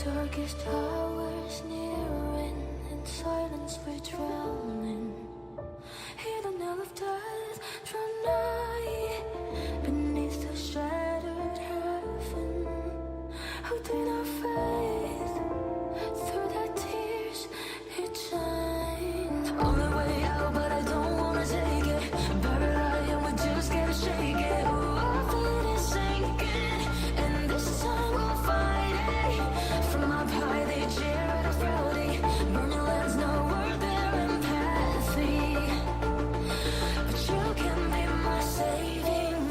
Darkest hours nearing, in silence we're drowning. Hear the knell of death draw nigh, beneath the shattered heaven. Holding our faith, through the tears it shines. Only way out, but I don't wanna take it. Buried alive and we just gotta shake it. Our feet is sinking, and this time we'll fight it. From up high they cheer at us proudly. Burning lands know worth their empathy. But you can be my saving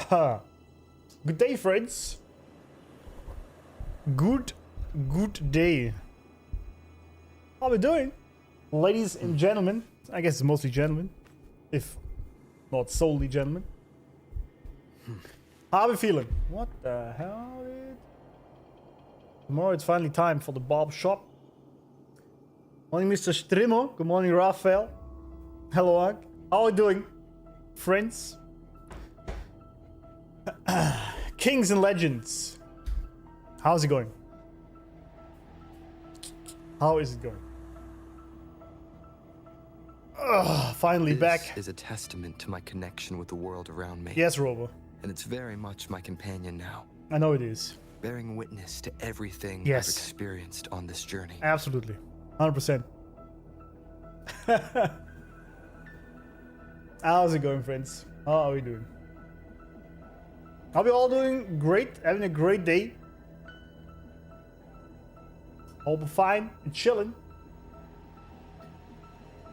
Good day, friends. Good day. How we doing? Ladies and gentlemen. I guess it's mostly gentlemen. If not solely gentlemen. How are we feeling? What the hell, dude? Tomorrow it's finally time for the barber shop. Morning, Mr. Strimo. Good morning, Raphael. Hello, Hank. How are we doing, friends? Kings and legends. How's it going? How is it going? Finally back. This is a testament to my connection with the world around me. Yes, Robo. And it's very much my companion now. I know it is. Bearing witness to everything Yes. I've experienced on this journey. Absolutely. 100%. How's it going, friends? How are we doing? Are we all doing great? Having a great day? Hope we're fine and chilling.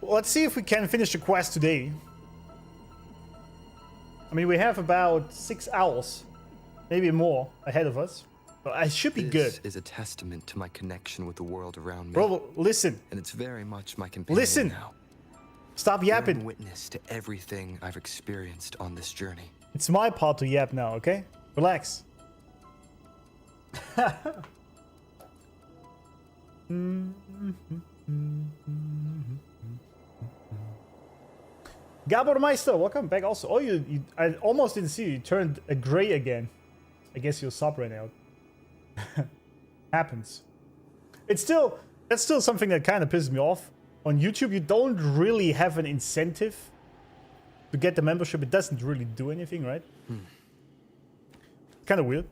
Well, let's see if we can finish the quest today. I mean, we have about 6 hours, maybe more, ahead of us. But I should be good. This is a testament to my connection with the world around me. Bro, listen. And it's very much my companion Listen. now. Stop yapping. Bearing witness to everything I've experienced on this journey. It's my part to yap now, okay? Relax. Gabor Meister, welcome back also. Oh, I almost didn't see you. You turned a gray again. I guess your sub ran out. Happens. That's still something that kind of pisses me off. On YouTube, you don't really have an incentive to get the membership. It doesn't really do anything, right? Kind of weird.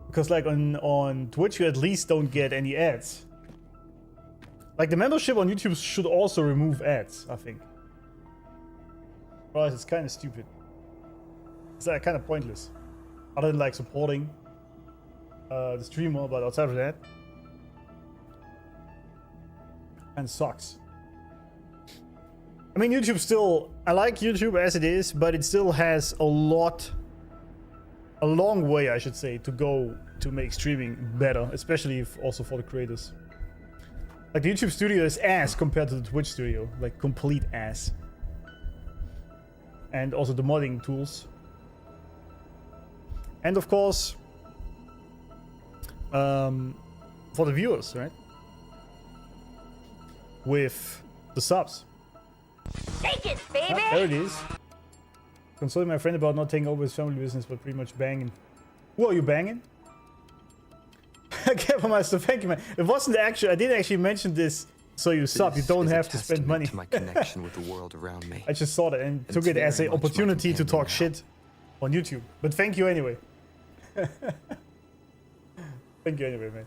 Because like on Twitch, you at least don't get any ads. Like the membership on YouTube should also remove ads, I think. Otherwise, it's kind of stupid. It's kind of pointless. Other than like supporting the streamer, but outside of that, and sucks. I mean, YouTube still, I like YouTube as it is, but it still has a long way, I should say, to go to make streaming better, especially if also for the creators. Like the YouTube studio is ass compared to the Twitch studio, like complete ass. And also the modding tools. And of course, for the viewers, right? With the subs. Take it, baby! Ah, there it is. Consoling my friend about not taking over his family business, but pretty much banging. Who are you banging? Master, thank you, man. It wasn't actually, I didn't actually mention this. So you sub, you don't have to spend money. To my connection with the world around me. I just saw that and took it as an opportunity to talk shit on YouTube. But thank you anyway. Thank you anyway, man.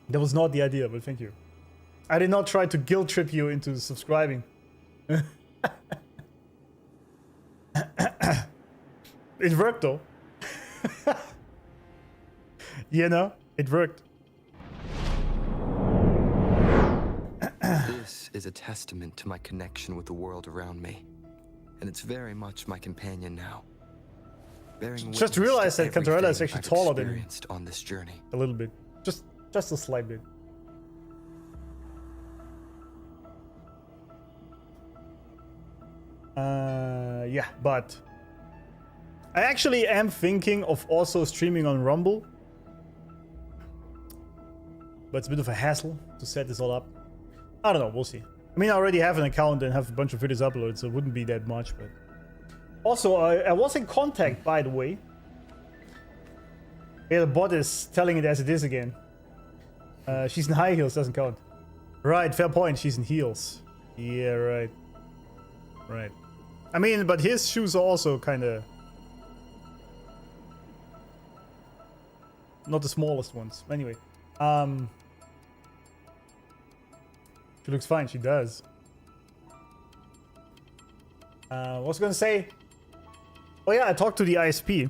That was not the idea, but thank you. I did not try to guilt trip you into subscribing. It worked though. You know, it worked. This is a testament to my connection with the world around me. And it's very much my companion now. Just realized that Cantarella is actually taller than me. On this journey. A little bit. Just a slight bit. Yeah, but I actually am thinking of also streaming on Rumble. But it's a bit of a hassle to set this all up. I don't know, we'll see. I mean, I already have an account and have a bunch of videos uploaded, so it wouldn't be that much, but... Also, I was in contact, by the way. Yeah, the bot is telling it as it is again. She's in high heels, doesn't count. Right, fair point, she's in heels. Yeah, right. Right. I mean, but his shoes are also kind of... Not the smallest ones. Anyway. She looks fine, she does. What was I gonna say? Oh yeah, I talked to the ISP.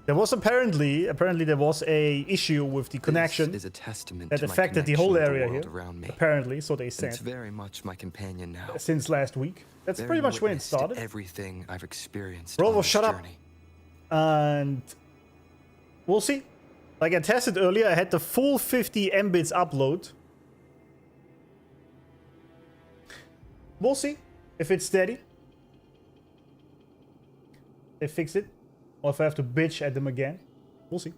There was apparently there was a issue with the connection This is a testament that to my affected the connection whole with the area world here. around me. Apparently, so they And said it's very much my companion now. since last week. That's Bearing pretty much when it witness to started. Everything I've experienced. Bro, on well, this shut up. journey. And we'll see. Like I tested earlier, I had the full 50 Mbits upload. We'll see if it's steady. They fix it. Or if I have to bitch at them again. We'll see.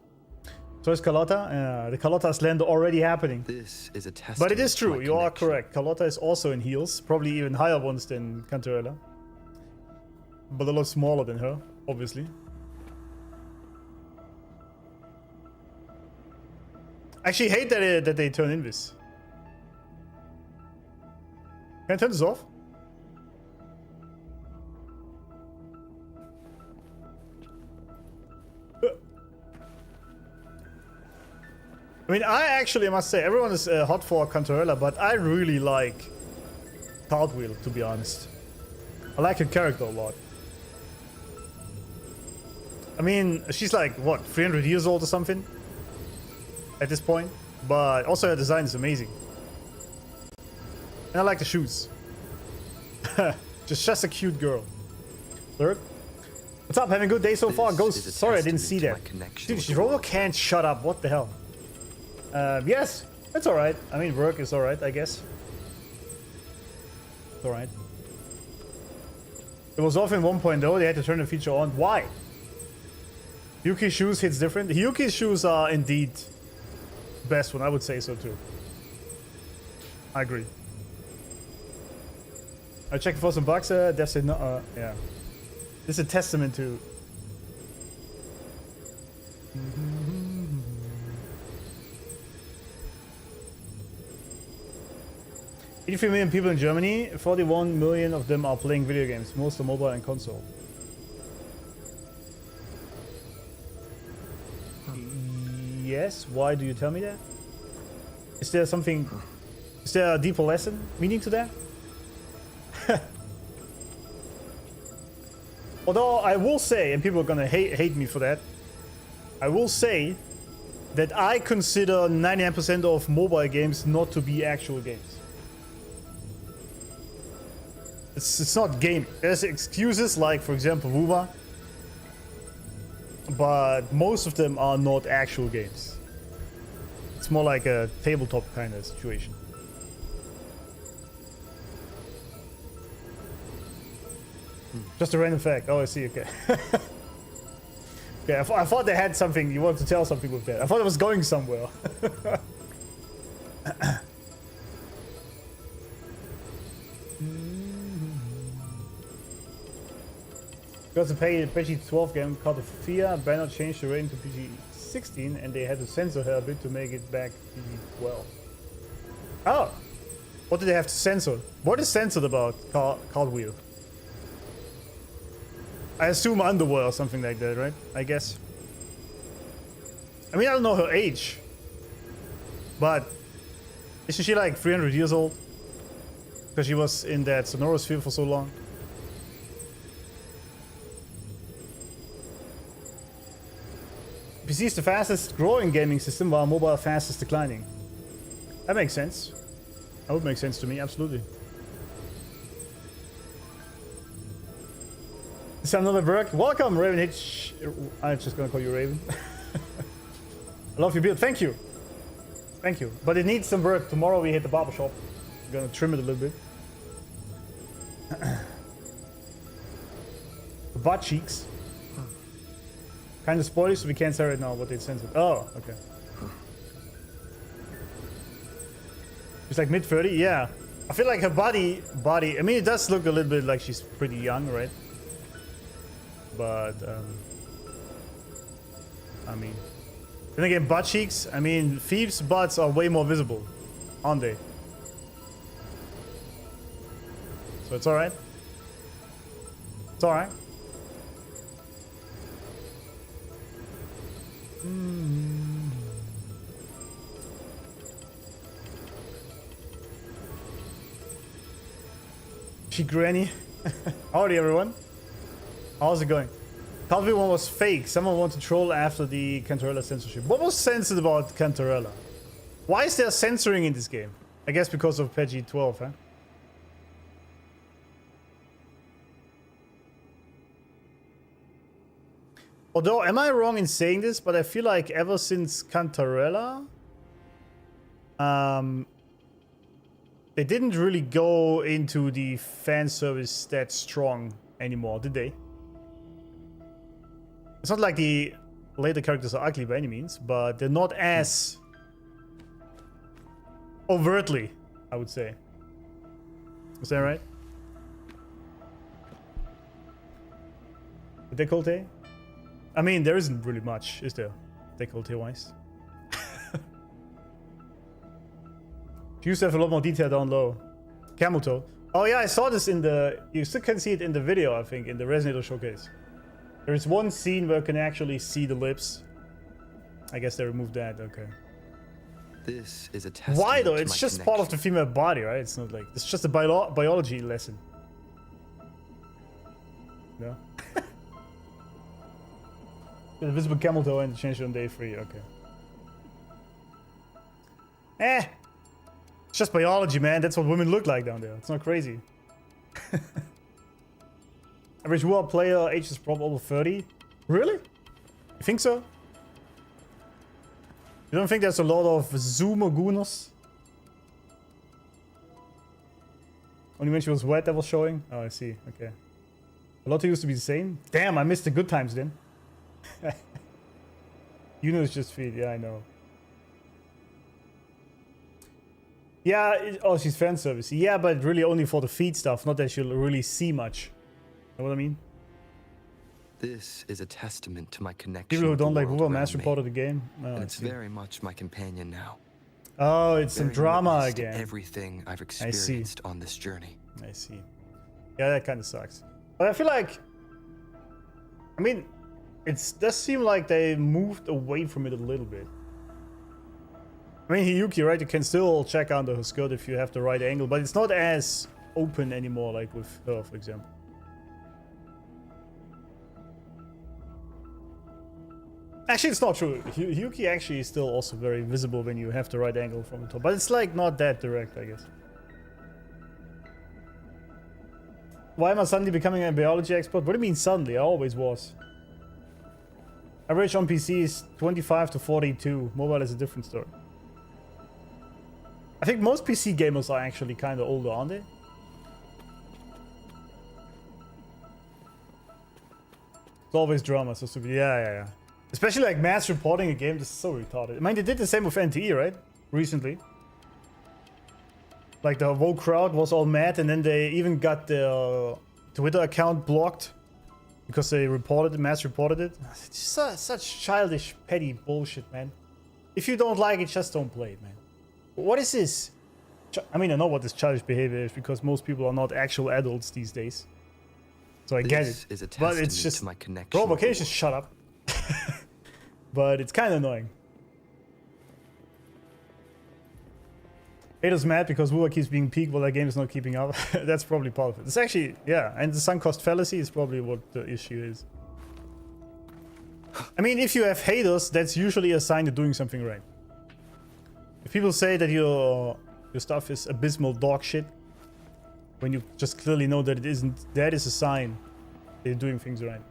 So is Carlotta. The Carlotta Slender already happening. This is a testament. But it is to true, my you are connection. correct. Carlotta is also in heels. Probably even higher ones than Cantarella. But a lot smaller than her, obviously. I actually hate that they turn invis. Can I turn this off? I mean, I actually must say, everyone is hot for Cantarella, but I really like Cartwheel, to be honest. I like her character a lot. I mean, she's like, what, 300 years old or something? At this point. But also her design is amazing. And I like the shoes. just a cute girl. Lurk? What's up? Having a good day so far? This Ghost. is a Sorry, I didn't testament see to that. my connection Dude, with she the roller world. can't shut up. What the hell? Yes, it's alright. I mean, work is alright, I guess. It's alright. It was off in 1.0. They had to turn the feature on. Why? Yuki's shoes hits different. Yuki's shoes are indeed best one. I would say so too. I agree. I checked for some bugs. Dev said no. Yeah. This is a testament to. 83 million people in Germany, 41 million of them are playing video games, most are mobile and console. Yes, why do you tell me that? Is there something, is there a deeper lesson meaning to that? Although I will say, and people are gonna hate me for that, I will say that I consider 99% of mobile games not to be actual games. It's not game. There's excuses like, for example, WUWA, but most of them are not actual games. It's more like a tabletop kind of situation. Just a random fact. Oh, I see. Okay. Okay, I thought they had something. You wanted to tell something with that. I thought it was going somewhere. Because the PG-12 game called the Fia banner changed the rating to PG-16 and they had to censor her a bit to make it back PG-12. Oh! What did they have to censor? What is censored about Cartwheel? I assume underwear or something like that, right? I guess. I mean, I don't know her age. But isn't she like 300 years old? Because she was in that sonorosphere for so long. PC is the fastest growing gaming system while mobile fastest declining. That makes sense. That would make sense to me, absolutely. Is that another Berg? Welcome, Raven Hitch. I'm just gonna call you Raven. I love your build. Thank you. Thank you. But it needs some work. Tomorrow we hit the barber shop. We're gonna trim it a little bit. The butt cheeks. Kind of spoily, so we can't say right now what they censored. Oh, okay. She's like mid-30, yeah. I feel like her body, I mean, it does look a little bit like she's pretty young, right? But, I mean, then again, butt cheeks, I mean, thieves' butts are way more visible, aren't they? So it's alright. It's alright. She granny. Howdy everyone. How's it going? Probably one was fake. Someone wanted to troll after the Cantarella censorship. What was censored about Cantarella? Why is there censoring in this game? I guess because of PEGI 12, huh? Although, am I wrong in saying this? But I feel like ever since Cantarella, they didn't really go into the fan service that strong anymore, did they? It's not like the later characters are ugly by any means, but they're not as overtly, I would say. Is that right? Decollete? I mean, there isn't really much, is there? Decollete-wise. You used to have a lot more detail down low. Camel toe. Oh yeah, I saw this in the... You still can see it in the video, I think, in the Resonator showcase. There is one scene where you can actually see the lips. I guess they removed that, okay. This is a testament. Why though? to It's my just part of the female body, right? It's not like... It's just a biology lesson. No? The invisible camel toe and change it on day 3, okay. It's just biology, man. That's what women look like down there. It's not crazy. Average world player age is probably over 30. Really? You think so? You don't think there's a lot of Zoomer gooners? Only when she was wet that was showing? Oh, I see. Okay. A lot used to be the same. Damn, I missed the good times then. You know it's just feet. Yeah, I know. Yeah, oh, she's fan service. Yeah, but really only for the feed stuff, not that you'll really see much. Know what I mean? This is a testament to my connection. People who with the don't like world Wuthering around mass me. reported the game. Oh, And I it's see. very much my companion now. Oh, it's some Bearing drama witness to again. everything I've experienced on this journey. I see. Yeah, that kind of sucks. But I feel like, I mean, it does seem like they moved away from it a little bit. I mean, Hiyuki, right? You can still check under her skirt if you have the right angle, but it's not as open anymore, like with her, for example. Actually, it's not true. Hiyuki actually is still also very visible when you have the right angle from the top, but it's like not that direct, I guess. Why am I suddenly becoming a biology expert? What do you mean suddenly? I always was. Average on PC is 25 to 42. Mobile is a different story. I think most PC gamers are actually kind of older, aren't they? It's always drama, so stupid. Yeah. Especially like mass reporting a game, this is so retarded. I mean, they did the same with NTE, right? Recently. Like the whole crowd was all mad, and then they even got their Twitter account blocked because they mass reported it. It's just such childish, petty bullshit, man. If you don't like it, just don't play it, man. What is this? I mean, I know what this childish behavior is because most people are not actual adults these days. So I get it. Is a But it's testament just... to my connection Bro, with can you the just shut up? But it's kind of annoying. Ada's mad because Wuwa keeps being peaked while that game is not keeping up. That's probably part of it. It's actually, yeah, and the sunk cost fallacy is probably what the issue is. I mean, if you have haters, that's usually a sign you're doing something right. If people say that your stuff is abysmal dog shit, when you just clearly know that it isn't, that is a sign that you're doing things right.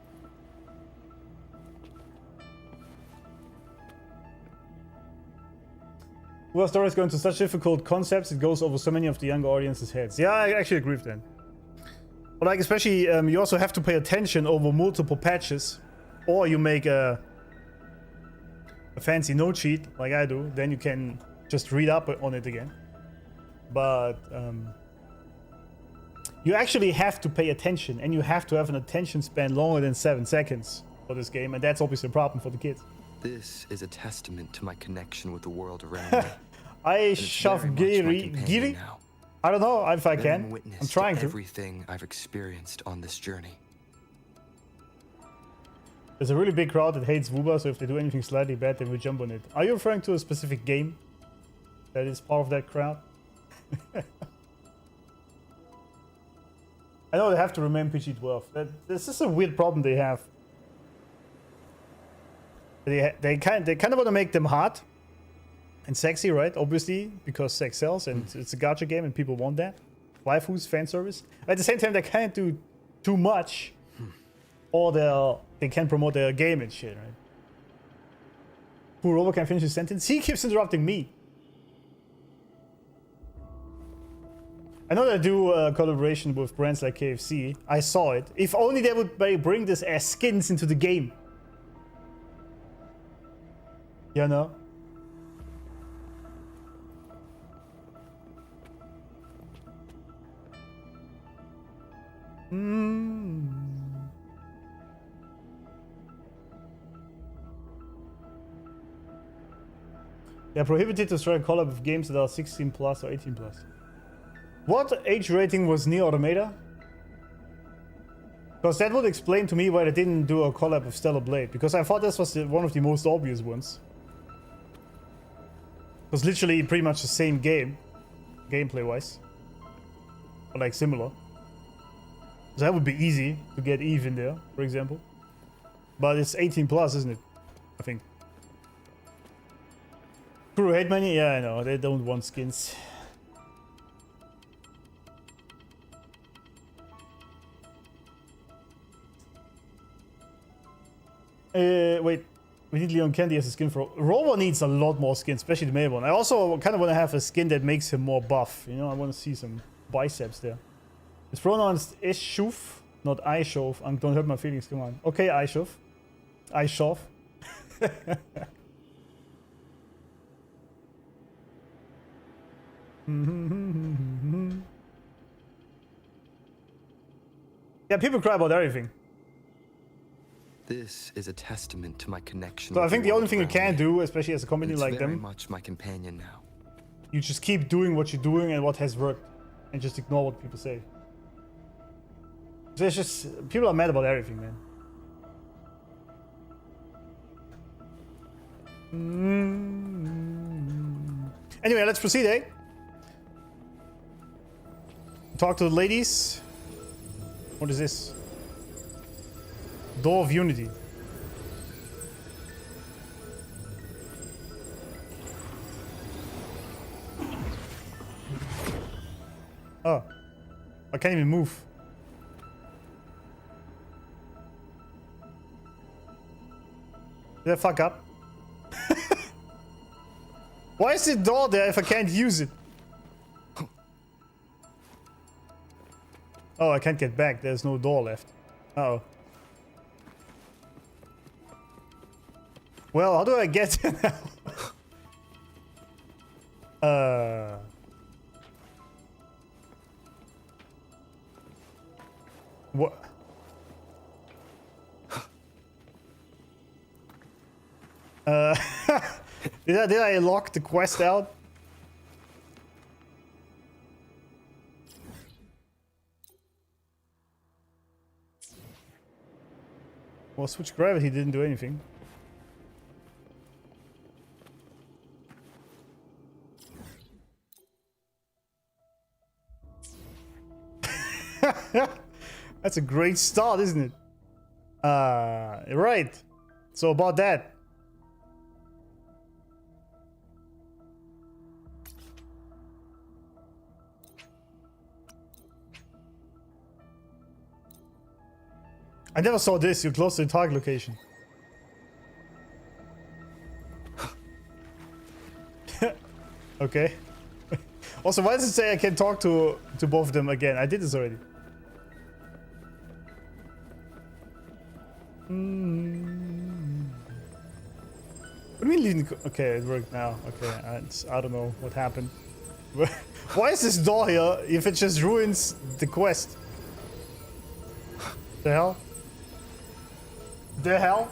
Well, stories go into such difficult concepts, it goes over so many of the younger audience's heads. Yeah, I actually agree with that. But like, especially, you also have to pay attention over multiple patches, or you make a fancy note sheet, like I do, then you can just read up on it again. But you actually have to pay attention, and you have to have an attention span longer than 7 seconds for this game, and that's obviously a problem for the kids. This is a testament to my connection with the world around me. I shove Giri? I don't know if I can. I'm trying to. Everything I've experienced on this journey. There's a really big crowd that hates Wuba, so if they do anything slightly bad, they will jump on it. Are you referring to a specific game that is part of that crowd? I know they have to remain PG-12. This is a weird problem they have. They kind of want to make them hot and sexy, right? Obviously, because sex sells and it's a gacha game and people want that. Waifus, fan service. At the same time, they can't do too much, or they can't promote their game and shit, right? Kurova can finish his sentence. He keeps interrupting me. I know they do a collaboration with brands like KFC. I saw it. If only they would bring this as skins into the game. You know? They're prohibited to strike a collab with games that are 16 plus or 18 plus. What age rating was Nier Automata? Because that would explain to me why they didn't do a collab with Stellar Blade. Because I thought this was one of the most obvious ones. It was literally pretty much the same game, gameplay wise. Or like similar. So that would be easy to get Eve in there, for example. But it's 18 plus, isn't it? I think. Crew hate money? Yeah, I know. They don't want skins. Wait. We need Leon Candy as a skin for... Robo needs a lot more skins, especially the male one. I also kind of want to have a skin that makes him more buff. You know, I want to see some biceps there. It's pronounced Ishuf, not Aishov. Don't hurt my feelings, come on. Okay, Aishov. Aishov. Yeah, people cry about everything. This is a testament to my connection. So I with think the only world thing you around can me. do, especially as a company It's like very them, much my companion now. you just keep doing what you're doing and what has worked, and just ignore what people say. There's just people are mad about everything, man. Anyway, let's proceed, eh? Talk to the ladies. What is this? Door of Unity. Oh. I can't even move. Did I fuck up? Why is the door there if I can't use it? Oh, I can't get back. There's no door left. Uh-oh. Well, how do I get there now? What? Did I lock the quest out? Well, switch gravity didn't do anything. That's a great start, isn't it? Right. So about that. I never saw this. You're close to the target location. Okay. Also, why does it say I can talk to both of them again? I did this already. What do you mean leaving? Okay, it worked now. Okay, I don't know what happened. Why is this door here if it just ruins the quest? The hell? The hell?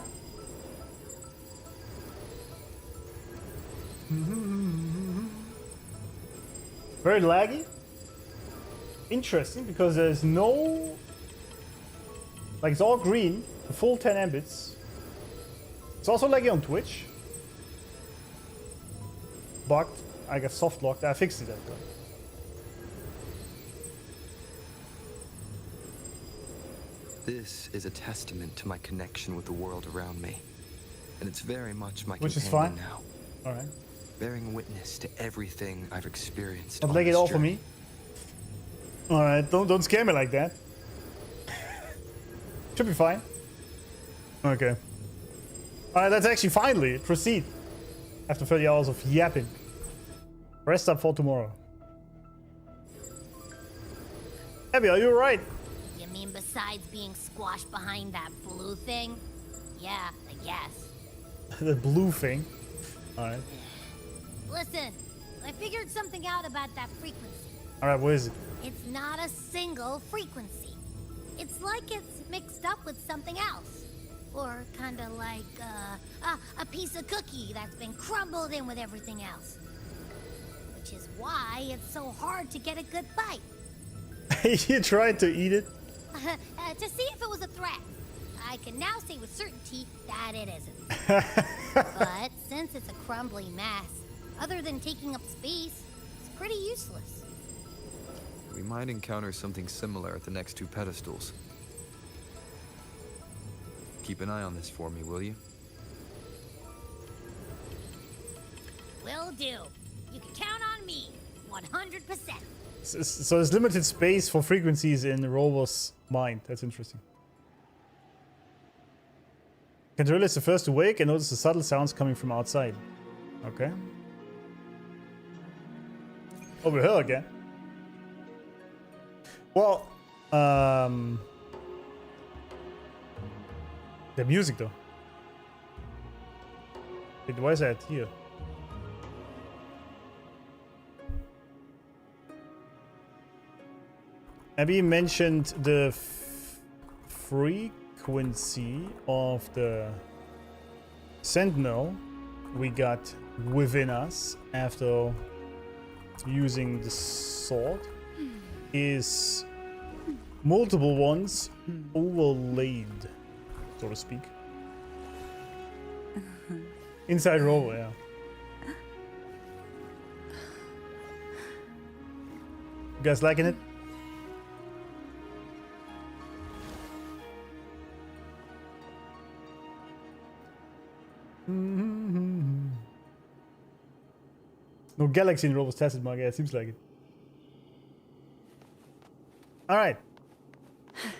Very laggy. Interesting, because there's no... Like, it's all green, the full 10 Mbits. It's also laggy on Twitch. Bugged. I got soft locked. I fixed it after. This is a testament to my connection with the world around me. and it's very much my Which is companion fine. now, All right. bearing witness to everything I've experienced. Don't on leg it this all for journey. me. All right. Don't scare me like that. Should be fine. Okay. All right. Let's actually finally proceed. After 30 hours of yapping. Rest up for tomorrow. Abby, are you alright? You mean besides being squashed behind that blue thing? Yeah, I guess. The blue thing. Alright. Listen, I figured something out about that frequency. Alright, what is it? It's not a single frequency. It's like it's mixed up with something else. Or kinda like a piece of cookie that's been crumbled in with everything else. Which is why it's so hard to get a good bite. You tried to eat it? To see if it was a threat. I can now say with certainty that it isn't. But since it's a crumbly mess, other than taking up space, it's pretty useless. We might encounter something similar at the next 2 pedestals. Keep an eye on this for me, will you? Will do. You can count on me, 100%. So there's limited space for frequencies in Rover's mind. That's interesting. Controller is the first to wake and notice the subtle sounds coming from outside. Okay. Over here again. Well, the music though. Wait, why is that here? Abby mentioned the frequency of the sentinel we got within us after using the sword is multiple ones overlaid, so to speak. Inside row, yeah. You guys liking it? No galaxy in Robo's tested mug, yeah, it seems like it. Alright.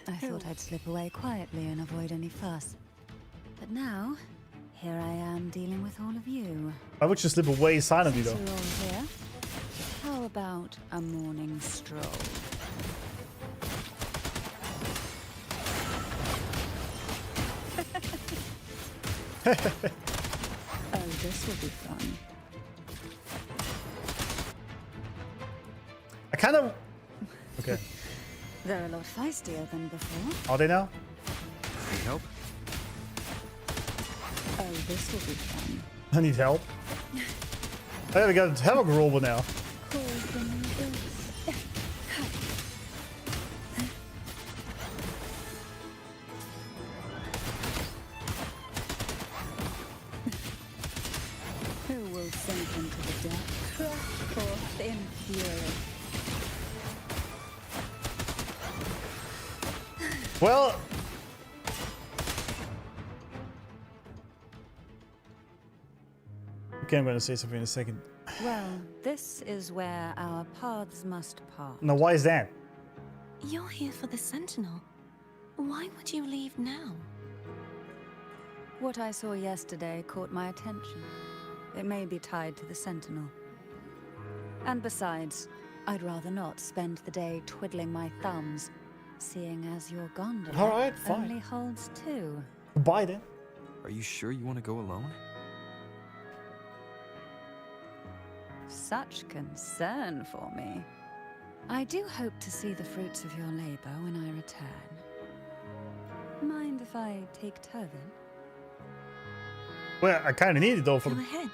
I thought I'd slip away quietly and avoid any fuss. But now, here I am dealing with all of you. Why would you slip away silently Since though? you're all here, how about a morning stroll? Oh, this will be fun. I kind of... Okay. They're a lot feistier than before. Are they now? Need help? Oh, this will be fun. I need help. Oh yeah, we got a Havoc Robo now. Cool than this. Who will sink into the depth? Crash forth in fury. Well... Okay, I'm gonna say something in a second. Well, this is where our paths must part. Now, why is that? You're here for the Sentinel. Why would you leave now? What I saw yesterday caught my attention. It may be tied to the Sentinel. And besides, I'd rather not spend the day twiddling my thumbs, seeing as your gondola All right, fine. only holds 2. Goodbye then. Are you sure you want to go alone? Such concern for me. I do hope to see the fruits of your labor when I return. Mind if I take Turvin? Well, I kind of need it though for Go the... ahead.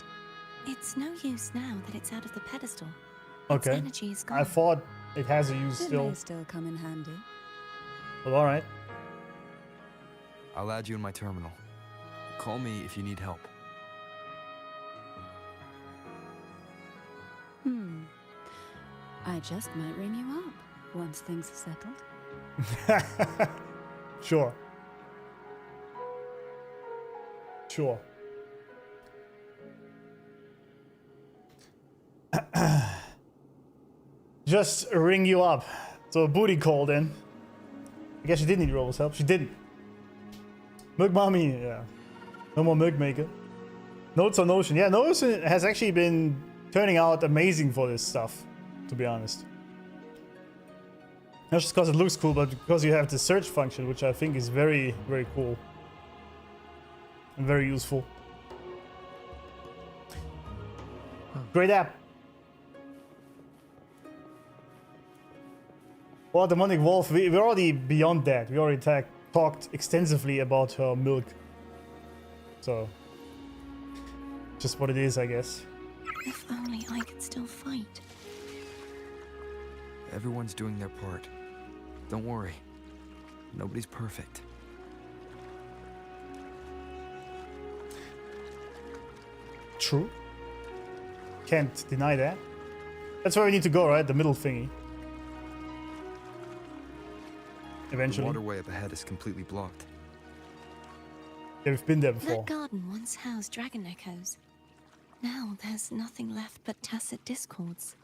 It's no use now that it's out of the pedestal. Okay. Its energy is gone. I thought it has a use It still. may still come in handy. Well, alright. I'll add you in my terminal. Call me if you need help. I just might ring you up once things are settled. Sure. Sure. Just ring you up. So a booty call then. I guess she did need Robo's help. She didn't. Milk Mommy, yeah. No more Milk Maker. Notes on Notion. Yeah, Notion has actually been turning out amazing for this stuff, to be honest. Not just because it looks cool, but because you have the search function, which I think is very, very cool. And very useful. Great app. Well, Demonic Wolf, we're already beyond that. We already talked extensively about her milk. So, just what it is, I guess. If only I could still fight. Everyone's doing their part. Don't worry. Nobody's perfect. True. Can't deny that. That's where we need to go, right? The middle thingy. Eventually. The waterway up ahead is completely blocked. Yeah, we've been there before. That garden once housed dragon echoes. Now there's nothing left but tacit discords.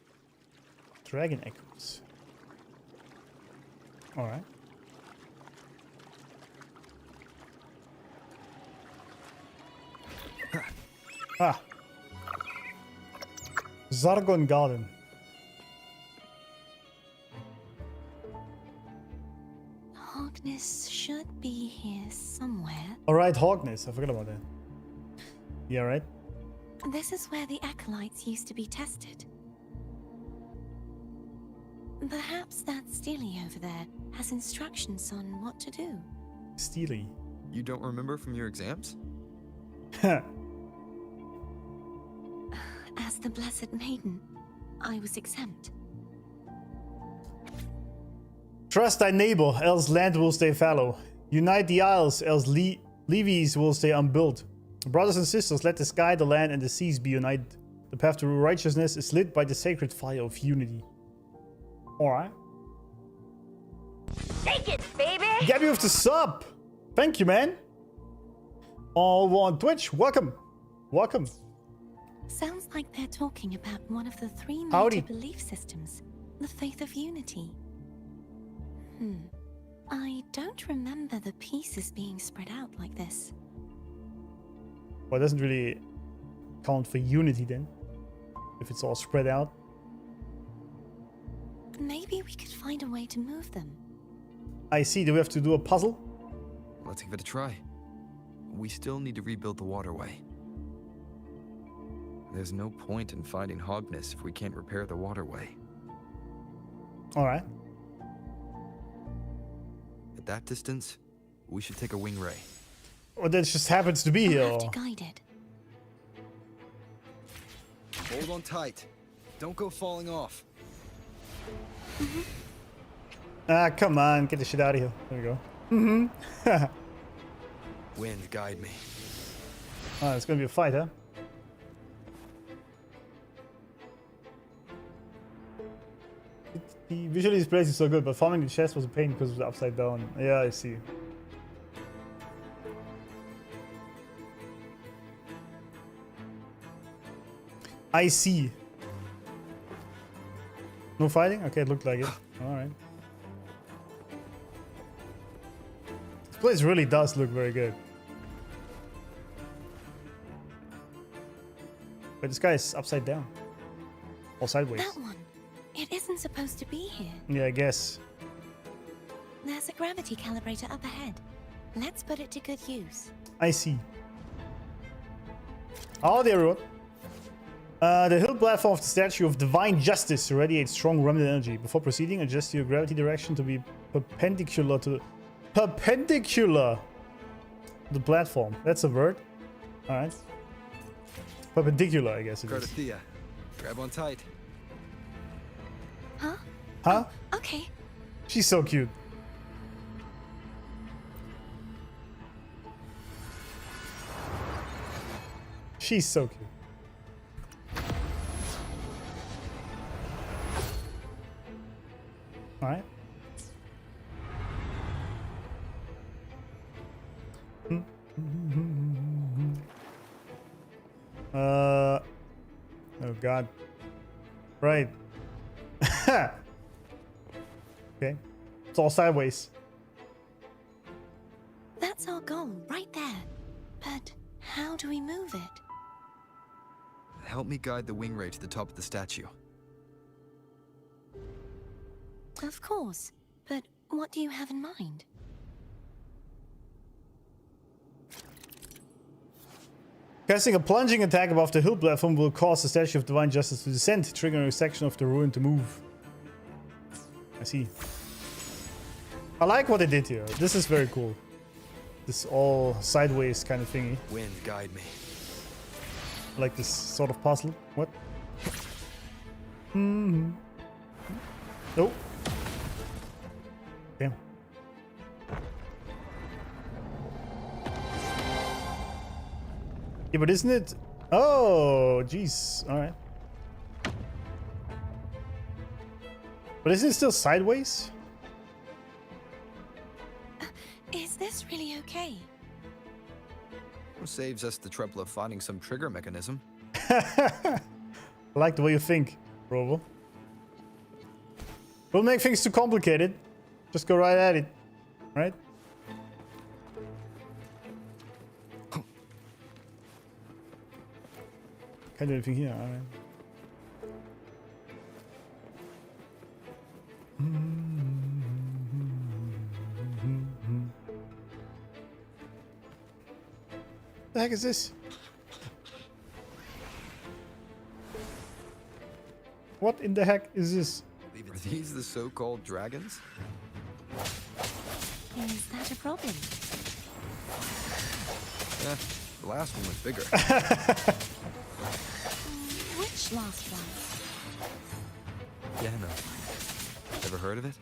Dragon echoes. Alright. Ah. Zargon Garden. Hogness should be here somewhere. Alright, Hogness. I forgot about that. Yeah, right? This is where the acolytes used to be tested. Perhaps that Steely over there has instructions on what to do. Steely. You don't remember from your exams? As the Blessed Maiden, I was exempt. Trust thy neighbor, else land will stay fallow. Unite the isles, else levies will stay unbuilt. Brothers and sisters, let the sky, the land, and the seas be united. The path to righteousness is lit by the sacred fire of unity. Alright. Take it, baby! Gabby with the sub! Thank you, man! All on Twitch, welcome! Welcome. Sounds like they're talking about one of the three major Howdy. belief systems, the faith of unity. I don't remember the pieces being spread out like this. Well, it doesn't really count for unity then, if it's all spread out. Maybe we could find a way to move them. I see, do we have to do a puzzle? Let's give it a try. We still need to rebuild the waterway. There's no point in fighting Hogness if we can't repair the waterway. Alright. At that distance, we should take a wing ray. Or that just happens to be I'll here. have Or... to guide it. Hold on tight. Don't go falling off. Ah, come on, get the shit out of here. There we go. Wind, guide me. Ah, it's gonna be a fight, huh? Visually this place is so good, but farming the chest was a pain because it was upside down. Yeah, I see. I see. No fighting? Okay, it looked like it. Alright. This place really does look very good. But this guy is upside down. Or sideways. That one. It isn't supposed to be here. Yeah, I guess. There's a gravity calibrator up ahead. Let's put it to good use. I see. Howdy, everyone. The hill platform of the Statue of Divine Justice radiates strong remnant energy. Before proceeding, adjust your gravity direction to be perpendicular to the platform. That's a word. Alright. Perpendicular, I guess it is. Cardothea, grab on tight. Huh? Huh? Okay. She's so cute. She's so cute. Alright. Oh god. Right. Okay. It's all sideways. That's our goal, right there. But how do we move it? Help me guide the wing ray to the top of the statue. Of course. But what do you have in mind? Casting a plunging attack above the hill platform will cause the Statue of Divine Justice to descend, triggering a section of the ruin to move. I see. I like what they did here. This is very cool. This all sideways kind of thingy. Wind, guide me. I like this sort of puzzle. What? Mm-hmm. Oh. Damn. Yeah, but isn't it? Oh, jeez. All right. But isn't it still sideways? Is this really okay? Saves us the trouble of finding some trigger mechanism. I like the way you think, Robo. Don't make things too complicated. Just go right at it. Right? Can't do anything here, alright. The heck is this? What in the heck is this? Are these the so-called dragons? Is that a problem? The last one was bigger. Which last one? Yeah, no. Ever heard of it?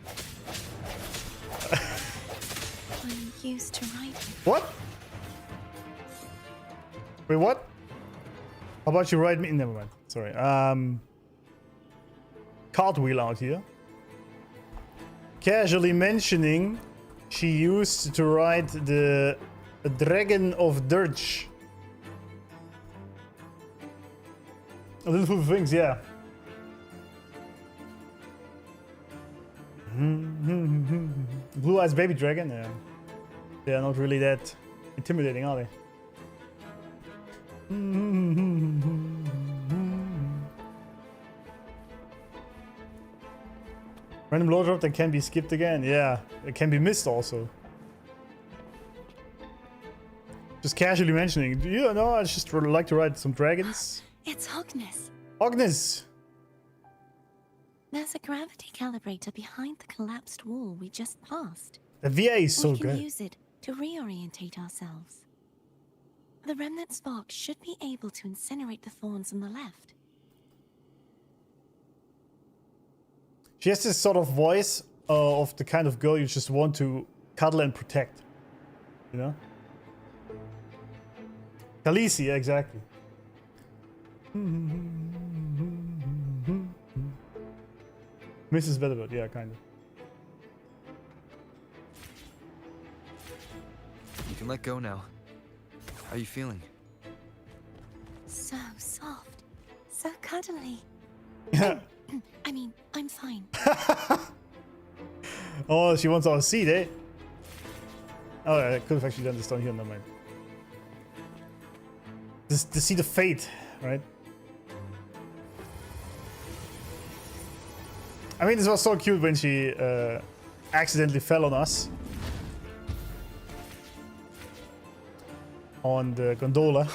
I'm used to riding. What? Wait, what? How about you ride me? Never mind. Sorry. Cartwheel out here. Casually mentioning she used to ride the Dragon of Dirge. Little things, yeah. Blue Eyes Baby Dragon, yeah. They are not really that intimidating, are they? Random low drop that can be skipped again, yeah. It can be missed also. Just casually mentioning, do you know, I just would like to ride some dragons. It's Hogness. Agnes! There's a gravity calibrator behind the collapsed wall we just passed. The VA is so We can good. use it to reorientate ourselves. The remnant spark should be able to incinerate the thorns on the left. She has this sort of voice of the kind of girl you just want to cuddle and protect. You know? Khaleesi, yeah, exactly. Mrs. Weatherbird, yeah, kind of. You can let go now. How are you feeling? So soft. So cuddly. I mean, I'm fine. Oh, she wants our seat, eh? Oh, I could have actually done this down here, never mind. This the seat of fate, right? I mean, this was so cute when she accidentally fell on us. On the gondola.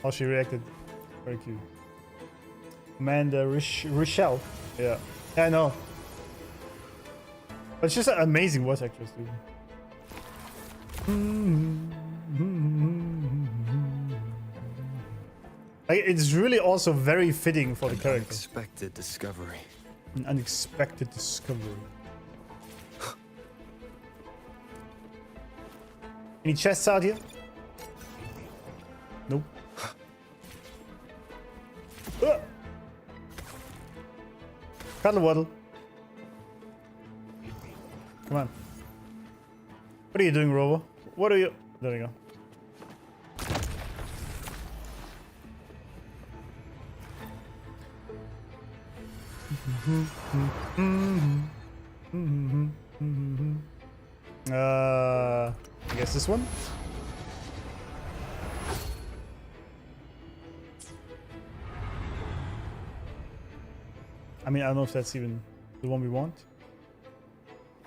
How she reacted. Very cute. Amanda Rochelle. Yeah. I know. But she's an amazing voice actress, dude. Like, it's really also very fitting for the character. Unexpected discovery. An unexpected discovery. Any chests out here? Nope. Cuddle waddle. Come on. What are you doing, Robo? What are you... There we go. I guess this one. I mean, I don't know if that's even the one we want.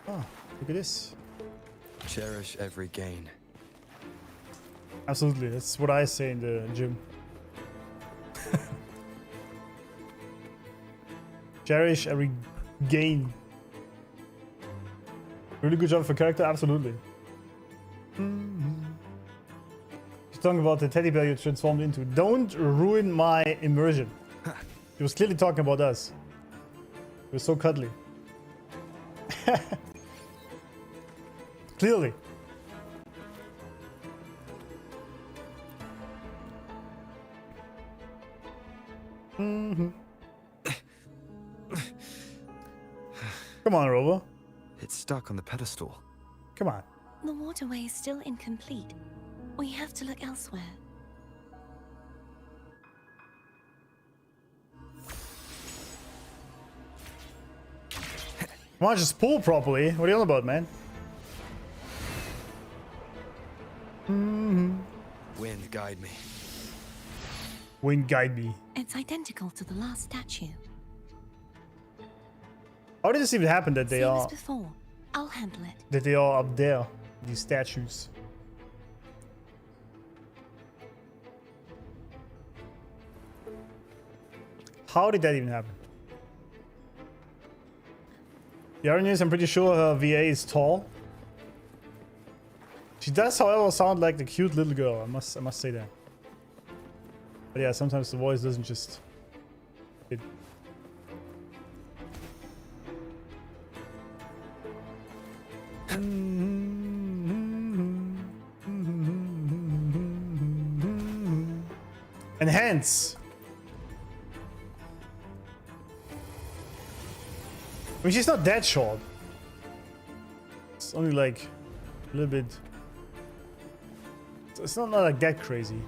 Oh, look at this. Cherish every gain. Absolutely, that's what I say in the gym. Cherish every gain. Really good job for character, absolutely. She's talking about the teddy bear you transformed into. Don't ruin my immersion. She was clearly talking about us. It was so cuddly. Clearly. Come on, Rover. It's stuck on the pedestal. Come on. The waterway is still incomplete. We have to look elsewhere. Come on, just pull properly. What are you on about, man? Wind, guide me. Wind guide me. It's identical to the last statue. How did this even happen that they Same are as before. I'll handle it. up there? These statues. How did that even happen? The irony is, I'm pretty sure her VA is tall. She does, however, sound like the cute little girl. I must say that. But yeah, sometimes the voice doesn't just fit. Enhance. I mean, she's not that short. It's only like a little bit. It's not like that crazy.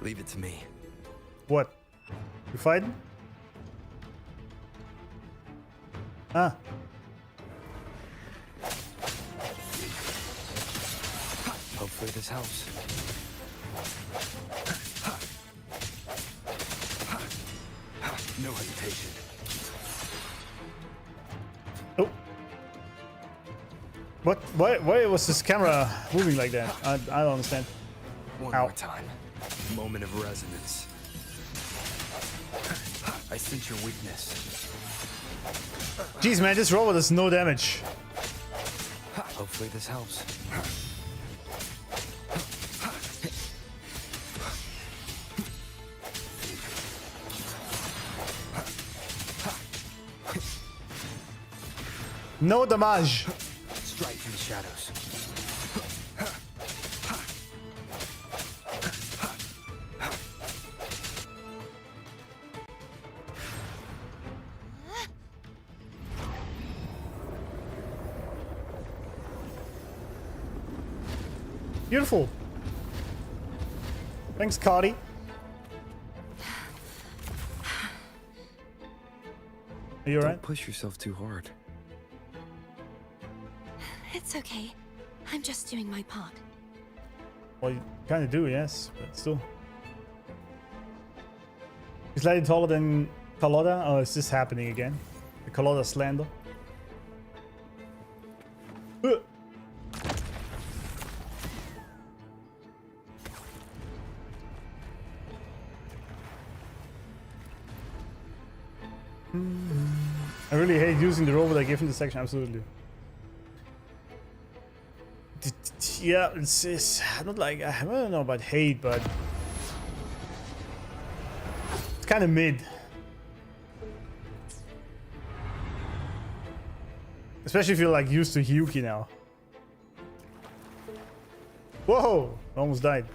Leave it to me. What? You fighting? Ah. Hopefully this helps. No hesitation. Oh. What? Why was this camera moving like that? I don't understand. One Ow. more time. Moment of resonance. I sense your weakness. Jeez, man, this robot does no damage. Hopefully this helps. No damage. Strike through the shadows. Beautiful. Thanks, Cardi. Are you alright? Don't push yourself too hard. It's okay. I'm just doing my part. Well, you kind of do, yes, but still. He's slightly taller than Carlotta. Oh, is this happening again? The Carlotta slander. I really hate using the robot I give in this section, absolutely. Yeah, it's not like, I don't know about hate, but it's kind of mid. Especially if you're like used to Hyuki now. Whoa! I almost died.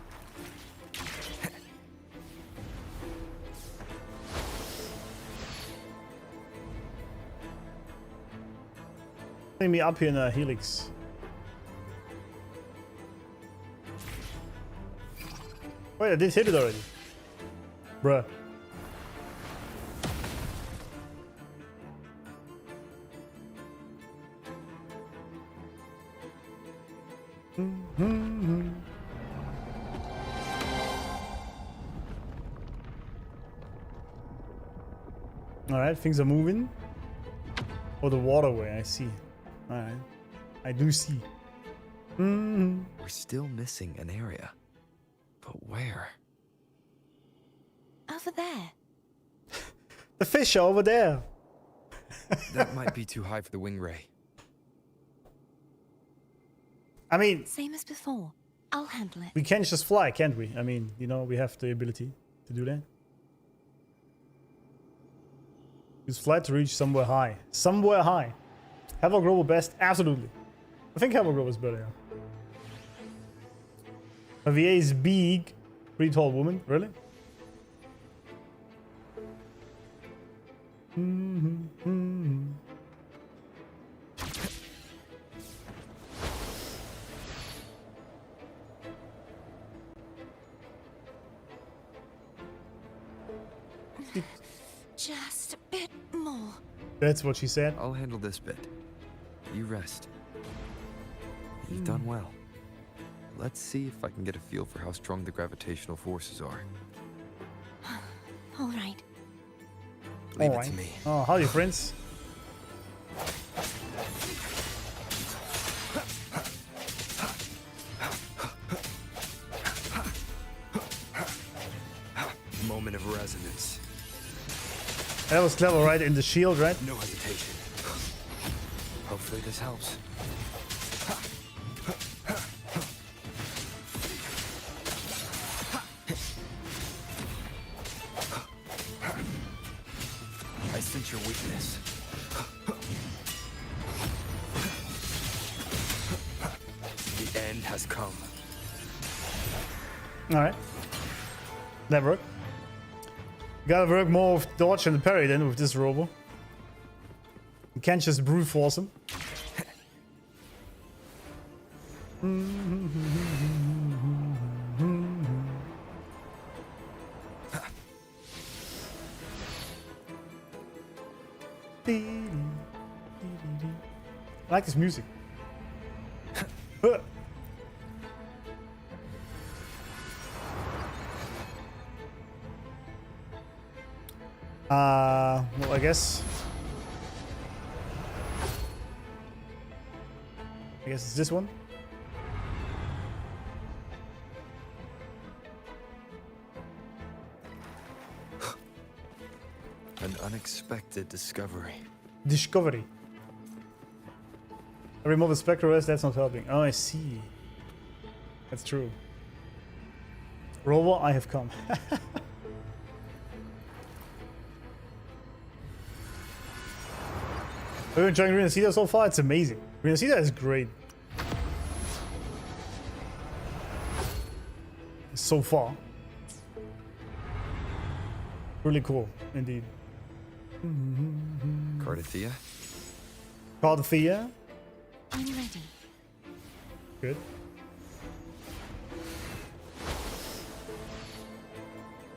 Me up here in a helix. Wait, I did hit it already. Bruh. Alright, things are moving. Oh, the waterway, I see. Alright. I do see. We're still missing an area. But where? Over there. The fish are over there. That might be too high for the wing ray. I mean, Same as before. I'll handle it. we can just fly, can't we? I mean, you know, we have the ability to do that. Use flight to reach somewhere high. Somewhere high. Havoc Global best? Absolutely. I think Havoc Global is better, yeah. A VA is big. Pretty tall woman. Really? Just a bit more. That's what she said. I'll handle this bit. You rest. You've done well. Let's see if I can get a feel for how strong the gravitational forces are. All right. Leave it Alright. to me. Oh, howdy, friends. Moment of resonance. That was clever, right? In the shield, right? No hesitation. Hopefully this helps. I sense your weakness. The end has come. Alright. That worked. Gotta work more with dodge and parry then with this robo. You can't just brute force him. I like this music. Well, I guess it's this one. An unexpected discovery. Discovery. I remove the spectral rest, that's not helping. Oh, I see. That's true. Robo, I have come. Are you enjoying Renacida so far? It's amazing. Renacida is great. So far. Really cool, indeed. Cardathea? Cardathea. I'm ready. Good.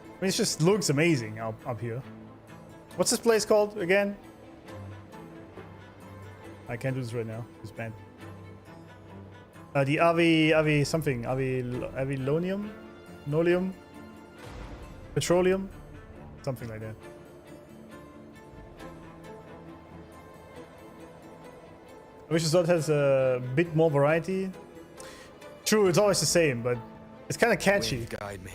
I mean, it just looks amazing up here. What's this place called again? I can't do this right now. It's banned. The Avi something. Avilonium? Nolium? Petroleum? Something like that. I wish the slot has a bit more variety. True, it's always the same, but it's kind of catchy. Wave guide me.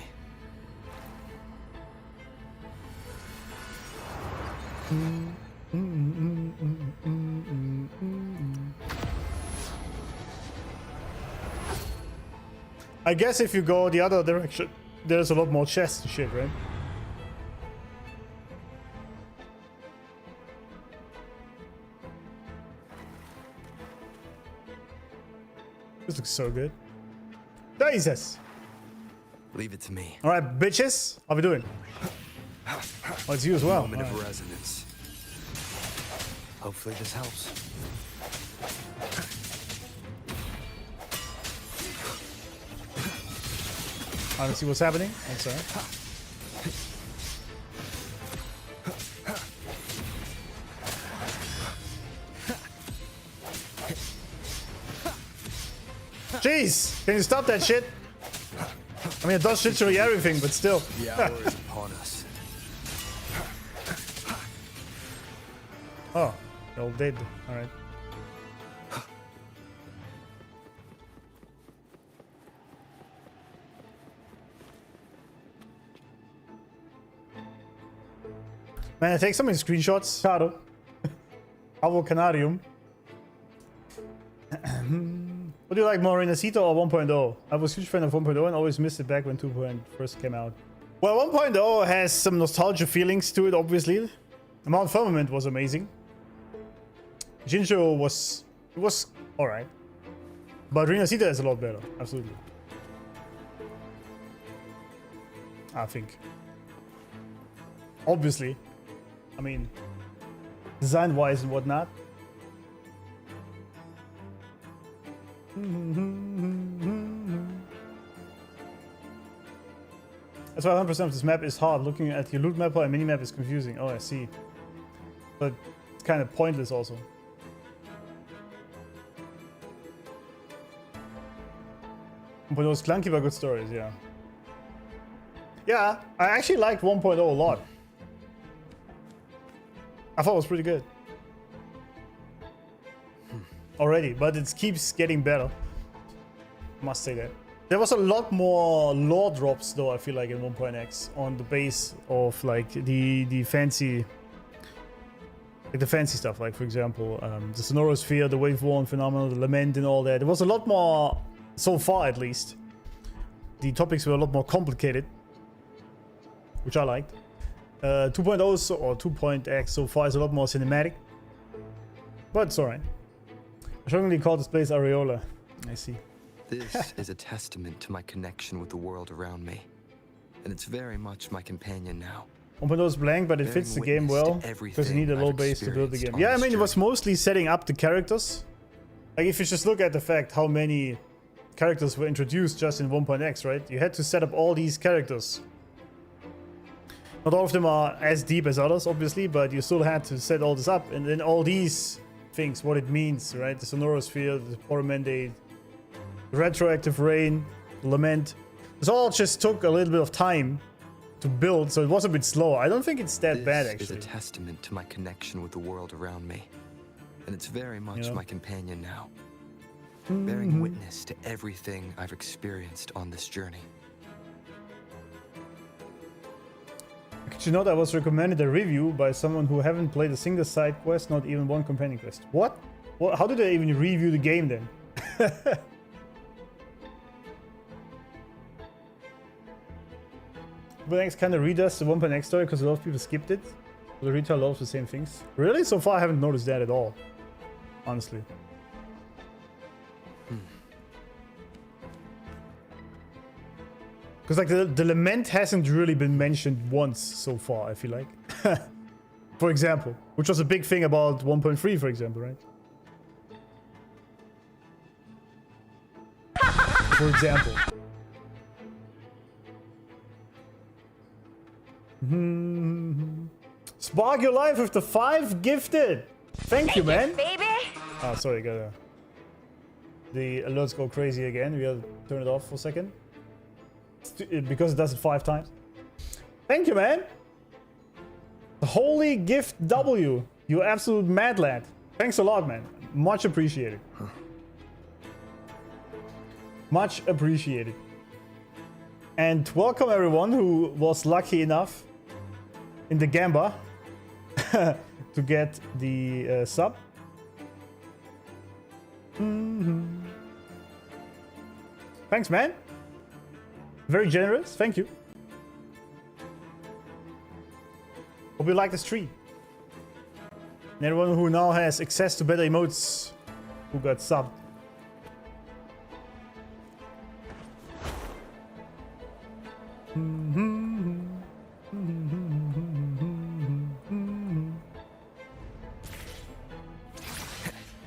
I guess if you go the other direction, there's a lot more chests and shit, right? This looks so good. Jesus! Leave it to me. Alright, bitches. How we doing? Oh, it's you as well. Moment Alright. of resonance. Hopefully this helps. I don't see what's happening. I'm sorry. Jeez! Can you stop that shit? I mean, it does literally everything, but still. The hour is upon us. Oh, they're all dead. Alright. Man, I take so many screenshots. Shadow. Avocanarium. What do you like more, Renacito or 1.0? I was a huge fan of 1.0 and always missed it back when 2.0 first came out. Well, 1.0 has some nostalgia feelings to it, obviously. Mount Firmament was amazing. Jinjo was alright. But Renacito is a lot better, absolutely. I think. Obviously. I mean, design-wise and whatnot. That's why 100% of this map is hard. Looking at your loot map or a mini-map is confusing. Oh, I see. But it's kind of pointless also. But those clunky but good stories, yeah. Yeah, I actually liked 1.0 a lot. I thought it was pretty good. Already, but it keeps getting better. Must say that. There was a lot more lore drops though, I feel like, in 1.x on the base of like the fancy, like the fancy stuff, like for example, the Sonorosphere, the Wave Worn Phenomenon, the Lament and all that. There was a lot more, so far at least. The topics were a lot more complicated, which I liked. 2.0 or 2.x so far is a lot more cinematic, but it's alright. I strongly call this place Areola. I see. This is a testament to my connection with the world around me, and it's very much my companion now. 1.0 is blank, but it fits the game well because you need a low base to build the game. Yeah, I mean, it was mostly setting up the characters. Like, if you just look at the fact how many characters were introduced just in 1.x, right? You had to set up all these characters. Not all of them are as deep as others, obviously, but you still had to set all this up, and then all these things, what it means, right? The Sonorosphere, the Poromendate, the Retroactive Rain, the Lament. This all just took a little bit of time to build, so it was a bit slow. I don't think it's that bad, actually. This is a testament to my connection with the world around me, and it's very much my companion now, bearing witness to everything I've experienced on this journey. Did you know that I was recommended a review by someone who haven't played a single side quest, not even one companion quest? What? What? How did they even review the game then? But X kind of redoes the 1.x story because a lot of people skipped it. The retell loves the same things. Really? So far I haven't noticed that at all. Honestly. Because like the Lament hasn't really been mentioned once so far, I feel like. For example. Which was a big thing about 1.3, for example, right? For example. Spark your life with the 5 gifted! Thank you, man! Baby! Oh, sorry, gotta... The alerts go crazy again. We gotta turn it off for a second. Because it does it 5 times. Thank you, man! The Holy Gift W. You absolute mad lad. Thanks a lot, man. Much appreciated. Much appreciated. And welcome everyone who was lucky enough in the Gamba to get the sub. Thanks, man. Very generous. Thank you. Hope you like this tree. And everyone who now has access to better emotes who got subbed.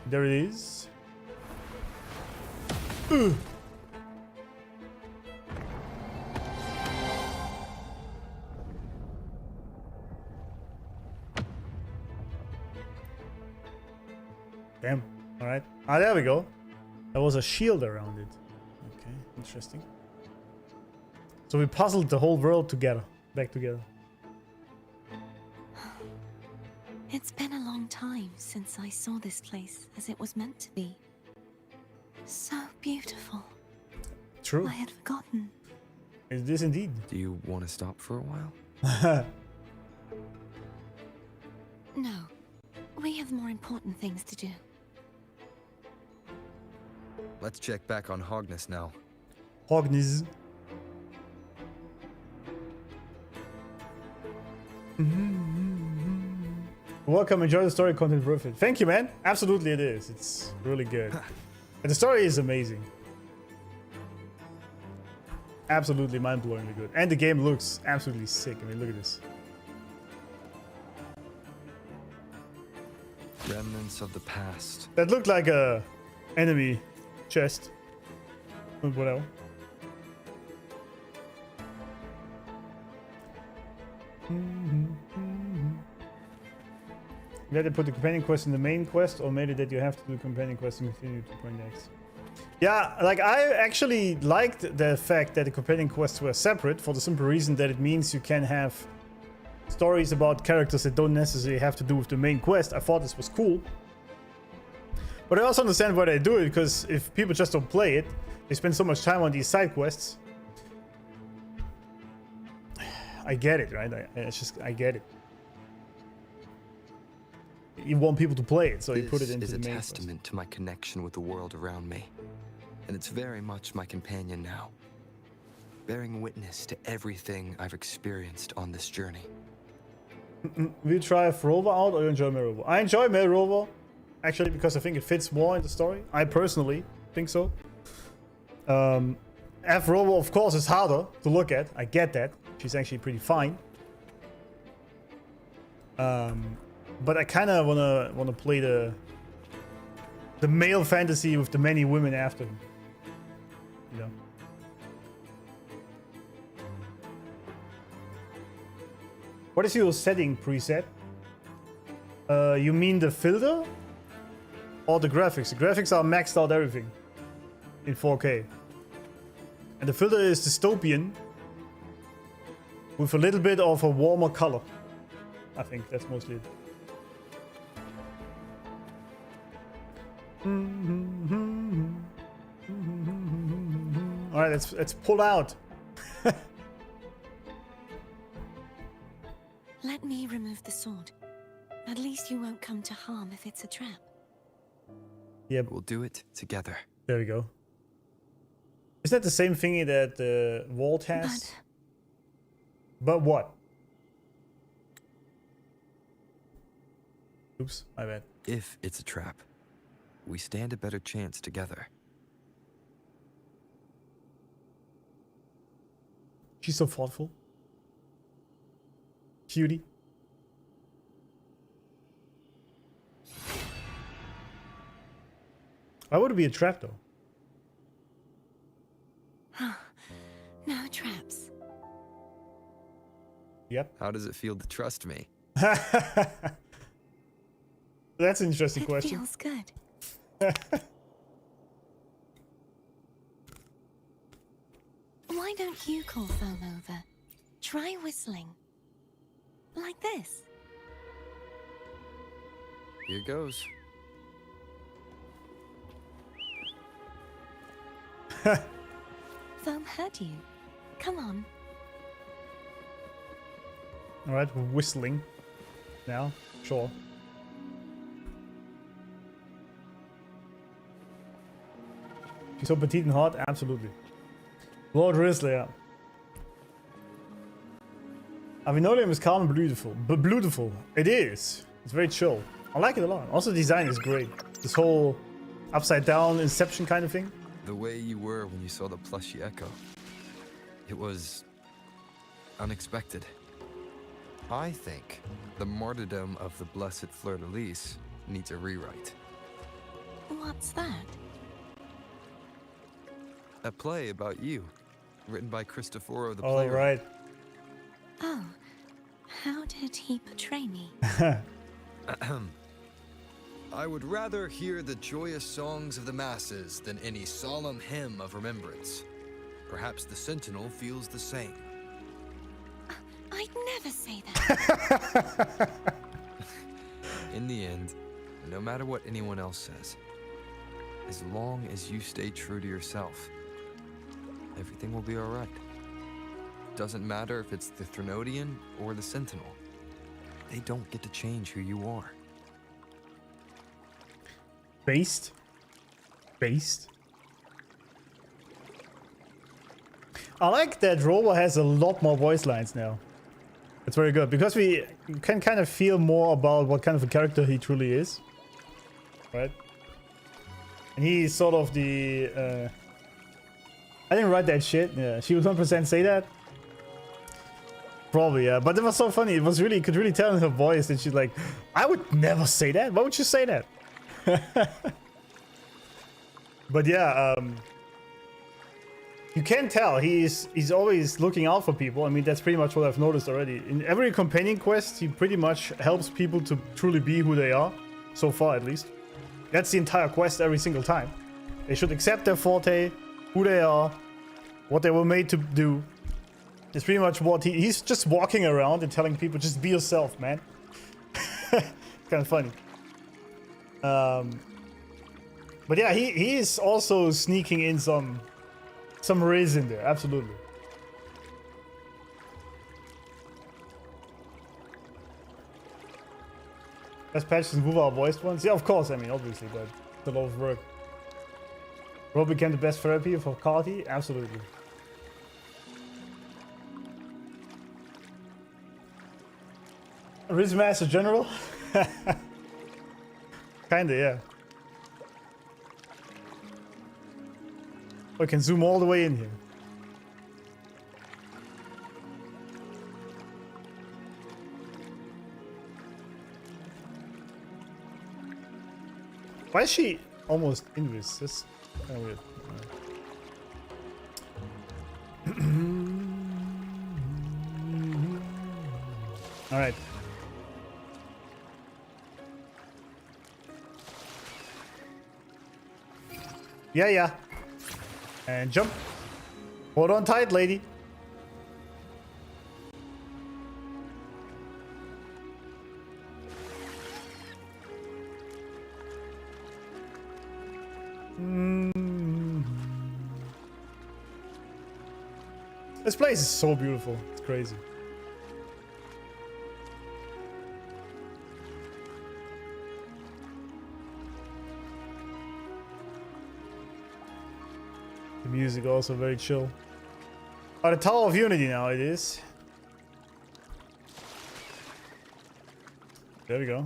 There it is. Damn. Alright. Ah, there we go. There was a shield around it. Interesting. So we puzzled the whole world together, back together. It's been a long time since I saw this place as it was meant to be. So beautiful. True. I had forgotten. It is indeed. Do you want to stop for a while? No. We have more important things to do. Let's check back on Hogness now. Hognis. Welcome, enjoy the story content, worth it. Thank you, man. Absolutely it is. It's really good. And the story is amazing. Absolutely mind-blowingly good. And the game looks absolutely sick. I mean, look at this. Remnants of the past. That looked like a enemy chest. Whatever. Did they put the companion quest in the main quest, or made it that you have to do companion quest and continue to point X? Yeah, like I actually liked the fact that the companion quests were separate for the simple reason that it means you can have stories about characters that don't necessarily have to do with the main quest. I thought this was cool. But I also understand why they do it, because if people just don't play it, they spend so much time on these side quests. I get it, right? I get it. You want people to play it, so you put it into the main quest. This is a testament to my connection with the world around me, and it's very much my companion now, bearing witness to everything I've experienced on this journey. Will you try Rover out, or you enjoy Male Rover? I enjoy Male Rover, actually, because I think it fits more in the story. I personally think so. F Rover, of course, is harder to look at. I get that. She's actually pretty fine. But I kind of wanna play the male fantasy with the many women after him. You know. What is your setting preset? You mean the filter or the graphics? The graphics are maxed out everything in 4K, and the filter is dystopian with a little bit of a warmer color. I think that's mostly it. All right, let's pull out. Let me remove the sword. At least you won't come to harm if it's a trap. Yep. We'll do it together. There we go. Isn't that the same thingy that Walt has? But what? Oops, my bad. If it's a trap, we stand a better chance together. She's so thoughtful. Cutie. Why would it be a trap though? No traps. Yep. How does it feel to trust me? That's an interesting It question. feels good. Why don't you call Foam over? Try whistling. Like this. Here goes. Foam heard you. Come on. All right, we're whistling now. Sure. She's so petite and hot. Absolutely. Lord Risley, yeah. Avinolium is calm and beautiful. But beautiful. It is. It's very chill. I like it a lot. Also, the design is great. This whole upside down Inception kind of thing. The way you were when you saw the plushy Echo. It was unexpected. I think the martyrdom of the blessed fleur-de-lis needs a rewrite. What's that? A play about you, written by Cristoforo the All playwright. right. Oh, how did he portray me? I would rather hear the joyous songs of the masses than any solemn hymn of remembrance. Perhaps the Sentinel feels the same. I'd never say that. In the end, no matter what anyone else says, as long as you stay true to yourself, everything will be alright. Doesn't matter if it's the Threnodian or the Sentinel. They don't get to change who you are. Based. I like that Robo has a lot more voice lines now. It's very good because we can kind of feel more about what kind of a character he truly is, right? And he's sort of the I didn't write that shit. Yeah, she would 100% say that. Probably, yeah. But it was so funny. It was really, you could really tell in her voice that she's like, I would never say that. Why would you say that? But yeah, you can tell he's always looking out for people. I mean, that's pretty much what I've noticed already. In every companion quest, he pretty much helps people to truly be who they are. So far, at least. That's the entire quest every single time. They should accept their forte, who they are, what they were made to do. It's pretty much what he's just walking around and telling people, just be yourself, man. Kind of funny. But yeah, he is also sneaking in some riz in there, absolutely. Best patches and move our voiced ones? Yeah, of course, I mean, obviously, but it's a lot of work. Rob became the best therapy for Carty? Absolutely. Riz Master General? Kinda, yeah. I can zoom all the way in here. Why is she almost in this? That's kind of weird. All right. Yeah. And jump. Hold on tight, lady. This place is so beautiful. It's crazy. The music also very chill. Oh, the Tower of Unity now it is. There we go.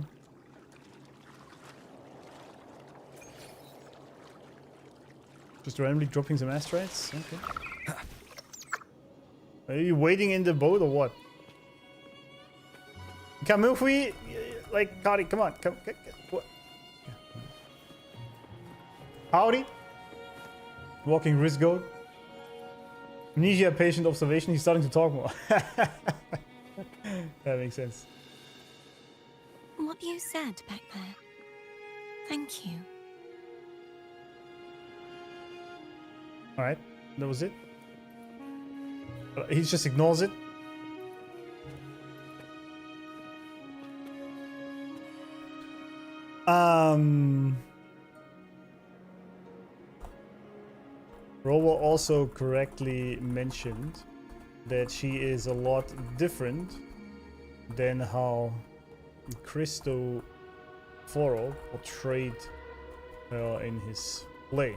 Just randomly dropping some asteroids? Okay. Are you waiting in the boat or what? Come move, we like Cardi, come on, come what? Howdy. Walking risk goat. Amnesia, patient observation. He's starting to talk more. That makes sense. What you said back there. Thank you. All right, that was it. He just ignores it. Robo also correctly mentioned that she is a lot different than how Cristoforo portrayed her in his play.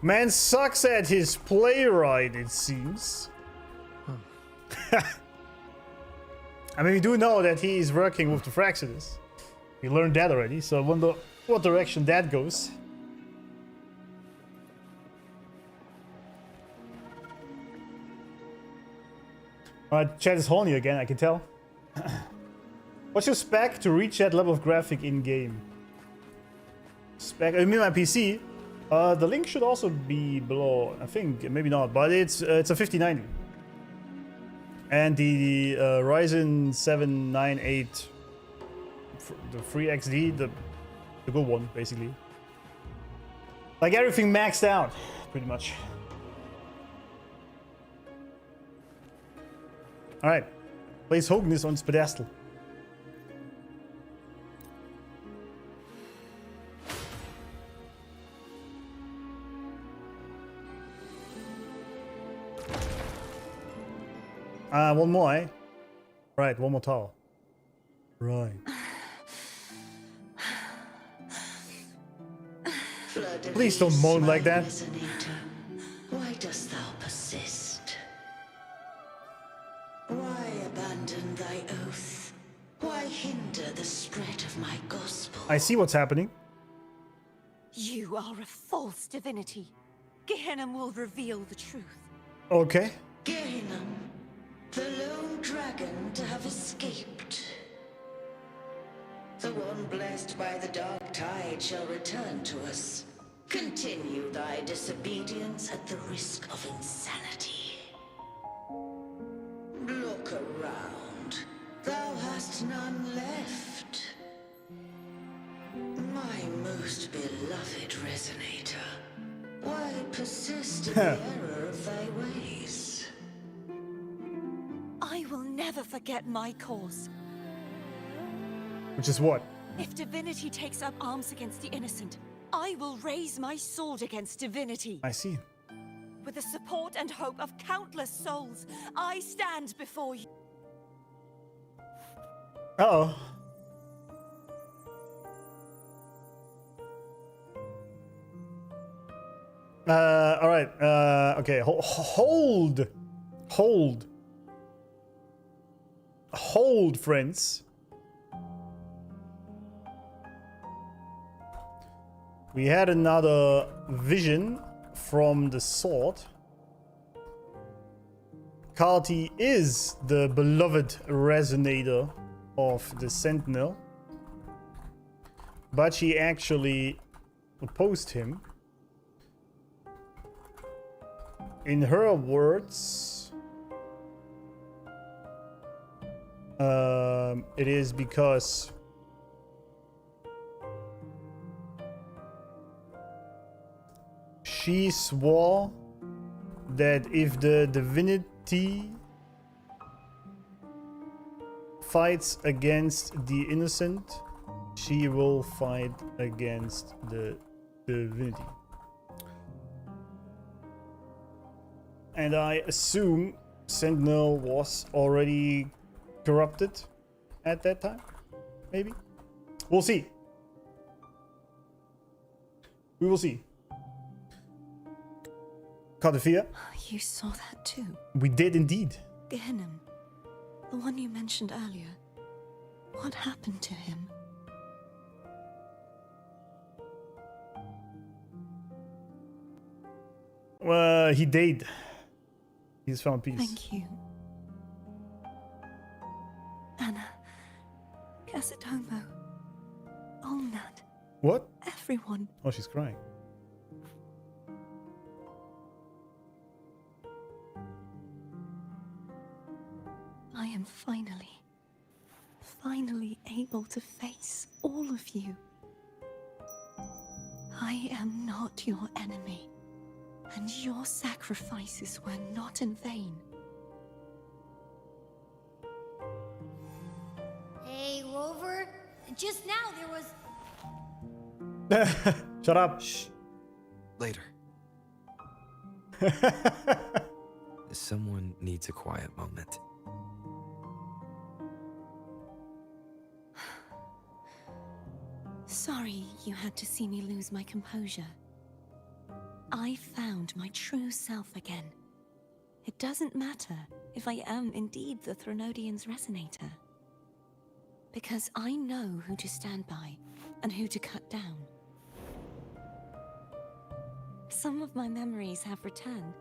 Man sucks at his playwright, it seems. I mean, we do know that he is working with the Fraxidus. We learned that already, so I wonder what direction that goes. Alright, chat is horny again, I can tell. What's your spec to reach that level of graphic in-game? Spec, I mean my PC. The link should also be below, I think, maybe not, but it's a 5090. And the Ryzen 798, the free XD, the good one, basically. Like everything maxed out, pretty much. Alright. Place Hogan is on his pedestal. One more, eh? Right, one more tower. Right. Please don't moan like that. Resonator, why dost thou persist? Why abandon thy oath? Why hinder the spread of my gospel? I see what's happening. You are a false divinity. Gehenna will reveal the truth. Okay. Gehenna, the lone dragon to have escaped. The one blessed by the dark tide shall return to us. Continue thy disobedience at the risk of insanity. Look around. Thou hast none left. My most beloved Resonator, why persist in the error of thy ways? I will never forget my cause. Which is what? If divinity takes up arms against the innocent, I will raise my sword against divinity. I see. With the support and hope of countless souls, I stand before you. Uh-oh. All right. Okay. Hold, friends. We had another vision from the sword. Carty is the beloved resonator of the Sentinel, but she actually opposed him. In her words, it is because she swore that if the divinity fights against the innocent, she will fight against the divinity. And I assume Sentinel was already corrupted at that time. Maybe. We'll see. We will see. Kadafia? You saw that too. We did indeed. Gehenna, the one you mentioned earlier. What happened to him? He died. He's found peace. Thank you. Anna, Casatomo, Olnat, What? everyone. Oh, she's crying. I am finally able to face all of you. I am not your enemy, and your sacrifices were not in vain. Hey, Rover. Just now there was... Shut up. Shh. Later. Someone needs a quiet moment. Sorry you had to see me lose my composure. I found my true self again. It doesn't matter if I am indeed the Threnodian's Resonator. Because I know who to stand by and who to cut down. Some of my memories have returned,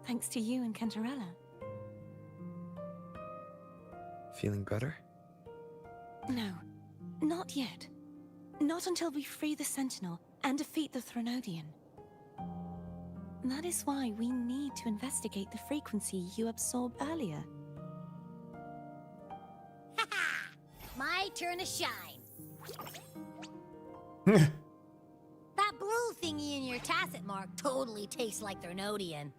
thanks to you and Cantarella. Feeling better? No, not yet. Not until we free the Sentinel and defeat the Threnodian. That is why we need to investigate the frequency you absorbed earlier. My turn to shine. That blue thingy in your tacit mark totally tastes like Threnodian.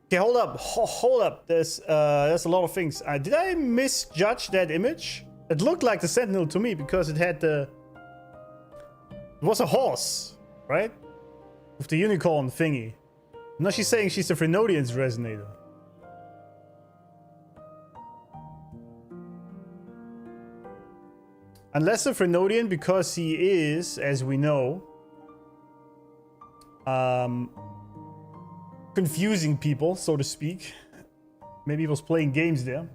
Okay, hold up. Hold up. There's a lot of things. Did I misjudge that image? It looked like the Sentinel to me because it had the... It was a horse, right? With the unicorn thingy. Now she's saying she's the Frenodian's resonator. Unless the Frenodian, because he is, as we know, confusing people, so to speak. Maybe he was playing games there.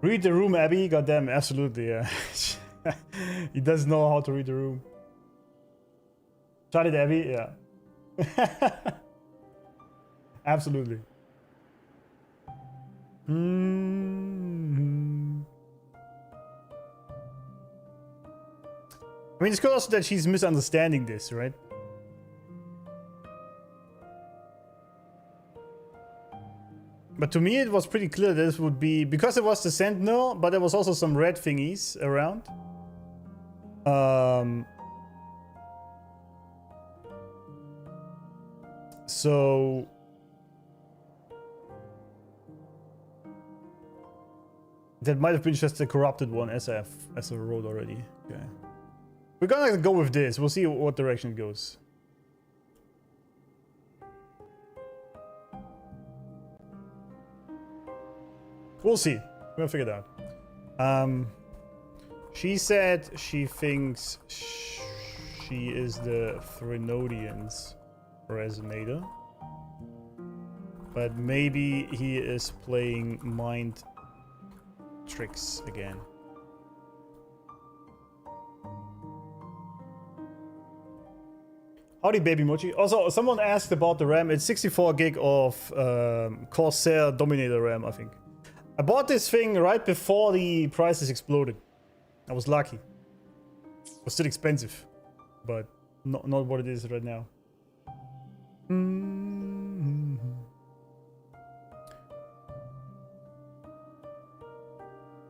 Read the room, Abby. Goddamn, absolutely, yeah. He does know how to read the room. Tried it, Abby, yeah. Absolutely. I mean, it's good also that she's misunderstanding this, right? But to me, it was pretty clear this would be... Because it was the Sentinel, but there was also some red thingies around. So... That might have been just the corrupted one, as I wrote already. Okay. We're gonna go with this. We'll see what direction it goes. We'll see. We'll figure it out. She said she thinks she is the Frenodian's resonator. But maybe he is playing mind tricks again. Howdy, baby mochi. Also, someone asked about the RAM. It's 64 gig of Corsair Dominator RAM, I think. I bought this thing right before the prices exploded. I was lucky. It was still expensive, but not what it is right now.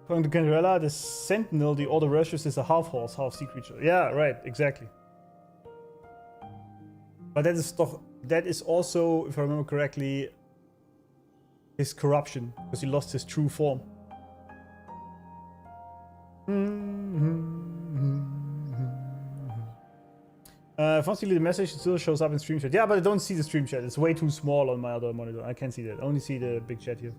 According to Canrella, the Sentinel, the Order Rescue, is a half horse, half sea creature. Yeah, right, exactly. But that is also, if I remember correctly, his corruption, because he lost his true form. If I see the message, it still shows up in stream chat. Yeah, but I don't see the stream chat. It's way too small on my other monitor. I can't see that. I only see the big chat here.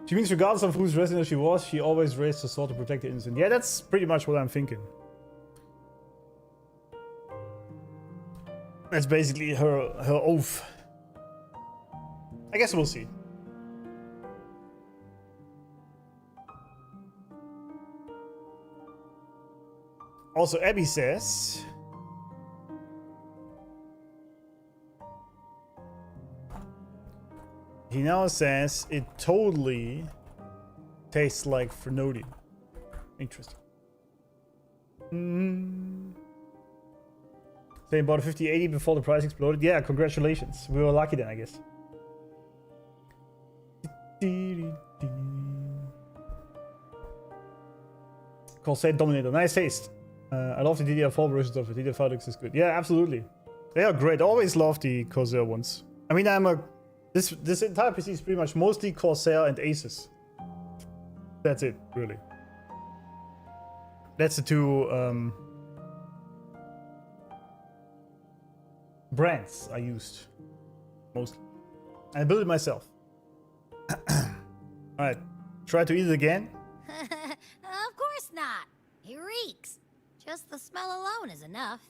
She means regardless of whose resident she was, she always raised her sword to protect the innocent. Yeah, that's pretty much what I'm thinking. That's basically her oath. I guess we'll see. Also, Abby says... He now says it totally tastes like Frenodian. Interesting. They bought a 5080 before the price exploded. Yeah, congratulations. We were lucky then, I guess. Corsair Dominator. Nice taste. I love the DDR4 versions of it. DDR5 looks is good. Yeah, absolutely. They are great. Always love the Corsair ones. I mean, this entire PC is pretty much mostly Corsair and Asus. That's it, really. That's the two brands I used mostly. I built it myself. Alright, try to eat it again. Of course not. It reeks. Just the smell alone is enough.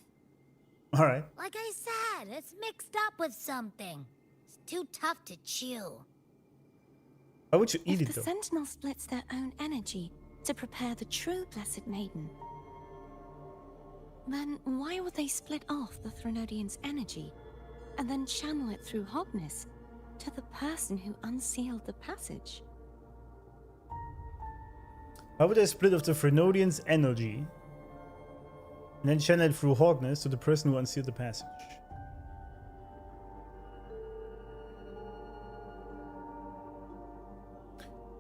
Alright. Like I said, it's mixed up with something. It's too tough to chew. Why would you eat If it the though? Sentinel splits their own energy to prepare the true Blessed Maiden, then why would they split off the Threnodian's energy and then channel it through Hogness to the person who unsealed the passage? Why would they split off the Frenodian's energy and then channel it through Hogness to the person who unsealed the passage?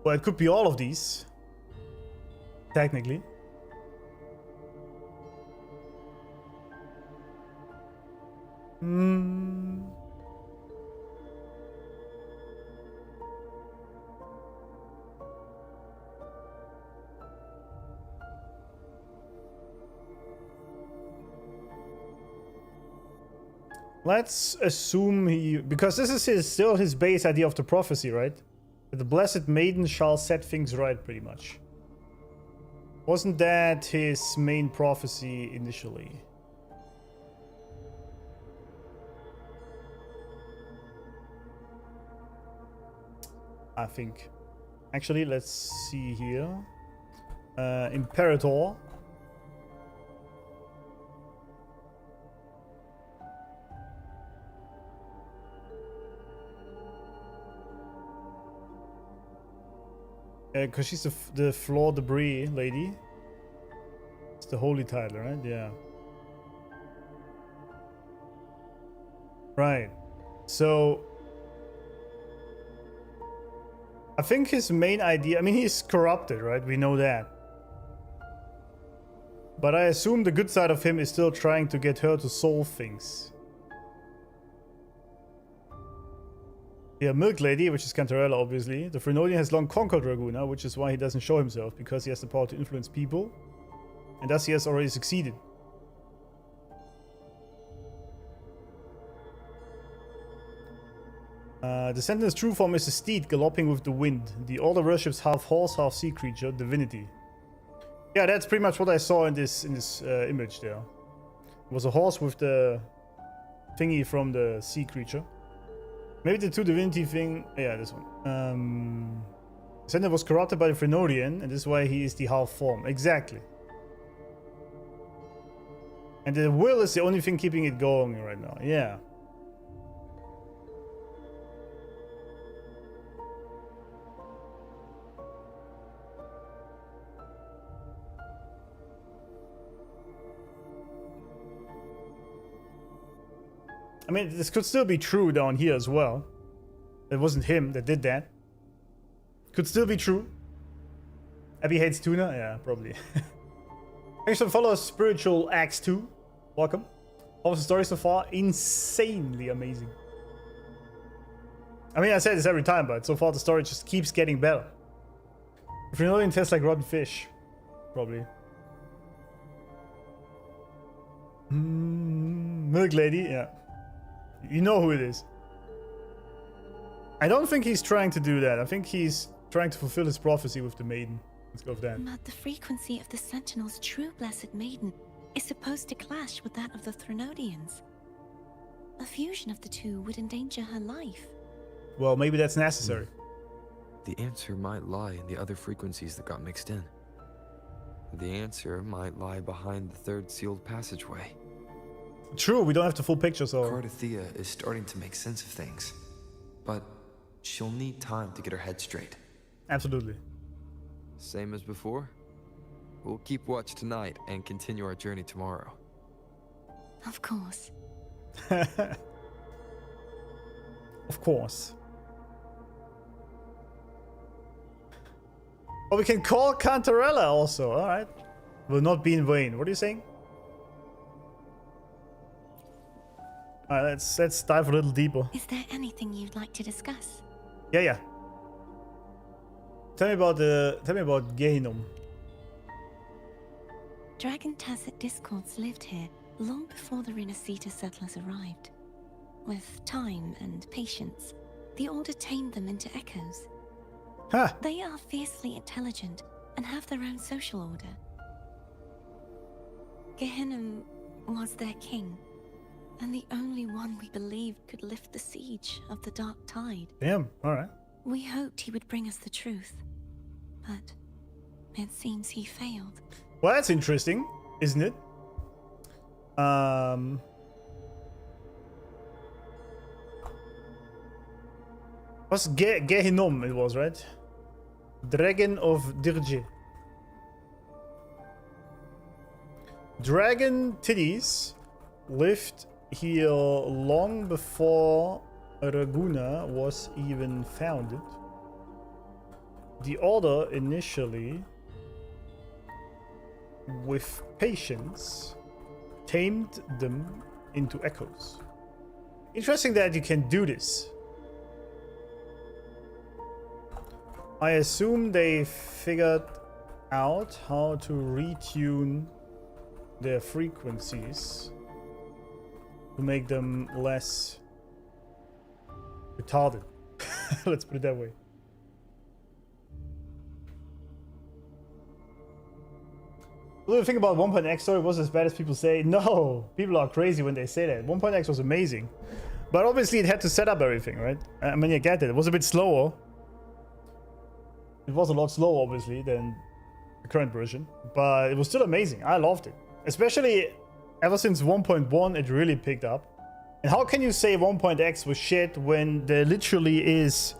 Well, it could be all of these. Technically. Hmm. Let's assume he, because this is still his base idea of the prophecy, right? That the Blessed Maiden shall set things right, pretty much. Wasn't that his main prophecy initially? I think. Actually, let's see here. Imperator. Because she's the floor debris lady. It's the holy title, right? Yeah. Right. So I think his main idea, I mean, he's corrupted, right? We know that. But I assume the good side of him is still trying to get her to solve things. Yeah, Milk Lady, which is Cantarella, obviously. The Frenodian has long conquered Raguna, which is why he doesn't show himself, because he has the power to influence people. And thus he has already succeeded. The Sentinel's true form is a steed galloping with the wind. The order worships half horse, half sea creature, divinity. Yeah, that's pretty much what I saw in this image there. It was a horse with the thingy from the sea creature. Maybe the two divinity thing. Yeah, this one. Sentinel was corrupted by the Frenodian, and this is why he is the half form. Exactly. And the will is the only thing keeping it going right now. Yeah. I mean, this could still be true down here as well. It wasn't him that did that. Could still be true. Abby hates tuna? Yeah, probably. Thanks for following Spiritual Axe 2. Welcome. How was the story so far? Insanely amazing. I mean, I say this every time, but so far the story just keeps getting better. Frenodian tastes like rotten fish. Probably. Milk Lady, yeah. You know who it is. I don't think he's trying to do that. I think he's trying to fulfill his prophecy with the maiden. Let's go with that. But the frequency of the Sentinel's true Blessed Maiden is supposed to clash with that of the Threnodians. A fusion of the two would endanger her life. Well, maybe that's necessary. The answer might lie in the other frequencies that got mixed in. The answer might lie behind the third sealed passageway. True, we don't have the full picture, so... Cardathea is starting to make sense of things, but she'll need time to get her head straight. Absolutely. Same as before. We'll keep watch tonight and continue our journey tomorrow. Of course. Of course. Oh, we can call Cantarella also. Alright. Will not be in vain. What are you saying? Alright, let's dive a little deeper. Is there anything you'd like to discuss? Yeah. Tell me about Gehinnom. Dragon Tacet discords lived here long before the Renacita settlers arrived. With time and patience, the Order tamed them into echoes. Huh. They are fiercely intelligent and have their own social order. Gehinnom was their king, and the only one we believed could lift the siege of the Dark Tide. Damn, alright. We hoped he would bring us the truth, but it seems he failed. Well, that's interesting, isn't it? Was Gehinnom it was, right? Dragon of Dirge. Dragon titties lived here long before Raguna was even founded. The Order initially with patience, tamed them into echoes. Interesting that you can do this. I assume they figured out how to retune their frequencies to make them less retarded. Let's put it that way. What do you think about 1.x story? Was as bad as people say? No, people are crazy when they say that. 1.x was amazing, but obviously it had to set up everything, right? I mean, I get it. It was a bit slower. It was a lot slower, obviously, than the current version, but it was still amazing. I loved it, especially ever since 1.1. It really picked up. And how can you say 1.x was shit when there literally is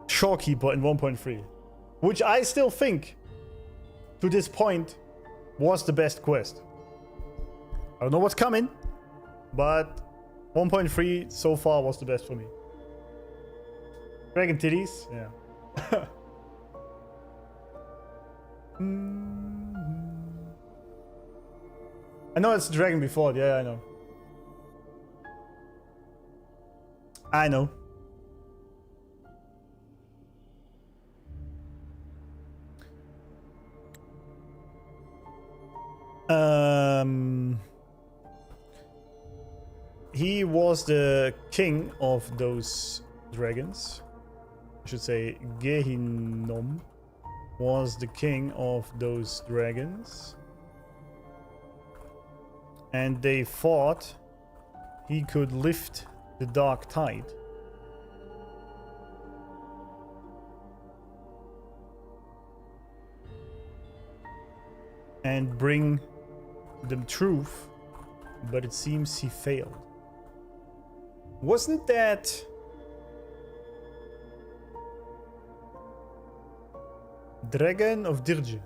Shorekeeper in 1.3, which I still think, to this point, was the best quest. I don't know what's coming, but 1.3 so far was the best for me. Dragon titties, yeah. I know it's dragon before, yeah, I know. I know. He was the king of those dragons. I should say Gehinnom was the king of those dragons. And they thought he could lift the dark tide. And bring them truth, but it seems he failed. Wasn't that Dragon of Dirge?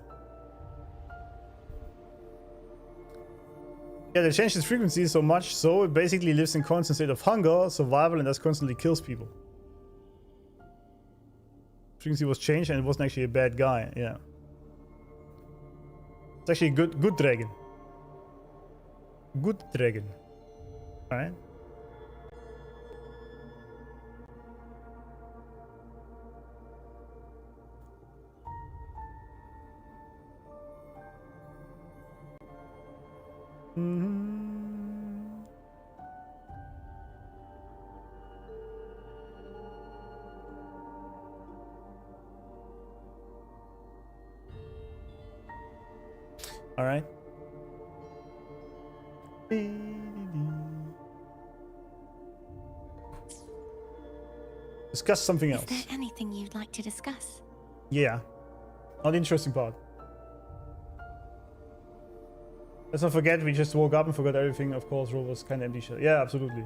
Yeah, they changed its frequency so much so it basically lives in constant state of hunger, survival, and thus constantly kills people. Frequency was changed and it wasn't actually a bad guy, yeah. It's actually a good dragon. Good dragon. Alright. All right. Discuss something else. Is there anything you'd like to discuss? Yeah. Not the interesting part. Let's not forget, we just woke up and forgot everything. Of course, Ro was kind of empty shell. Yeah, absolutely.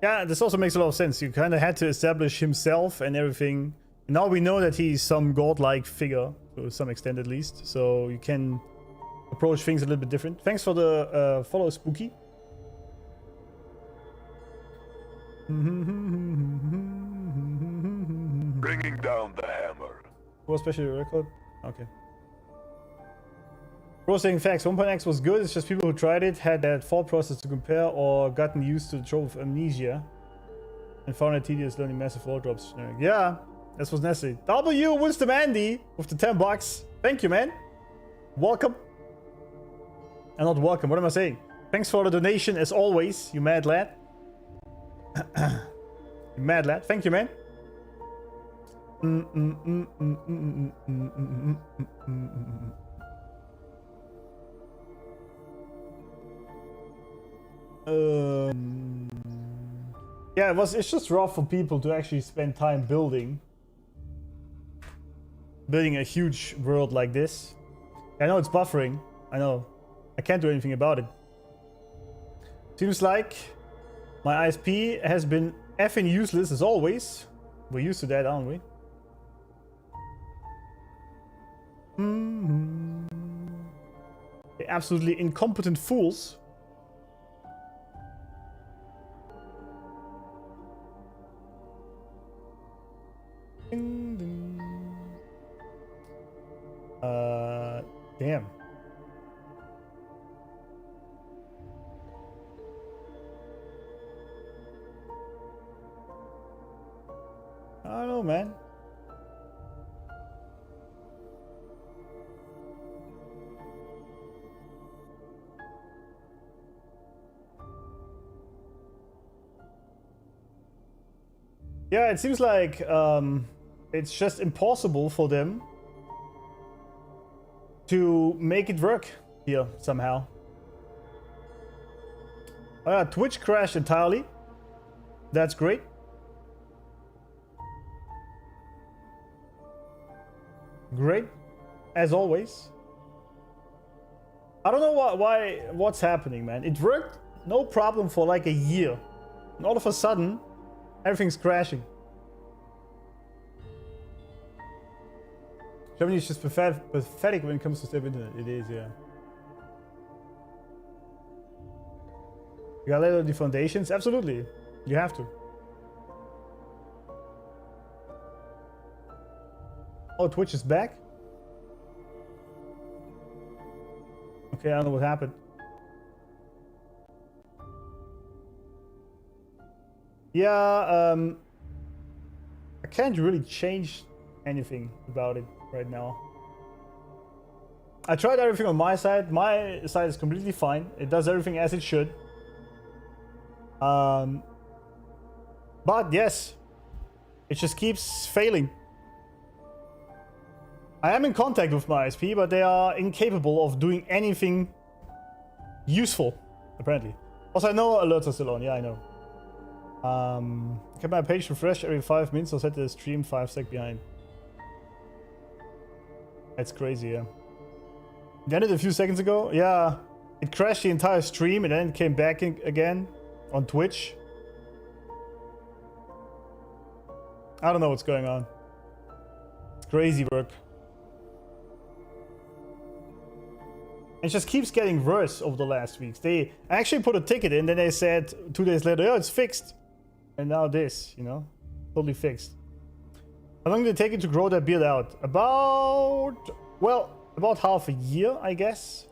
Yeah, this also makes a lot of sense. You kind of had to establish himself and everything. Now we know that he's some godlike figure, to some extent at least. So you can approach things a little bit different. Thanks for the follow, Spooky. Bringing down the hammer. What special record? Okay. Bro saying facts, 1.x was good, it's just people who tried it had that thought process to compare or gotten used to the trope of amnesia and found it tedious learning massive wall drops. Yeah, this was necessary. W Wisdom Andy with the 10 bucks. Thank you, man. Welcome. And not welcome, what am I saying? Thanks for the donation as always, you mad lad. You mad lad. Thank you, man. Yeah, it's just rough for people to actually spend time building a huge world like this. I know it's buffering. I know. I can't do anything about it. Seems like my ISP has been effing useless as always. We're used to that, aren't we? They're absolutely incompetent fools. Damn. know, man. Yeah, it seems like it's just impossible for them to make it work here somehow. Twitch crashed entirely. That's great. Great, as always. I don't know what's happening, man. It worked no problem for like a year, and all of a sudden, everything's crashing. Germany is just pathetic when it comes to stable internet. It is, yeah. You gotta lay out the foundations? Absolutely. You have to. Oh, Twitch is back? Okay, I don't know what happened. Yeah, I can't really change anything about it right now. I tried everything on my side. My side is completely fine. It does everything as it should. But yes, it just keeps failing. I am in contact with my ISP, but they are incapable of doing anything useful, apparently. Also, I know alerts are still on. Yeah, I know. Kept my page refresh every 5 minutes, so set the stream 5 seconds behind. That's crazy, yeah. It ended a few seconds ago. Yeah, it crashed the entire stream and then it came back again on Twitch. I don't know what's going on. It's crazy work. It just keeps getting worse over the last weeks. They actually put a ticket in, then they said 2 days later, oh, it's fixed. And now this, you know, totally fixed. How long did it take you to grow that beard out? About half a year, I guess.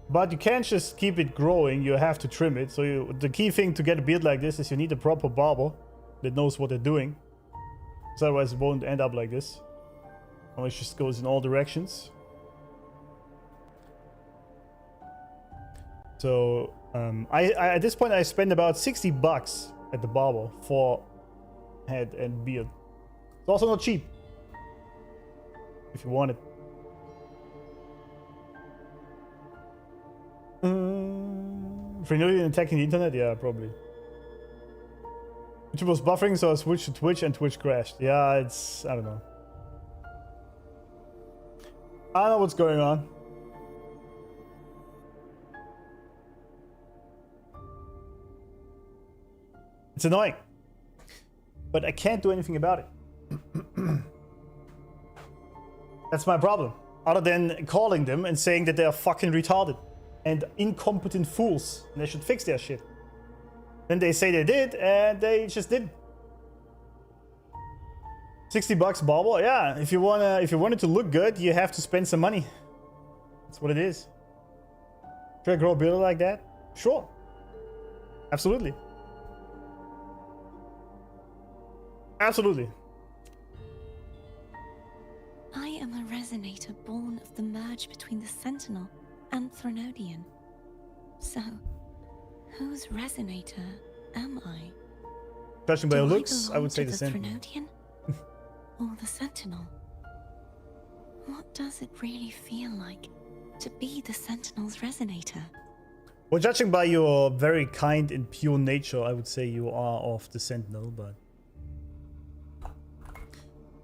But you can't just keep it growing, you have to trim it. So the key thing to get a beard like this is you need a proper barber that knows what they're doing. Because otherwise it won't end up like this. Otherwise it just goes in all directions. So I at this point I spend about $60 at the barber for head and beard. It's also not cheap if you want it. Free attacking the internet? Yeah, probably. YouTube was buffering, so I switched to Twitch and Twitch crashed. Yeah, it's... I don't know. I don't know what's going on. It's annoying. But I can't do anything about it. That's my problem. Other than calling them and saying that they are fucking retarded and incompetent fools and they should fix their shit. Then they say they did and they just didn't. $60 barber? Yeah, if you want it to look good, you have to spend some money. That's what it is. Should I grow a beard like that? Sure. Absolutely. Absolutely. I am a resonator born of the merge between the Sentinel and Threnodian. So, whose resonator am I? Judging by your Do looks, I would say belong the to Sentinel. Threnodian? Or the Sentinel? What does it really feel like to be the Sentinel's resonator? Well, judging by your very kind and pure nature, I would say you are of the Sentinel, but...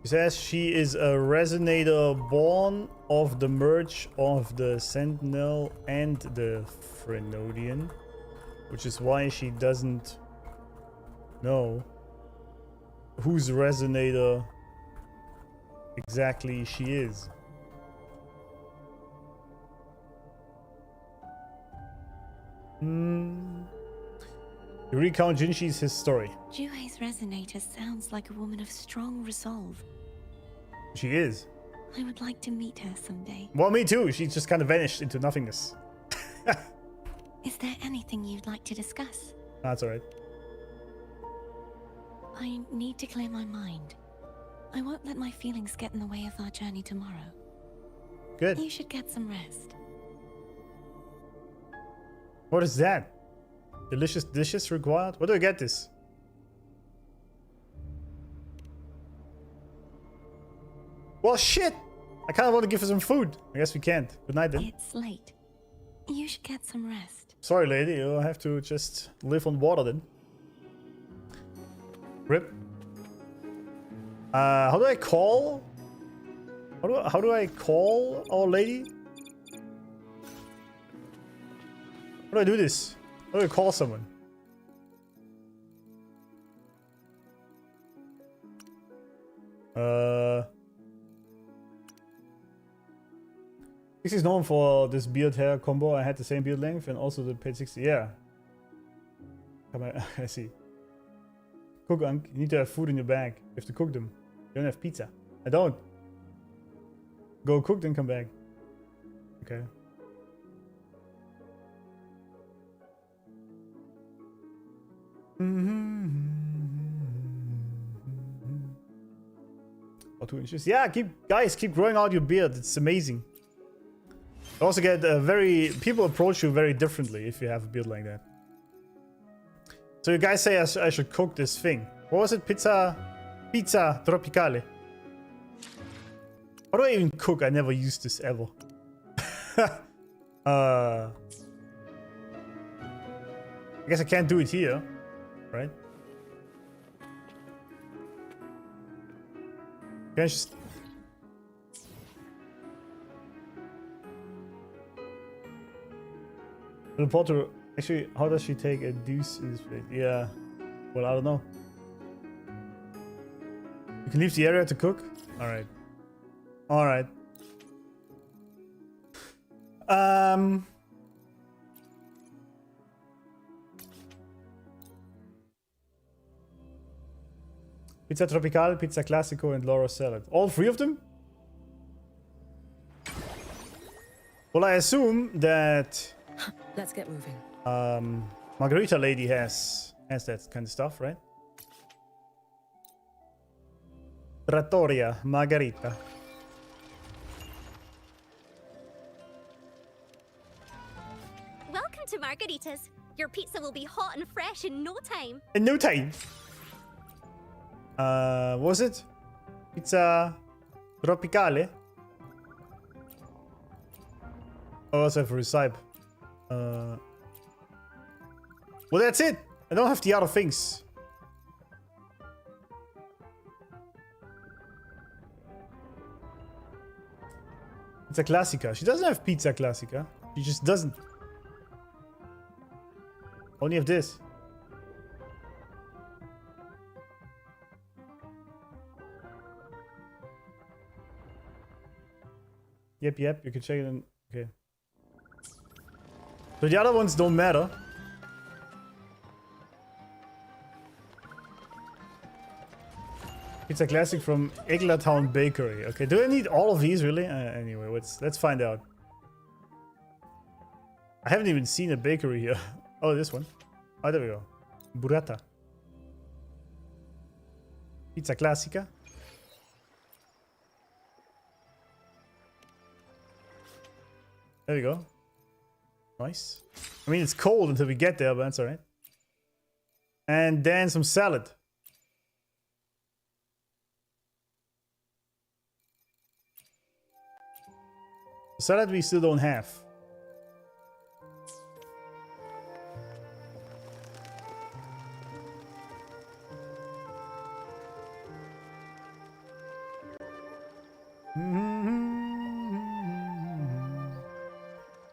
She says she is a resonator born of the merge of the Sentinel and the Threnodian, which is why she doesn't know whose resonator exactly she is. You recount Jinshi's his story. Juhei's resonator sounds like a woman of strong resolve. She is. I would like to meet her someday. Well, me too. She just kind of vanished into nothingness. Is there anything you'd like to discuss? That's alright. I need to clear my mind. I won't let my feelings get in the way of our journey tomorrow. Good. You should get some rest. What is that? Delicious dishes required? Where do I get this? Well, shit! I kind of want to give her some food. I guess we can't. Good night then. It's late. You should get some rest. Sorry, lady. You'll have to just live on water then. Rip. How do I call? How do I call our lady? How do I do this? How do I call someone? This is known for this beard hair combo. I had the same beard length and also the paid 60. Yeah. Come on, I see. Cook, Unc. You need to have food in your bag. You have to cook them. You don't have pizza. I don't. Go cook, then come back. Okay. Or 2 inches. Yeah, guys, keep growing out your beard. It's amazing. You also get people approach you very differently if you have a beard like that. So you guys say I should cook this thing. What was it? Pizza tropicale. How do I even cook? I never used this ever. I guess I can't do it here, right? Can I just... Reporter, actually, how does she take a deuce in space? Yeah, well, I don't know. You can leave the area to cook? Alright. Alright. Pizza Tropical, Pizza Classico, and Laura Salad. All 3 of them? Well, I assume that... Let's get moving. Margarita Lady has that kind of stuff, right? Trattoria Margarita. Welcome to Margarita's. Your pizza will be hot and fresh in no time. In no time. What was it? Pizza Tropicale. Oh, also for recipe. Well, that's it. I don't have the other things. Pizza Classica. She doesn't have Pizza Classica. She just doesn't. Only have this. Yep, you can check it in. Okay. So the other ones don't matter. Pizza Classic from Eglertown Bakery. Okay, do I need all of these really? Anyway, let's find out. I haven't even seen a bakery here. Oh, this one. Oh, there we go. Burrata. Pizza Classica. There we go. Nice. I mean, it's cold until we get there, but that's alright. And then some salad. Salad we still don't have.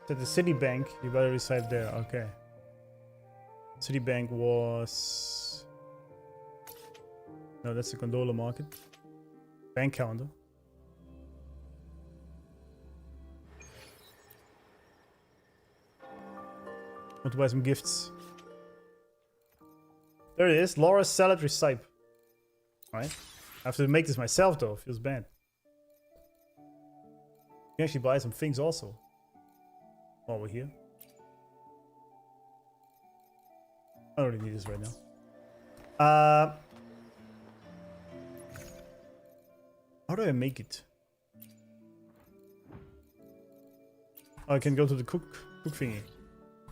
So the Citibank, you better receive there. Okay. Citibank was... No, that's the gondola market. Bank counter. Want to buy some gifts. There it is. Laura's salad recipe. Alright. I have to make this myself though. Feels bad. You can actually buy some things also. While we're here. I don't really need this right now. How do I make it? Oh, I can go to the cook thingy.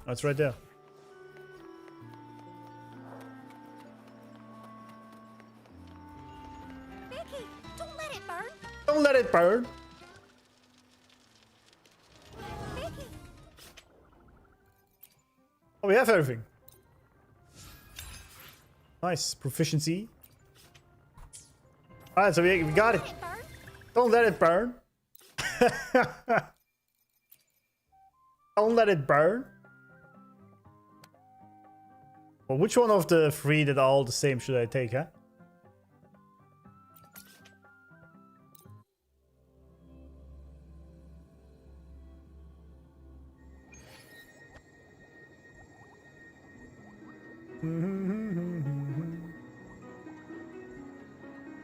Oh, it's right there. Becky, don't let it burn. Don't let it burn. Becky. Oh, we have everything. Nice proficiency. All right, so we got it. Don't let it burn. Don't let it burn. Well, which one of the three that are all the same should I take, huh?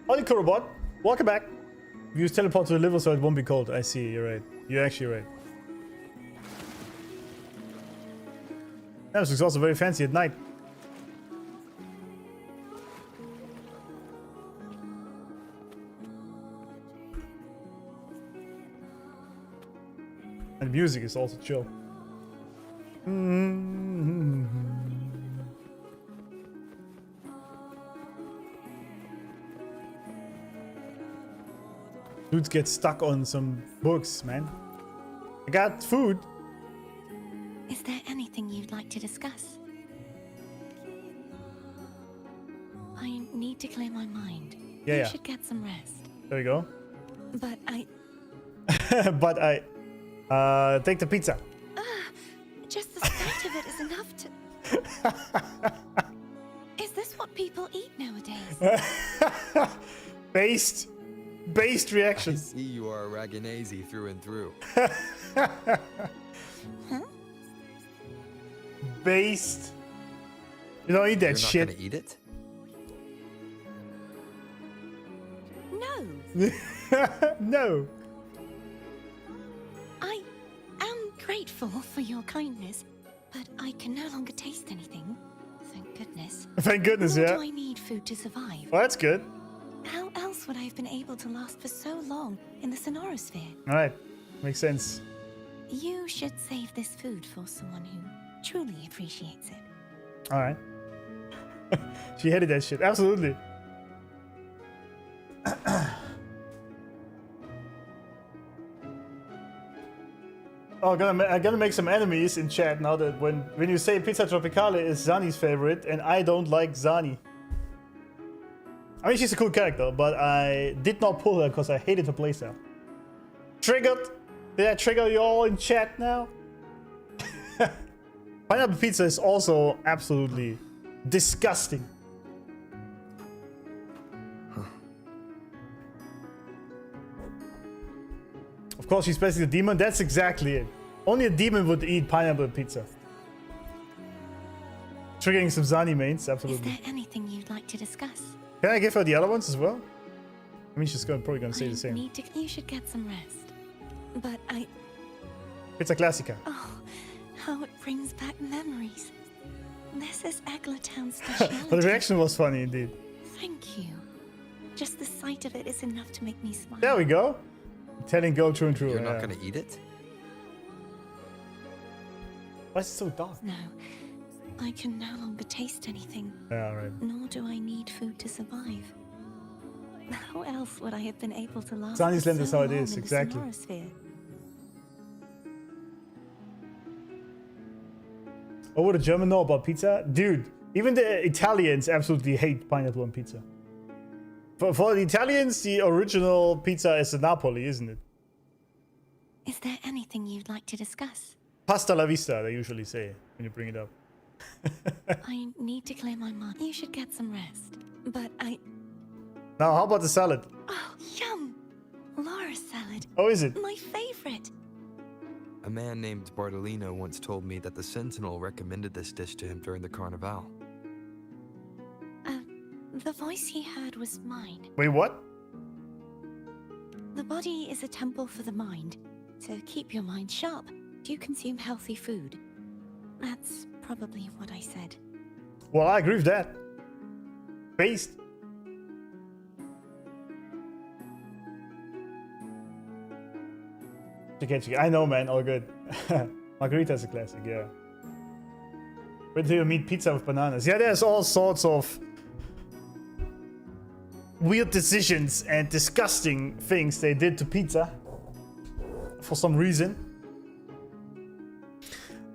Howdy, Kurobot. Welcome back. Use teleport to the liver so it won't be cold. I see, you're right. You're actually right. That was also very fancy at night. And the music is also chill. Dudes get stuck on some books, man. I got food. Is there anything you'd like to discuss? I need to clear my mind. Yeah, You yeah. should get some rest. There we go. But I... But I take the pizza. Just the sight of it is enough to... Is this what people eat nowadays? Based I reaction. see you are a Raganese through and through. Huh? Based. You don't eat that You're shit. not gonna eat it? No. No. I am grateful for your kindness, but I can no longer taste anything. Thank goodness. Thank goodness, Nor yeah. do I need food to survive. Well, that's good. How else would I have been able to last for so long in the Sonorosphere? Alright. Makes sense. You should save this food for someone who truly appreciates it. Alright. She hated that shit. Absolutely. Oh, I'm gonna make some enemies in chat now that when you say Pizza Tropicale is Zani's favorite, and I don't like Zani. I mean, she's a cool character, but I did not pull her because I hated her playstyle. Triggered? Did I trigger you all in chat now? Pineapple pizza is also absolutely disgusting. Of course, she's basically a demon. That's exactly it. Only a demon would eat pineapple pizza. Triggering some Zani mains, absolutely. Is there anything you'd like to discuss? Can I give her the other ones as well? I mean, she's probably gonna say the same. You should get some rest. But I... Pizza Classica. Oh, how it brings back memories. This is Eglatown's speciality. But the reaction was funny indeed. Thank you. Just the sight of it is enough to make me smile. There we go. Telling go true and true. You're not gonna eat it? Why is it so dark? No, I can no longer taste anything. Yeah, right. Nor do I need food to survive. How else would I have been able to last Zani's for land is so how it long is, in the exactly. Sonorosphere? What would a German know about pizza? Dude, even the Italians absolutely hate pineapple on pizza. For the Italians, the original pizza is the Napoli, isn't it? Is there anything you'd like to discuss? Pasta la vista, they usually say when you bring it up. I need to clear my mind. You should get some rest. But I... Now, how about the salad? Oh, yum! Laura's salad. Oh, is it? My favorite. A man named Bartolino once told me that the Sentinel recommended this dish to him during the Carnival. The voice he heard was mine. Wait, what? The body is a temple for the mind. To keep your mind sharp, you consume healthy food. That's probably what I said. Well, I agree with that. Based. Chicken. I know, man. All good. Margarita's a classic, yeah. Wait till you meet pizza with bananas. Yeah, there's all sorts of weird decisions and disgusting things they did to pizza for some reason.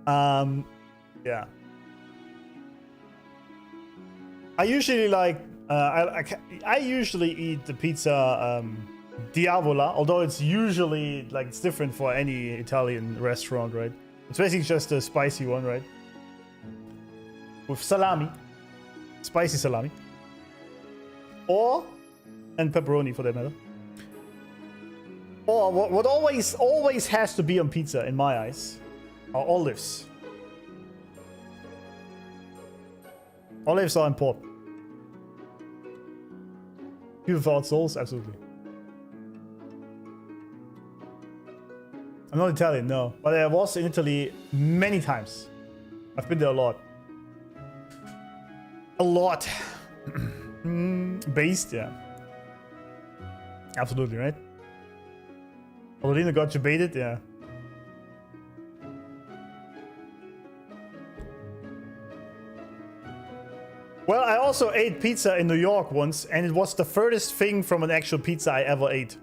Yeah. I usually like I usually eat the pizza Diavola, although it's usually like it's different for any Italian restaurant, right? It's basically just a spicy one, right? With salami, spicy salami, and pepperoni for that matter. Or what always has to be on pizza in my eyes are olives. Olives are important. People without souls, absolutely. I'm not Italian, no, but I was in Italy many times. I've been there a lot. A lot. Based, yeah. Absolutely, right? Paulina got you baited, yeah. Well, I also ate pizza in New York once, and it was the furthest thing from an actual pizza I ever ate.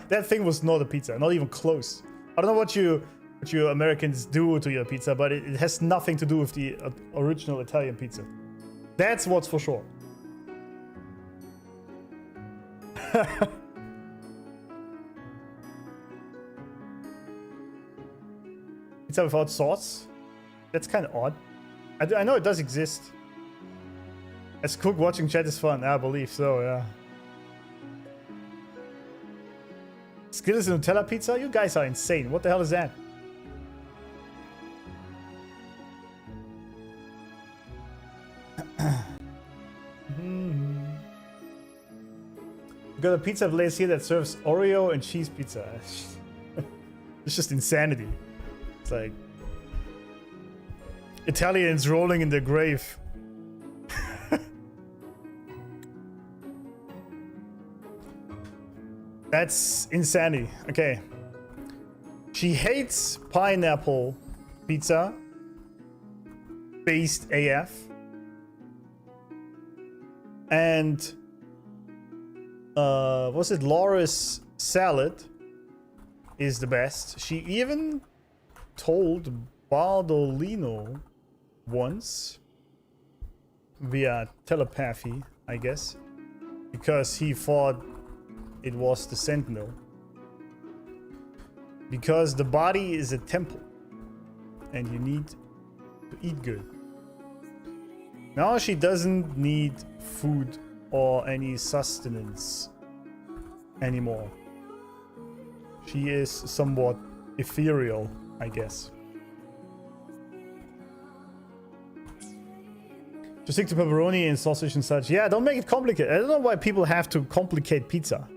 That thing was not a pizza, not even close. I don't know what you Americans do to your pizza, but it has nothing to do with the original Italian pizza. That's what's for sure. Pizza without sauce? That's kind of odd. I know it does exist. As cook, watching chat is fun. I believe so, yeah. Skittles and Nutella pizza? You guys are insane. What the hell is that? We got a pizza place here that serves Oreo and cheese pizza. It's just insanity. It's like Italians rolling in their grave. That's insanity. Okay. She hates pineapple pizza. Based AF. And was it Laura's salad is the best. She even told Bardolino once via telepathy, I guess, because he thought it was the Sentinel. Because the body is a temple and you need to eat good. Now she doesn't need food or any sustenance anymore. She is somewhat ethereal, I guess. Just stick to pepperoni and sausage and such. Yeah, don't make it complicated. I don't know why people have to complicate pizza.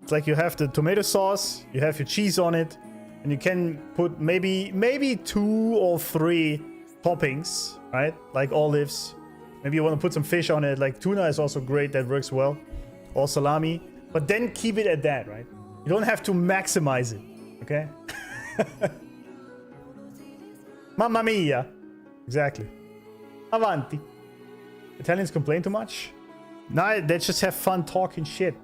It's like you have the tomato sauce, you have your cheese on it, and you can put maybe 2 or 3 toppings, right? Like olives. Maybe you want to put some fish on it. Like tuna is also great. That works well. Or salami. But then keep it at that, right? You don't have to maximize it. Okay? Mamma mia. Exactly. Avanti. Italians complain too much? Nah, they just have fun talking shit.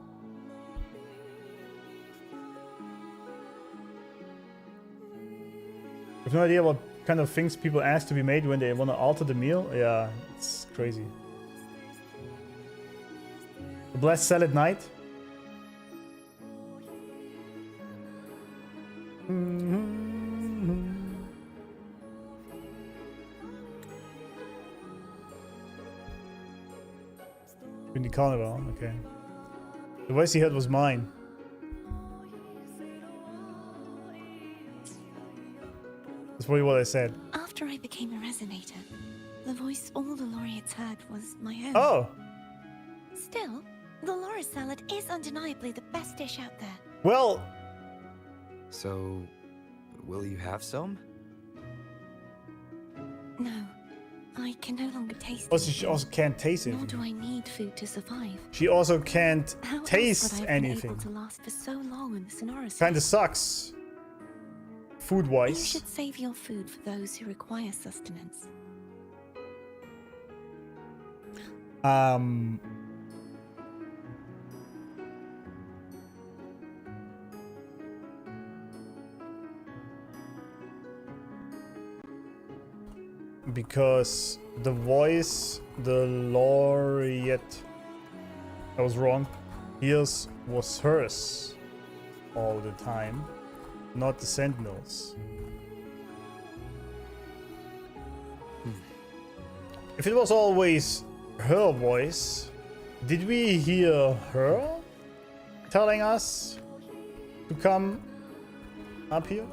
I have no idea what kind of things people ask to be made when they want to alter the meal. Yeah, it's crazy. A blessed salad night. In the carnival, okay. The voice he heard was mine. That's probably what I said. After I became a resonator, the voice all the laureates heard was my own. Oh! Still, the Laura salad is undeniably the best dish out there. Well... So, will you have some? No. I can no longer taste Also, it. she also can't taste Nor do anything. I need food to survive. She also can't How else taste would I have been anything. able to last for so long in the Sonoris? Kinda sucks. You Food-wise. should save your food for those who require sustenance. Because the voice, the laureate, I was wrong. Hers was hers all the time, not the Sentinels. If it was always her voice, did we hear her telling us to come up here?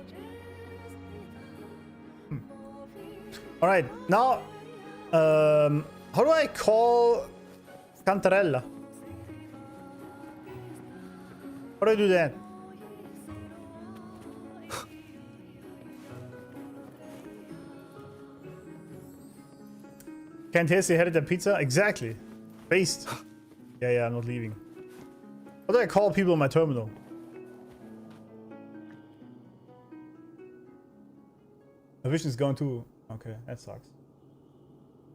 All right, now, how do I call Cantarella? How do I do that? Can't taste the headed pizza? Exactly. Based. Yeah, I'm not leaving. How do I call people in my terminal? My vision is gone too. Okay, that sucks.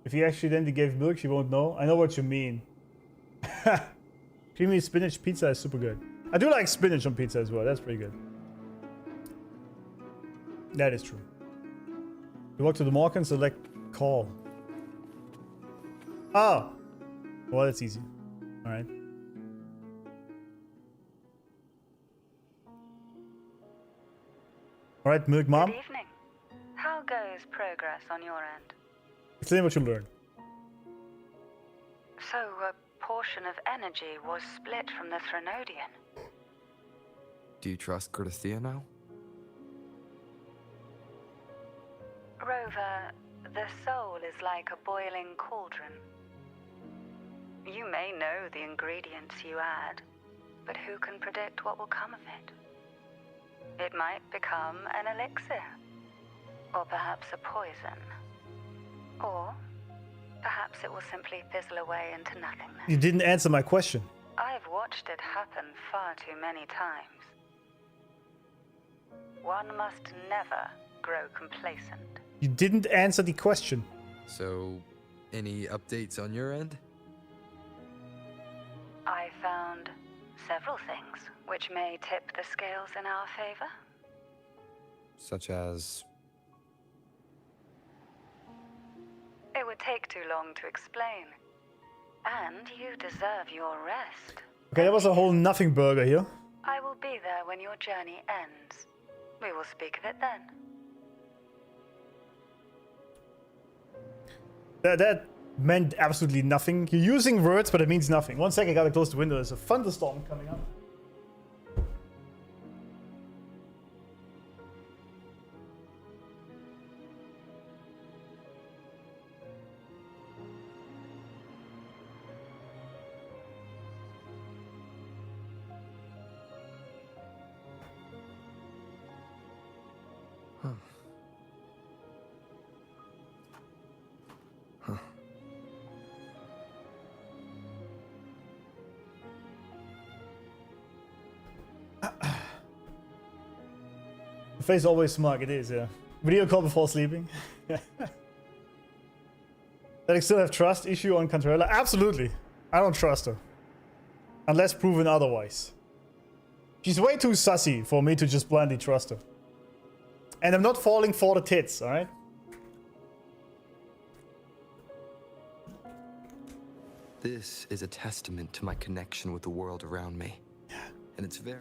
If he accidentally gave milk, she won't know. I know what you mean. Creamy spinach pizza is super good. I do like spinach on pizza as well. That's pretty good. That is true. You walk to the market and select call. Oh! Well, that's easy. Alright. Alright, Milk Mom. Good evening. How goes progress on your end? Explain what you learned. So, a portion of energy was split from the Threnodian. Do you trust Gerthia now? Rover, the soul is like a boiling cauldron. You may know the ingredients you add, but who can predict what will come of it? It might become an elixir, or perhaps a poison, or perhaps it will simply fizzle away into nothingness. You didn't answer my question. I've watched it happen far too many times. One must never grow complacent. You didn't answer the question. So, any updates on your end? I found several things which may tip the scales in our favor. Such as... It would take too long to explain. And you deserve your rest. Okay, that was a whole nothing burger here. I will be there when your journey ends. We will speak of it then. That meant absolutely nothing. You're using words, but it means nothing. 1 second, I gotta close the window. There's a thunderstorm coming up. The face is always smug, it is, yeah. Video call before sleeping. That I still have trust issue on Cantarella? Absolutely. I don't trust her. Unless proven otherwise. She's way too sussy for me to just blindly trust her. And I'm not falling for the tits, alright? This is a testament to my connection with the world around me. And it's very...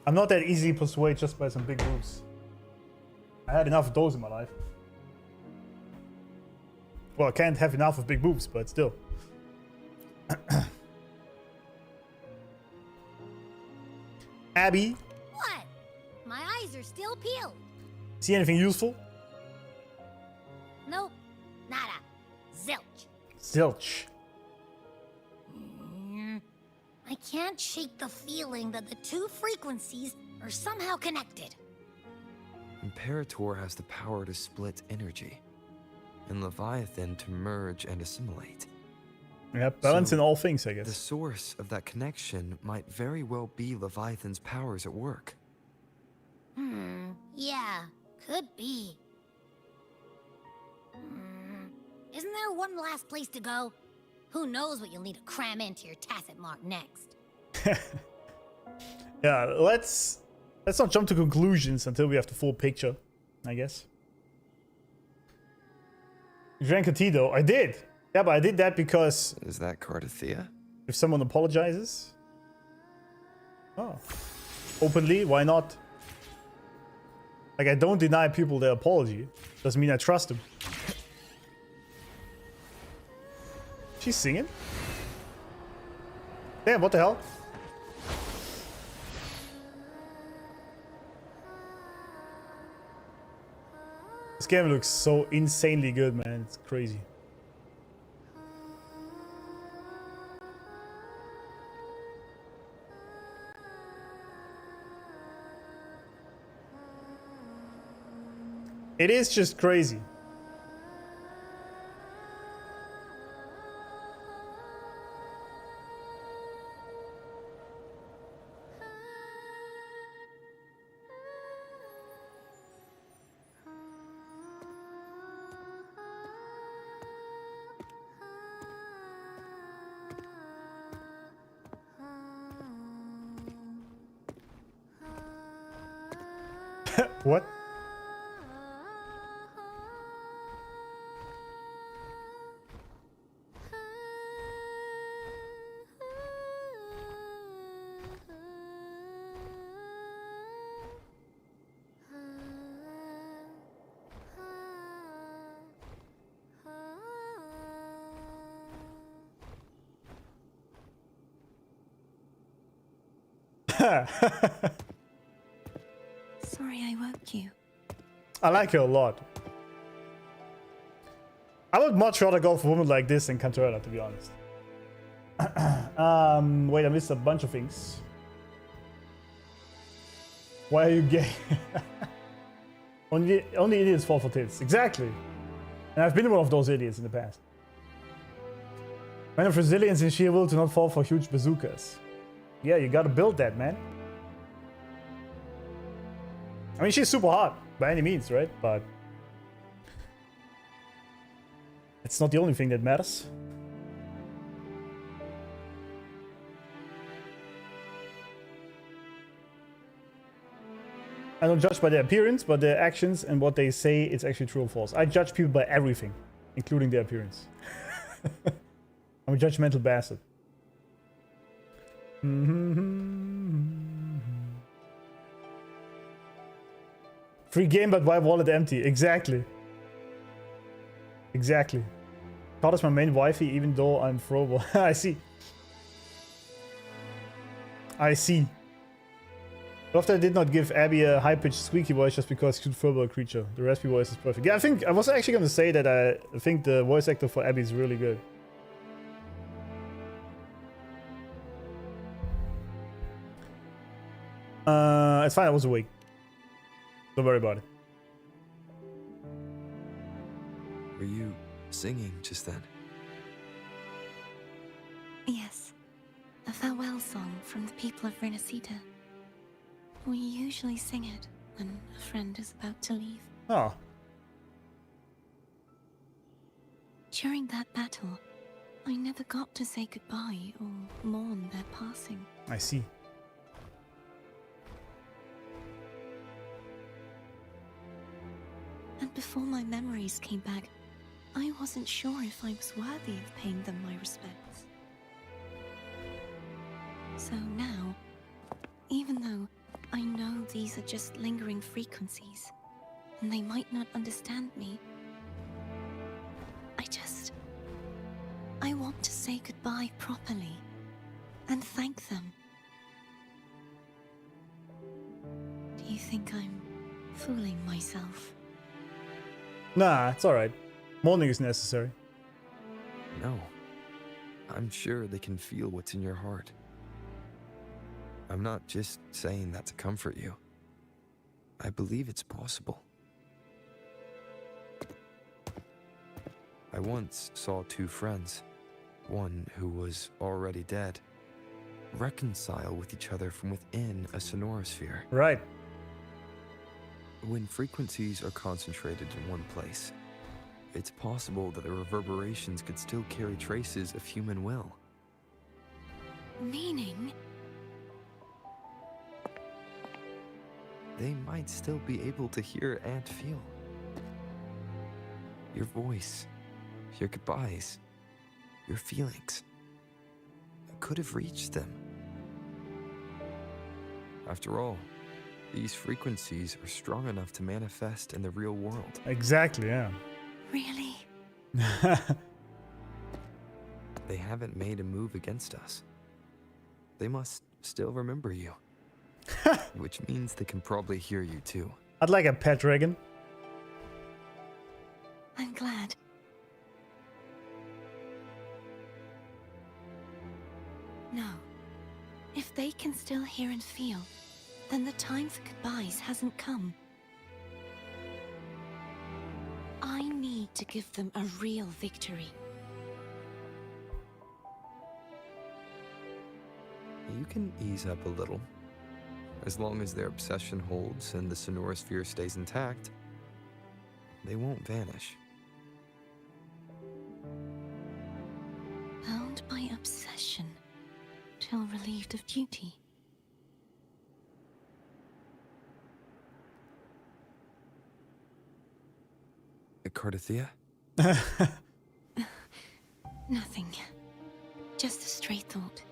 I'm not that easily persuaded just by some big moves. I had enough of those in my life. Well, I can't have enough of big boobs, but still. Abby, What? My eyes are still peeled. see anything useful? Nope. Nada. Zilch. Zilch. I can't shake the feeling that the two frequencies are somehow connected. Imperator has the power to split energy. and Leviathan to merge and assimilate. Yeah, balance So, in all things, I The guess. source of that connection might very well be Leviathan's powers at work. Yeah, could be. Isn't there one last place to go? Who knows what you'll need to cram into your tacit mark next? Yeah, let's not jump to conclusions until we have the full picture, I guess. You drank a tea though. I did. Yeah, but I did that because Is that Cardathea? if someone apologizes. Oh. Openly, why not? Like, I don't deny people their apology. Doesn't mean I trust them. She's singing? Damn, what the hell? This game looks so insanely good, man. It's crazy. It is just crazy. What? Sorry I woke you. I like her a lot. I would much rather go for a woman like this than Cantorella, to be honest. Wait, I missed a bunch of things. Why are you gay? only idiots fall for tits. Exactly. And I've been one of those idiots in the past. Man of resilience and sheer will to not fall for huge bazookas. Yeah, you gotta build that, man. I mean, she's super hot by any means, right? But it's not the only thing that matters. I don't judge by their appearance, but their actions and what they say, it's actually true or false. I judge people by everything, including their appearance. I'm a judgmental bastard. Free game, but why wallet empty? Exactly. Exactly. Caught as my main wifey, even though I'm throwable. I see. I see. After I did not give Abby a high-pitched squeaky voice just because she's a throwable creature. The raspy voice is perfect. Yeah, I was actually going to say that I think the voice actor for Abby is really good. It's fine, I was awake. Don't worry about it. Were you singing just then? Yes. A farewell song from the people of Renacita. We usually sing it when a friend is about to leave. Oh. During that battle, I never got to say goodbye or mourn their passing. I see. And before my memories came back, I wasn't sure if I was worthy of paying them my respects. So now, even though I know these are just lingering frequencies, and they might not understand me, I want to say goodbye properly, and thank them. Do you think I'm fooling myself? Nah, it's alright. Mourning is necessary. No. I'm sure they can feel what's in your heart. I'm not just saying that to comfort you. I believe it's possible. I once saw two friends, one who was already dead, reconcile with each other from within a sonorosphere. Right. When frequencies are concentrated in one place, it's possible that the reverberations could still carry traces of human will. Meaning? They might still be able to hear and feel. Your voice, your goodbyes, your feelings could have reached them. After all, these frequencies are strong enough to manifest in the real world. Exactly, yeah. Really? They haven't made a move against us. They must still remember you. Which means they can probably hear you too. I'd like a pet dragon. I'm glad. No. If they can still hear and feel, then the time for goodbyes hasn't come. I need to give them a real victory. You can ease up a little. As long as their obsession holds and the sonorosphere stays intact, they won't vanish. Bound by obsession, till relieved of duty. Cardathea? Nothing. Just a stray thought.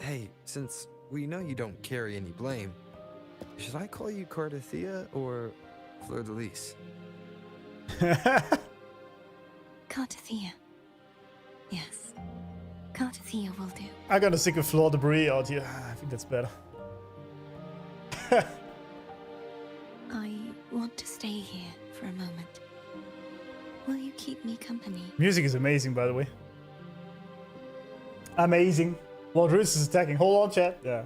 Hey, since we know you don't carry any blame, should I call you Cardathea or Fleur-de-Lis? Cardathea. Yes. Cardathea will do. I'm gonna stick a floor debris out here. I think that's better. I want to stay here for a moment. Will you keep me company? Music is amazing, by the way. Amazing. Lord Roos is attacking. Hold on, chat. Yeah.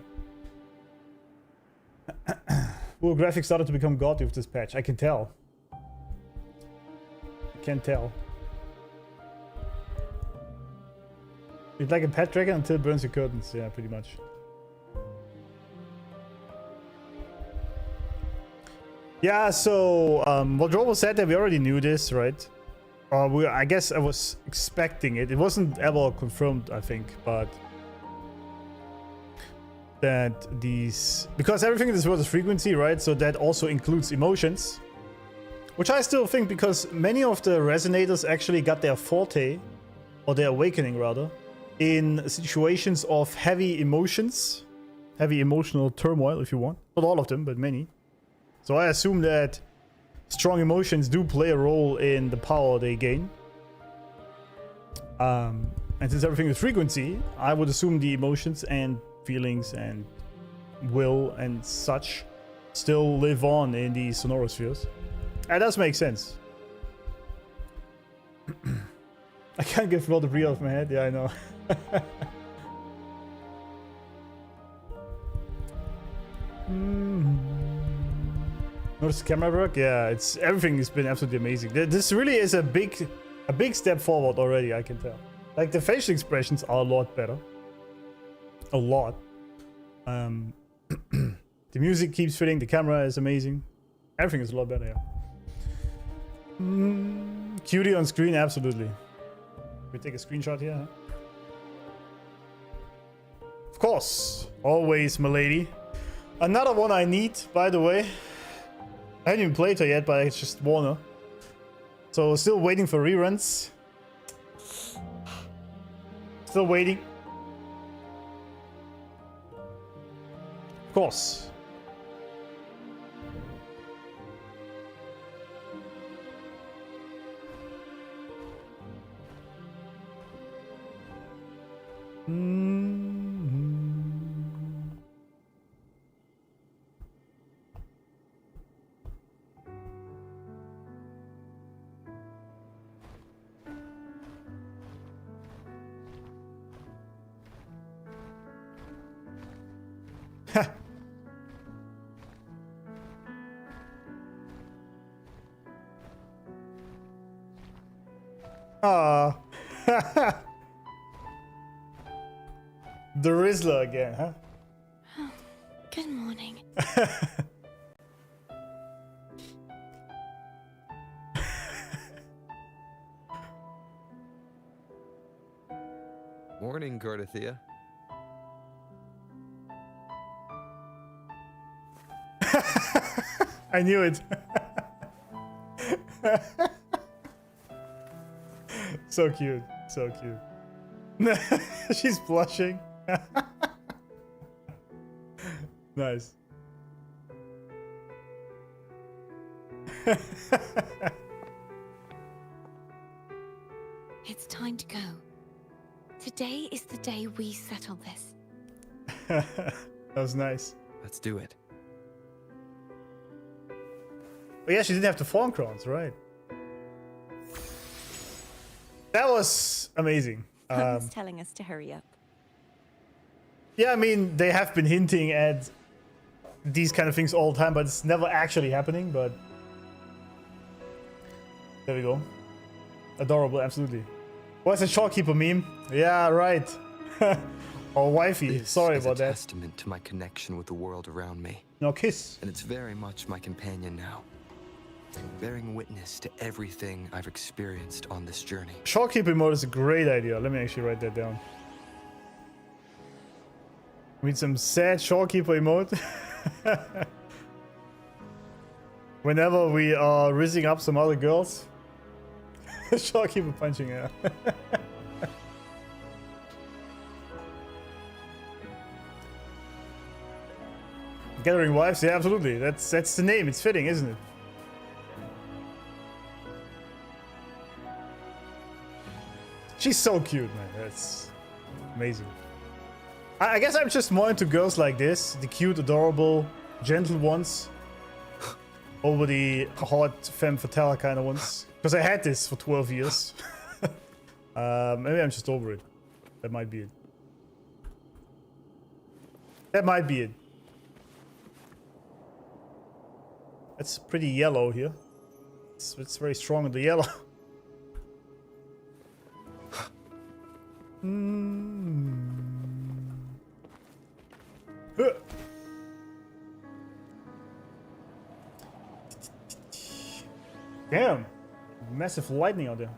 Ooh, graphics started to become godly with this patch. I can tell. I can tell. It's like a pet dragon until it burns your curtains. Yeah, pretty much. Yeah, so what Robo said that we already knew this, right? I guess I was expecting it. It wasn't ever confirmed, I think, but that these, because everything in this world is frequency, right? So that also includes emotions, which I still think, because many of the resonators actually got their forte, or their awakening rather, in situations of heavy emotions, heavy emotional turmoil, if you want. Not all of them, but many. So I assume that strong emotions do play a role in the power they gain. And since everything is frequency, I would assume the emotions and feelings and will and such still live on in the sonorospheres. That does make sense. I can't get Floor Debris off my head. Yeah, I know. Notice the camera work? Yeah, it's everything has been absolutely amazing. This really is a big step forward already, I can tell. Like, the facial expressions are a lot better. A lot. The music keeps fitting, the camera is amazing. Everything is a lot better, yeah. Cutie on screen, absolutely. We take a screenshot here, huh? Of course, always, milady. Another one I need, by the way. I haven't even played her yet, but I just won her. So still waiting for reruns. Still waiting. Of course. Ah. The Rizzler again, huh? Good morning. Morning, Gardathea. I knew it. So cute. So cute. She's blushing. Nice. It's time to go. Today is the day we settle this. That was nice. Let's do it. Oh yeah, she didn't have the fawn crowns, right? That was amazing. Hun's telling us to hurry up. Yeah, I mean, they have been hinting at these kind of things all the time, but it's never actually happening, but... There we go. Adorable, absolutely. What's a shopkeeper meme? Yeah, right. Or wifey. This Sorry is about a that. testament to my connection with the world around me. No kiss. And it's very much my companion now. Bearing witness to everything I've experienced on this journey. Shopkeeper mode is a great idea. Let me actually write that down. We need some sad shopkeeper emote. Whenever we are rizzing up some other girls. Shopkeeper punching her. Gathering wives, yeah, absolutely. That's the name. It's fitting, isn't it? She's so cute, man. That's amazing. I guess I'm just more into girls like this, the cute, adorable, gentle ones, over the hot femme fatale kind of ones. Because I had this for 12 years. Maybe I'm just over it. That might be it. That might be it. It's pretty yellow here. It's very strong in the yellow. Damn. Massive lightning out there.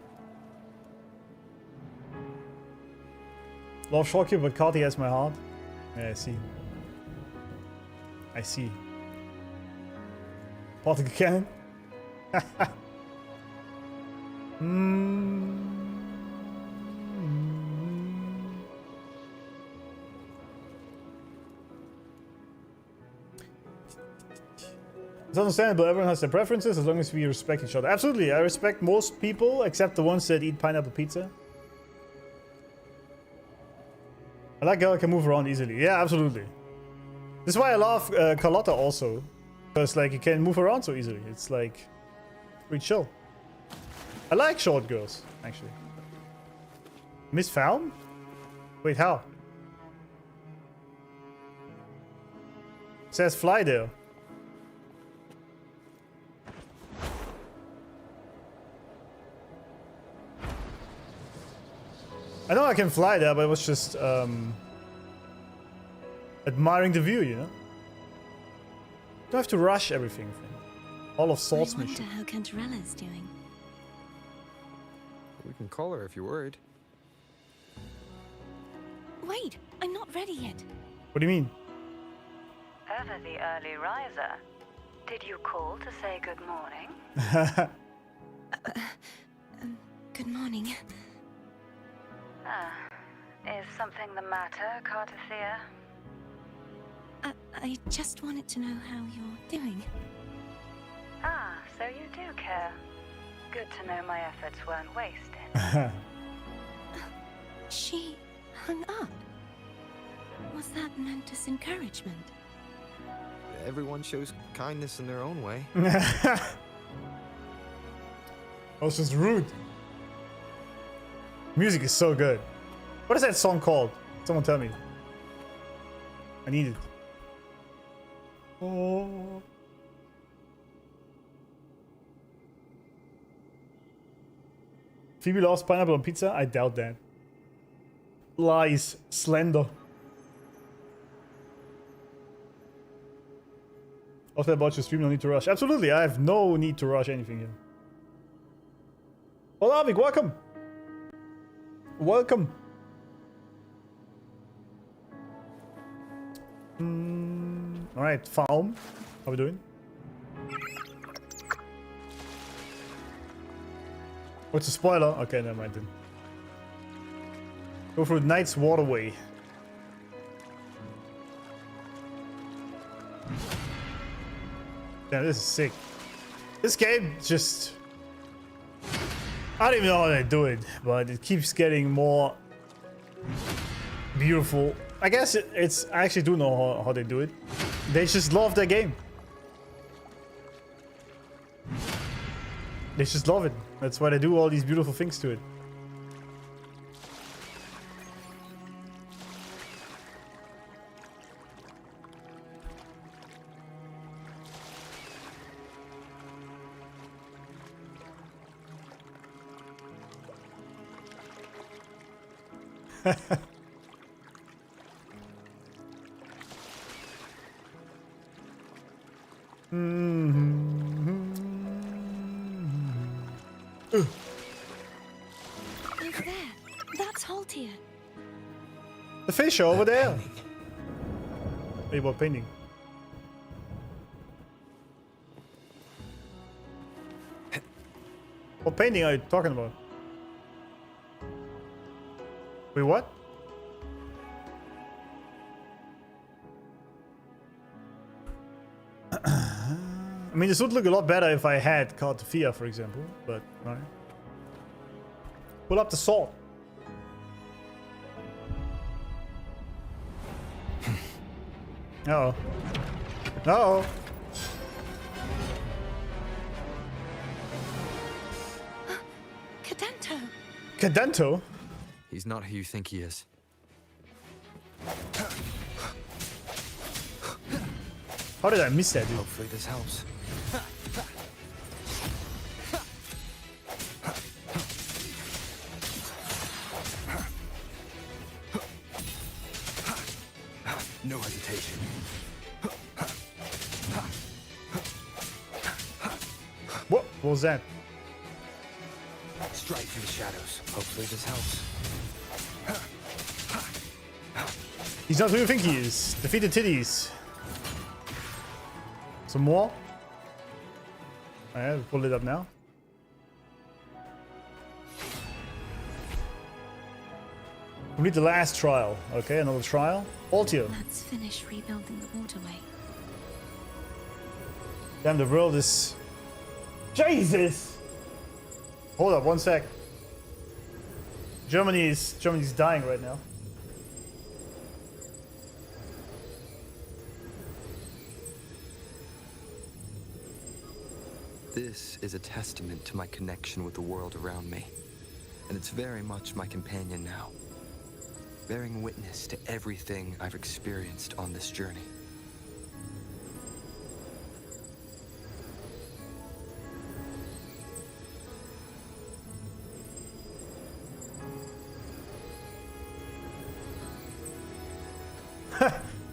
Love shopkeeper, but Carty has my heart. Yeah, I see. I see. Particle cannon. It's understandable, everyone has their preferences as long as we respect each other. Absolutely, I respect most people except the ones that eat pineapple pizza. I like how I can move around easily. Yeah, absolutely. This is why I love Carlotta also. Because like you can move around so easily. It's like pretty chill. I like short girls, actually. Miss Found? Wait, how? It says fly there. I know I can fly there, but it was just admiring the view, you know? Don't have to rush everything. All of I swordsmanship. wonder how Cantarella's doing. We can call her if you're worried. Wait, I'm not ready yet. What do you mean? Ever the early riser. Did you call to say good morning? Good morning. Is something the matter, Cartathea? I just wanted to know how you're doing. So you do care. Good to know my efforts weren't wasted. She hung up. Was that meant as encouragement? Everyone shows kindness in their own way. That was just rude. Music is so good. What is that song called? Someone tell me. I need it. Oh. Phoebe loves pineapple on pizza? I doubt that. Lies. Slender. After about your stream, no need to rush. Absolutely, I have no need to rush anything here. Hola, Avik, welcome! Welcome! Alright, Faum. How we doing? What's a spoiler? Okay, never mind then. Go through Knight's Waterway. Damn, this is sick. This game just... I don't even know how they do it, but it keeps getting more beautiful. I guess it's... I actually do know how they do it. They just love their game. They just love it. That's why they do all these beautiful things to it. Over there. That's Haltier. The fish are over there. Hey, what painting? What painting are you talking about? Wait, what? I mean, this would look a lot better if I had Cartofia, for example, but alright. Pull up the sword. Uh-oh. Uh-oh. Cadento. Cadento? He's not who you think he is. How did I miss that, dude? Hopefully this helps. No hesitation. What was that? Strike through the shadows. Hopefully this helps. He's not who you think he is. Defeat the titties. Some more? Alright, pull it up now. Complete the last trial. Okay, another trial. Haltier. Let's finish rebuilding the waterway. Damn, the world is... Jesus! Hold up, one sec. Germany's dying right now. This is a testament to my connection with the world around me, and it's very much my companion now, bearing witness to everything I've experienced on this journey.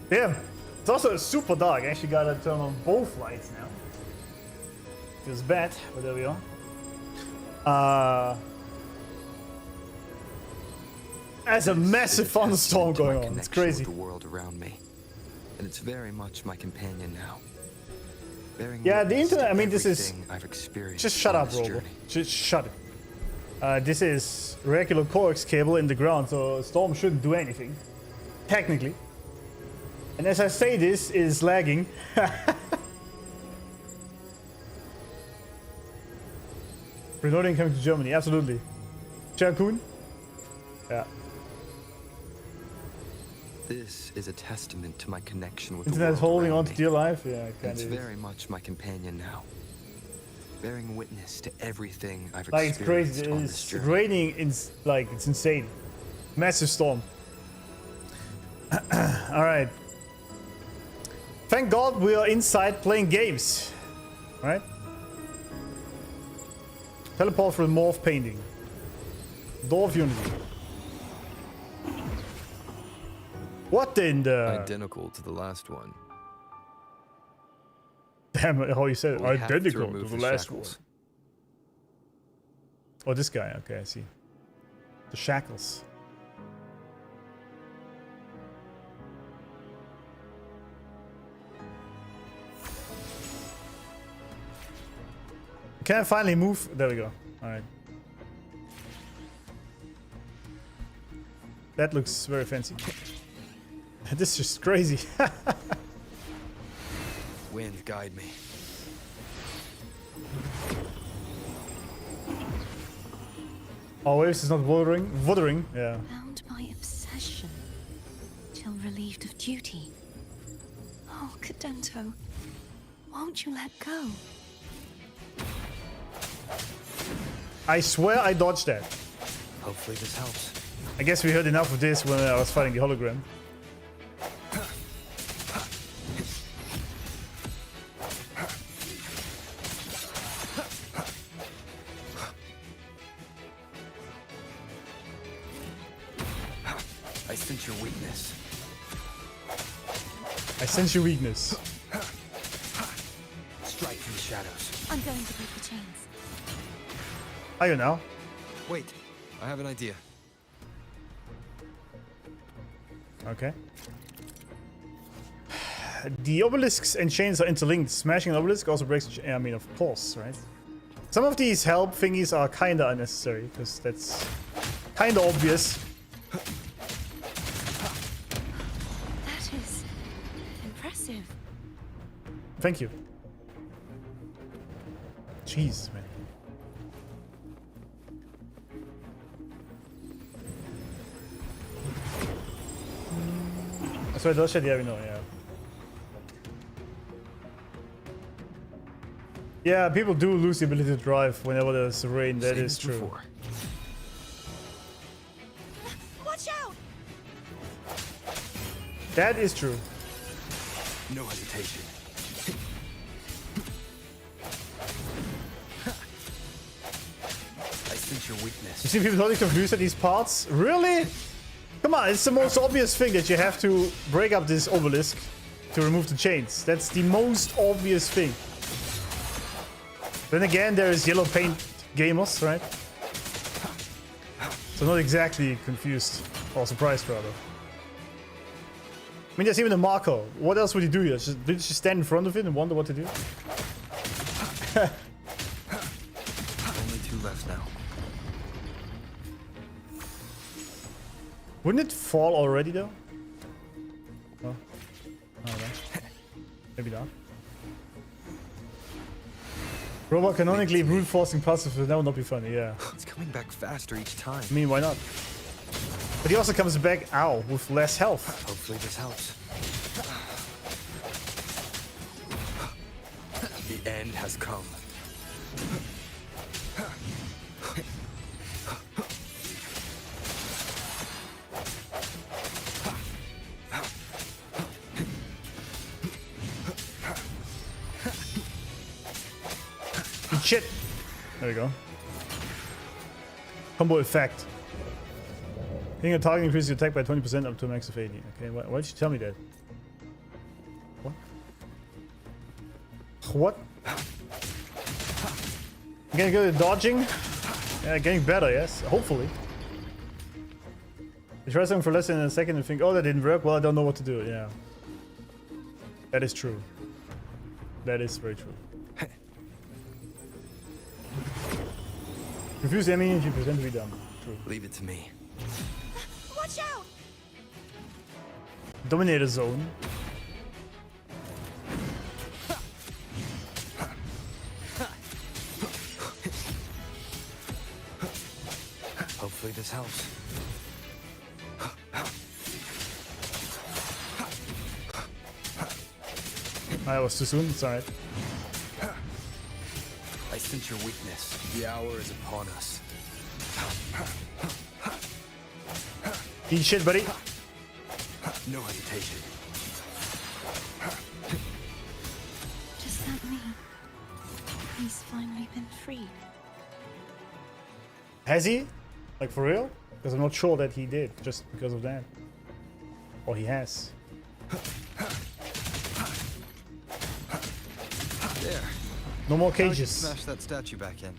Damn, it's also super dark. I actually gotta turn on both lights now. Feels bad, but there we are. There's a massive thunderstorm going on. It's crazy. The world around me, and it's very much my companion now. Yeah, the internet. I mean, this is. I've experienced. Just shut up, Robo. Just shut it. This is regular coax cable in the ground, so Storm shouldn't do anything, technically. And as I say, this is lagging. Reloading coming to Germany, absolutely. Jakun? Yeah. This is a testament to my connection with Internet the world holding around on to me. dear life? Yeah, it kinda It's is. very much my companion now, bearing witness to everything I've Like, it's experienced crazy. on this It's journey. raining, like, it's insane. Massive storm. Alright. Thank God we are inside playing games. Right? Teleport for the morph painting. Door of Unity. What in the... Identical to the last one. Damn, how you said it. We have to Identical to remove the the last shackles. one. Oh, this guy. Okay, I see. The shackles. Can I finally move? There we go. Alright. That looks very fancy. This is just crazy. Wind, guide me. Oh, waves is not wuthering. Wuthering, yeah. Bound by obsession, till relieved of duty. Oh, Cadento, won't you let go? I swear I dodged that. Hopefully this helps. I guess we heard enough of this when I was fighting the hologram. I sense your weakness. I sense your weakness. Strike from the shadows. I'm going to break the chains. Are you now? Wait, I have an idea. Okay. The obelisks and chains are interlinked. Smashing an obelisk also breaks. I mean, of course, right? Some of these help thingies are kinda unnecessary because that's kinda obvious. That is impressive. Thank you. Jeez, man. So those shit, yeah, we know, yeah. Yeah, people do lose the ability to drive whenever there's rain, that Same is as true. before. Watch out! That is true. No hesitation. I sense your weakness. You see people totally confused at these parts? Really? Come on, it's the most obvious thing that you have to break up this obelisk to remove the chains. That's the most obvious thing. Then again, there is yellow paint gamers, right? So not exactly confused, or surprised rather. I mean, there's even a marker. What else would you do here? Did you just stand in front of it and wonder what to do? Only two left now. Wouldn't it fall already though? Oh, I don't know. Maybe not. Robot canonically brute forcing passive, that would not be funny, yeah. It's coming back faster each time. I mean, why not? But he also comes back, ow, with less health. Hopefully this helps. The end has come. Shit! There we go. Combo effect. Hitting a target increases your attack by 20% up to a max of 80. Okay, why did you tell me that? What? What? I'm getting good at dodging? Yeah, getting better, yes. Hopefully. You try something for less than a second and think, oh, that didn't work. Well, I don't know what to do. Yeah. That is true. That is very true. Refuse the enemy if you pretend to be dumb. True. Leave it to me. Watch out! Dominator zone. Hopefully this helps. I was too soon. It's alright. I sense your weakness. The hour is upon us. Eat shit, buddy. No hesitation. Does that mean he's finally been freed? Has he? Like for real? Because I'm not sure that he did, just because of that. Or he has. There. No more Now you cages. smash that statue back in.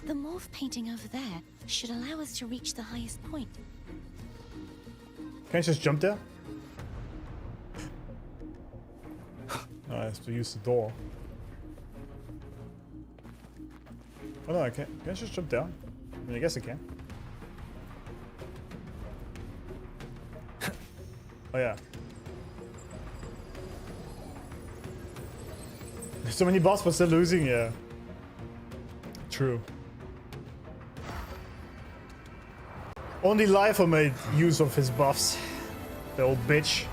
The morph painting over there should allow us to reach the highest point. Can I just jump there? Oh, I have to use the door. Oh no, I can't. Can I just jump down? I mean, I guess I can. Oh yeah. There's so many boss, but still losing, yeah. True. Only Lifer made use of his buffs. The old bitch.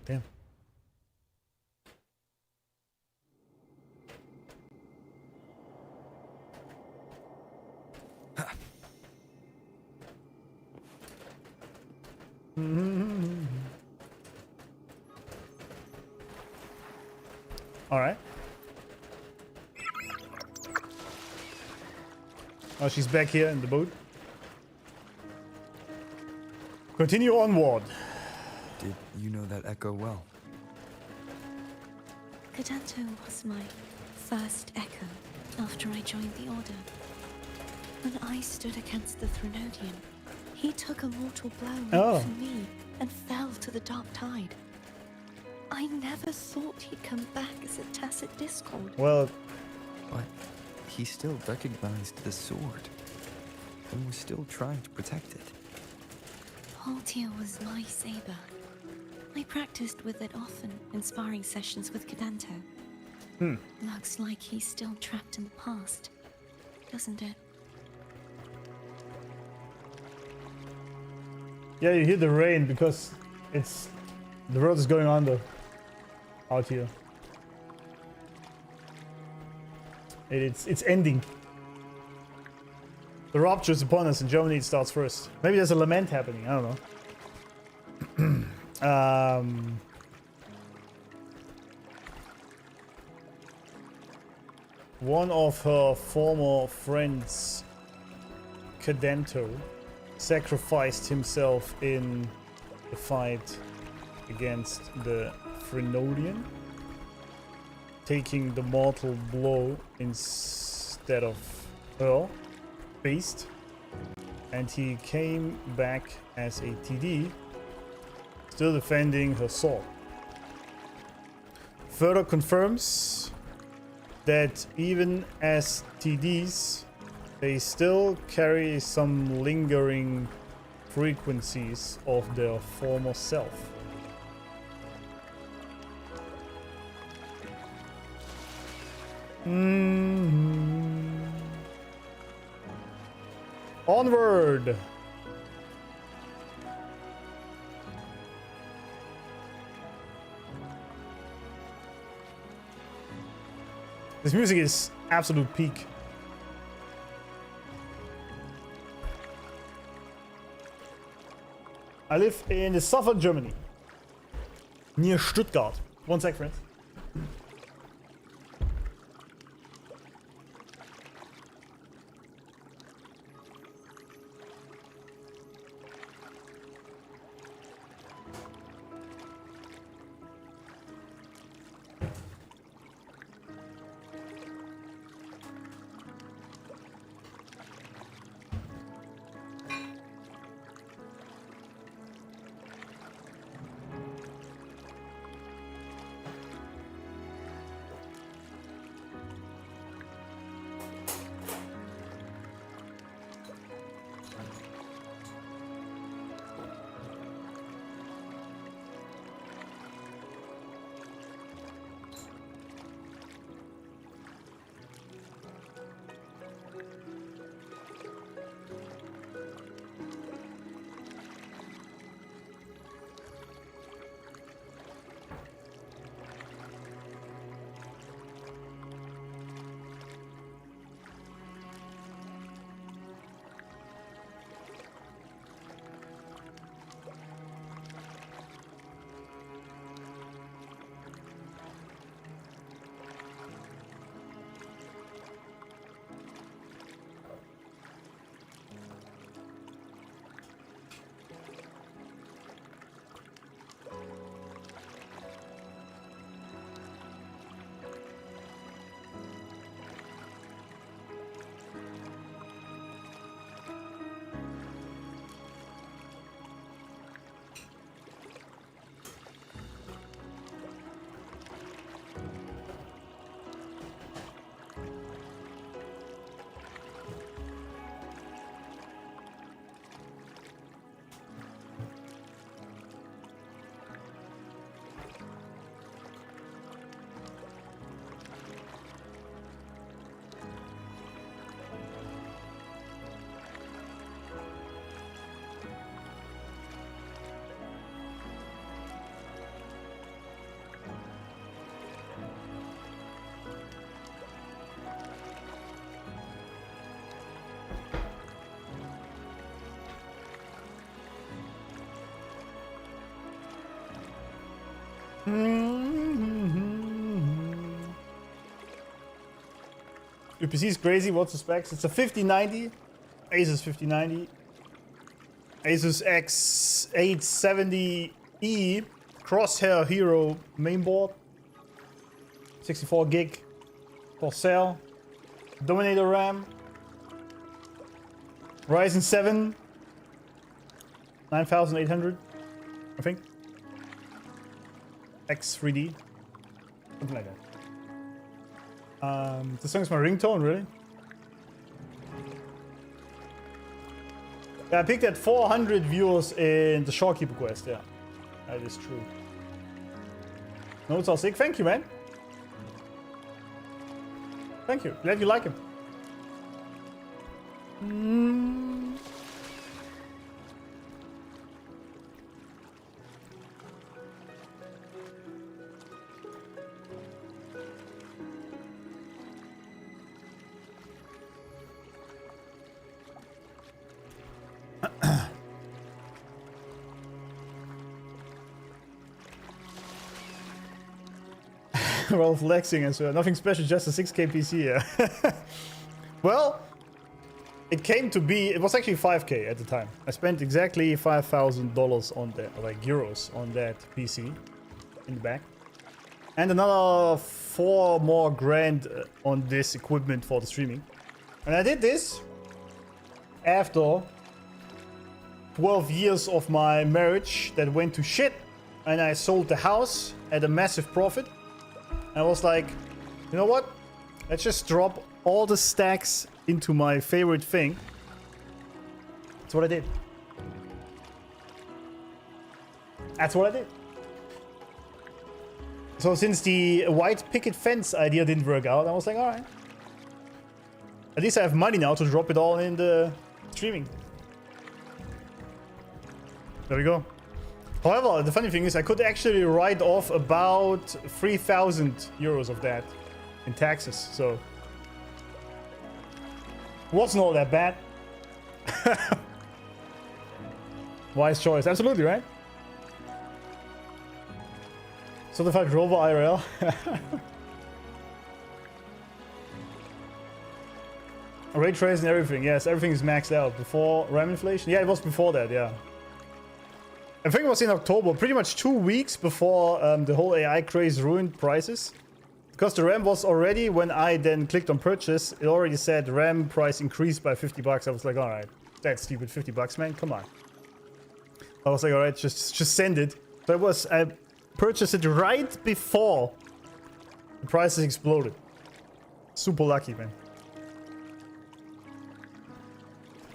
Damn. All right. Oh, she's back here in the boat. Continue onward. Did you know that echo well? Cadanto was my first echo after I joined the Order. When I stood against the Threnodian, he took a mortal blow for me and fell to the Dark Tide. I never thought he'd come back as a tacit discord. Well, But he still recognized the sword and was still trying to protect it. Haltier was my saber. I practiced with it often in sparring sessions with Cadanto. Looks like he's still trapped in the past, doesn't it? yeah, you hear the rain because the world is going under out here. It's ending. The rupture is upon us. In Germany, it starts first. Maybe there's a lament happening. I don't know. One of her former friends, Cadanto, sacrificed himself in the fight against the Threnodian, taking the mortal blow instead of her beast, and he came back as a TD, still defending her sword. Further confirms that even as TDs, they still carry some lingering frequencies of their former self. Onward! This music is absolute peak. I live in the southern Germany, near Stuttgart. One sec, friends. Your PC is crazy. What's the specs? It's a 5090, Asus 5090, Asus X870E Crosshair Hero mainboard, 64 gig Corsair, Dominator RAM, Ryzen 7 9800, I think. X3D, something like that. This song's my ringtone, really? Yeah, I picked at 400 viewers in the Shorekeeper quest, yeah. That is true. Notes are sick. Thank you, man. Thank you. Glad you like him. Well, flexing as well. Nothing special, just a 6K PC, yeah. Well, it came to be, it was actually 5K at the time. I spent exactly $5,000 on that, like euros, on that PC in the back. And another 4 more grand on this equipment for the streaming. And I did this after 12 years of my marriage that went to shit. And I sold the house at a massive profit. I was like, you know what? Let's just drop all the stacks into my favorite thing. That's what I did. That's what I did. So since the white picket fence idea didn't work out, I was like, alright. At least I have money now to drop it all in the streaming. There we go. However, the funny thing is I could actually write off about 3,000 euros of that in taxes, so wasn't all that bad. Wise choice, absolutely, right? Certified Rover IRL. Ray tracing everything, yes, everything is maxed out. Before RAM inflation? Yeah, it was before that, yeah. I think it was in October, pretty much 2 weeks before the whole AI craze ruined prices. Because the RAM was already, when I then clicked on purchase, it already said RAM price increased by 50 bucks. I was like, alright, that's stupid, 50 bucks, man, come on. I was like, alright, just send it. So I purchased it right before the prices exploded. Super lucky, man.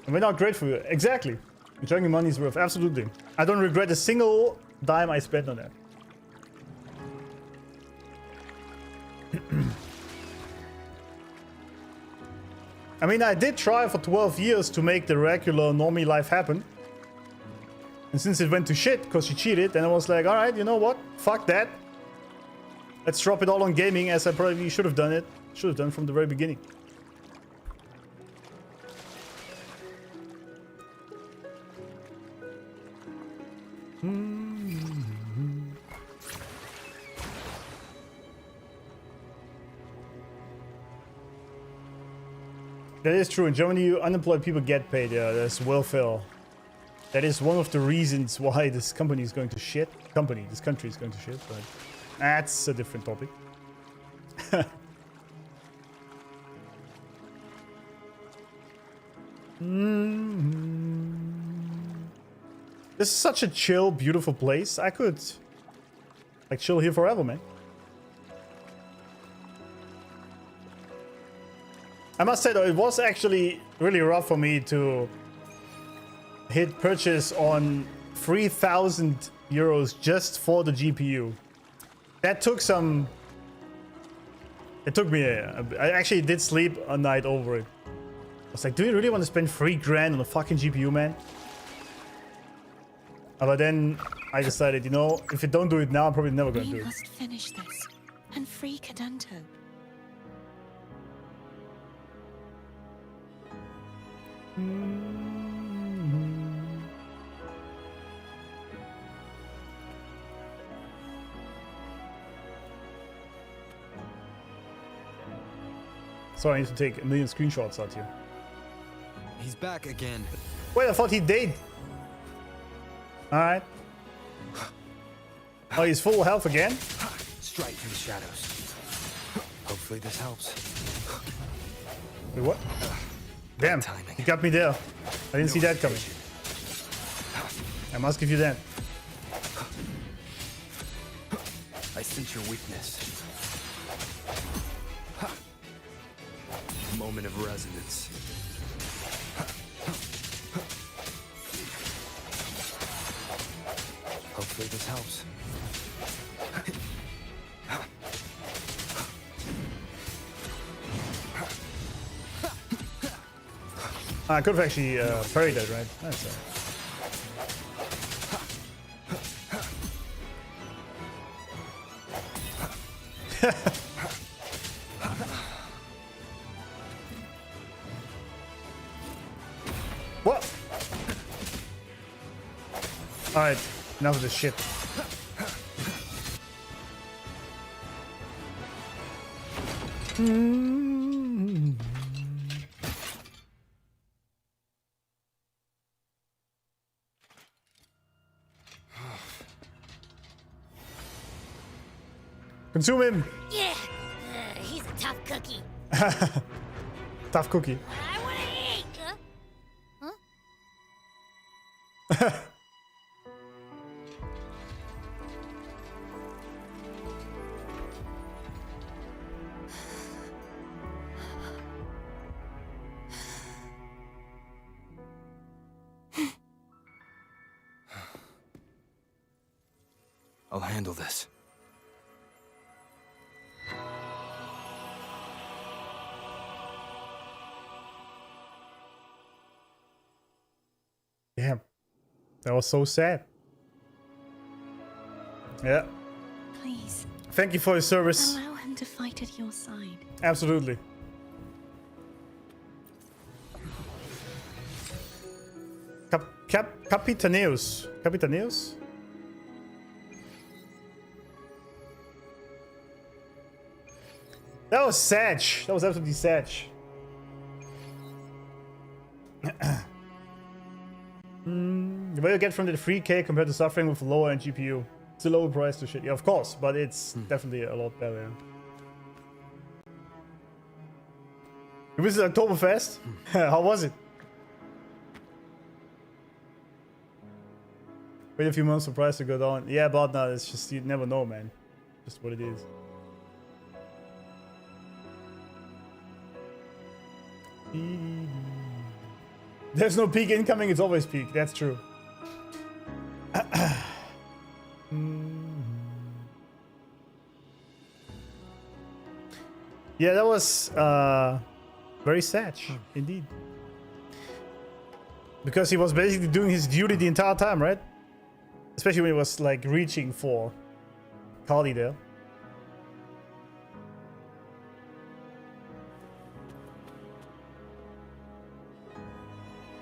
And we're not grateful. Exactly. Enjoying your money's worth, absolutely. I don't regret a single dime I spent on that. I mean, I did try for 12 years to make the regular normie life happen. And since it went to shit because she cheated, then I was like, alright, you know what? Fuck that. Let's drop it all on gaming as I probably should have done it. Should have done from the very beginning. That is true. In Germany, unemployed people get paid. Yeah, there's welfare. That is one of the reasons why this company is going to shit. This country is going to shit, but that's a different topic. This is such a chill, beautiful place. I could like chill here forever, man. I must say though, it was actually really rough for me to hit purchase on 3,000 euros just for the GPU. That took some... It took me I actually did sleep a night over it. I was like, do you really want to spend 3 grand on a fucking GPU, man? But then I decided, you know, if you don't do it now, I'm probably never gonna do it. We must finish this and free Cadanto. Sorry, I need to take a million screenshots out here. He's back again. Wait, I thought he did. Alright. Oh, he's full health again? Strike through the shadows. Hopefully this helps. Wait, what? Damn, he got me there. I didn't see that coming. I must give you that. I sense your weakness. Moment of resonance. Hopefully this helps. I could have actually parried that, right? That's What? Alright, enough of this shit. Consume him! Yeah, he's a tough cookie. Tough cookie. I wanna eat. Huh? I'll handle this. Damn. That was so sad. Yeah. Please, Thank you for your service. allow him to fight at your side. Absolutely. Capitaneus. Capitaneus? That was sad. That was absolutely sad. The value you get from the 3K compared to suffering with a lower end GPU. It's a lower price to shit. Yeah, of course, but it's definitely a lot better. You visited Oktoberfest? How was it? Wait a few months for price to go down. Yeah, but now it's just, you never know, man. Just what it is. There's no peak incoming, it's always peak. That's true. Yeah, that was very sad, indeed. Because he was basically doing his duty the entire time, right? Especially when he was like reaching for Carly there.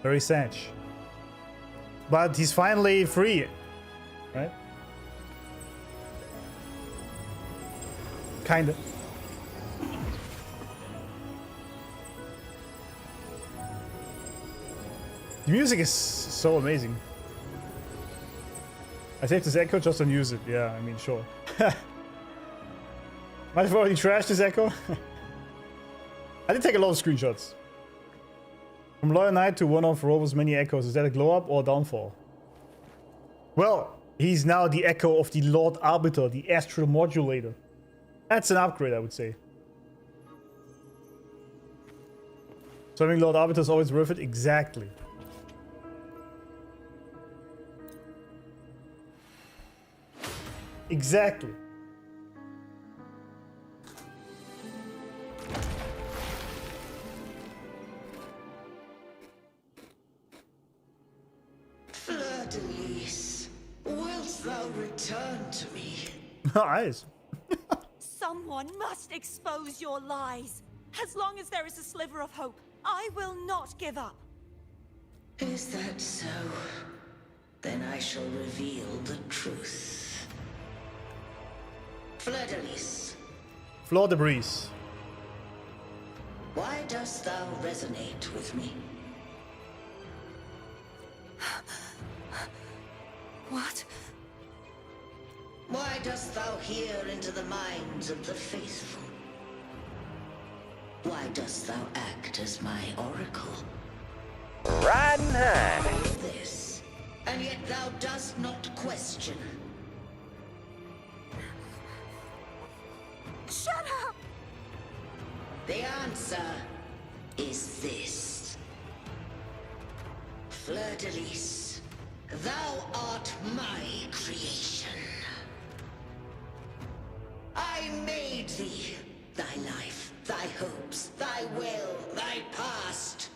Very sad. But he's finally free, right? Kinda. The music is so amazing. I saved this echo, just don't use it. Yeah, I mean, sure. Might have already trashed this echo. I did take a lot of screenshots. From Loyal Knight to one of Robo's many echoes, is that a glow up or downfall? Well, he's now the echo of the Lord Arbiter, the Astral Modulator. That's an upgrade, I would say. So having Lord Arbiter is always worth it? Exactly. Exactly. Fleur-de-lis, wilt thou return to me? Eyes. Someone must expose your lies. As long as there is a sliver of hope, I will not give up. Is that so? Then I shall reveal the truth. Fleur-de-lis. Floor de Breeze. Why dost thou resonate with me? What? Why dost thou hear into the minds of the faithful? Why dost thou act as my oracle? Riding high. This, and yet thou dost not question. Shut up! The answer is this. Fleur-de-Lis, thou art my creation. I made thee, thy life, thy hopes, thy will, thy past.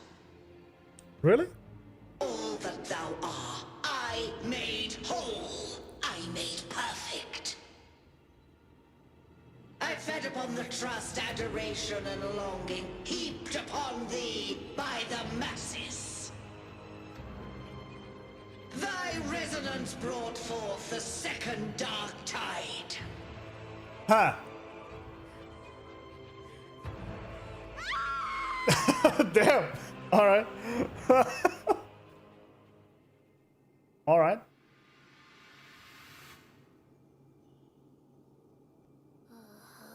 Really? All that thou art, I made whole. I made perfect. I fed upon the trust, adoration, and longing heaped upon thee by the masses. Thy resonance brought forth the second dark tide. Ha! Damn! Alright. Alright.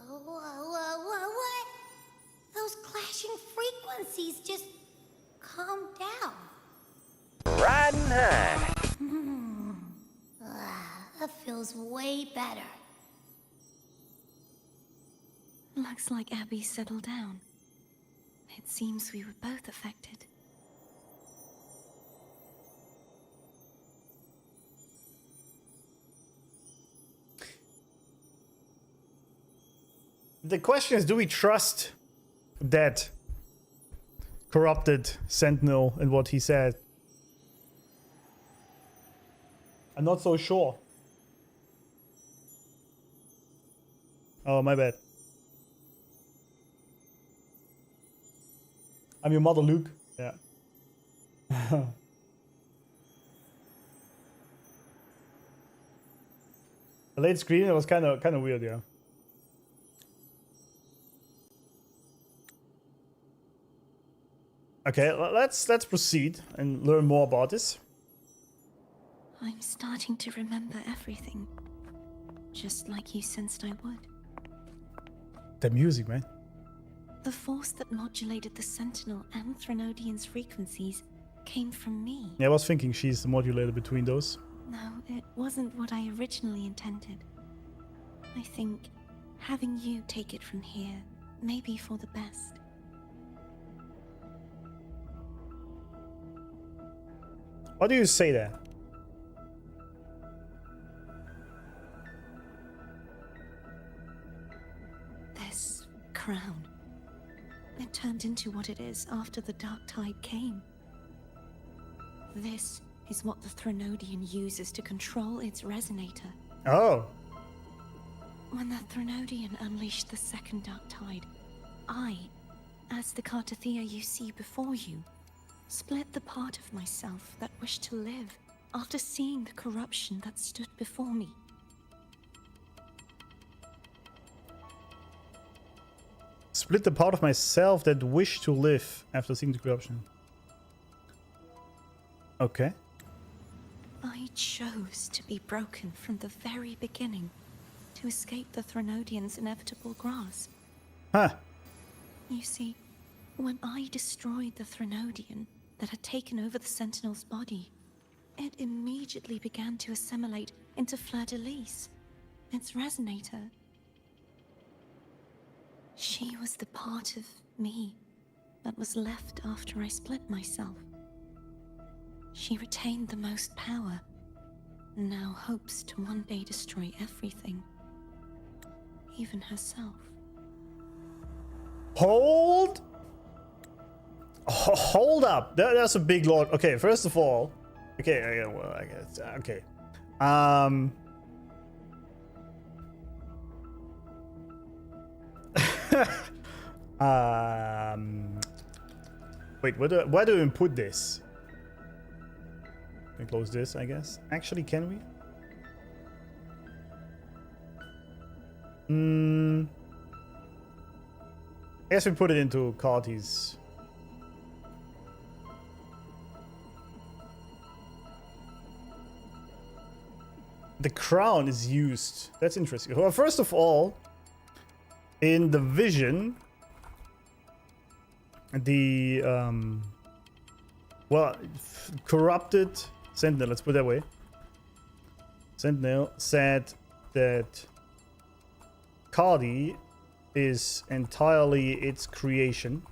What? Those clashing frequencies just calm down. Riding high. That feels way better. Looks like Abby settled down. It seems we were both affected. The question is, do we trust that corrupted sentinel and what he said? I'm not so sure. Oh, my bad. I'm your mother, Luke. Yeah. The late screen, it was kind of weird, yeah. Okay, let's proceed and learn more about this. I'm starting to remember everything, just like you sensed I would. The music, man. The force that modulated the Sentinel and Threnodian's frequencies came from me. Yeah, I was thinking she's the modulator between those. No, it wasn't what I originally intended. I think having you take it from here may be for the best. What do you say there? This crown. It turned into what it is after the Dark Tide came. This is what the Threnodian uses to control its resonator. Oh. When the Threnodian unleashed the second Dark Tide, I, as the Cartathea you see before you, split the part of myself that wished to live after seeing the corruption that stood before me. Split the part of myself that wished to live after seeing the corruption. Okay. I chose to be broken from the very beginning to escape the Threnodian's inevitable grasp. Huh. You see, when I destroyed the Threnodian that had taken over the Sentinel's body, it immediately began to assimilate into Fleur-de-Lis, its resonator. She was the part of me that was left after I split myself. She retained the most power, and now hopes to one day destroy everything, even herself. Hold up. That's a big lot. Okay, first of all, okay, well, I guess, okay. Wait, where do we put this? We close this, I guess. Actually, can we? guess we put it into Carty's. The crown is used. That's interesting. Well, first of all, in the vision, the corrupted Sentinel, let's put it that way. Sentinel said that Cardi is entirely its creation.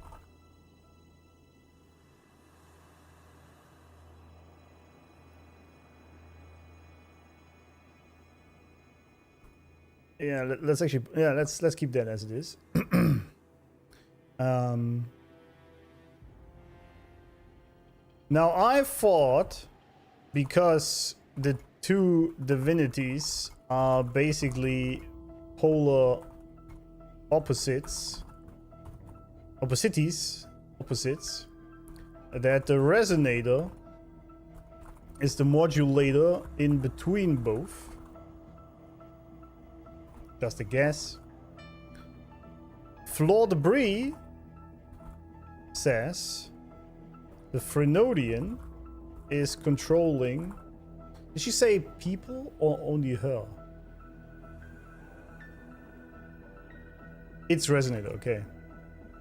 Yeah, let's actually, yeah, let's keep that as it is. Now I thought, because the two divinities are basically polar opposites, that the resonator is the modulator in between both. Just a guess. Floor Debris says the Frenodian is controlling. Did she say people or only her? Its resonator, okay.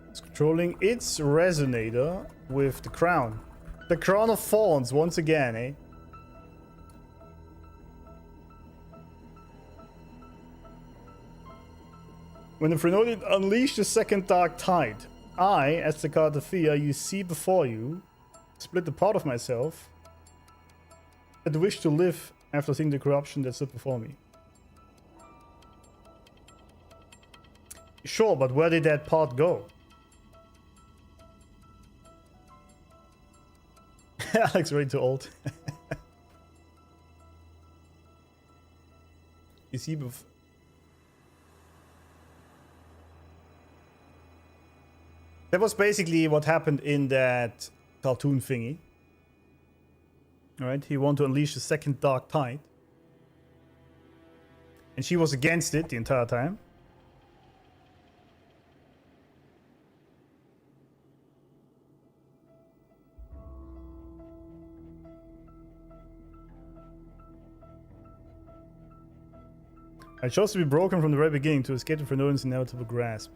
It's controlling its resonator with the crown. The crown of thorns once again, eh? When the Frenodian unleashed the second dark tide, I, as the god Thea, you see before you, split the part of myself that wished to live after seeing the corruption that stood before me. Sure, but where did that part go? Alex, way too old. You see before. That was basically what happened in that cartoon thingy. Alright, he wanted to unleash the second dark tide. And she was against it the entire time. I chose to be broken from the very beginning to escape the Frenodian's inevitable grasp.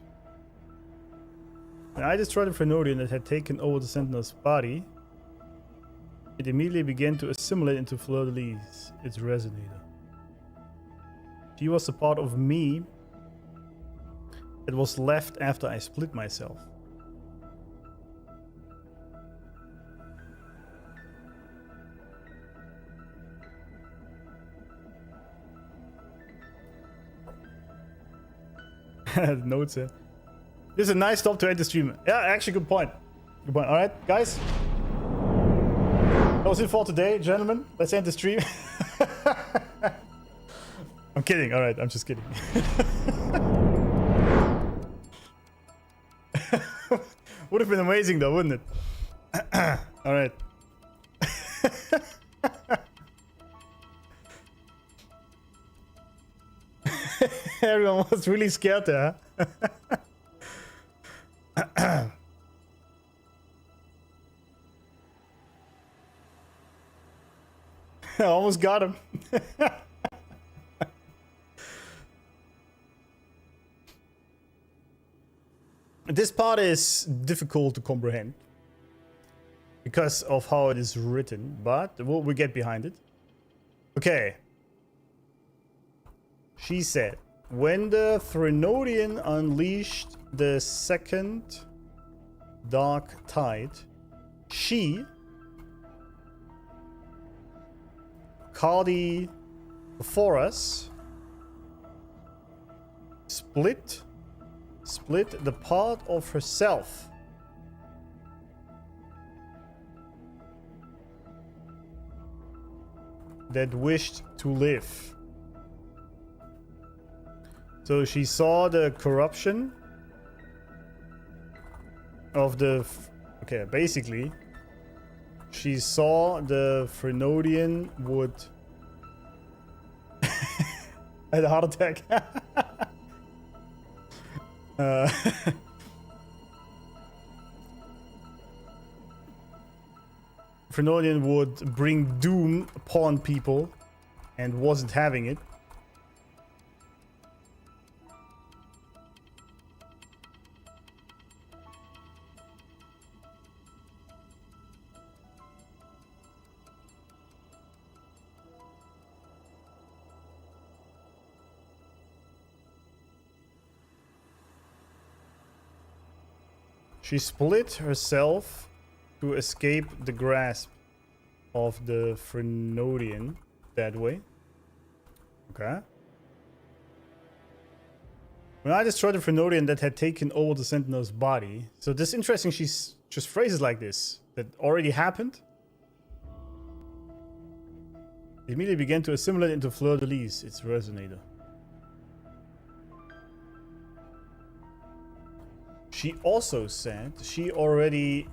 When I destroyed the Frenodian that had taken over the Sentinel's body, it immediately began to assimilate into Fleur-de-Lis, its resonator. She was the part of me that was left after I split myself. Notes here. This is a nice stop to end the stream. Yeah, actually, good point. Good point. All right, guys. That was it for today, gentlemen. Let's end the stream. I'm kidding. All right, I'm just kidding. Would have been amazing, though, wouldn't it? All right. Everyone was really scared there. I almost got him. This part is difficult to comprehend because of how it is written, but we'll get behind it. Okay. She said, when the Frenodian unleashed the second dark tide, she, Cardi before us, split the part of herself that wished to live. So she saw the corruption of the... Okay, basically, she saw the Frenodian would... had a heart attack. Frenodian would bring doom upon people and wasn't having it. She split herself to escape the grasp of the Frenodian that way. Okay. When I destroyed the Frenodian that had taken over the Sentinel's body. So this is interesting, she's just phrases like this that already happened. It immediately began to assimilate into Fleur-de-Lis, its resonator. She also said she already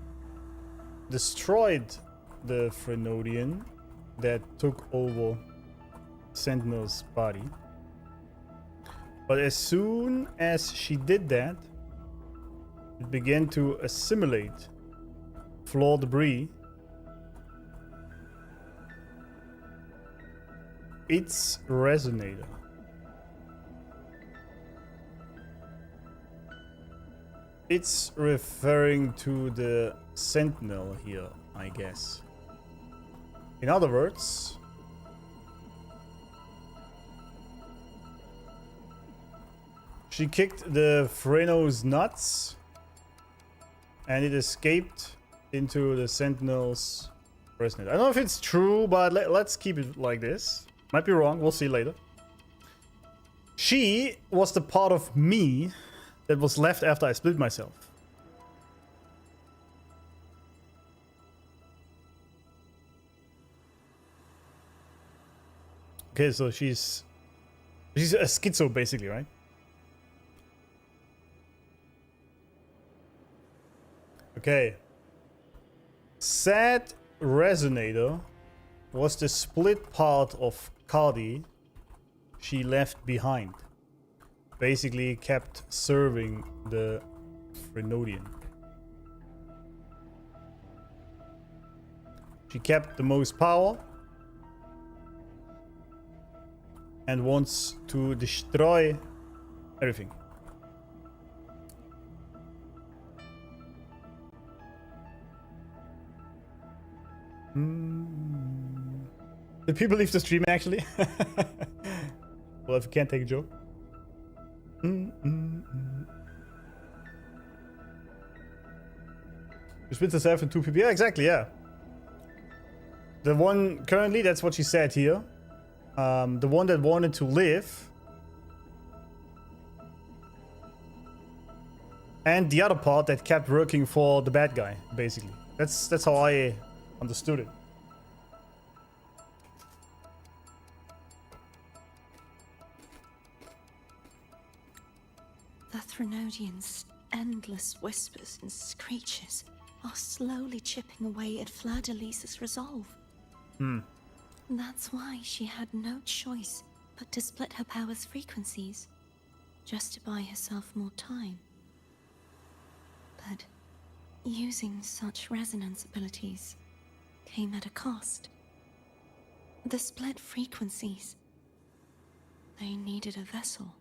destroyed the Frenodian that took over Sentinel's body. But as soon as she did that, it began to assimilate floor debris. Its resonator. It's referring to the Sentinel here, I guess. In other words, she kicked the Freno's nuts and it escaped into the Sentinel's resonator. I don't know if it's true, but let's keep it like this. Might be wrong, we'll see later. She was the part of me that was left after I split myself. Okay, so she's a schizo basically, right? Okay. Sad resonator was the split part of Cardi she left behind. Basically kept serving the Frenodian. She kept the most power and wants to destroy everything. Did people leave the stream actually? Well, if you can't take a joke. You split yourself in two people. Yeah, exactly, yeah. The one currently, that's what she said here. The one that wanted to live. And the other part that kept working for the bad guy, basically. That's how I understood it. The Threnodian's endless whispers and screeches are slowly chipping away at Fleur-de-Lis's resolve. That's why she had no choice but to split her power's frequencies, just to buy herself more time. But using such resonance abilities came at a cost. The split frequencies, they needed a vessel.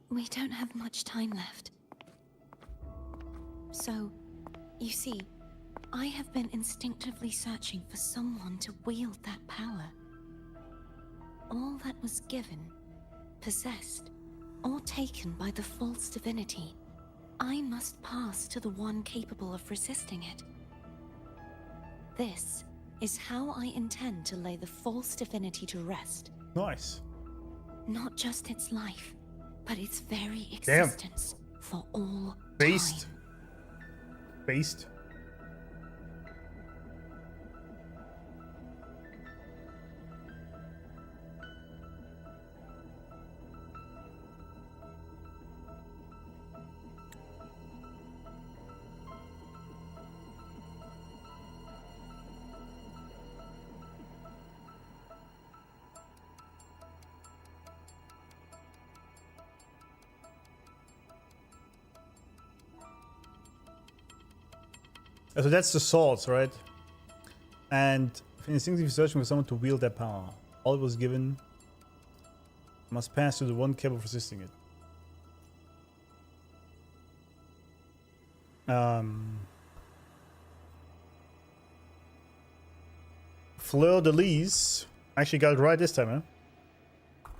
We don't have much time left. So, you see, I have been instinctively searching for someone to wield that power. All that was given, possessed, or taken by the false divinity, I must pass to the one capable of resisting it. This is how I intend to lay the false divinity to rest. Nice. Not just its life, but its very existence for all Based. time. Based. So that's the swords, right? And instinctively searching for someone to wield that power. All it was given must pass through the one cap of resisting it. Fleur de Lis, actually got it right this time, huh?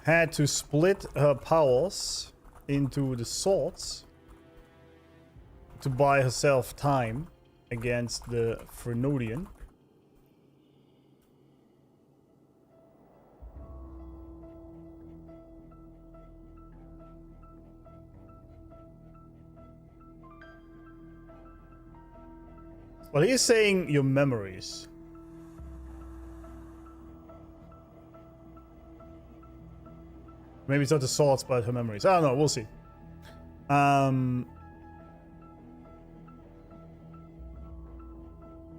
Had to split her powers into the swords to buy herself time against the Frenodian. Well, he's saying your memories. Maybe it's not the swords, but her memories. I don't know. We'll see.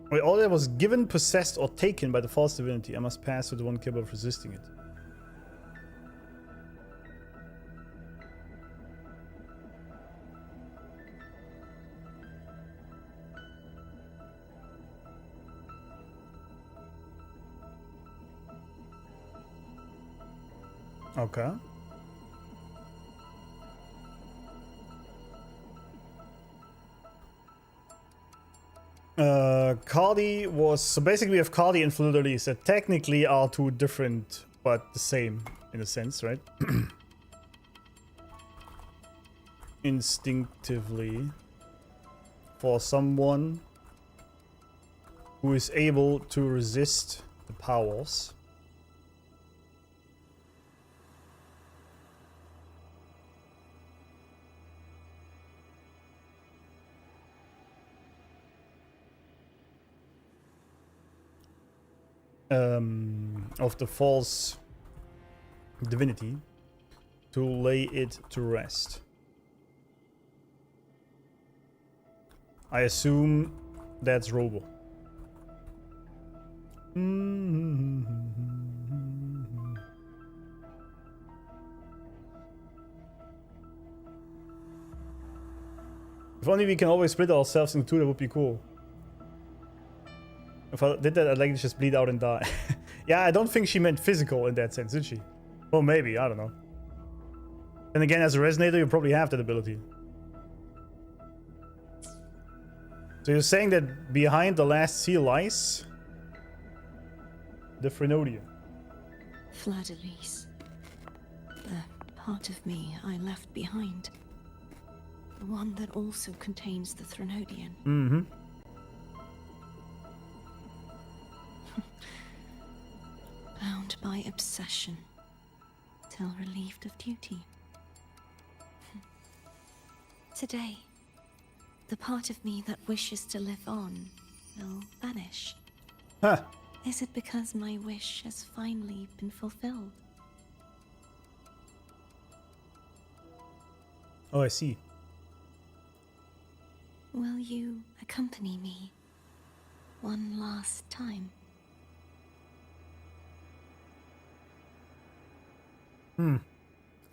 Wait, all that was given, possessed, or taken by the false divinity. I must pass through the one capable of resisting it. Okay. Cardi was... So basically we have Cardi and Fleur de Lis that technically are two different, but the same in a sense, right? Instinctively. For someone who is able to resist the powers. Of the false divinity to lay it to rest. I assume that's Robo. If only we can always split ourselves into two, that would be cool. If I did that, I'd like to just bleed out and die. Yeah, I don't think she meant physical in that sense, did she? Or maybe, I don't know. And again, as a resonator, you probably have that ability. So you're saying that behind the last seal lies the Frenodian. Fleur de Lis. The part of me I left behind. The one that also contains the Frenodian. Mm-hmm. Bound by obsession, till relieved of duty. Today, the part of me that wishes to live on will vanish. Huh. Is it because my wish has finally been fulfilled? Oh, I see. Will you accompany me one last time?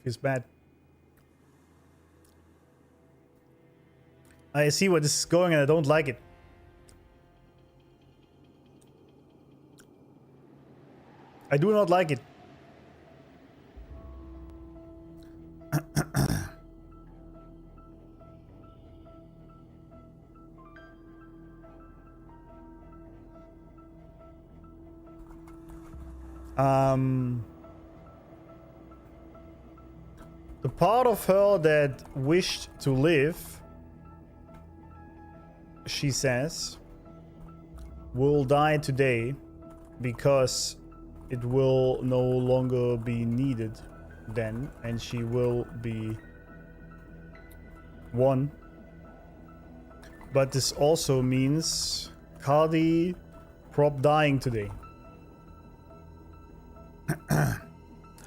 Feels bad. I see where this is going and I don't like it. I do not like it. The part of her that wished to live, she says, will die today because it will no longer be needed then, and she will be one. But this also means Cardi prop dying today. I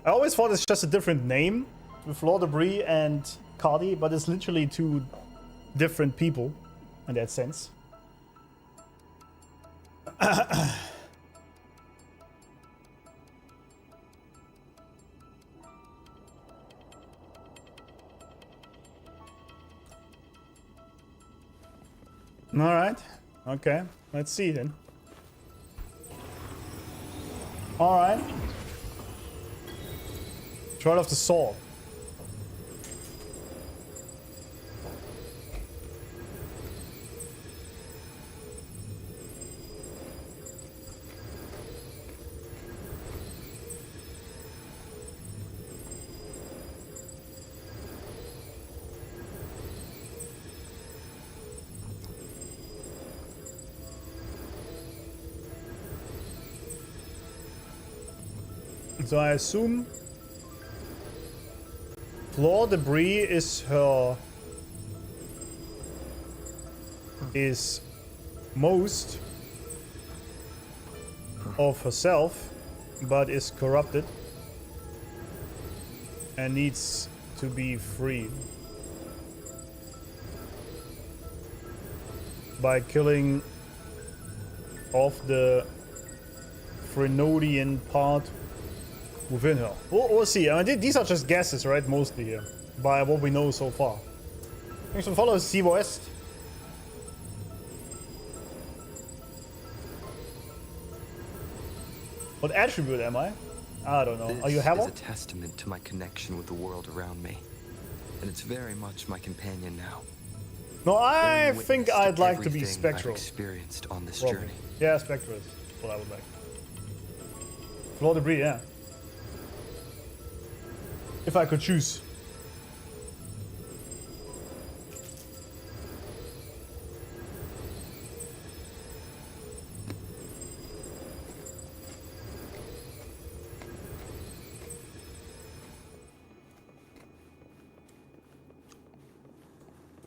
always thought it's just a different name with Lord Debris and Cardi, but it's literally two different people in that sense. All right. Okay, let's see then. Alright. Trial of the Sword. So I assume floor debris is most of herself, but is corrupted and needs to be freed by killing off the Frenodian part within her. We'll see. I mean, these are just guesses, right? Mostly here, by what we know so far. Thanks for following, Sea West. What attribute am I? I don't know. Are you a This is Hammer? a testament to my connection with the world around me, and it's very much my companion now. No, I Bearing think witness to I'd like to be everything Spectral. I've experienced on this Probably. journey. Yeah, Spectral is what I would like. Floor debris, yeah. If I could choose.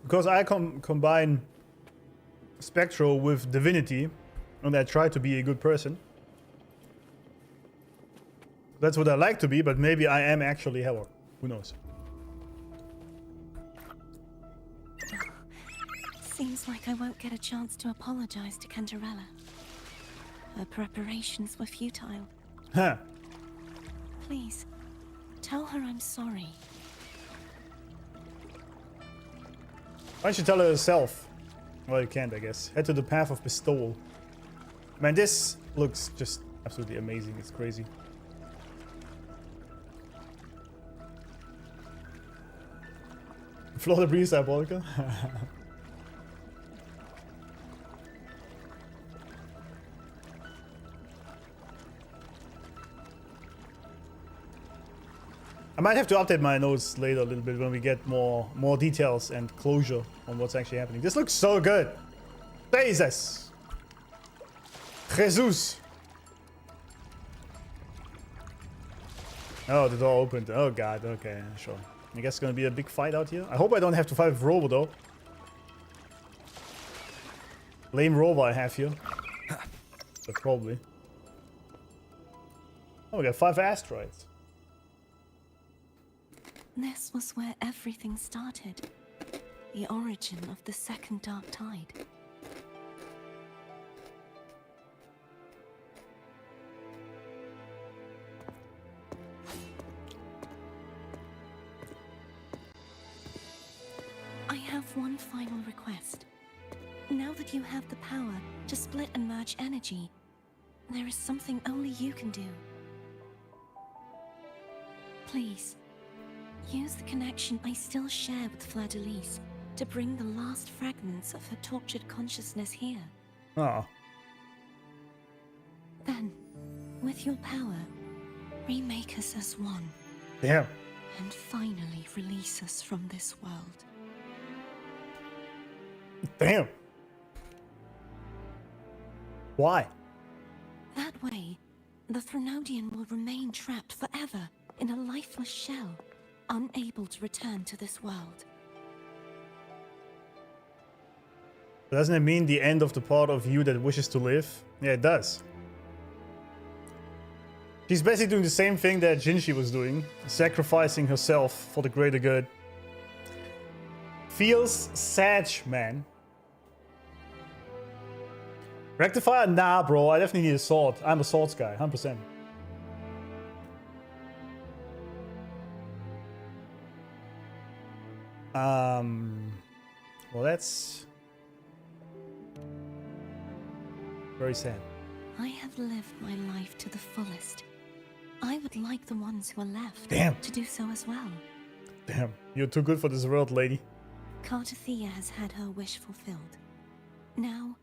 Because I combine Spectral with Divinity, and I try to be a good person. That's what I like to be, but maybe I am actually Howard. Who knows? Seems like I won't get a chance to apologize to Cantarella. Her preparations were futile. Huh. Please, tell her I'm sorry. Why don't you tell her yourself? Well, you can't, I guess. Head to the path of bestowal. Man, this looks just absolutely amazing. It's crazy. Floor debris is diabolical. I might have to update my notes later a little bit when we get more details and closure on what's actually happening. This looks so good. Jesus. Jesus. Oh, the door opened. Oh god, okay, sure. I guess it's gonna be a big fight out here. I hope I don't have to fight with Robo though. Lame Robo I have here. But probably. Oh, we got 5 asteroids. This was where everything started. The origin of the second dark tide. I have one final request. Now that you have the power to split and merge energy, there is something only you can do. Please, use the connection I still share with Fleur-de-Lis to bring the last fragments of her tortured consciousness here. Oh. Then, with your power, remake us as one. Damn. And finally release us from this world. Damn. Why? That way, the Threnodian will remain trapped forever in a lifeless shell, unable to return to this world. Doesn't it mean the end of the part of you that wishes to live? Yeah, it does. She's basically doing the same thing that Jinshi was doing, sacrificing herself for the greater good. Feels sad, man. Rectifier? Nah, bro. I definitely need a sword. I'm a swords guy, 100%. Well, that's... Very sad. I have lived my life to the fullest. I would like the ones who are left to do so as well. Damn, you're too good for this world, lady. Cartathea has had her wish fulfilled. Now,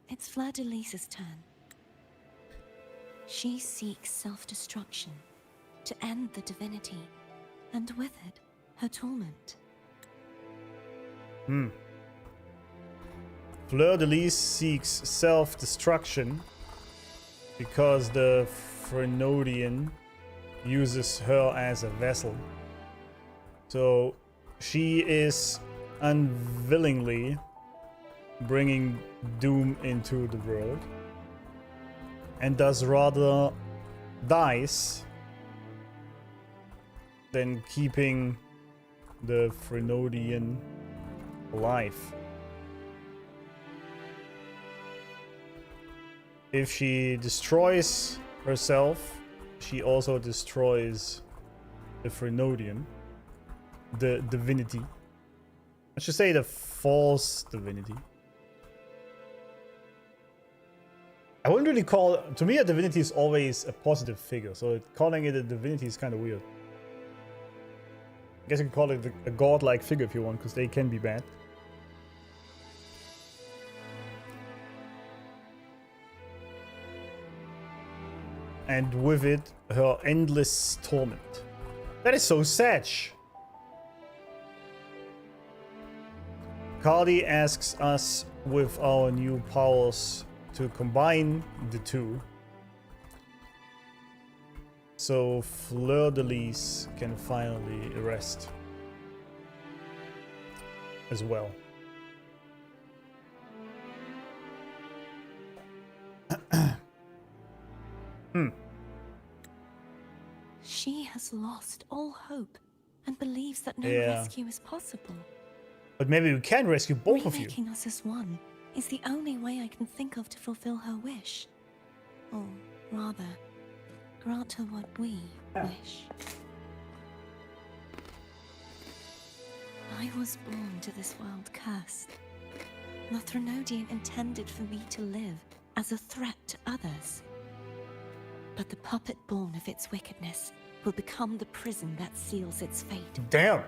it's Fleur-de-Lis's turn. She seeks self-destruction to end the divinity, and with it, her torment. Fleur-de-Lis seeks self-destruction because the Frenodian uses her as a vessel. So she is unwillingly bringing doom into the world, and thus rather dies than keeping the Frenodian alive. If she destroys herself, she also destroys the Frenodian, the divinity. I should say the false divinity. I wouldn't really call... To me, a divinity is always a positive figure, so calling it a divinity is kind of weird. I guess you can call it a godlike figure if you want, because they can be bad. And with it, her endless torment. That is so sad. Cardi asks us with our new powers to combine the two, so Fleur-de-Lis can finally rest as well. She has lost all hope and believes that no rescue is possible. But maybe we can rescue both of you. Remaking us as one is the only way I can think of to fulfill her wish. Or rather, grant her what we wish. I was born to this world cursed. The Threnodian intended for me to live as a threat to others. But the puppet born of its wickedness will become the prison that seals its fate. Damn!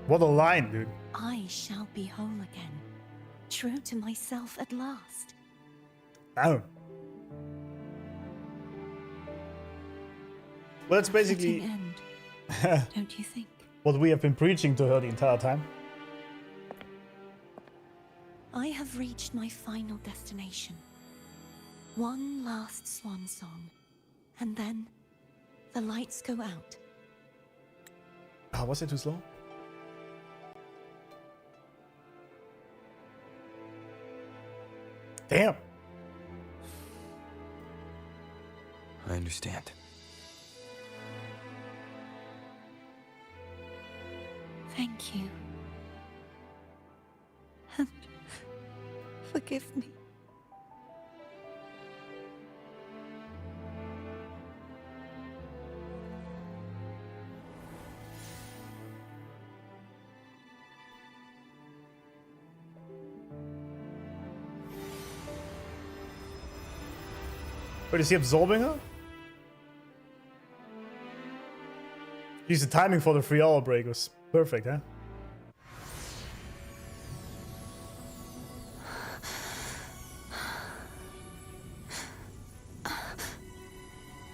What a line, dude. I shall be whole again, true to myself at last. Damn. Well, that's basically End, don't you think? what we have been preaching to her the entire time. I have reached my final destination. One last swan song, and then the lights go out. Ah, was it too slow? Damn. I understand. Thank you. And forgive me. Wait, is he absorbing her? Geez, the timing for the 3-hour break was perfect, huh?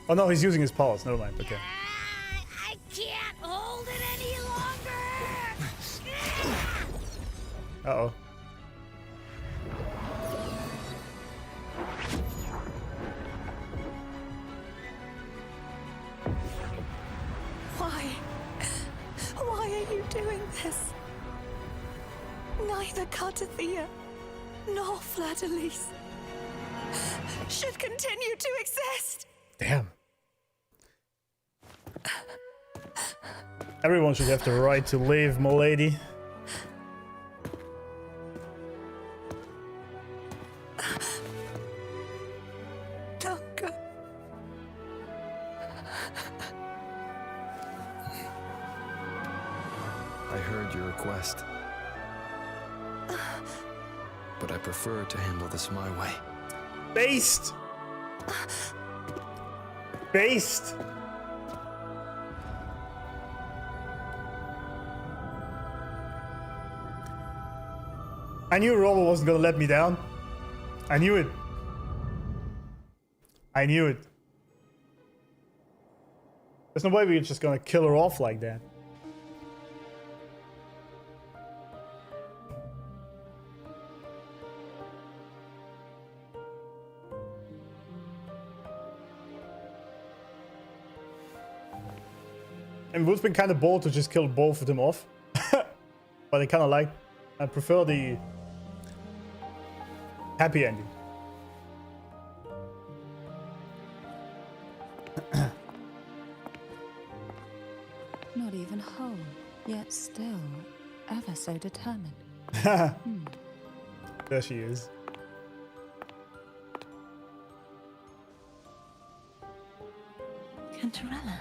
Oh no, he's using his powers. Never mind. Okay. I can't hold it any longer. Uh-oh. Why are you doing this? Neither Cartathea nor Fleur-de-Lis should continue to exist. Damn. Everyone should have the right to live, milady. Don't go. I heard your request. But I prefer to handle this my way. Based! Based! I knew Robo wasn't gonna let me down. I knew it. I knew it. There's no way we're just gonna kill her off like that. And it would have been kind of bold to just kill both of them off. But I kind of like... I prefer the happy ending. Not even whole, yet still ever so determined. There she is. Cantarella.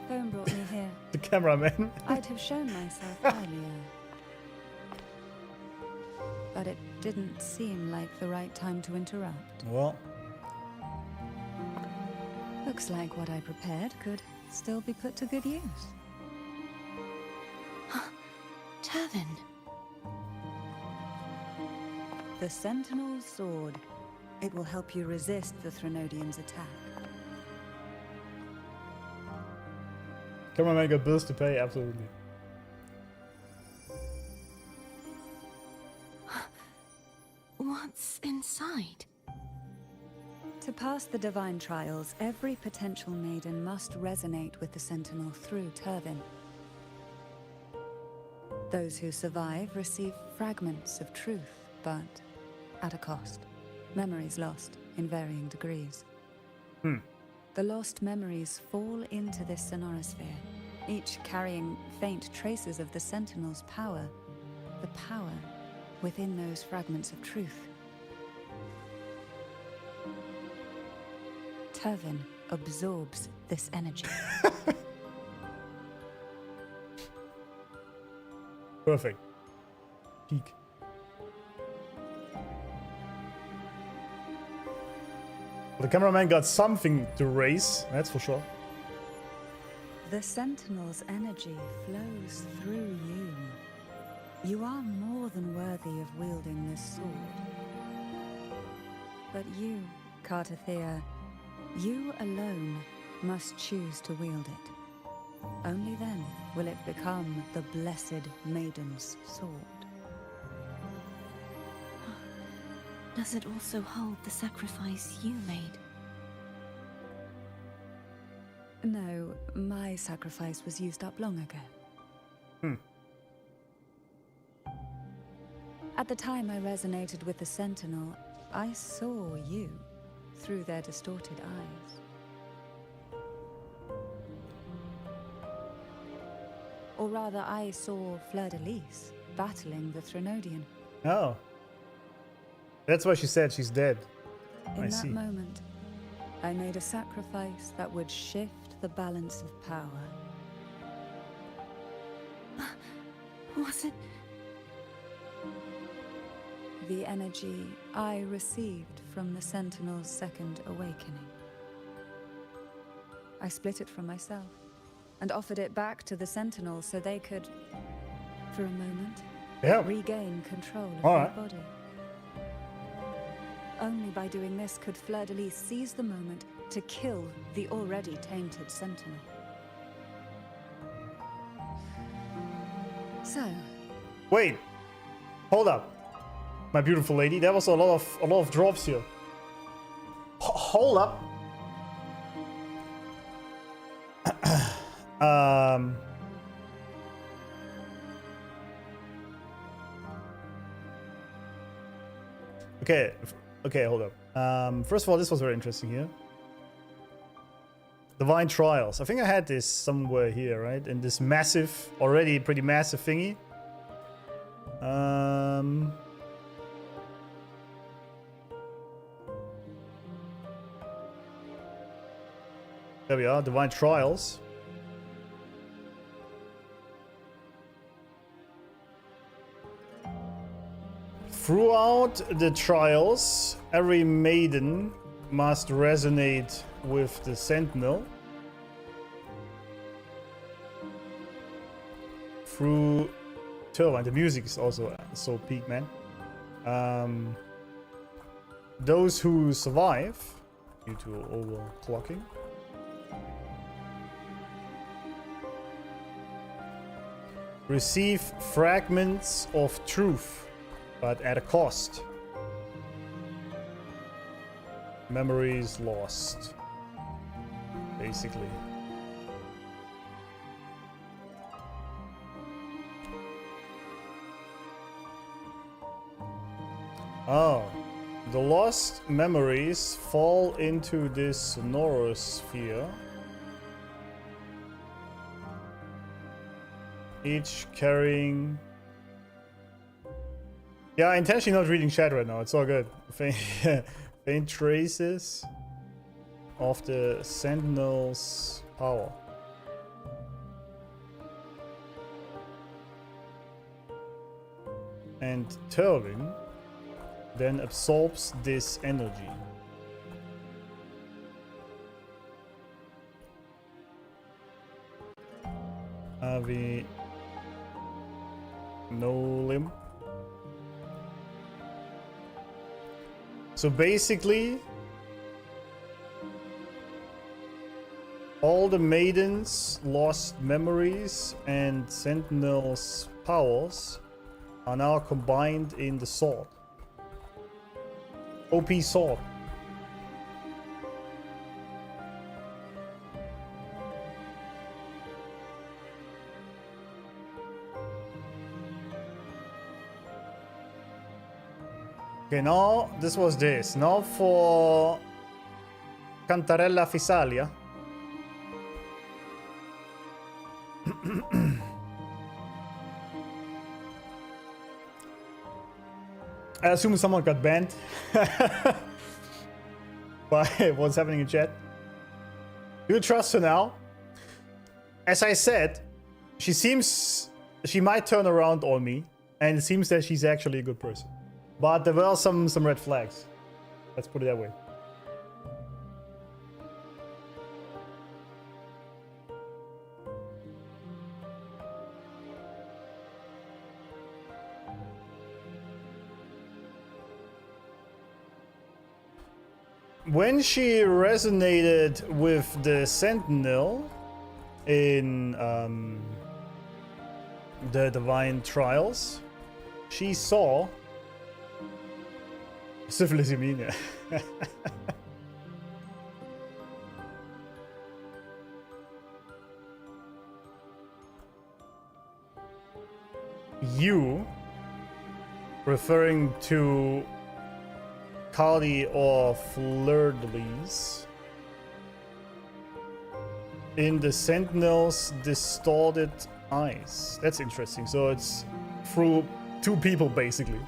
Phone brought me here. The cameraman. I'd have shown myself earlier. But it didn't seem like the right time to interrupt. Well, Looks like what I prepared could still be put to good use. Turvin. The Sentinel's sword. It will help you resist the Threnodians' attack. cameraman got bills to pay, absolutely. What's inside? To pass the divine trials, every potential maiden must resonate with the Sentinel through Turvin. Those who survive receive fragments of truth, but at a cost. Memories lost in varying degrees. The lost memories fall into this sonorosphere, each carrying faint traces of the Sentinel's power, the power within those fragments of truth. Turvin absorbs this energy. Perfect. Peak. Well, the cameraman got something to raise, that's for sure. The Sentinel's energy flows through you. You are more than worthy of wielding this sword. But you, Cartathea, you alone must choose to wield it. Only then will it become the Blessed Maiden's sword. Does it also hold the sacrifice you made? No, my sacrifice was used up long ago. At the time I resonated with the Sentinel, I saw you through their distorted eyes. Or rather, I saw Fleur-de-Lis battling the Threnodian. Oh. That's why she said she's dead. In I that see. moment, I made a sacrifice that would shift the balance of power. Was it? The energy I received from the Sentinel's second awakening. I split it from myself and offered it back to the Sentinel so they could, for a moment, regain control of their body. Only by doing this could Fleur-de-Lis seize the moment to kill the already tainted Sentinel. So... Wait. Hold up. My beautiful lady, there was a lot of drops here. Hold up. Okay, hold up. First of all, this was very interesting here. Divine Trials. I think I had this somewhere here, right? In this massive, already pretty massive thingy. There we are, Divine Trials. Throughout the trials, every maiden must resonate with the sentinel through Turbine. The music is also so peak, man. Those who survive due to overclocking receive fragments of truth, but at a cost. Memories lost, basically. Oh, the lost memories fall into this sonorosphere, each carrying... Yeah, I'm intentionally not reading chat right now, it's all good. Faint traces of the Sentinel's power. And Turbine then absorbs this energy. Avi no limb. So basically, all the maidens' lost memories and Sentinel's powers are now combined in the sword. OP sword. Okay, now this was this. Now for Cantarella Fisalia. I assume someone got banned by what's happening in chat. Do you trust her now? As I said, she might turn around on me, and it seems that she's actually a good person. But there were some red flags. Let's put it that way. When she resonated with the Sentinel in the Divine Trials, she saw syphilis, you mean? Yeah. You, referring to Cardi or Fleur-de-Lis, in the Sentinel's distorted eyes. That's interesting. So it's through two people, basically.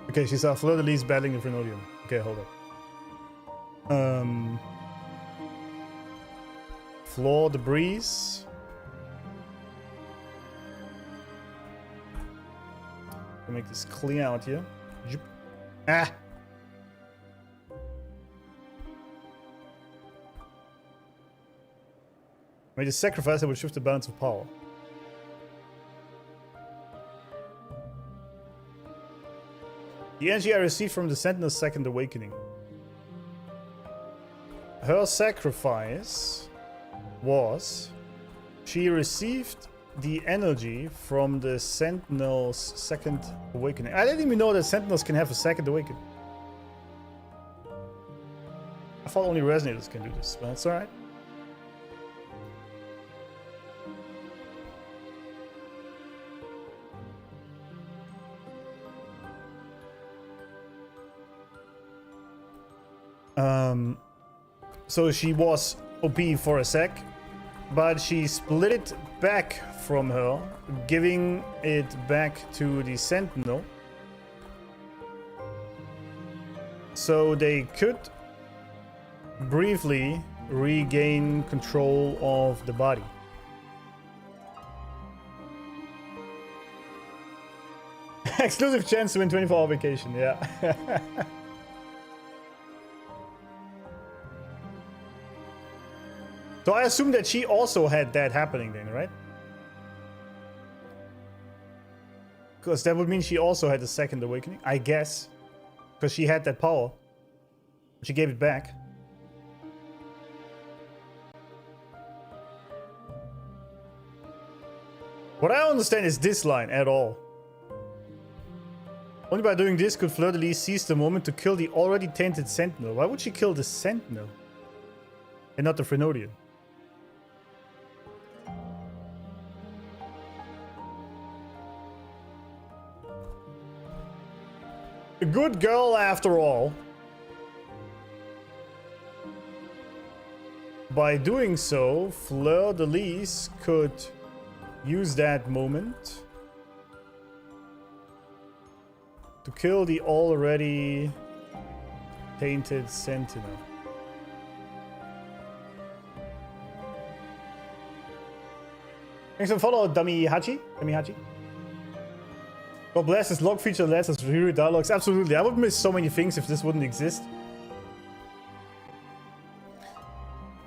Okay, she saw Fleur-de-Lis battling the Frenodium. Okay, hold up. Floor debris. I'll make this clear out here. Ah! Made a sacrifice that would shift the balance of power. The energy I received from the Sentinel's second awakening. Her sacrifice was... She received the energy from the Sentinel's second awakening. I didn't even know that Sentinels can have a second awakening. I thought only Resonators can do this, but that's alright. So she was OP for a sec, but she split it back from her, giving it back to the Sentinel, so they could briefly regain control of the body. Exclusive chance to win 24-hour vacation, yeah. So I assume that she also had that happening then, right? Because that would mean she also had a second awakening, I guess. Because she had that power. She gave it back. What I don't understand is this line at all. Only by doing this could Fleur-de-Lis seize the moment to kill the already tainted Sentinel. Why would she kill the Sentinel? And not the Frenodian? A good girl after all. By doing so, Fleur-de-Lis could use that moment to kill the already tainted Sentinel. Thanks for follow, Dummy Hachi. God bless, this log feature lets us reread dialogues. Absolutely, I would miss so many things if this wouldn't exist.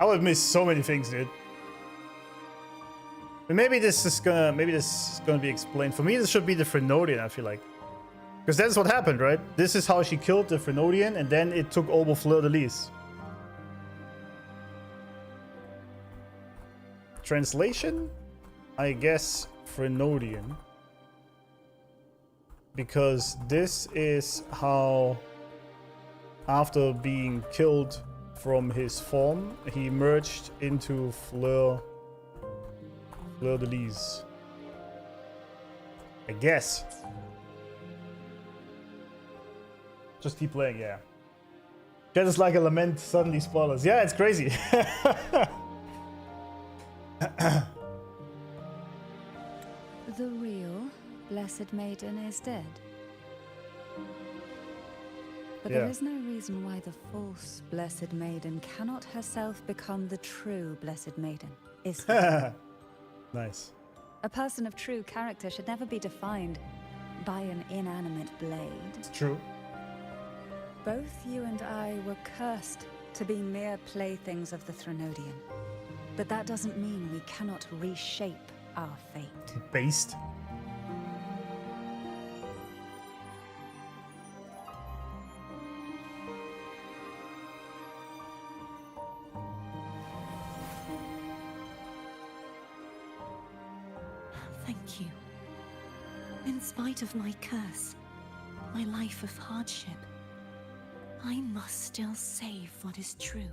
I would miss so many things, dude. But maybe this is gonna be explained. For me, this should be the Frenodian, I feel like. Because that's what happened, right? This is how she killed the Frenodian, and then it took over Fleur-de-Lis. Translation? I guess Frenodian. Because this is how, after being killed from his form, he merged into Fleur-de-Lis. I guess. Just keep playing, yeah. That is like a lament, suddenly spoilers. Yeah, it's crazy. The real Blessed Maiden is dead. But there is no reason why the false Blessed Maiden cannot herself become the true Blessed Maiden, is there? Nice. A person of true character should never be defined by an inanimate blade. It's true. Both you and I were cursed to be mere playthings of the Threnodian. But that doesn't mean we cannot reshape our fate. Based. Thank you. In spite of my curse, my life of hardship, I must still save what is true.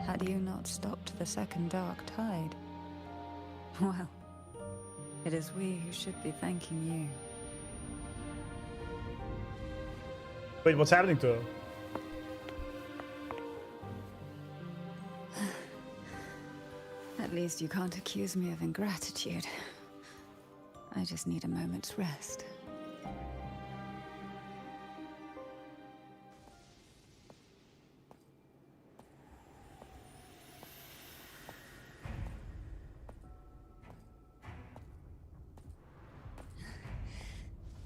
Had you not stopped the second dark tide? Well, it is we who should be thanking you. Wait, what's happening to her? At least you can't accuse me of ingratitude. I just need a moment's rest.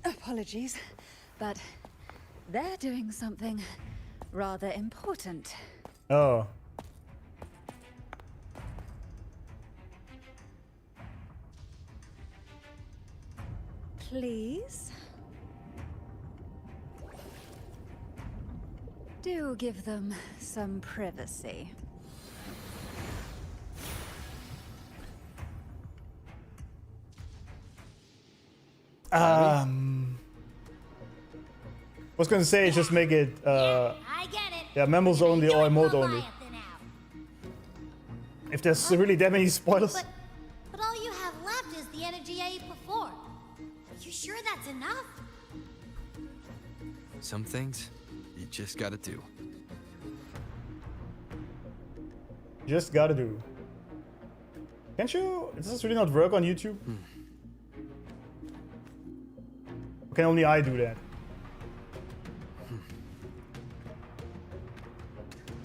Apologies, but they're doing something rather important. Oh. Please? Do give them some privacy. I was gonna say just make it I get it. yeah, memos only or emote only. If there's really that many spoilers. But all you have left is the energy I ate before. Are you sure that's enough? Some things you just gotta do. Just gotta do. Can't you? Does this really not work on YouTube? Or can only I do that?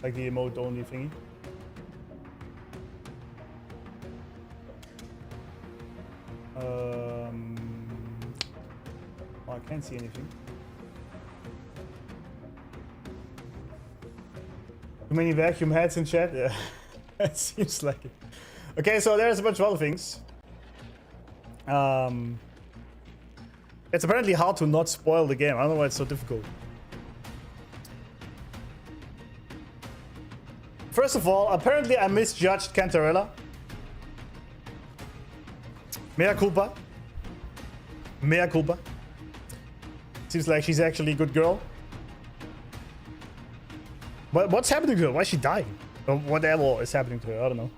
Like the emote only thingy. Oh, I can't see anything. Too many vacuum heads in chat? Yeah, it seems like it. Okay, so there's a bunch of other things. It's apparently hard to not spoil the game. I don't know why it's so difficult. First of all, apparently I misjudged Cantarella. Mea culpa. Mea culpa. Seems like she's actually a good girl. But what's happening to her? Why is she dying? Or whatever is happening to her, I don't know.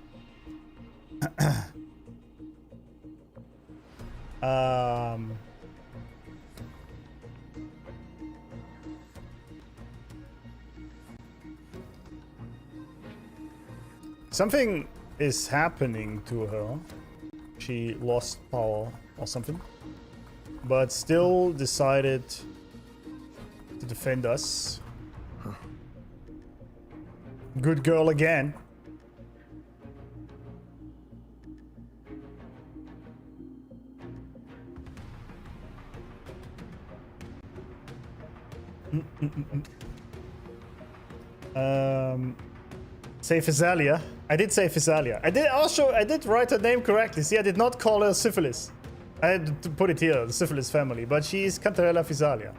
Something is happening to her. She lost power or something. But still decided to defend us. Good girl again. Say Physalia. I did say Physalia. I did write her name correctly. See, I did not call her Syphilis. I had to put it here, the Syphilis family, but she is Cantarella Physalia.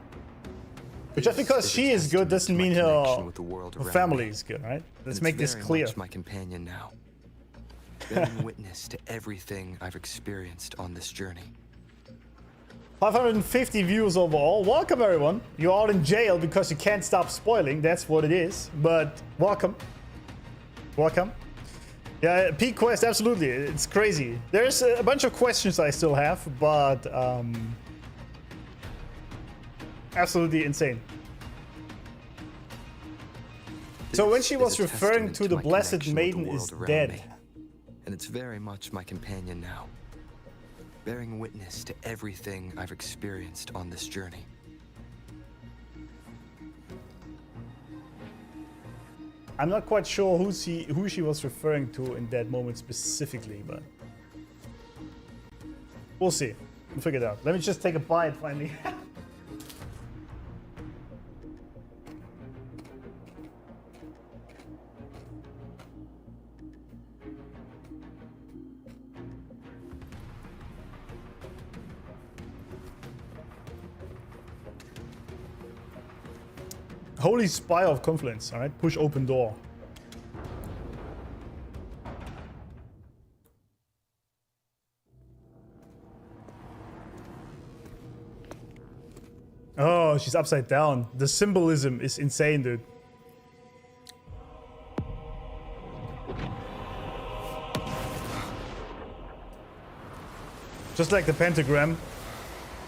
But just because she is good doesn't mean her family is good, right? Let's make this clear. Much my companion now, bearing witness to everything I've experienced on this journey. 550 views overall. Welcome, everyone. You're all in jail because you can't stop spoiling. That's what it is. But welcome. Welcome. Yeah, peak quest, absolutely. It's crazy. There's a bunch of questions I still have, but absolutely insane. So when she was referring to the Blessed Maiden is dead. And it's very much my companion now, bearing witness to everything I've experienced on this journey. I'm not quite sure who she was referring to in that moment specifically, but we'll see. We'll figure it out. Let me just take a bite finally. Holy Spire of Confluence, alright? Push open door. Oh, she's upside down. The symbolism is insane, dude. Just like the pentagram,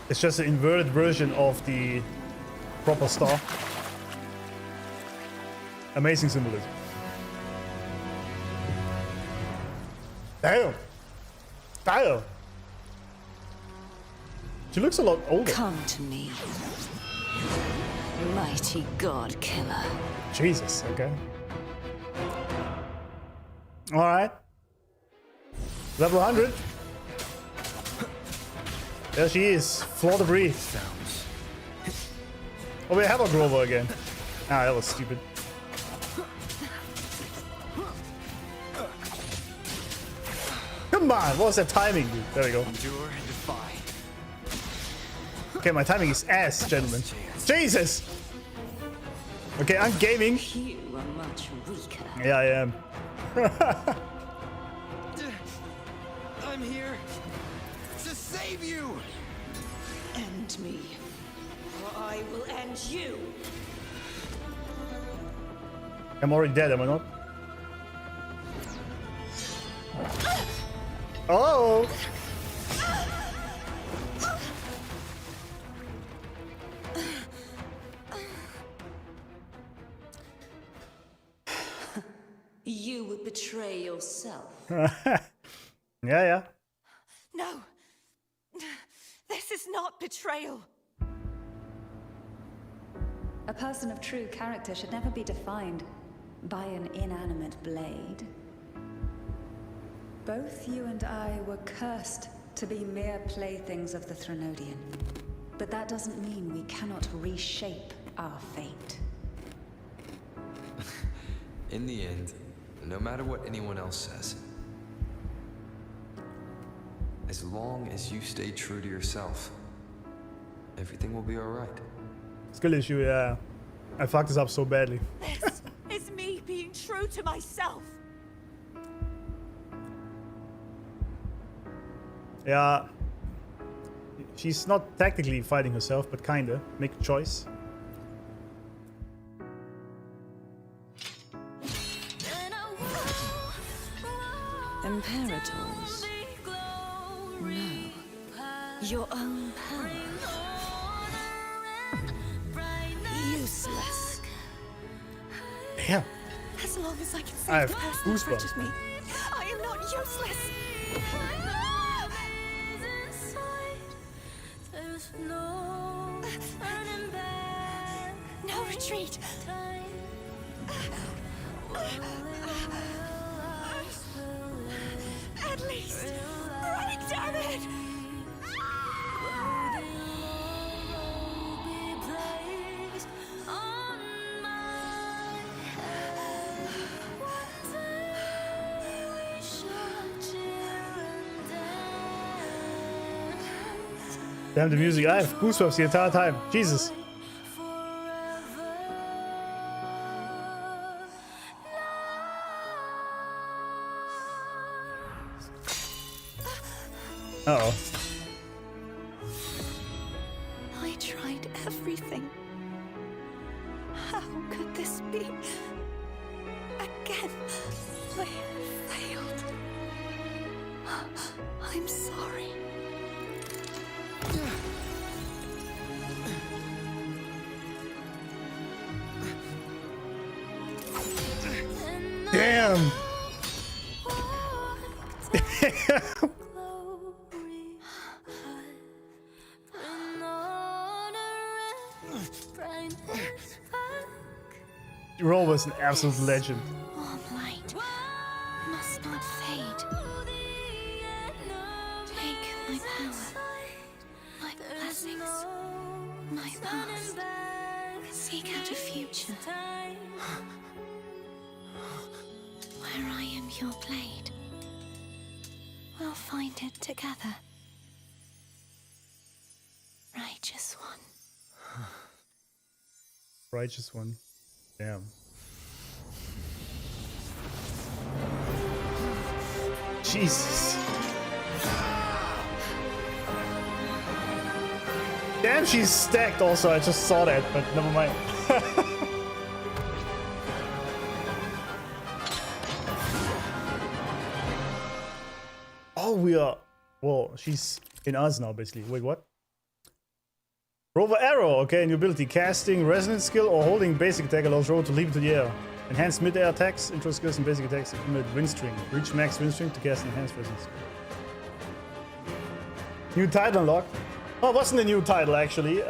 it's just an inverted version of the proper star. Amazing symbolism. Damn. Damn. She looks a lot older. Come to me, mighty god killer. Jesus, okay. Alright. Level 100. There she is. Floor debris. Oh, we have a Grover again. Ah, that was stupid. Come on, what was that timing, dude? There we go. Okay, my timing is ass, gentlemen. Jesus! Okay, I'm gaming. You are much weaker. Yeah, I am. I'm here to save you! End me, or I will end you. I'm already dead, am I not? Oh! You would betray yourself. Yeah. No. This is not betrayal. A person of true character should never be defined by an inanimate blade. Both you and I were cursed to be mere playthings of the Threnodian. But that doesn't mean we cannot reshape our fate. In the end, no matter what anyone else says, as long as you stay true to yourself, everything will be alright. Skill issue, yeah. I fucked this up so badly. This is me being true to myself. Yeah. She's not technically fighting herself, but kinda. Make a choice. Imperators? No. Your own power. Useless. Damn. As long as I can I save have the person who goosebumps. touches me, I am not useless. No retreat. At least break, damn it! Damn the music. I have goosebumps the entire time. Jesus. Uh-oh. I tried everything. How could this be? Again, I failed. I'm sorry. Damn. Roll was an absolute legend. Warm light must not fade. Take my power, my blessings, my past. Seek out a future where I am your blade. We'll find it together. Righteous one. Righteous one. Damn. Jesus. Damn, she's stacked also. I just saw that, but never mind. Oh, we are... Well, she's in us now, basically. Wait, what? Rover Arrow. Okay, new ability. Casting, resonance skill, or holding basic attack allows Rover to leap into the air. Enhanced mid-air attacks, intro skills, and basic attacks accumulate windstring. Reach max windstring to cast enhanced resonance skill. New title unlock. Oh, it wasn't a new title, actually.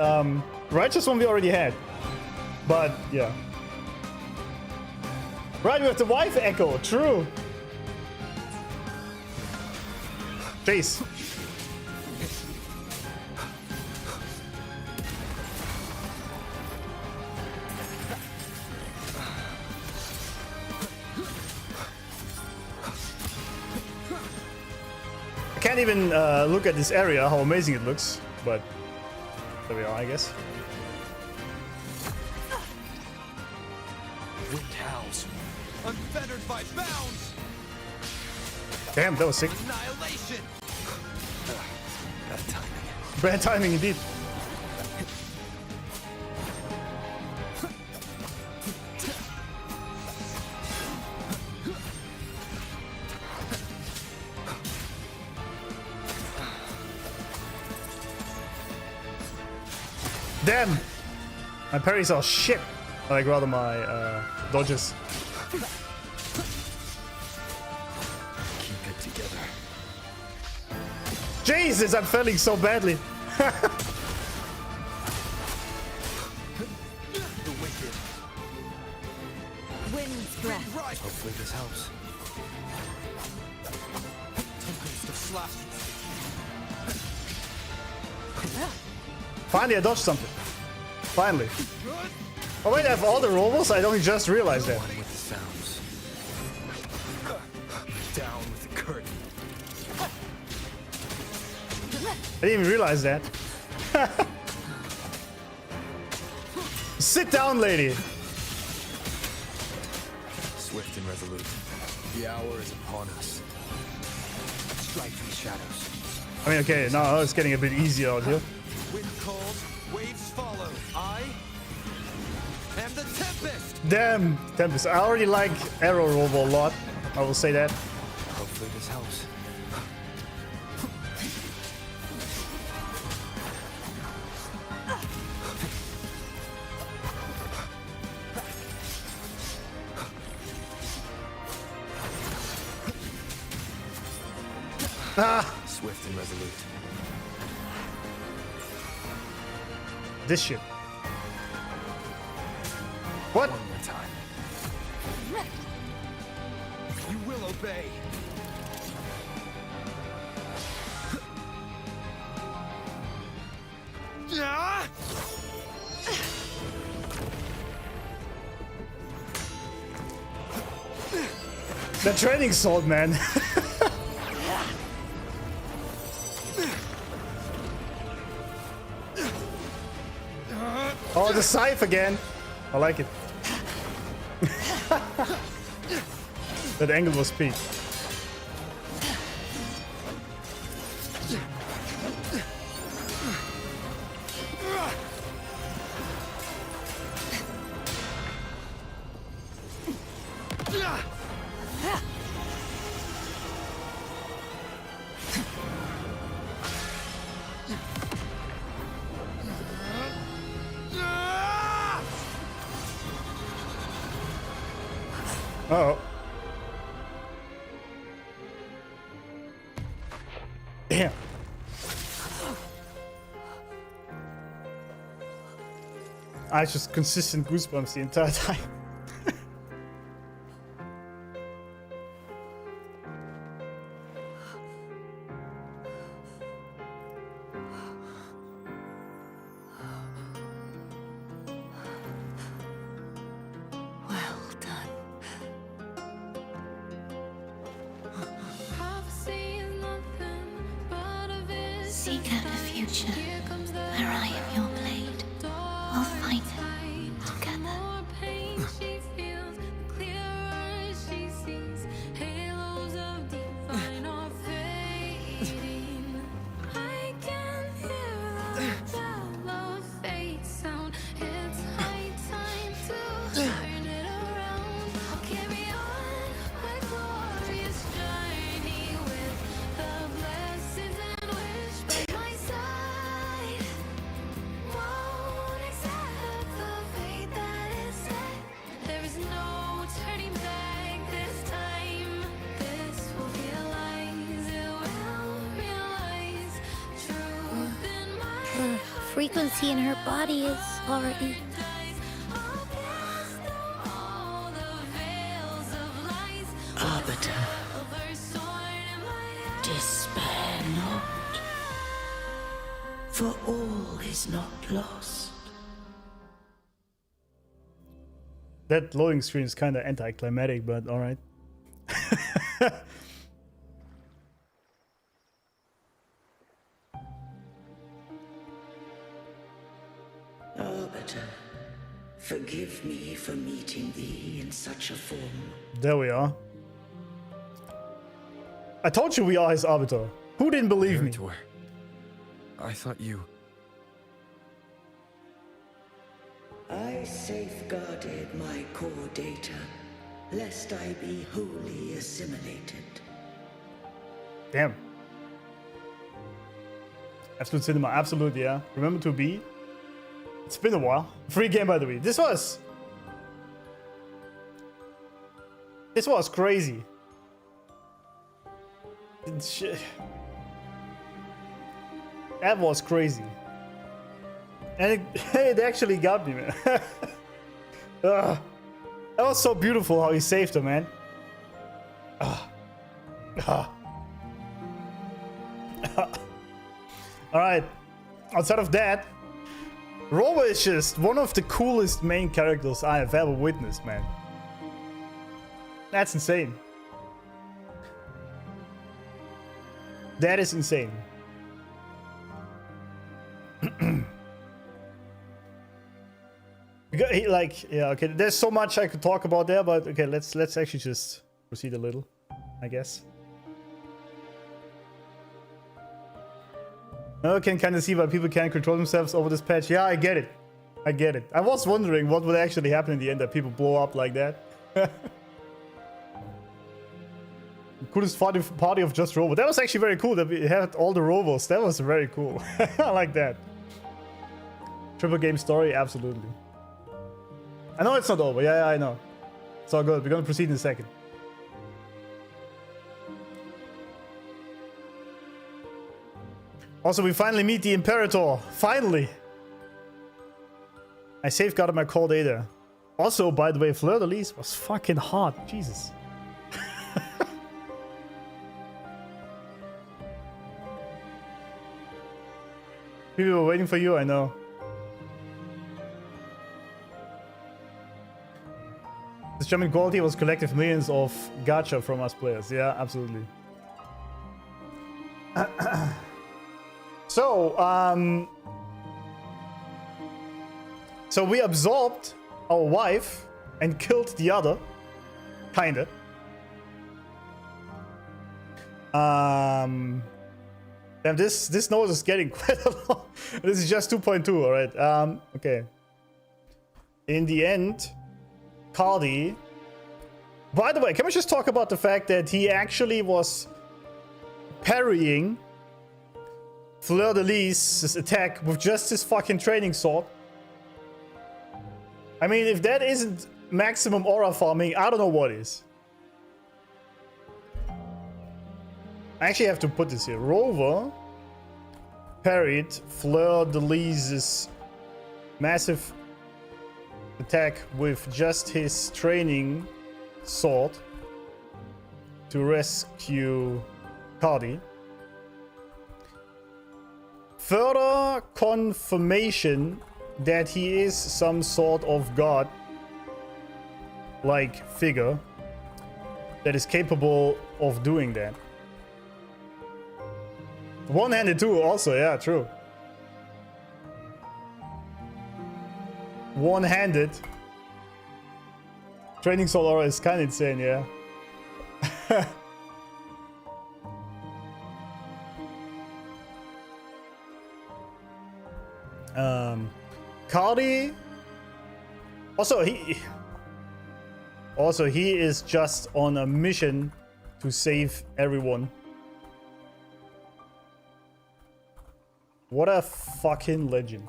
Righteous one we already had. But, yeah. Right, we have the wife echo. True. Chase. I can't even look at this area, how amazing it looks, but there we are, I guess. Wind howls, unfettered by bounds. Damn, that was sick. Annihilation. Bad timing. Bad timing indeed. Damn! My parries are shit. I like rather my dodges. Jesus, I'm failing so badly. The wicked. Wind's breath. Right. Hopefully this helps. Tempest of slashes. Finally, I dodged something. Finally. Oh wait, I have all the rolls? I only just realized that. One with the sounds. Down with the curtain. I didn't even realize that. Sit down, lady. Swift and resolute. The hour is upon us. Strike from the shadows. I mean, okay, now it's getting a bit easier out here. Wind calls, waves follow. I am the Tempest. Damn, Tempest. I already like Arrow Robo a lot. I will say that. Hopefully this helps. Ah, Swift and resolute. this shit. What? One more time. You will obey. Ah! The training sword, man. Oh, the scythe again. I like it. That angle was peak. Uh-oh. Damn. I just consistent goosebumps the entire time. Well done. Seek out the future, where I am your blade. We'll fight it together. Frequency in her body is already. Arbiter, despair not, for all is not lost. That loading screen is kind of anticlimactic, but alright. Arbiter, forgive me for meeting thee in such a form. There we are. I told you we are his arbiter. Who didn't believe me? Meritor. I thought you... I safeguarded my core data, lest I be wholly assimilated. Damn. Absolute cinema, absolutely, yeah. Remember to be. It's been a while. Free game, by the way. This was crazy. That was crazy. And it actually got me, man. That was so beautiful how he saved her, man. Alright. Outside of that, Rover is just one of the coolest main characters I have ever witnessed, man. That's insane. That is insane. Like, yeah, okay, there's so much I could talk about there, but okay, let's actually just proceed a little, I guess. I can kind of see why people can't control themselves over this patch. Yeah, I get it. I get it. I was wondering what would actually happen in the end, that people blow up like that. Coolest party of just Rover. That was actually very cool that we had all the Rovers. That was very cool. I like that. Triple game story, absolutely. I know it's not over. Yeah, I know. It's all good. We're gonna proceed in a second. Also, we finally meet the Imperator. Finally! I safeguarded my core data. Also, by the way, Fleur de Lis was fucking hot. Jesus. People were waiting for you, I know. This German quality was collective millions of gacha from us players. Yeah, absolutely. So we absorbed our wife and killed the other. Kinda. Damn, this nose is getting quite a lot. This is just 2.2, alright. Okay. In the end, Cardi. By the way, can we just talk about the fact that he actually was parrying Fleur de Lis' attack with just his fucking training sword? I mean, if that isn't maximum aura farming, I don't know what is. I actually have to put this here. Rover parried Fleur de Lis' massive attack with just his training sword to rescue Cardi. Further confirmation that he is some sort of god-like figure that is capable of doing that. One-handed too, also, yeah, true. One-handed. Training Soul Aura is kind of insane, yeah. Cardi. Also, he is just on a mission to save everyone. What a fucking legend.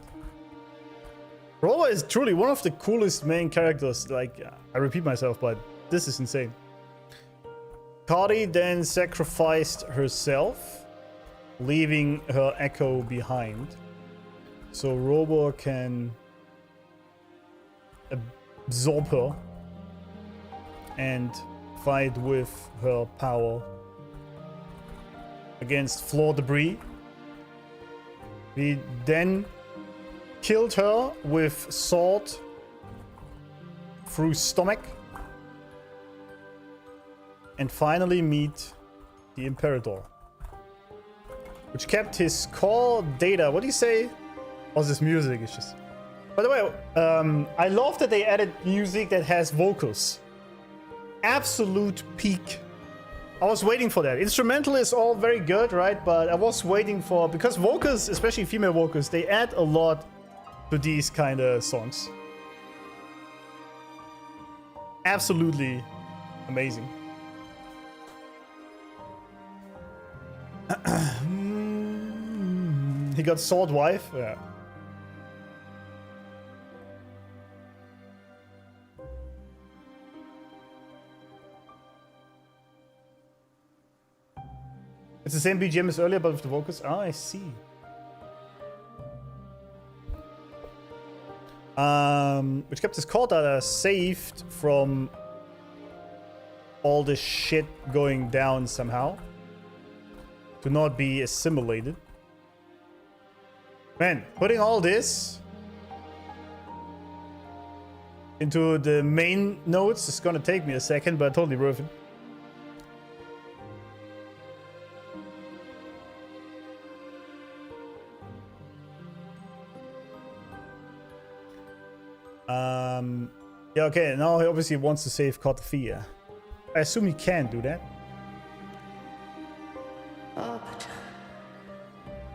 Rover is truly one of the coolest main characters. Like, I repeat myself, but this is insane. Cardi then sacrificed herself, leaving her echo behind. So Rover can absorb her and fight with her power against floor debris. We then killed her with sword through stomach. And finally meet the Imperator, which kept his core data. What do you say? Oh, this music is just... By the way, I love that they added music that has vocals. Absolute peak. I was waiting for that. Instrumental is all very good, right? But I was waiting for... Because vocals, especially female vocals, they add a lot to these kind of songs. Absolutely amazing. He got sword wife? Yeah. It's the same BGM as earlier, but with the vocals. Ah, I see. Which kept his core data saved from all this shit going down somehow. To not be assimilated. Man, putting all this into the main notes is gonna take me a second, but totally worth it. Yeah, okay, now he obviously wants to save Kotathia. I assume he can do that. Arbiter,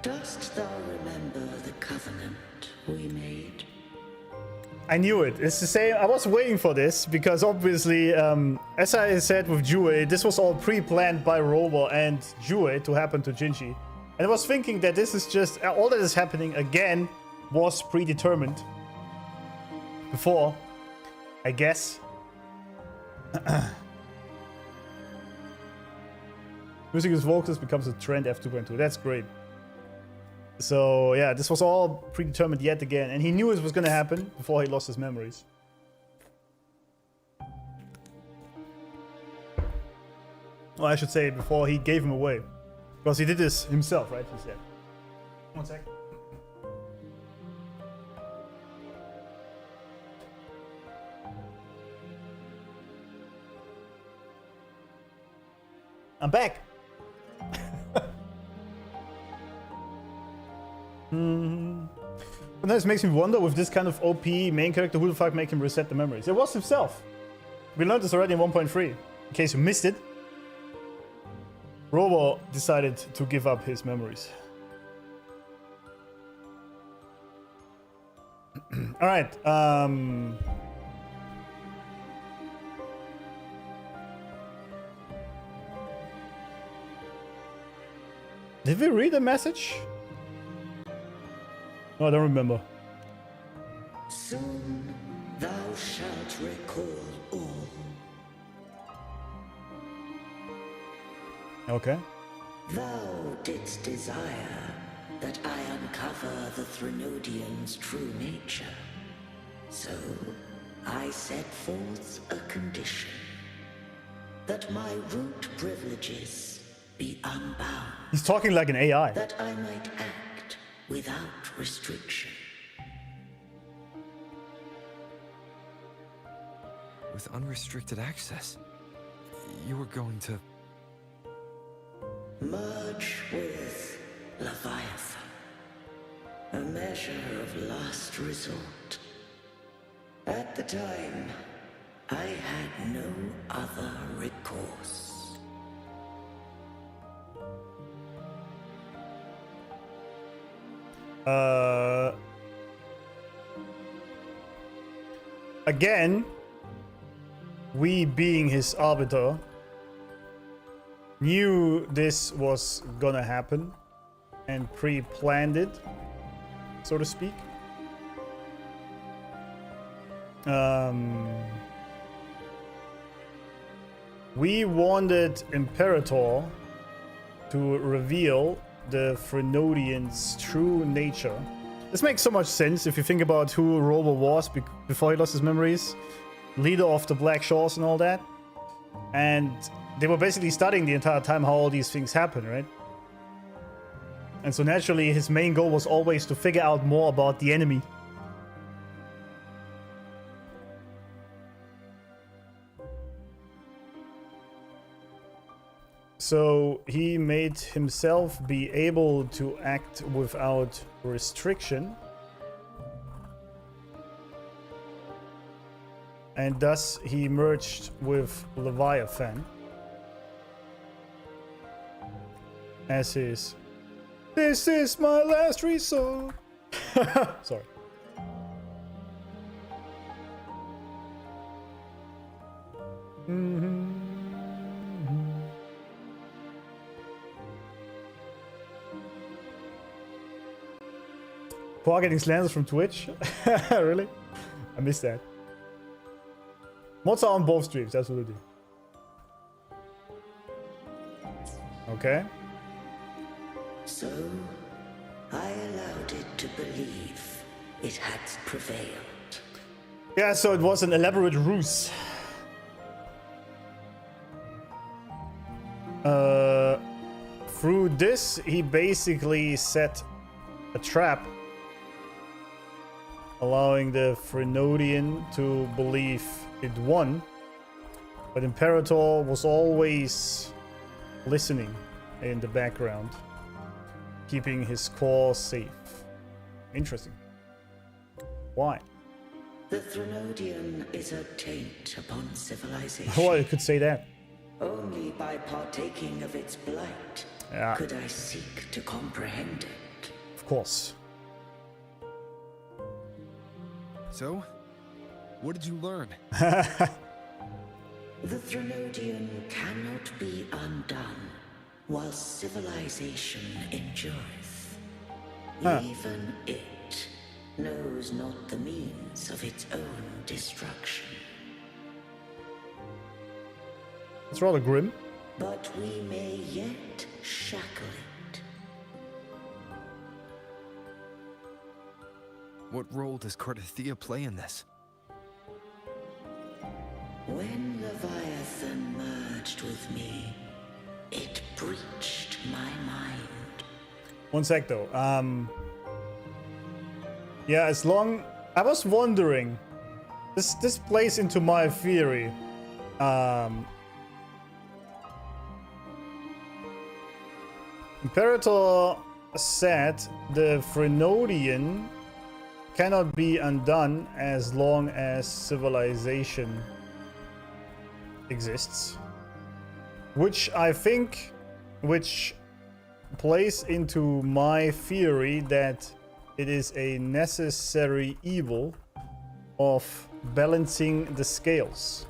dost thou remember the covenant we made? I knew it. It's the same. I was waiting for this because obviously, as I said with Jue, this was all pre-planned by Robo and Jue to happen to Jinji. And I was thinking that this is just all that is happening again was predetermined before, I guess. Music is vocals becomes a trend F2.2. That's great. So yeah, this was all predetermined yet again, and he knew it was going to happen before he lost his memories. Well, I should say before he gave him away, because he did this himself, right? He said. 1 sec. I'm back. But this makes me wonder with this kind of OP main character, who the fuck make him reset the memories? It was himself. We learned this already in 1.3. In case you missed it, Robo decided to give up his memories. All right. Did we read a message? No, I don't remember. Soon thou shalt recall all. Okay. Thou didst desire that I uncover the Threnodian's true nature. So I set forth a condition. That my root privileges be unbound. He's talking like an AI. That I might act without restriction. With unrestricted access, you were going to... Merge with Leviathan. A measure of last resort. At the time, I had no other recourse. Again, we being his arbiter knew this was gonna happen and pre-planned it, so to speak. We wanted Imperator to reveal the Threnodian's true nature. This makes so much sense if you think about who Robo was before he lost his memories. Leader of the Black Shores and all that. And they were basically studying the entire time how all these things happen, right? And so naturally his main goal was always to figure out more about the enemy. So he made himself be able to act without restriction. And thus he merged with Leviathan as his "This is my last resort." Sorry. Paul getting slanders from Twitch? Really? I missed that. Mods are on both streams, absolutely. Okay. So, I allowed it to believe it had prevailed. Yeah, so it was an elaborate ruse. Through this, he basically set a trap, allowing the Frenodian to believe it won. But Imperator was always listening in the background, keeping his core safe. Interesting. Why? The Frenodian is a taint upon civilization. Well, you could say that. Only by partaking of its blight could I seek to comprehend it. Of course. So, what did you learn? The Frenodian cannot be undone while civilization endureth. Even it knows not the means of its own destruction. It's rather grim. But we may yet shackle it. What role does Cardathia play in this? When Leviathan merged with me, it breached my mind. One sec though. Yeah, as long... I was wondering... This plays into my theory. Imperator said the Frenodian cannot be undone as long as civilization exists. Which I think... Which plays into my theory that it is a necessary evil of balancing the scales.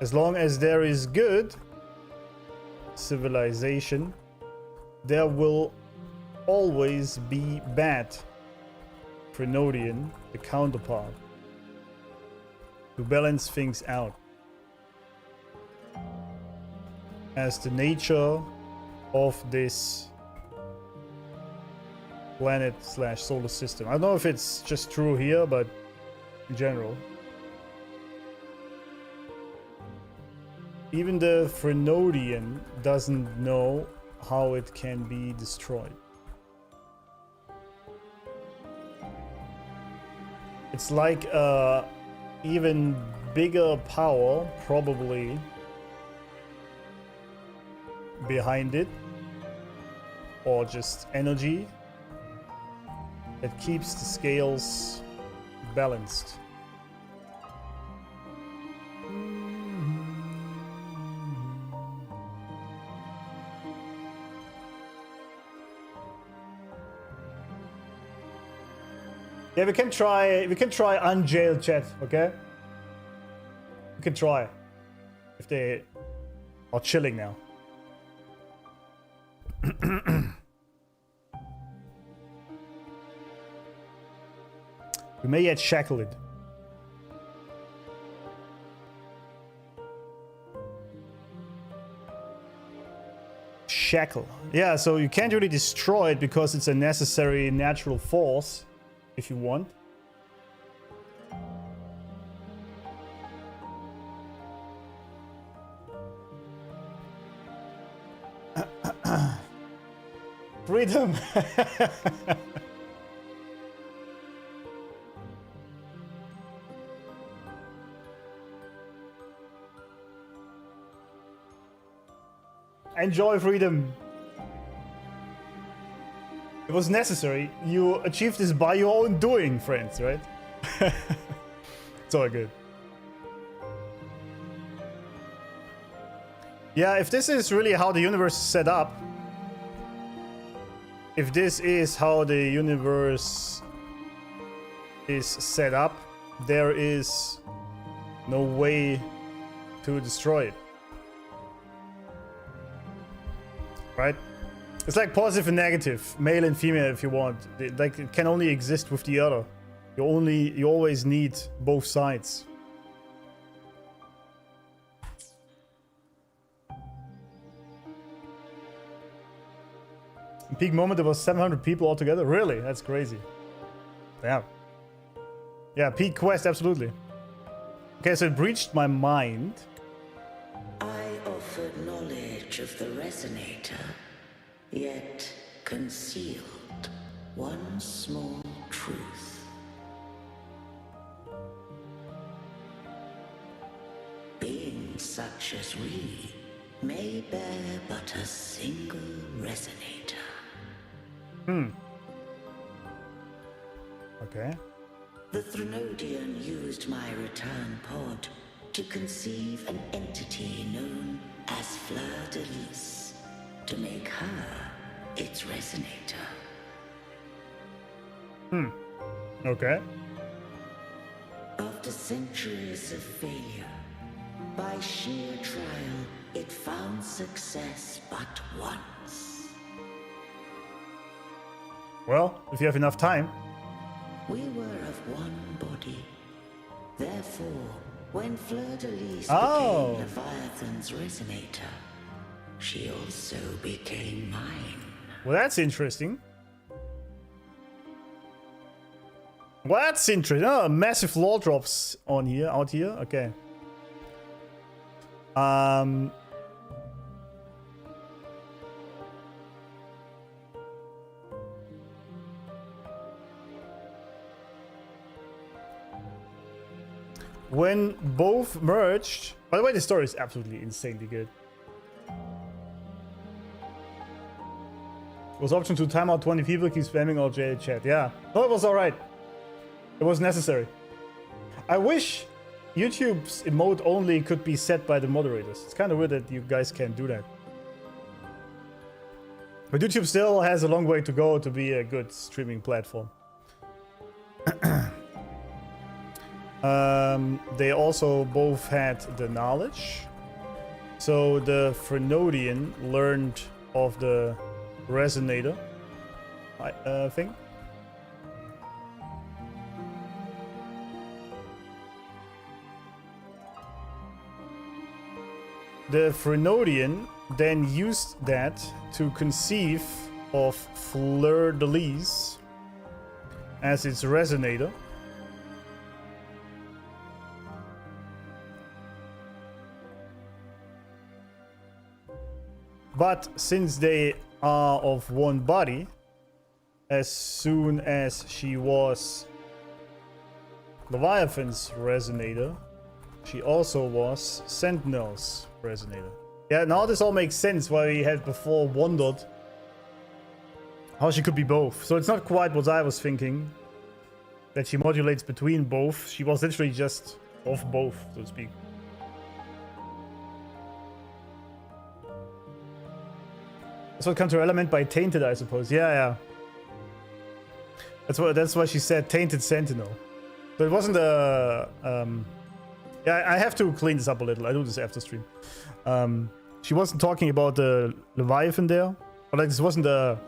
As long as there is good civilization, there will always be bad Frenodian, the counterpart, to balance things out. As the nature of this planet / solar system. I don't know if it's just true here, but in general. Even the Frenodian doesn't know how it can be destroyed. It's like even bigger power probably behind it, or just energy that keeps the scales balanced. Yeah, we can try unjail chat, okay? We can try. If they are chilling now. We may yet shackle it. Shackle. Yeah, so you can't really destroy it because it's a necessary natural force. If you want. Freedom. Enjoy freedom. It was necessary. You achieved this by your own doing, friends, right? It's all good. Yeah, if this is really how the universe is set up, if this is how the universe is set up, there is no way to destroy it. Right? It's like positive and negative, male and female if you want. Like it can only exist with the other. You always need both sides. In peak moment there was 700 people altogether. Really? That's crazy. Yeah. Yeah, peak quest, absolutely. Okay, so it breached my mind. I offered knowledge of the resonator, yet concealed one small truth. Beings such as we may bear but a single resonator. Okay. The Threnodian used my return pod to conceive an entity known as Fleur-de-Lis, to make her its resonator. Okay. After centuries of failure, by sheer trial, it found success but once. Well, if you have enough time. We were of one body. Therefore, when Fleur-de-Lis Oh. became Leviathan's resonator, she also became mine. Well, that's interesting. Well, that's interesting. Oh, massive lore drops on here, out here. Okay. When both merged. By the way, the story is absolutely insanely good. It was option to time out 20 people, keep spamming all J chat. Yeah. No, it was alright. It was necessary. I wish YouTube's emote only could be set by the moderators. It's kind of weird that you guys can't do that. But YouTube still has a long way to go to be a good streaming platform. They also both had the knowledge. So the Threnodian learned of the resonator thing. The Threnodian then used that to conceive of Fleur-de-Lis as its resonator. But since they are of one body, as soon as she was Leviathan's resonator, she also was Sentinel's resonator. Yeah, now this all makes sense why we had before wondered how she could be both. So it's not quite what I was thinking, that she modulates between both. She was literally just of both, so to speak. That's what Counter Element by Tainted, I suppose. Yeah. That's why she said Tainted Sentinel. So it wasn't a yeah, I have to clean this up a little. I do this after stream. She wasn't talking about the Leviathan there. Or like this wasn't a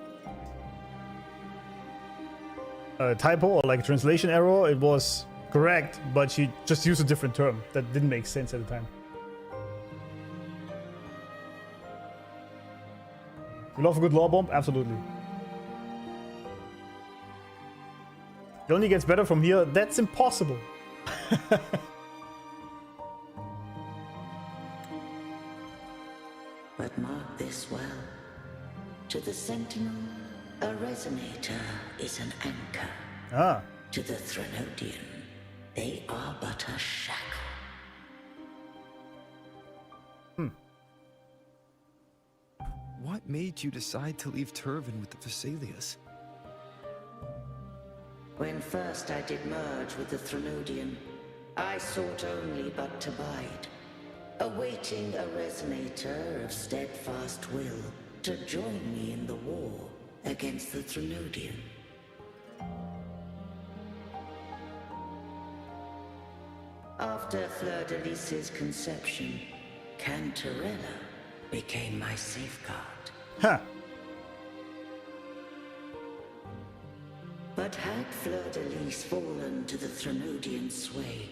typo or like a translation error. It was correct, but she just used a different term that didn't make sense at the time. You love a good lore bomb? Absolutely. It only gets better from here. That's impossible. But mark this well. To the Sentinel, a resonator is an anchor. Ah. To the Threnodian, they are but a shackle. What made you decide to leave Turvin with the Vesalius? When first I did merge with the Threnodian, I sought only but to bide, awaiting a resonator of steadfast will to join me in the war against the Threnodian. After Fleur-de-Lis's conception, Cantarella became my safeguard. Huh. But had Fleur-de-Lis fallen to the Threnodian sway,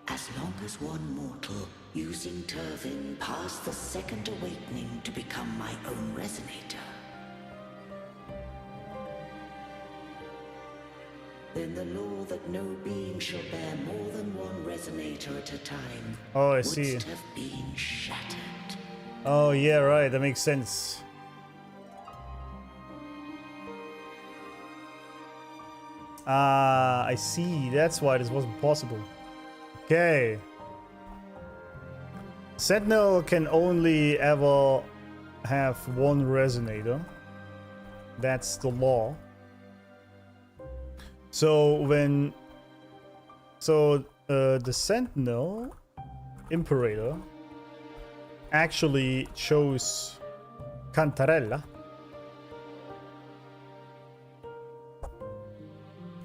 as long as one mortal using Turvin passed the second awakening to become my own resonator, there then the law that no being shall bear more than one resonator at a time Oh, I would see. have been shattered. Oh, yeah, right. That makes sense. Ah, I see. That's why this wasn't possible. Okay. Sentinel can only ever have one resonator. That's the law. So when... So the Sentinel Imperator actually chose Cantarella.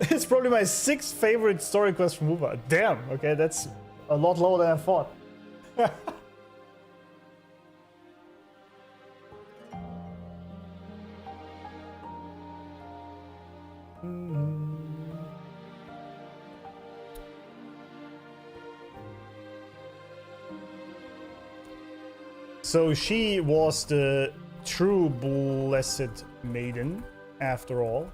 It's probably my 6th favorite story quest from Uber. Damn, okay, that's a lot lower than I thought. So she was the true blessed maiden, after all.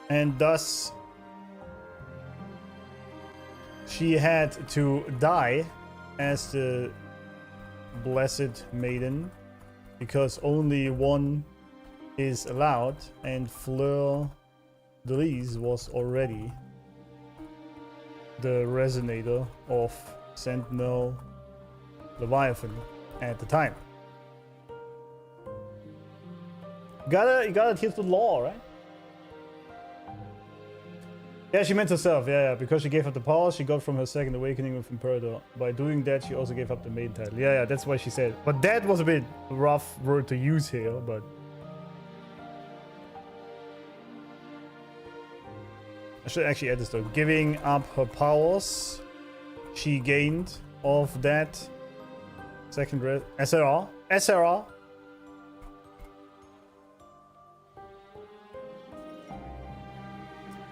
And thus she had to die as the blessed maiden because only one is allowed, and Fleur de Lis was already the resonator of Sentinel Leviathan at the time. You gotta adhere to the law, right? Yeah, she meant herself, yeah, because she gave up the power she got from her second awakening with Imperator. By doing that, she also gave up the main title. Yeah, that's why she said. But that was a bit rough word to use here, but... I should actually add this though. Giving up her powers she gained of that second SRR. SRR.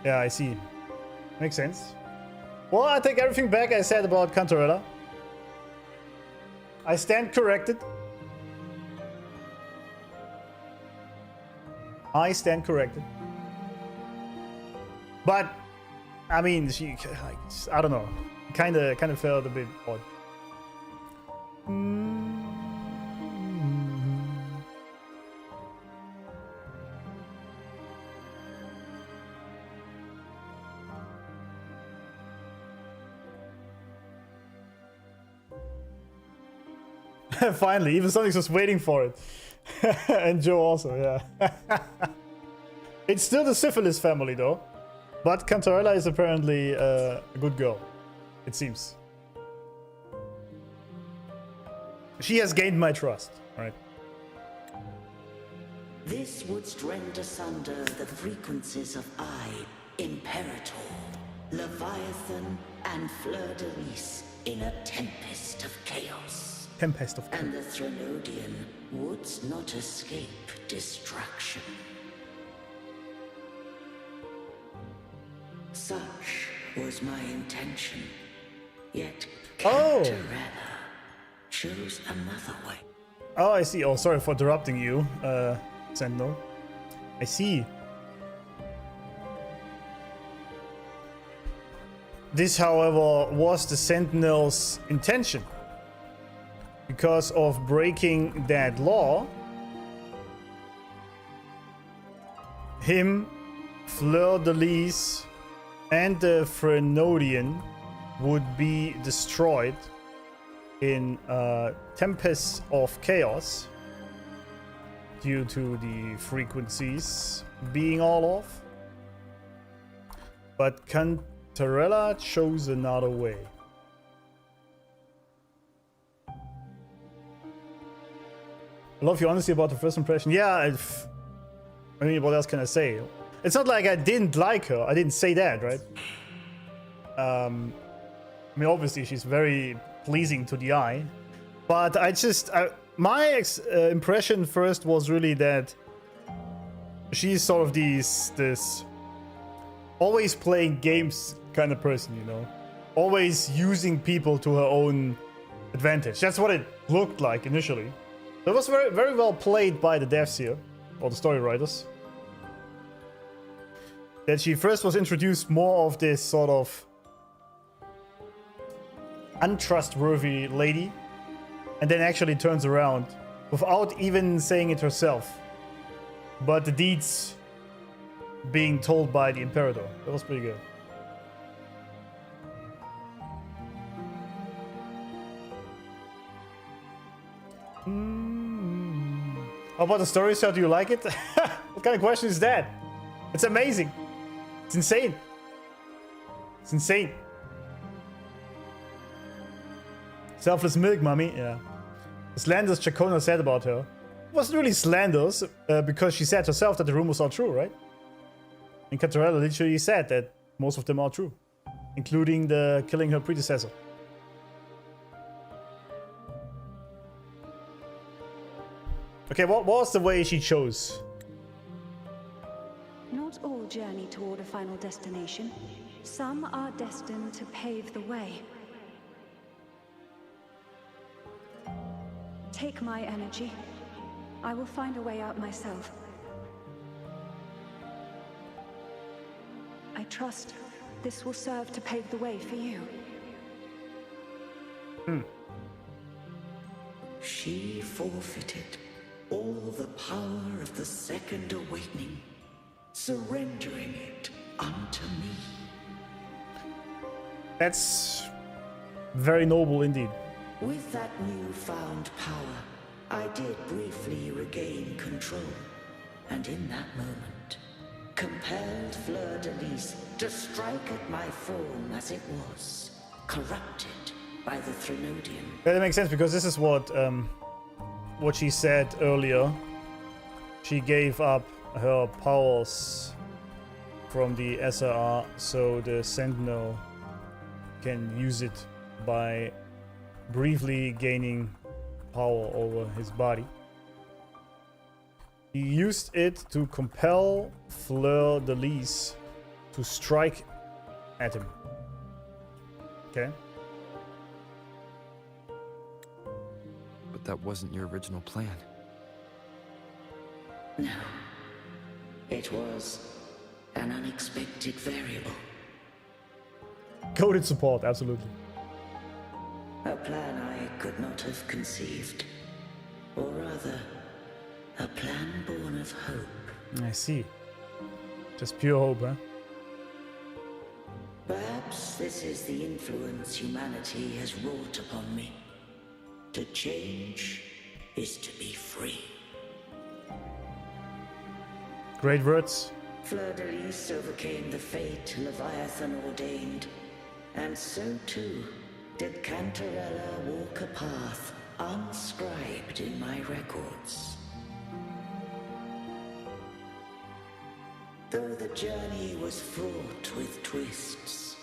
Yeah, I see. Makes sense. Well, I take everything back I said about Cantarella. I stand corrected. I stand corrected. But, I mean, she, like, I don't know. Kind of felt a bit odd. Finally, even Sonic's was waiting for it. And Joe also, yeah. It's still the syphilis family though. But Cantarella is apparently a good girl. It seems. She has gained my trust, right? This would rend asunder the frequencies of I, Imperator, Leviathan, and Fleur de Lis in a tempest of chaos. Tempest of chaos. And the Threnodian would not escape destruction. Such was my intention. Yet Cantarella chose another way. Oh, I see. Oh, sorry for interrupting you, Sentinel. I see. This, however, was the Sentinel's intention. Because of breaking that law, him, Fleur de Lis, and the Threnodian would be destroyed in a tempest of chaos due to the frequencies being all off. But Cantarella chose another way. I love your honesty about the first impression. Yeah, I mean, what else can I say? It's not like I didn't like her. I didn't say that, right? I mean, obviously she's very pleasing to the eye, but my impression first was really that she's sort of this always playing games kind of person, you know, always using people to her own advantage. That's what it looked like initially. It was very, very well played by the devs here, or the story writers. That she first was introduced more of this sort of untrustworthy lady, and then actually turns around without even saying it herself, but the deeds being told by the Imperator. That was pretty good. How about the story, sir? Do you like it? What kind of question is that? It's amazing. It's insane. It's insane. Selfless milk, mommy. Yeah. The slanders Chacona said about her. It wasn't really slanders, because she said herself that the rumors are true, right? And Catarella literally said that most of them are true, including the killing her predecessor. Okay, what was the way she chose? Not all journey toward a final destination. Some are destined to pave the way. Take my energy. I will find a way out myself. I trust this will serve to pave the way for you. She forfeited all the power of the Second Awakening, surrendering it unto me. That's very noble indeed. With that newfound power, I did briefly regain control, and in that moment, compelled Fleur-de-Lis to strike at my form as it was, corrupted by the Threnodian. Yeah, that makes sense, because this is what she said earlier. She gave up her powers from the SRR so the Sentinel can use it by briefly gaining power over his body. He used it to compel Fleur-de-Lis to strike at him. Okay. But that wasn't your original plan. No. It was an unexpected variable. Coded support, absolutely. A plan I could not have conceived. Or rather, a plan born of hope. I see. Just pure hope, huh? Perhaps this is the influence humanity has wrought upon me. To change is to be free. Great words. Fleur-de-Lis overcame the fate Leviathan ordained, and so too did Cantarella walk a path unscribed in my records. Though the journey was fraught with twists,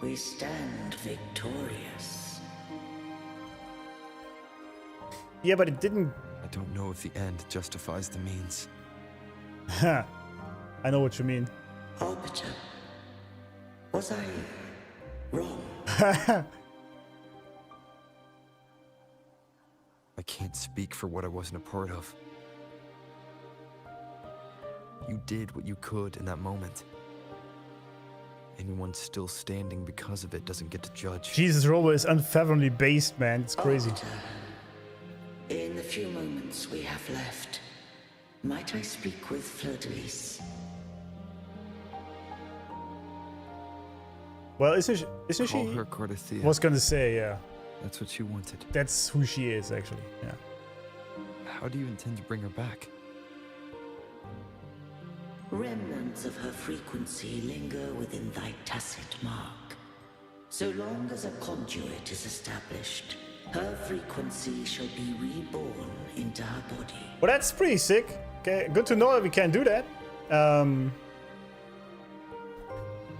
we stand victorious. Yeah, but it didn't. I don't know if the end justifies the means. I know what you mean. Arbiter, was I wrong? I can't speak for what I wasn't a part of. You did what you could in that moment. Anyone still standing because of it doesn't get to judge. Jesus, Robo is unfathomably based, man. It's crazy. Arbiter, in the few moments we have left, might I speak with Fleur-de-Lis? Well, isn't Call she? her Cardathea. Was gonna say, yeah. That's what you wanted. That's who she is, actually. Yeah. How do you intend to bring her back? Remnants of her frequency linger within thy tacit mark. So long as a conduit is established, her frequency shall be reborn into her body. Well, that's pretty sick. Okay, good to know that we can do that.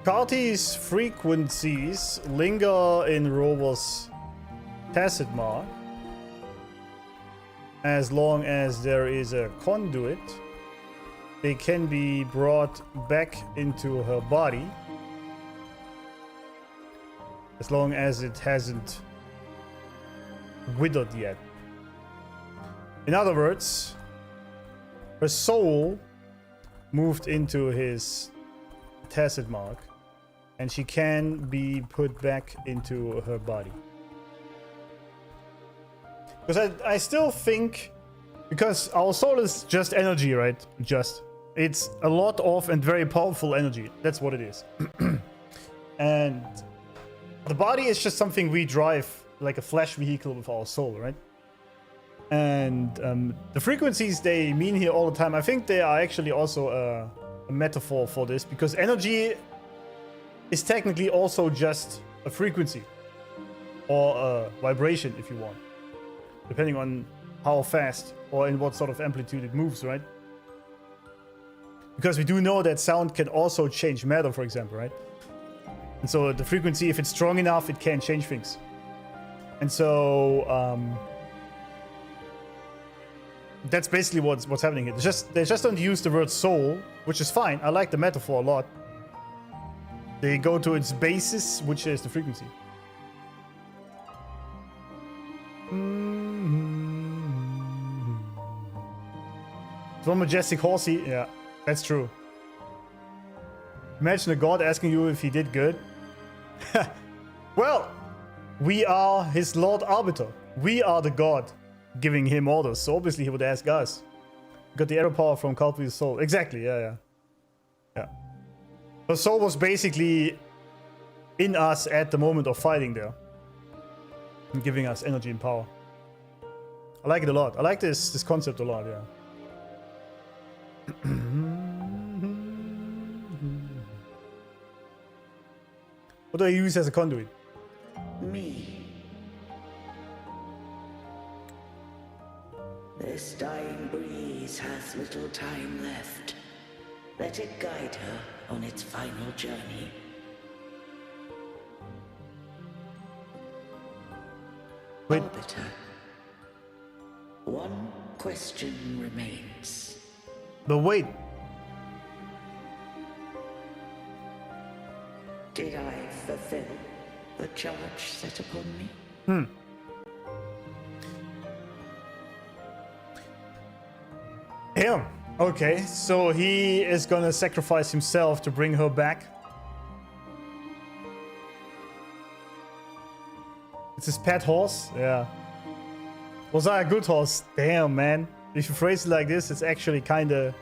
Carty's frequencies linger in Rover's tacit mark. As long as there is a conduit, they can be brought back into her body. As long as it hasn't withered yet. In other words, her soul moved into his tacit mark, and she can be put back into her body. Because I still think, because our soul is just energy, right? It's a lot of and very powerful energy. That's what it is. And the body is just something we drive, like a flesh vehicle with our soul, right? And the frequencies they mean here all the time, I think they are actually also a metaphor for this, because energy is technically also just a frequency or a vibration, if you want, depending on how fast or in what sort of amplitude it moves, right? Because we do know that sound can also change matter, for example, right? And so the frequency, if it's strong enough, it can change things. And so that's basically what's happening here. They just don't use the word soul, which is fine. I like the metaphor a lot. They go to its basis, which is the frequency. It's one majestic horsey. Yeah, that's true. Imagine a god asking you if he did good. Well, we are his Lord Arbiter. We are the god giving him orders. So obviously he would ask us. Got the arrow power from Culp's soul. Exactly, yeah. The soul was basically in us at the moment of fighting there. And giving us energy and power. I like it a lot. I like this concept a lot, yeah. What do I use as a conduit? Me. This dying breeze has little time left. Let it guide her on its final journey. Wait. Arbiter. One question remains. But wait. Did I fulfill the charge set upon me? Him. Okay, so he is gonna sacrifice himself to bring her back. It's his pet horse? Yeah. Was I a good horse? Damn, man. If you phrase it like this, it's actually kinda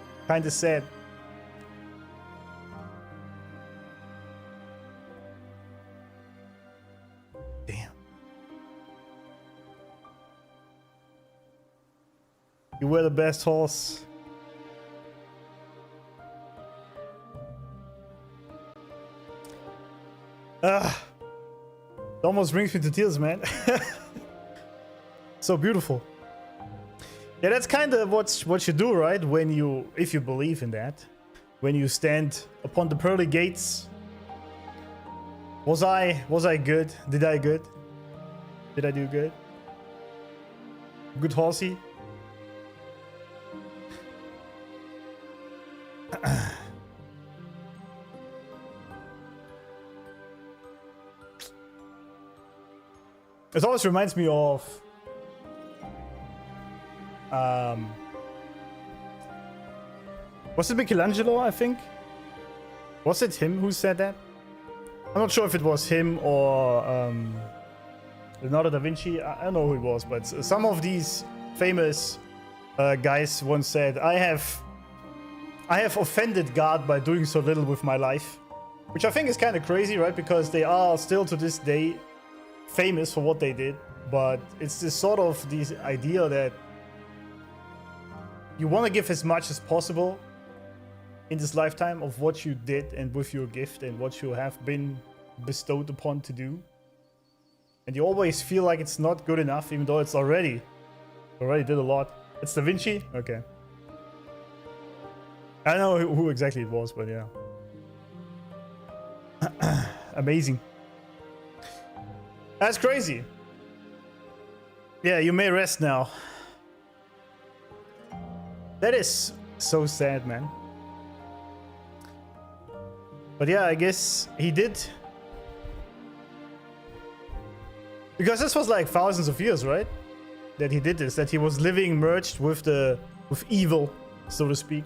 sad. Damn. You were the best horse. It almost brings me to tears, man. So beautiful. Yeah, that's kind of what you do, right? When you, if you believe in that, when you stand upon the pearly gates. Was I good? Did I good? Did I do good? Good horsey. It always reminds me of was it Michelangelo, I think? Was it him who said that? I'm not sure if it was him or Leonardo da Vinci. I don't know who it was, but some of these famous guys once said, I have offended God by doing so little with my life. Which I think is kind of crazy, right? Because they are still to this day famous for what they did, but it's this sort of this idea that you want to give as much as possible in this lifetime of what you did and with your gift and what you have been bestowed upon to do, and you always feel like it's not good enough, even though it's already did a lot. It's Da Vinci? Okay. I don't know who exactly it was, but yeah. Amazing. That's crazy. Yeah, you may rest now. That is so sad, man. But yeah, I guess he did. Because this was like thousands of years, right? That he did this, that he was living merged with evil, so to speak.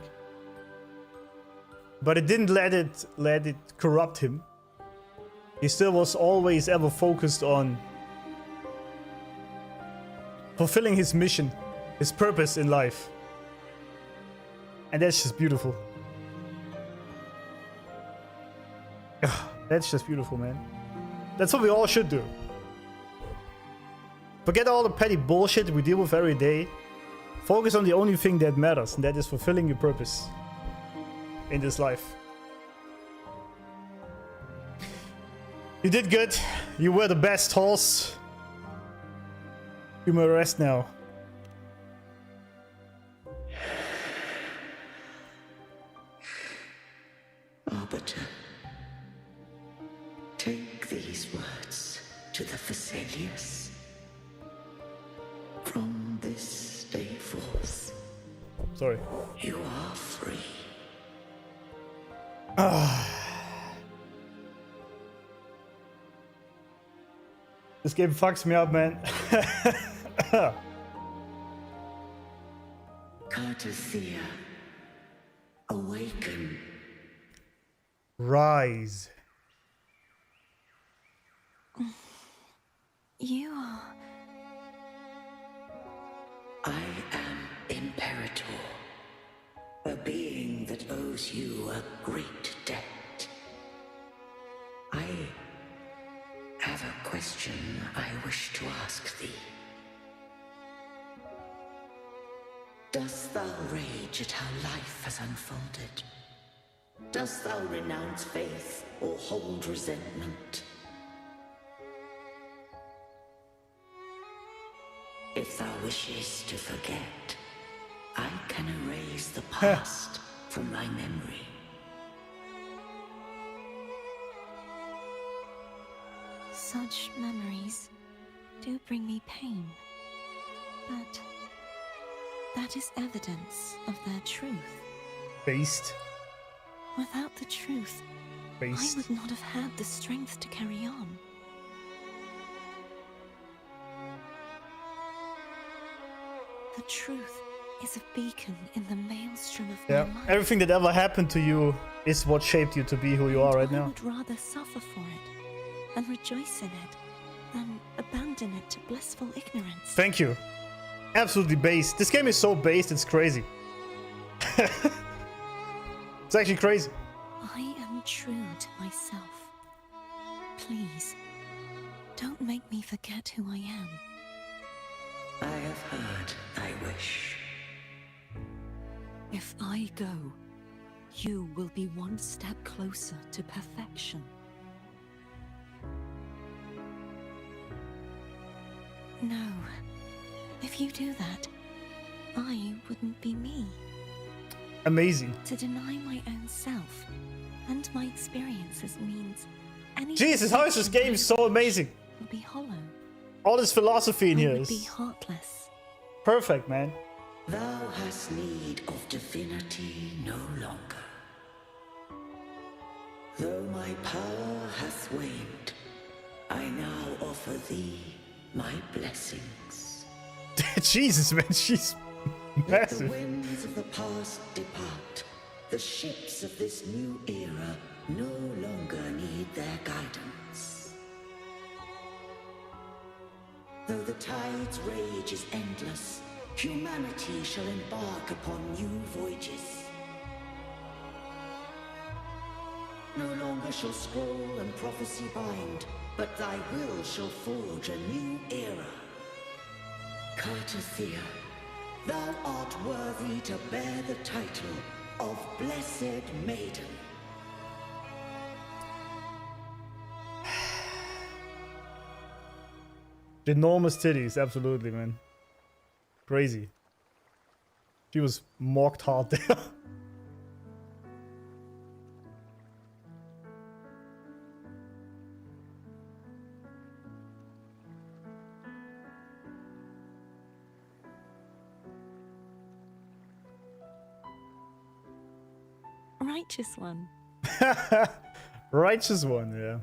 But it didn't let it corrupt him. He still was always ever focused on fulfilling his mission, his purpose in life. And that's just beautiful. That's just beautiful, man. That's what we all should do. Forget all the petty bullshit we deal with every day. Focus on the only thing that matters, and that is fulfilling your purpose in this life. You did good. You were the best horse. You may rest now. Arbiter, take these words to the Vesalius. From this day forth, sorry, you are free. This game fucks me up, man. Cartothea, awaken. Rise. You are... I am Imperator, a being that owes you a great debt. I have a question I wish to ask thee. Dost thou rage at how life has unfolded? Dost thou renounce faith or hold resentment? If thou wishes to forget, I can erase the past from thy memory. Such memories do bring me pain, but that is evidence of their truth. Based. Without the truth, I would not have had the strength to carry on. The truth is a beacon in the maelstrom of my life. Everything that ever happened to you is what shaped you to be who you are right now. I would rather suffer for it and rejoice in it than abandon it to blissful ignorance. Thank you. Absolutely based. This game is so based, it's crazy. It's actually crazy. I am true to myself. Please, don't make me forget who I am. I have heard thy wish. If I go, you will be one step closer to perfection. No. If you do that, I wouldn't be me. Amazing. To deny my own self and my experiences means any... Jesus, how is this game so amazing? ...will be hollow. All this philosophy in here would be is heartless. perfect, man. Thou hast need of divinity no longer. Though my power hath waned, I now offer thee my blessings. Jesus, man, she's Let the massive. winds of the past depart. The ships of this new era no longer need their guidance. Though the tide's rage is endless, humanity shall embark upon new voyages. No longer shall scroll and prophecy bind, but thy will shall forge a new era. Cartothea, thou art worthy to bear the title of Blessed Maiden. Enormous titties, absolutely, man. Crazy. She was mocked hard there. righteous one. Righteous one, yeah.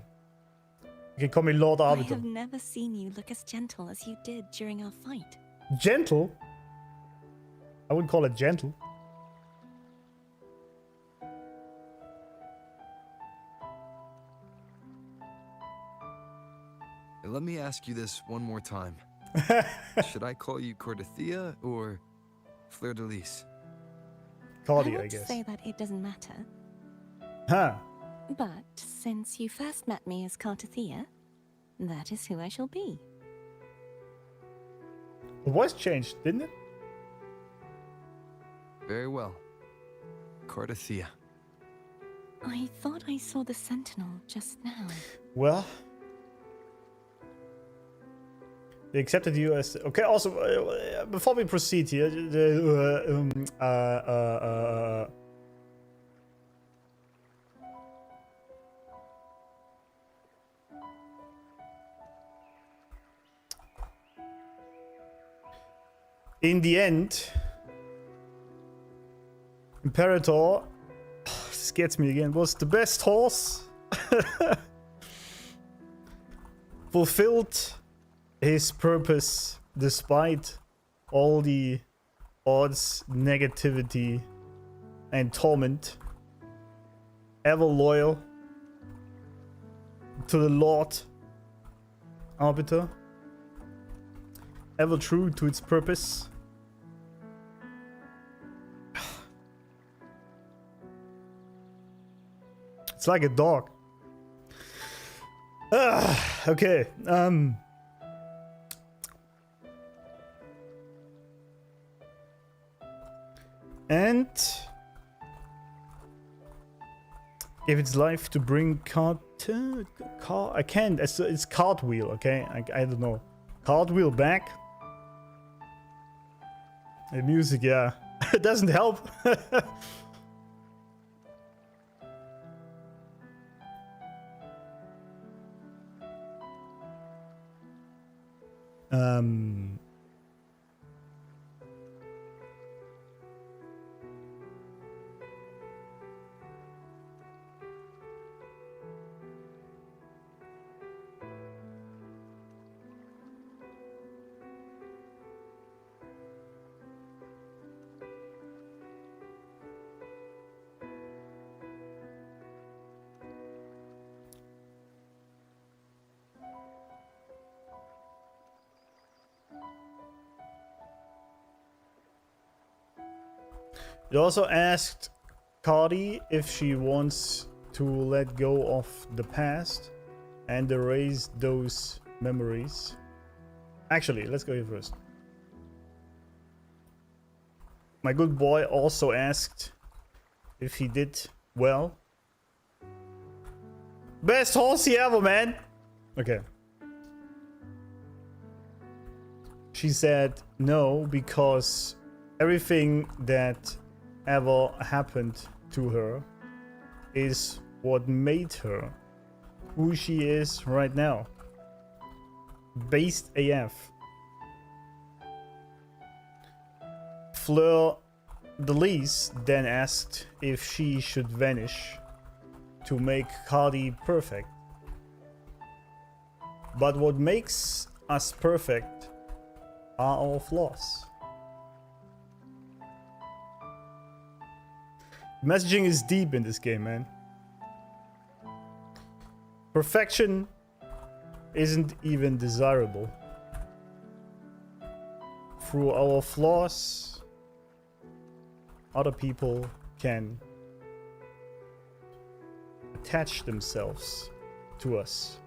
You can call me Lord I Arbiter. have never seen you look as gentle as you did during our fight. Gentle? I wouldn't call it gentle. Let me ask you this one more time. Should I call you Cordothea or Fleur de Lis? Cordy, I I want to guess. say that it doesn't matter. Huh. But since you first met me as Cartothea, that is who I shall be. The voice changed, didn't it? Very well. Cordothea. I thought I saw the sentinel just now. Well, they accepted you as okay. Also, before we proceed here, in the end, Imperator, this gets me again, was the best horse. Fulfilled his purpose despite all the odds, negativity, and torment. Ever loyal to the Lord Arbiter. Ever true to its purpose. It's like a dog. Okay. And gave its life to bring I can't. It's cartwheel. Okay, I don't know. Cartwheel back. The music, yeah, it doesn't help. You also asked Cardi if she wants to let go of the past and erase those memories. Actually, let's go here first. My good boy also asked if he did well. Best horsey ever, man! Okay. She said no, because everything that ever happened to her is what made her who she is right now. Based AF. Fleur de Lis then asked if she should vanish to make Cardi perfect. But what makes us perfect are our flaws. Messaging is deep in this game, man. Perfection isn't even desirable. Through our flaws, other people can attach themselves to us.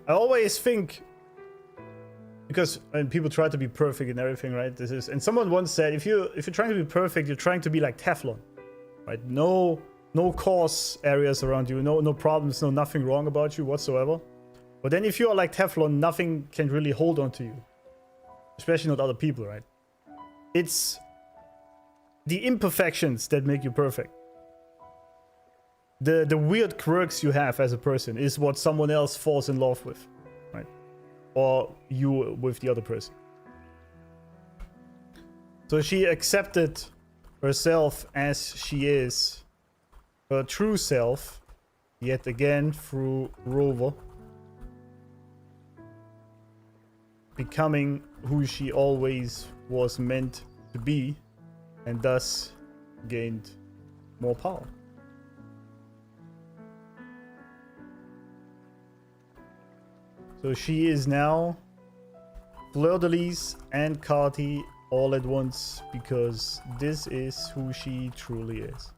I always think, because when people try to be perfect and everything, right? This is, and someone once said, if you're trying to be perfect, you're trying to be like Teflon, right? No coarse areas around you, no problems, nothing wrong about you whatsoever. But then if you are like Teflon, nothing can really hold on to you, especially not other people, right? It's the imperfections that make you perfect. The weird quirks you have as a person is what someone else falls in love with, right? Or you with the other person. So she accepted herself as she is, her true self, yet again through Rover, becoming who she always was meant to be, and thus gained more power. So she is now Fleur-de-Lis and Carty all at once, because this is who she truly is.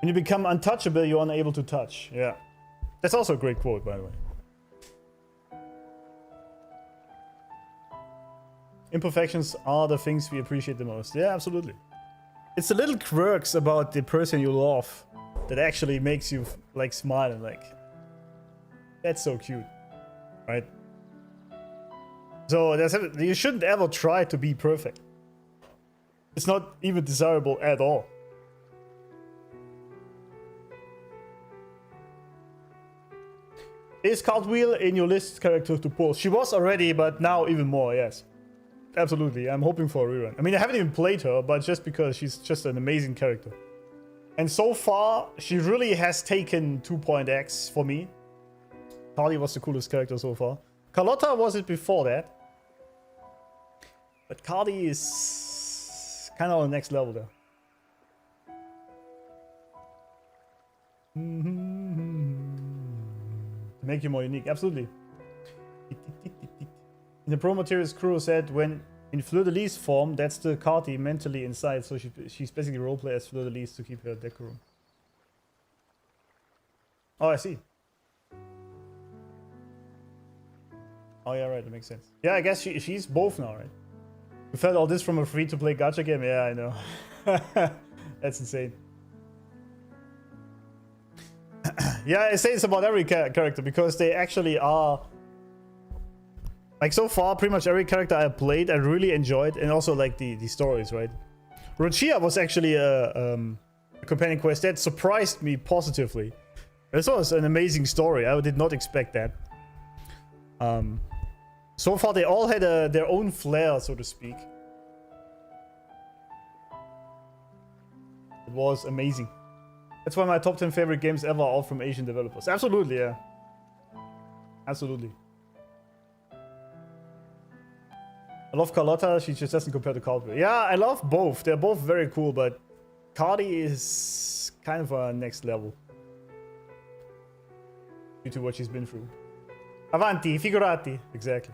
When you become untouchable, you're unable to touch. Yeah. That's also a great quote, by the way. Imperfections are the things we appreciate the most. Yeah, absolutely. It's the little quirks about the person you love that actually makes you like smile and like, that's so cute, right? So you shouldn't ever try to be perfect. It's not even desirable at all. Is Cartwheel in your list character to pull? She was already, but now even more, yes. Absolutely, I'm hoping for a rerun. I mean, I haven't even played her, but just because she's just an amazing character. And so far, she really has taken 2.x for me. Carly was the coolest character so far. Carlotta was it before that. But Carly is kind of on the next level there. To make you more unique, absolutely. In the pro materials, Kuro said when in Fleur-de-Lis form, that's the Carty mentally inside, so she's basically roleplay as Fleur-de-Lis to keep her decorum. Oh, I see. Oh yeah, right, that makes sense. Yeah, I guess she's both now, right? You felt all this from a free-to-play gacha game? Yeah, I know. That's insane. Yeah, I say it's about every character, because they actually are... Like, so far, pretty much every character I played, I really enjoyed, and also, like, the stories, right? Rochia was actually a companion quest that surprised me positively. This was an amazing story. I did not expect that. So far, they all had their own flair, so to speak. It was amazing. That's why my top 10 favorite games ever are all from Asian developers. Absolutely, yeah. Absolutely. I love Carlotta, she just doesn't compare to Cartwheel. Yeah, I love both. They're both very cool, but Cardi is kind of a next level. Due to what she's been through. Avanti, figurati. Exactly.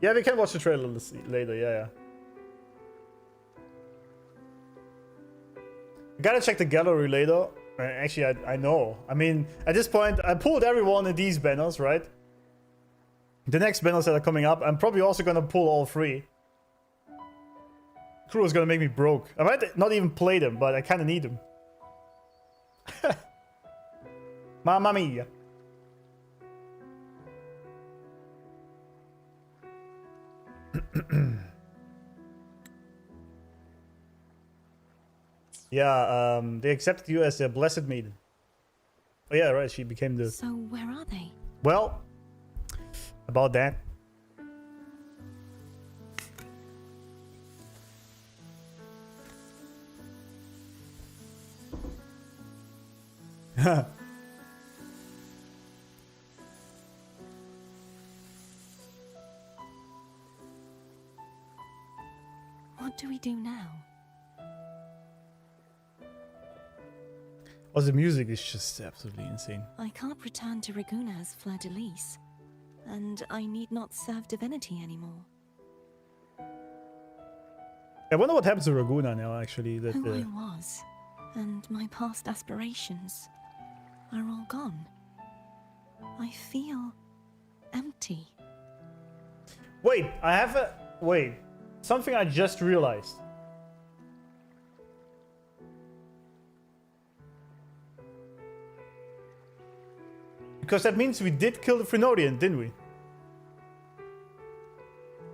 Yeah, we can watch the trailer later, yeah. I gotta check the gallery later. Actually, I know. I mean, at this point, I pulled every one of these banners, right? The next banners that are coming up, I'm probably also gonna pull all three. Crew is gonna make me broke. I might not even play them, but I kinda need them. Mamma mia. Yeah, they accepted you as their blessed maiden. Oh yeah, right, she became the... So where are they? Well, about that. What do we do now? Oh, the music is just absolutely insane. I can't return to Raguna as Fleur-de-Lis, and I need not serve divinity anymore. I wonder what happens to Raguna now, actually. That Who I was, and my past aspirations, are all gone. I feel empty. Wait, I have a... Wait. Something I just realized. Because that means we did kill the Frenodian, didn't we?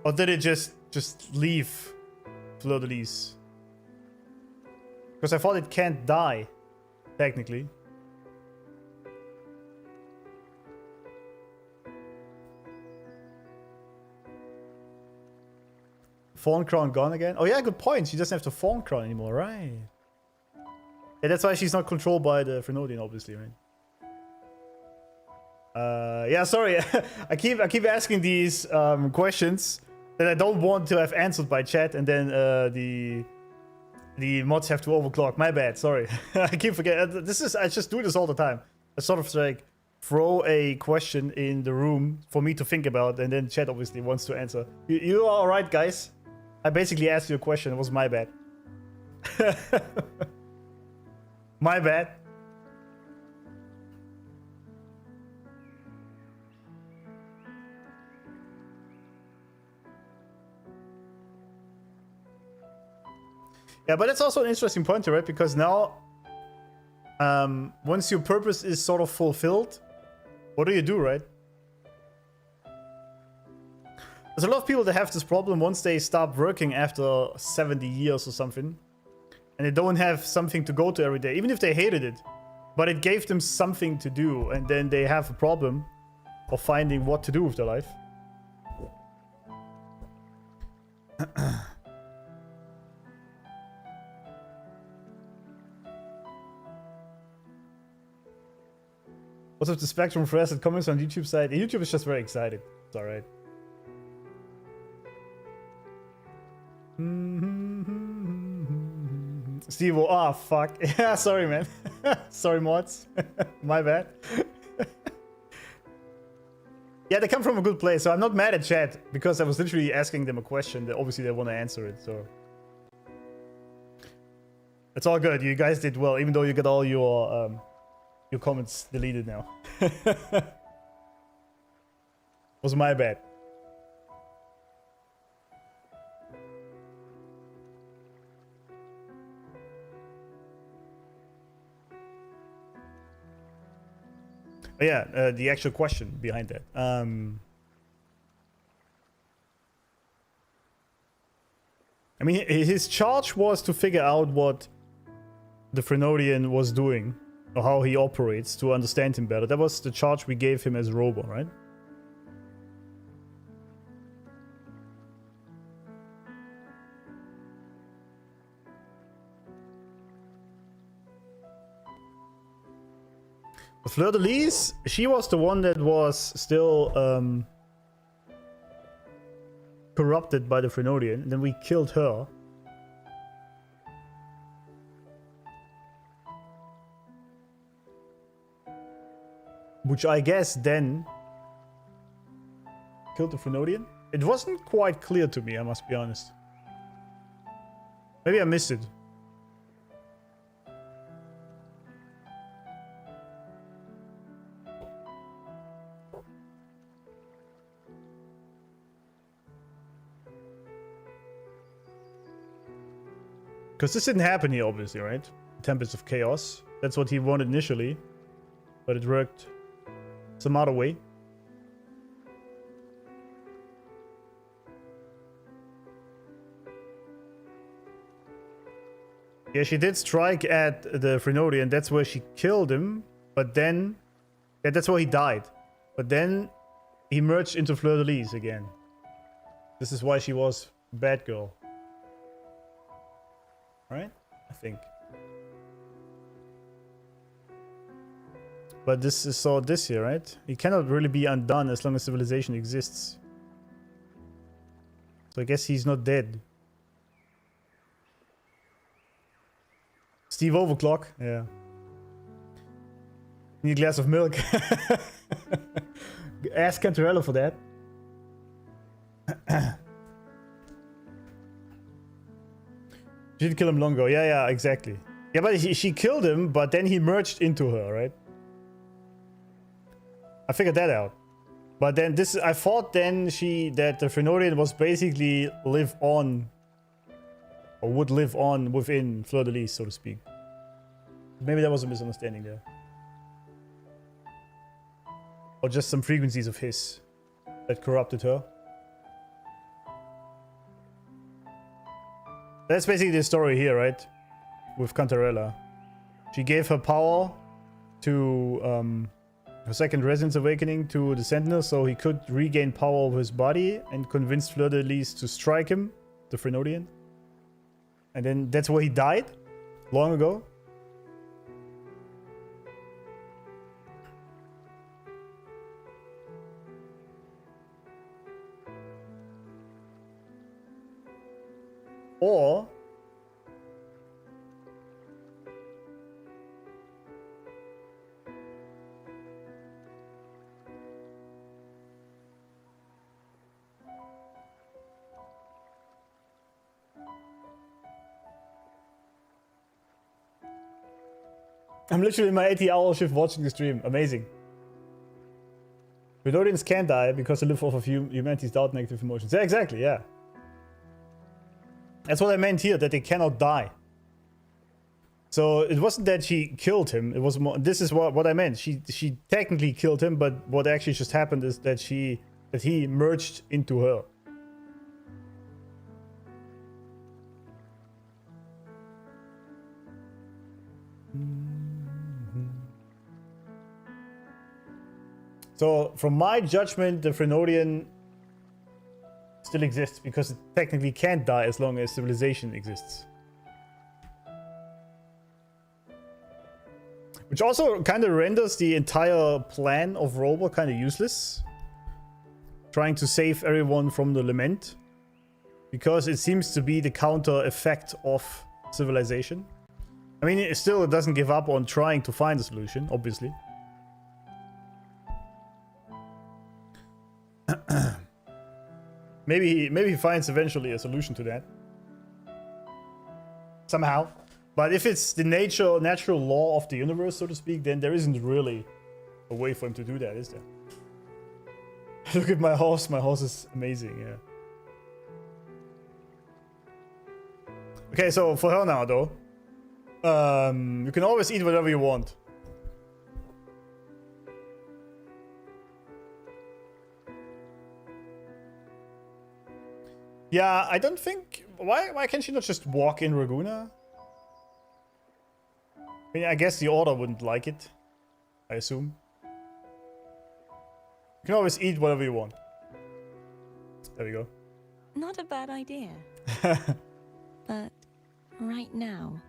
Or did it just leave Fleur-de-Lis? Because I thought it can't die, technically. Fawn crown gone again? Oh yeah, good point. She doesn't have the fawn crown anymore, right? Yeah, that's why she's not controlled by the Frenodian, obviously, right? Yeah, sorry. I keep asking these questions that I don't want to have answered by chat, and then the mods have to overclock. My bad. Sorry. I keep forgetting. I just do this all the time. I sort of like throw a question in the room for me to think about, and then chat obviously wants to answer. You are all right, guys? I basically asked you a question. It was my bad. My bad. Yeah, but that's also an interesting point, right? Because now, once your purpose is sort of fulfilled, what do you do, right? There's a lot of people that have this problem once they stop working after 70 years or something, and they don't have something to go to every day, even if they hated it, but it gave them something to do, and then they have a problem of finding what to do with their life. What's up the spectrum for us that comments on YouTube side? YouTube is just very excited. It's alright. Steve, oh fuck. Yeah, sorry man. Sorry mods. My bad. Yeah, they come from a good place, so I'm not mad at chat because I was literally asking them a question that obviously they want to answer it, so. It's all good. You guys did well, even though you got all your comments deleted now. Was my bad. But yeah, the actual question behind that. I mean, his charge was to figure out what the Frenodian was doing, or how he operates, to understand him better. That was the charge we gave him as Robo, right? Fleur-de-Lis, she was the one that was still corrupted by the Frenodian, and then we killed her. Which I guess then killed the Frenodian? It wasn't quite clear to me, I must be honest. Maybe I missed it. Because this didn't happen here, obviously, right? Tempest of Chaos. That's what he wanted initially. But it worked some other way. Yeah, she did strike at the Frenodian. That's where she killed him. But then... yeah, that's where he died. But then he merged into Fleur-de-Lis again. This is why she was bad girl. Right? I think. But this is so this here, right? He cannot really be undone as long as civilization exists. So I guess he's not dead. Steve overclock? Yeah. Need a glass of milk. Ask Cantarella for that. She did kill him long ago. Yeah, yeah, exactly. Yeah, but she killed him, but then he merged into her, right? I figured that out. But then this, I thought then that the Frenodian was basically live on, or would live on within Fleur-de-Lis, so to speak. Maybe that was a misunderstanding there. Or just some frequencies of his that corrupted her. That's basically the story here, right? With Cantarella. She gave her power to her second Resonance Awakening to the Sentinel so he could regain power over his body and convinced Fleur-de-Lis to strike him. the Frenodian. And then that's where he died long ago. Or I'm literally in my 80-hour shift watching the stream. Amazing. Frenodians can't die because they live off of humanity's doubt negative emotions. Yeah, exactly, yeah. That's what I meant here, that they cannot die. So it wasn't that she killed him. It was more, this is what I meant. She technically killed him, but what actually just happened is that he merged into her. So, from my judgment, the Frenodian still exists because it technically can't die as long as civilization exists. Which also kind of renders the entire plan of Robo kind of useless. Trying to save everyone from the lament. Because it seems to be the counter effect of civilization. I mean, it still doesn't give up on trying to find a solution, obviously. Maybe he finds eventually a solution to that. Somehow. But if it's the natural law of the universe, so to speak, then there isn't really a way for him to do that, is there? Look at my horse. My horse is amazing, yeah. Okay, so for her now, though. You can always eat whatever you want. Yeah, I don't think... Why can't she not just walk in Raguna? I mean, I guess the Order wouldn't like it. I assume. You can always eat whatever you want. There we go. Not a bad idea. But right now,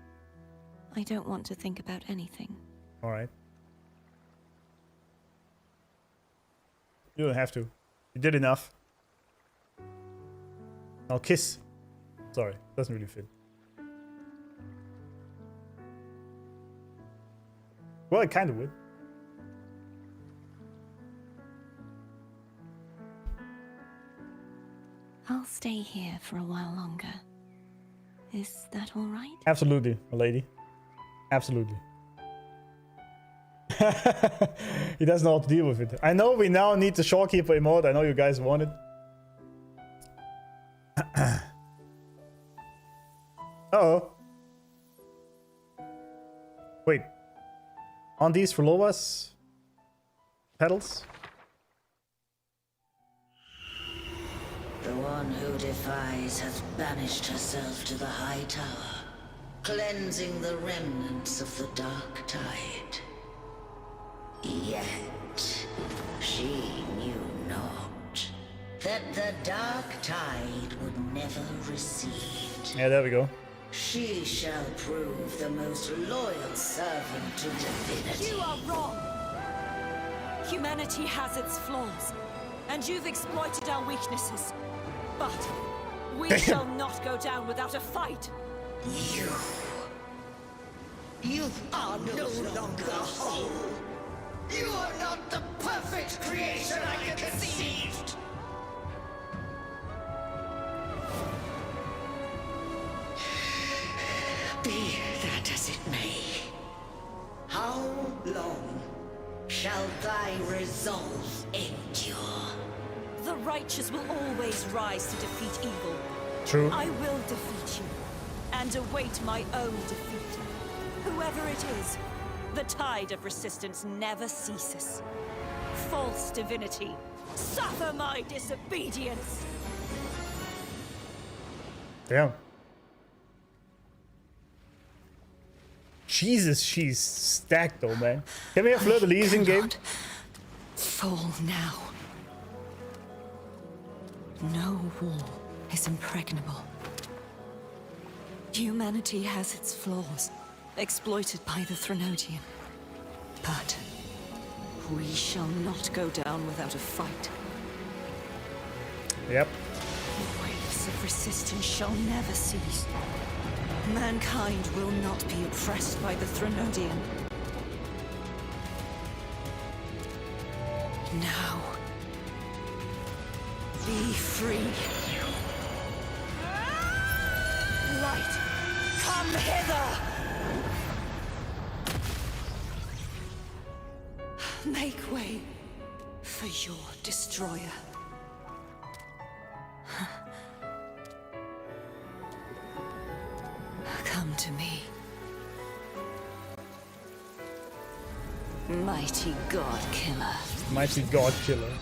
I don't want to think about anything. Alright. You don't have to. You did enough. Now kiss. Sorry, doesn't really fit. Well, it kind of would. I'll stay here for a while longer. Is that all right? Absolutely, my lady. Absolutely. He doesn't know how to deal with it. I know we now need the Shorekeeper emote. I know you guys want it. Uh-oh. Wait. Aren't these for Lova's petals? The one who defies has banished herself to the high tower, cleansing the remnants of the dark tide. Yet, she knew not that the dark tide would never recede. Yeah, there we go. She shall prove the most loyal servant to divinity. You are wrong! Humanity has its flaws, and you've exploited our weaknesses. But we shall not go down without a fight. You are no longer whole. You are not the perfect creation I conceived. Be that as it may, how long shall thy resolve endure? The righteous will always rise to defeat evil. True. I will defeat you, and await my own defeat. Whoever it is, the tide of resistance never ceases. False divinity, suffer my disobedience! Damn. Jesus, she's stacked though, man. Can we have Fleur-de-Lis in game? Fall now. No wall is impregnable. Humanity has its flaws, exploited by the Threnodian. But we shall not go down without a fight. Yep. The waves of resistance shall never cease. Mankind will not be oppressed by the Threnodian. Now, be free. Light, come hither! Make way for your destroyer. Come to me. Mighty God Killer. Mighty God Killer.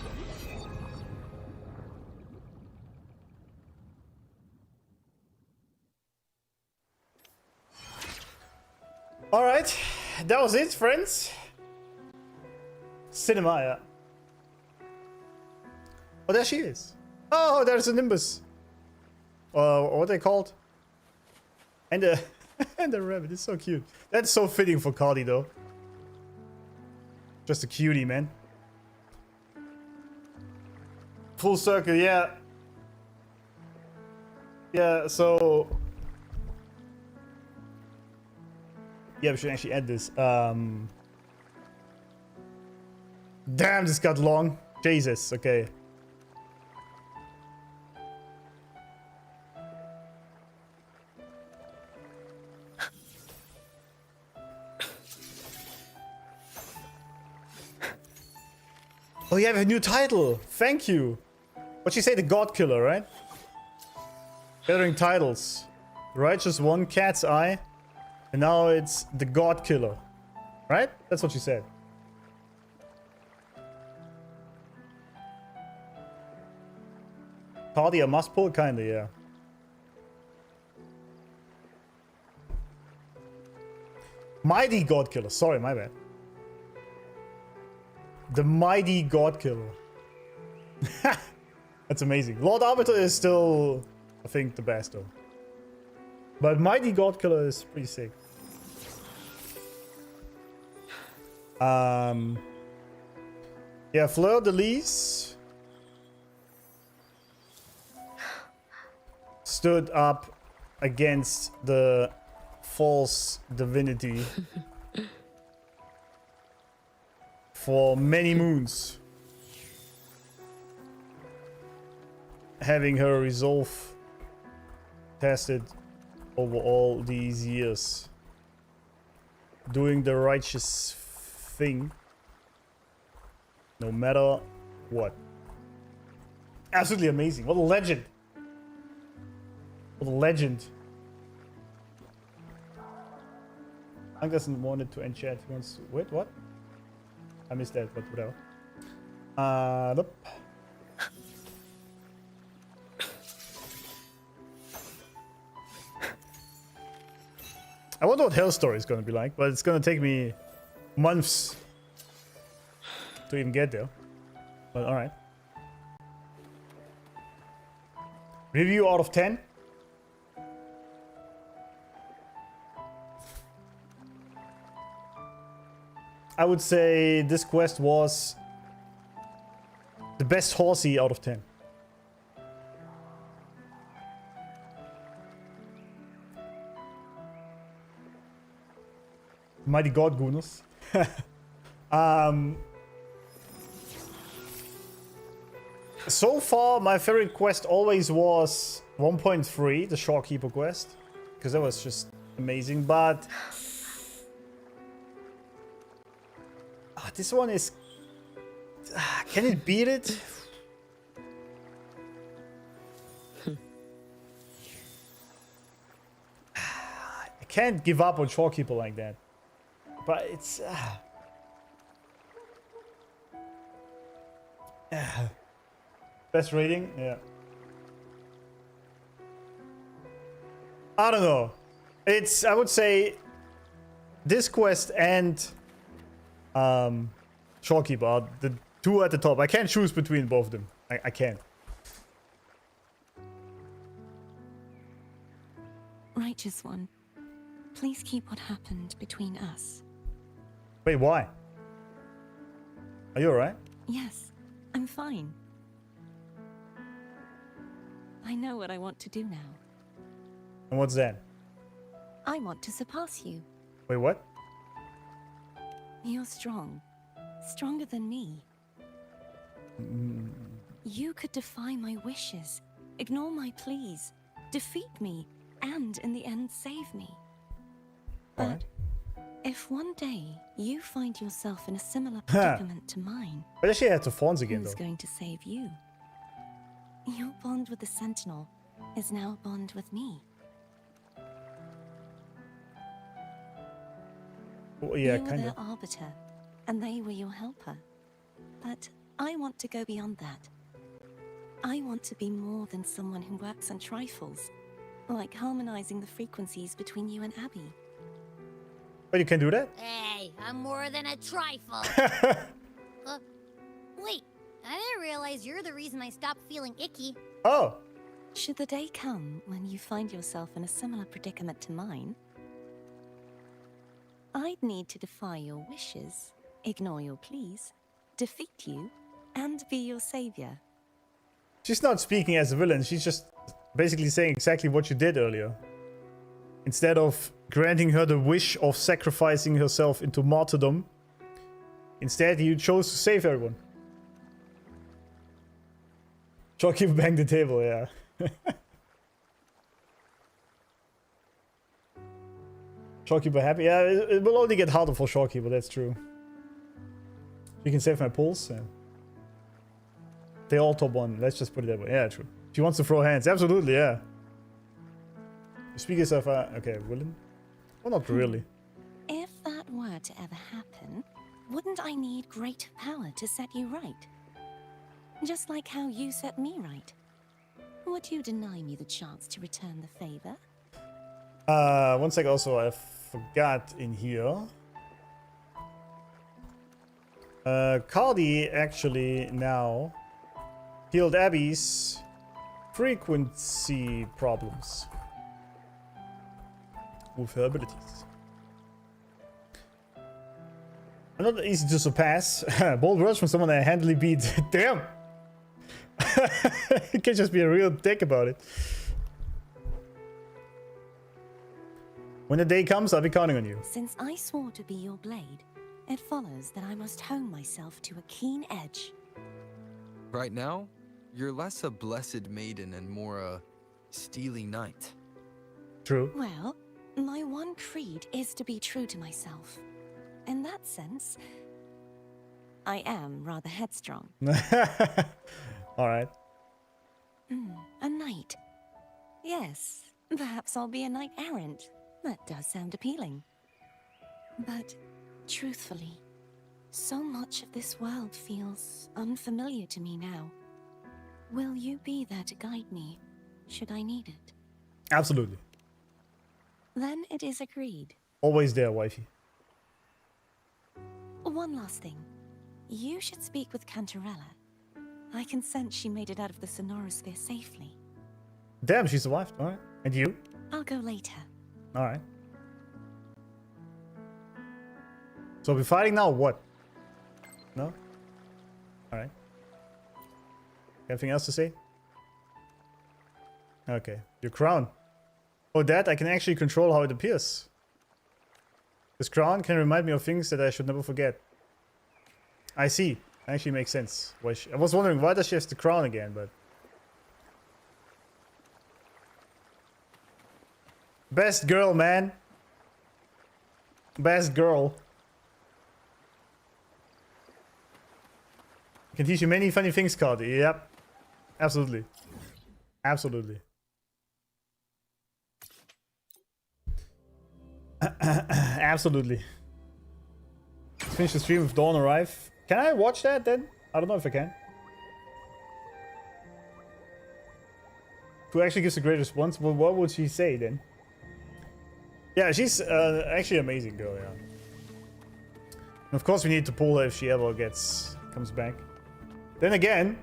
Alright, that was it, friends. Cinema, yeah. Oh, there she is. Oh, there's a Nimbus. What are they called? And the and the rabbit. It's so cute. That's so fitting for Cardi, though. Just a cutie, man. Full circle, yeah. Yeah, so... Yeah, we should actually add this. Damn, this got long. Jesus, okay. Oh, you have a new title. Thank you. What'd you say? The God Killer, right? Gathering titles. Righteous One, Cat's Eye. And now it's the God Killer. Right? That's what you said. Cardi a must pull? Kinda, yeah. Mighty God Killer. Sorry, my bad. The Mighty God Killer. That's amazing. Lord Arbiter is still, I think, the best though. But Mighty God Killer is pretty sick. Yeah, Fleur de Lis stood up against the false divinity for many moons, having her resolve tested over all these years, doing the righteous thing no matter what. Absolutely amazing. What a legend. What a legend. Hank doesn't want it to end chat. He wants to... Wait, what? I missed that, but whatever. Nope. I wonder what Hell Story is gonna be like, but it's gonna take me months to even get there. But alright. Review out of 10. I would say this quest was the best horsey out of 10. Mighty God Gooners. So far, my favorite quest always was 1.3, the Shorekeeper quest, because that was just amazing. But this one is... can it beat it? I can't give up on Shorekeeper like that. But it's... best rating? Yeah. I don't know. It's... I would say... this quest and... Shorekeeper are the two at the top. I can't choose between both of them. I can't. Righteous One, please keep what happened between us. Wait, why? Are you alright? Yes, I'm fine. I know what I want to do now. And what's that? I want to surpass you. Wait, what? You're strong. Stronger than me. You could defy my wishes, ignore my pleas, defeat me, and in the end save me. But if one day you find yourself in a similar predicament to mine, But actually I had to fawns again who's though. going to save you? Your bond with the Sentinel is now a bond with me. Oh, yeah, you were kind their of. arbiter, and they were your helper. But I want to go beyond that. I want to be more than someone who works on trifles, like harmonizing the frequencies between you and Abby. But you can do that? Hey, I'm more than a trifle. Wait, I didn't realize you're the reason I stopped feeling icky. Oh. Should the day come when you find yourself in a similar predicament to mine, I'd need to defy your wishes, ignore your pleas, defeat you, and be your savior. She's not speaking as a villain, she's just basically saying exactly what you did earlier. Instead of granting her the wish of sacrificing herself into martyrdom, instead you chose to save everyone. Shopkeeper banged the table, yeah. Shopkeeper happy? Yeah, it will only get harder for Shopkeeper, that's true. You can save my pulse, yeah. They all top one, let's just put it that way. Yeah, true. She wants to throw hands, absolutely, yeah. You speak yourself out. Okay, villain? Well, not really. If that were to ever happen, wouldn't I need great power to set you right? Just like how you set me right. Would you deny me the chance to return the favor? One sec, also, I forgot in here. Cardi actually now healed Abby's frequency problems with her abilities. Not easy to surpass. Bold words from someone I handily beat. Damn! You can just be a real dick about it. When the day comes, I'll be counting on you. Since I swore to be your blade, it follows that I must hone myself to a keen edge. Right now, you're less a blessed maiden and more a steely knight. True. Well, my one creed is to be true to myself. In that sense, I am rather headstrong. Alright. A knight. Yes, perhaps I'll be a knight errant. That does sound appealing. But, truthfully, so much of this world feels unfamiliar to me now. Will you be there to guide me, should I need it? Absolutely. Then it is agreed. Always there, wifey. One last thing. You should speak with Cantarella. I can sense she made it out of the Sonorosphere safely. Damn, she survived. Alright. And you? I'll go later. Alright. So we're fighting now, what? No? Alright. Anything else to say? Okay. Your crown. Oh, that I can actually control how it appears. This crown can remind me of things that I should never forget. I see. Actually makes sense. Why I was wondering, why does she have the crown again, but... Best girl, man. Best girl. Can teach you many funny things, Cardi. Yep. Absolutely. Absolutely. Absolutely. Let's finish the stream with Dawn Arrive. Can I watch that then? I don't know if I can. Who actually gives a great response? Well, what would she say then? Yeah, she's actually an amazing girl, yeah. And of course we need to pull her if she ever comes back. Then again,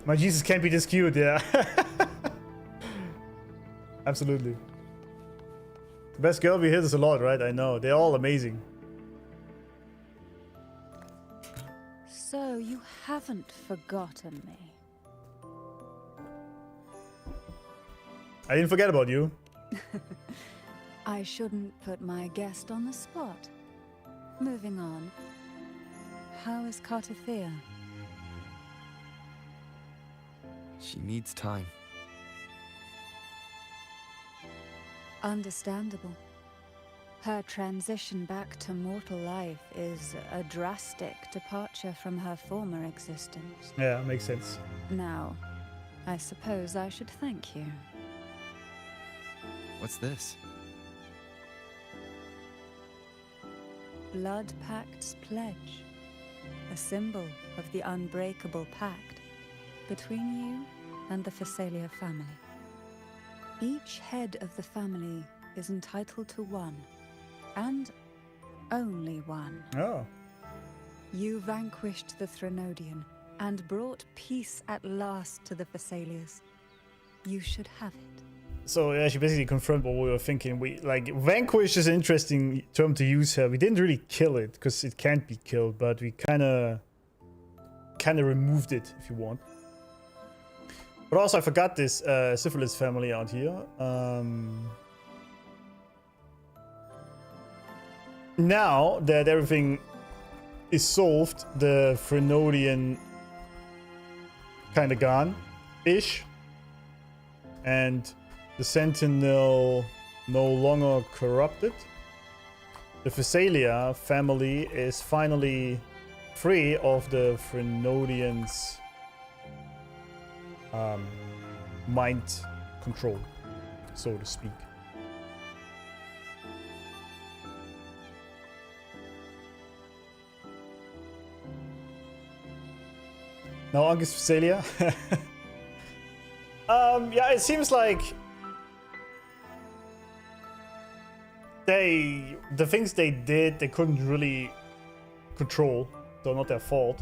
my Jesus can't be this cute, yeah. Absolutely. Best girl we hit is a lot, right? I know. They're all amazing. So you haven't forgotten me. I didn't forget about you. I shouldn't put my guest on the spot. Moving on. How is Cartothea? She needs time. Understandable. Her transition back to mortal life is a drastic departure from her former existence. Yeah, makes sense. Now, I suppose I should thank you. What's this? Blood Pact's pledge. A symbol of the unbreakable pact between you and the Phasalia family. Each head of the family is entitled to one, and only one. Oh. You vanquished the Threnodian and brought peace at last to the Phasalias. You should have it. So yeah, she basically confirmed what we were thinking. We like vanquish is an interesting term to use here. We didn't really kill it because it can't be killed, but we kind of removed it, if you want. But also, I forgot this syphilis family out here. Now that everything is solved, the Threnodian kind of gone-ish, and the Sentinel no longer corrupted. The Phasalia family is finally free of the Threnodians' mind control, so to speak. Now Unc's Phasalia. Yeah, it seems like the things they did, they couldn't really control, so not their fault.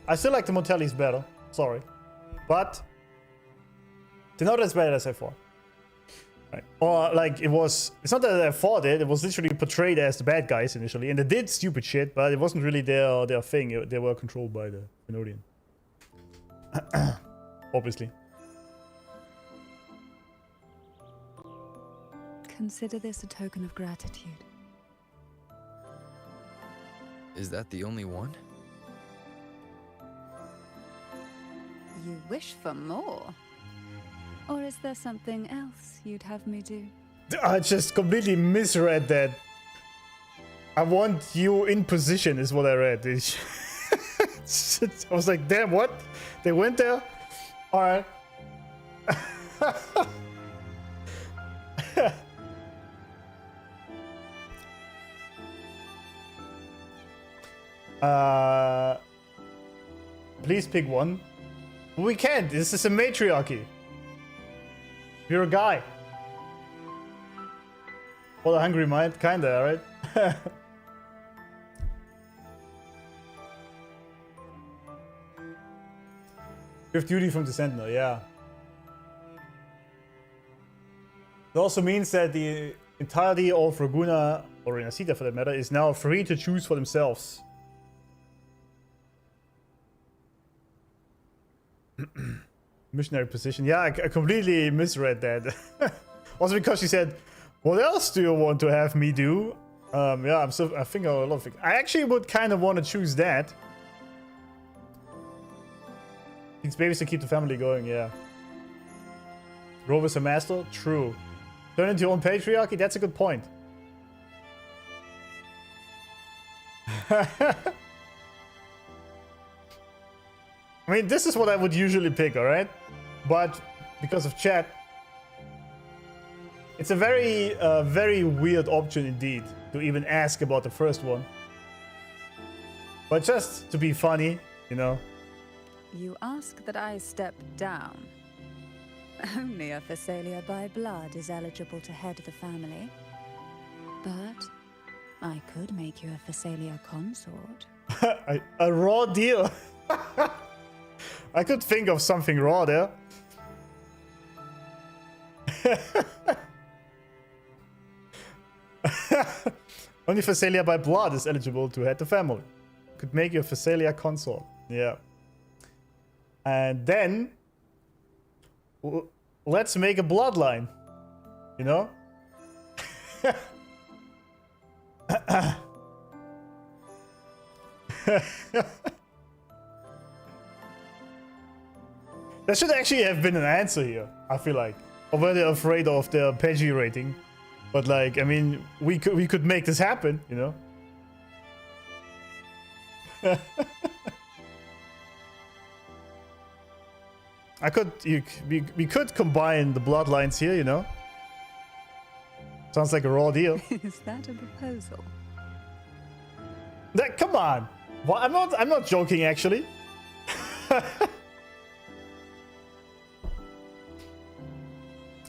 I still like the Motellis better, sorry. But they're not as bad as I thought. Right. Or like it's not that I thought it was literally portrayed as the bad guys initially, and they did stupid shit, but it wasn't really their thing. They were controlled by the Thenodian. Obviously. Consider this a token of gratitude. Is that the only one? You wish for more? Or is there something else you'd have me do? I just completely misread that. I want you in position is what I read. I was like, damn, what? They went there? Alright. Please pick one. We can't. This is a matriarchy. You're a guy. What a hungry mind. Kinda, right? You have duty from the Sentinel, yeah. It also means that the entirety of Raguna, or Inasita for that matter, is now free to choose for themselves. Missionary position. Yeah, I completely misread that. Also because she said, what else do you want to have me do? Yeah, I think a lot of things. I actually would kind of want to choose that. These babies to keep the family going, yeah. Rover's a master? True. Turn into your own patriarchy? That's a good point. I mean, this is what I would usually pick, alright? But because of chat, it's a very weird option indeed to even ask about the first one. But just to be funny, you know. You ask that I step down. Only a Phasalia by blood is eligible to head the family. But I could make you a Phasalia consort. A raw deal. I could think of something raw there. Only Phasalia by blood is eligible to head the family. Could make you a Phasalia consort. Yeah. And then let's make a bloodline. You know? That should actually have been an answer here, I feel like. Or were they afraid of their PG rating? But like, I mean, we could make this happen, you know? We could combine the bloodlines here, you know? Sounds like a raw deal. Is that a proposal? Come on. Well, I'm not joking actually.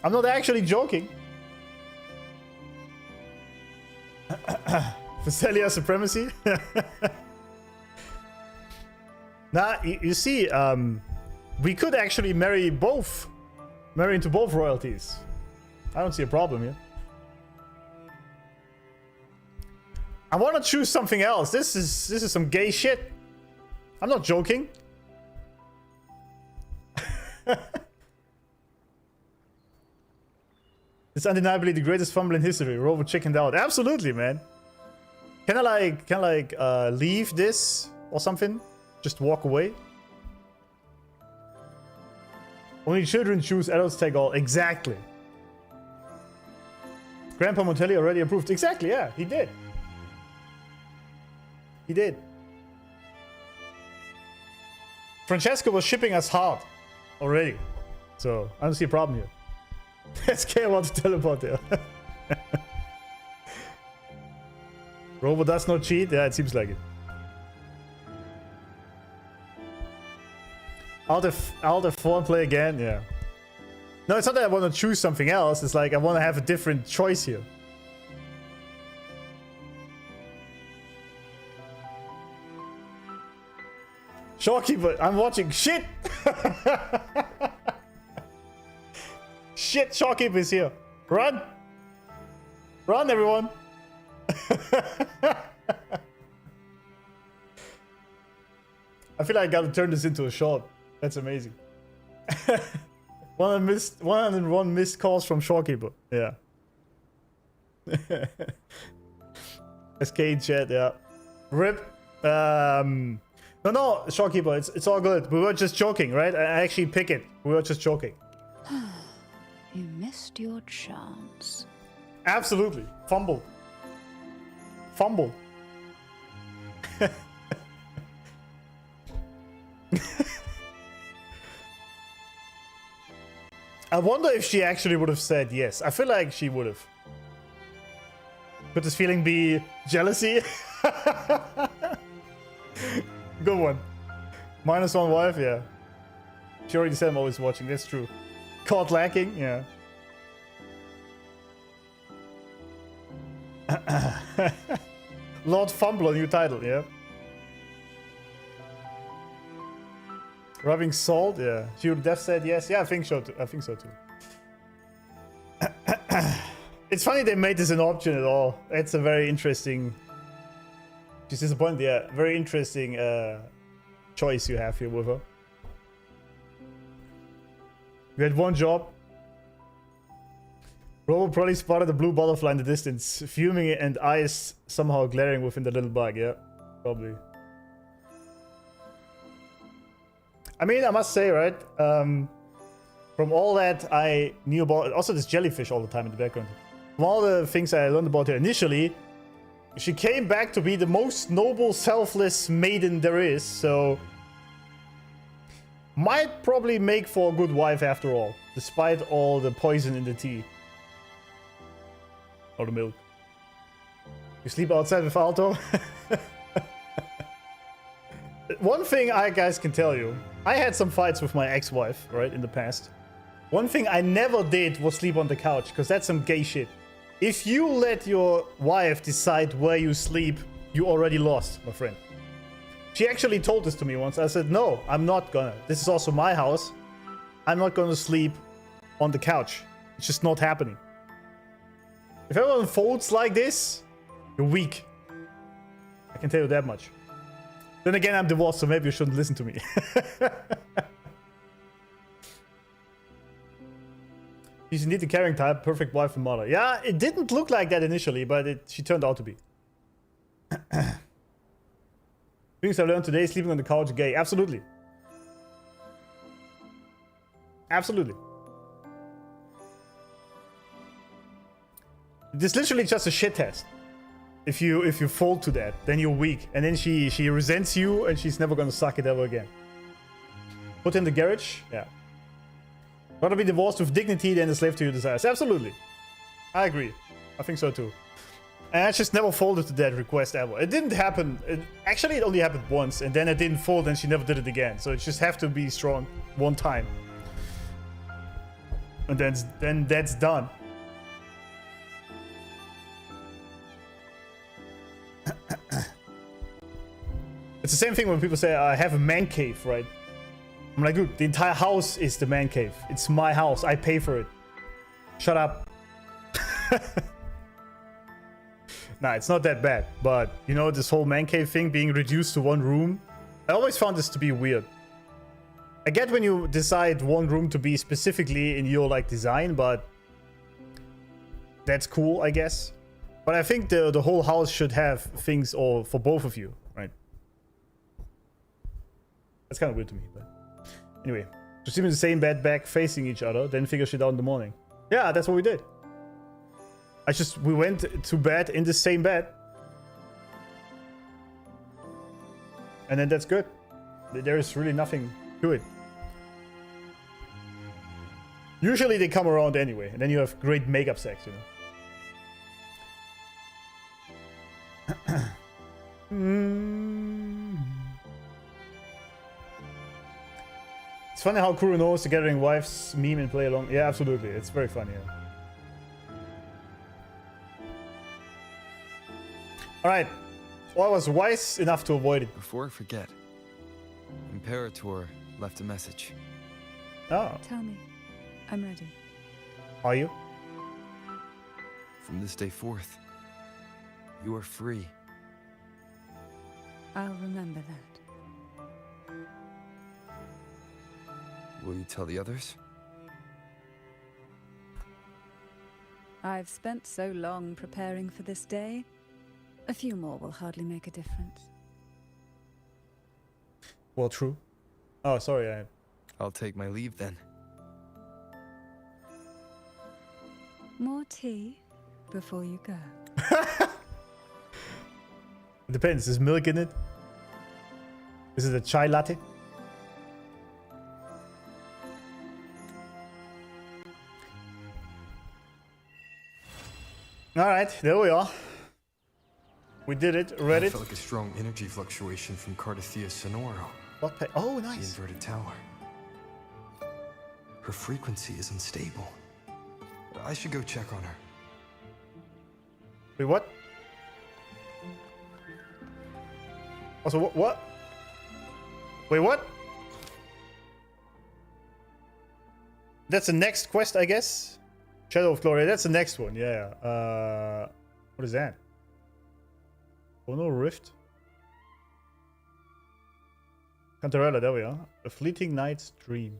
I'm not actually joking. Phasalia supremacy. Nah, you see, we could actually marry into both royalties. I don't see a problem here. I want to choose something else. This is some gay shit. I'm not joking. It's undeniably the greatest fumble in history. Rover chickened out. Absolutely, man. Can I leave this or something? Just walk away? Only children choose, adults take all. Exactly. Grandpa Montelli already approved. Exactly, yeah, he did. He did. Francesco was shipping us hard already. So, I don't see a problem here. SK wants to teleport there. Robo does not cheat? Yeah, it seems like it. Alt F4 and play again? Yeah. No, it's not that I want to choose something else. It's like I want to have a different choice here. Shopkeeper, I'm watching. Shit! Shit, Shopkeeper is here. Run! Run, everyone! I feel like I gotta turn this into a short. That's amazing. 101 missed calls from Shopkeeper. Yeah. SK chat, yeah. RIP. No, Shopkeeper, it's all good. We were just joking, right? I actually pick it. We were just joking. You missed your chance. Absolutely. Fumble. Fumble. I wonder if she actually would have said yes. I feel like she would have. Could this feeling be jealousy? Good one. -1 wife, yeah. She already said I'm always watching. That's true. Caught lacking, yeah. Lord Fumble, new title, yeah. Rubbing salt, yeah. She would have said yes. Yeah, I think so too. I think so too. It's funny they made this an option at all. It's a very interesting. She's disappointed, yeah. Very interesting choice you have here with her. You had one job. Robo probably spotted a blue butterfly in the distance, fuming and eyes somehow glaring within the little bug, yeah. Probably. I mean, I must say, right? From all that I knew about, also this jellyfish all the time in the background. From all the things I learned about her initially, she came back to be the most noble, selfless maiden there is, so might probably make for a good wife after all, despite all the poison in the tea. Or the milk. You sleep outside with Alto? One thing I guys can tell you, I had some fights with my ex-wife, right, in the past. One thing I never did was sleep on the couch, because that's some gay shit. If you let your wife decide where you sleep, you already lost, my friend. She actually told this to me once. I said, no, I'm not gonna. This is also my house. I'm not gonna sleep on the couch. It's just not happening. If everyone folds like this, you're weak. I can tell you that much. Then again, I'm divorced, so maybe you shouldn't listen to me. She's indeed the caring type, perfect wife and mother. Yeah, it didn't look like that initially, but she turned out to be. Things I learned today, sleeping on the couch, gay. Absolutely. Absolutely. This is literally just a shit test. If you fall to that, then you're weak. And then she resents you and she's never gonna suck it ever again. Put in the garage? Yeah. Rather be divorced with dignity than a slave to your desires. Absolutely. I agree. I think so too. And I just never folded to that request ever. It didn't happen. Actually, it only happened once. And then it didn't fold and she never did it again. So it just have to be strong one time. And then that's done. It's the same thing when people say, I have a man cave, right? I'm like, dude, the entire house is the man cave. It's my house. I pay for it. Shut up. Nah, it's not that bad. But, you know, this whole man cave thing being reduced to one room, I always found this to be weird. I get when you decide one room to be specifically in your, like, design, but that's cool, I guess. But I think the whole house should have things all for both of you, right? That's kind of weird to me, but anyway. To sleep in the same bed back facing each other, then figure shit out in the morning. Yeah, that's what we did. We went to bed in the same bed. And then that's good. There is really nothing to it. Usually they come around anyway, and then you have great makeup sex, you know. It's funny how Kuro knows the Gathering Wives meme and play along. Yeah, absolutely. It's very funny. Yeah. Alright. Well, I was wise enough to avoid it. Before I forget, Imperator left a message. Oh. Tell me. I'm ready. Are you? From this day forth, you are free. I'll remember that. Will you tell the others? I've spent so long preparing for this day. A few more will hardly make a difference. Well, true. Oh, sorry. I'll take my leave then. More tea before you go. It depends. Is milk in it? Is it a chai latte? Alright, there we are. We did it, read I it. felt like a strong energy fluctuation from Cardathea Sonoro. Oh, The nice. inverted tower. Her frequency is unstable. I should go check on her. Wait, what? Also, what? Wait, what? That's the next quest, I guess? Shadow of Glory, that's the next one, yeah. What is that? Oh no, Rift. Cantarella, there we are. A fleeting night's dream.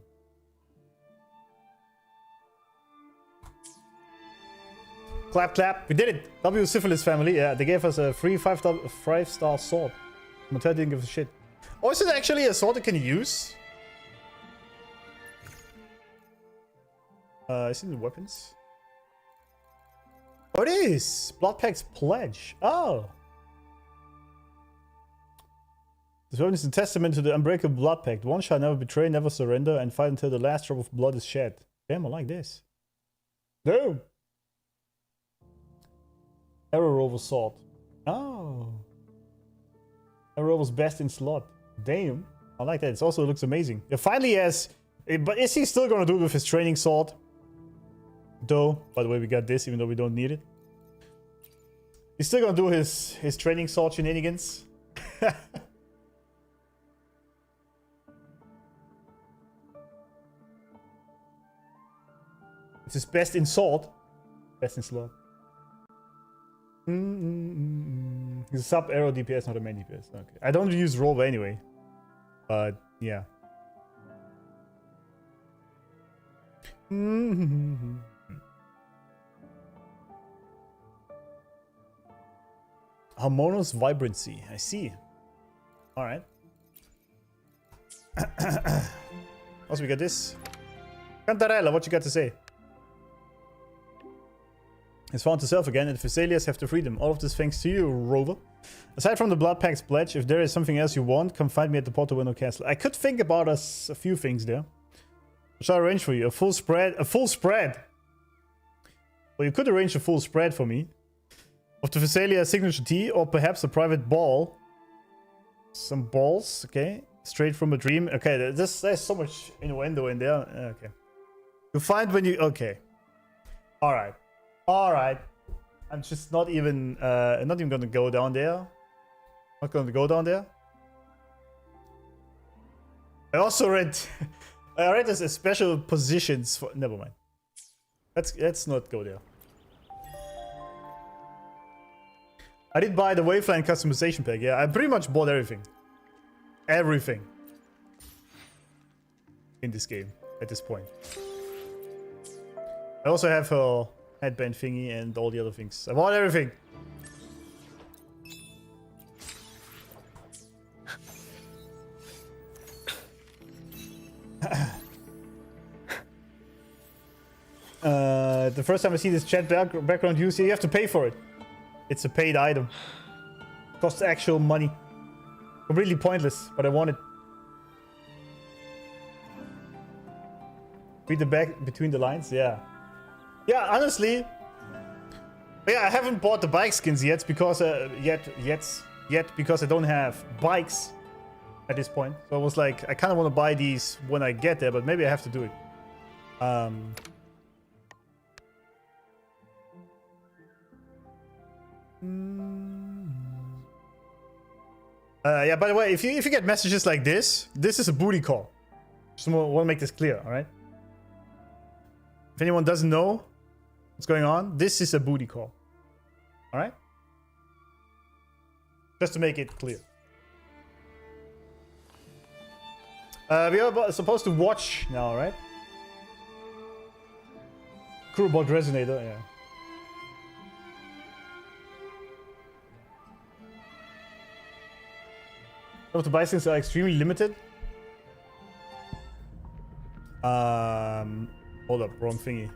Clap, clap. We did it. W Syphilis family. Yeah, they gave us a free 5-star sword. Motel didn't give a shit. Oh, is it actually a sword I can use? Is it in the weapons? Oh, it is! Blood Pact's Pledge. Oh! This weapon is a testament to the unbreakable Blood Pact. One shall never betray, never surrender, and fight until the last drop of blood is shed. Damn, I like this. Damn! Arrow Rover Sword. Oh! Arrow Rover's best in slot. Damn. I like that. It also looks amazing. Yeah, finally has... But is he still gonna do it with his training sword? Though, by the way, we got this, even though we don't need it. He's still gonna do his training sword shenanigans. It's his best in sword. Best in slot. He's a sub arrow DPS, not a main DPS. Okay. I don't use Rover anyway. But yeah. Harmonious vibrancy. I see. Alright. Also, we got this. Cantarella, what you got to say? It's found herself again, and the Thessalians have the freedom. All of this thanks to you, Rover. Aside from the Blood Pack's pledge, if there is something else you want, come find me at the Porto Window Castle. I could think about us a few things there. What shall I arrange for you? A full spread? A full spread? Well, you could arrange a full spread for me. Of the Thessalia signature tea, or perhaps a private ball. Some balls, okay. Straight from a dream. Okay, there's so much innuendo in there. Okay. You find when you... Okay. Alright. Alright. I'm just not even gonna go down there. Not gonna go down there. I also read... I read there's special positions for... Never mind. Let's not go there. I did buy the Waveland customization pack. Yeah, I pretty much bought everything. Everything. In this game. At this point. I also have her headband thingy and all the other things. I bought everything. The first time I see this chat background use, you have to pay for it. It's a paid item. Costs actual money. Completely pointless, but I want it. Read the back between the lines, yeah. Yeah, honestly. Yeah, I haven't bought the bike skins yet because because I don't have bikes at this point. So I was like, I kind of want to buy these when I get there, but maybe I have to do it. Yeah, by the way, if you get messages like this is a booty call. Just want to make this clear, alright? If anyone doesn't know what's going on, this is a booty call. Alright? Just to make it clear. We are supposed to watch now, right? Crewbot Resonator, yeah. Some of the bicycles are extremely limited. Hold up, wrong thingy.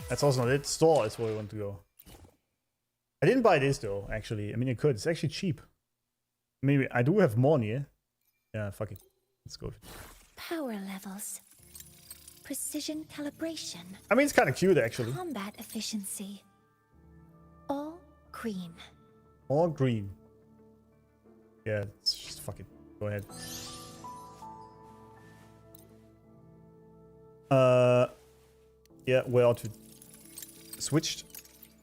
That's also not it. Store is where we want to go. I didn't buy this though, actually. I mean, I could. It's actually cheap. Maybe I do have money, yeah? Yeah, fuck it. Let's go. Power levels. Precision calibration. I mean, it's kind of cute, actually. Combat efficiency. All green. All green. Yeah, it's just fuck it. Go ahead. Yeah, we're outfit switched.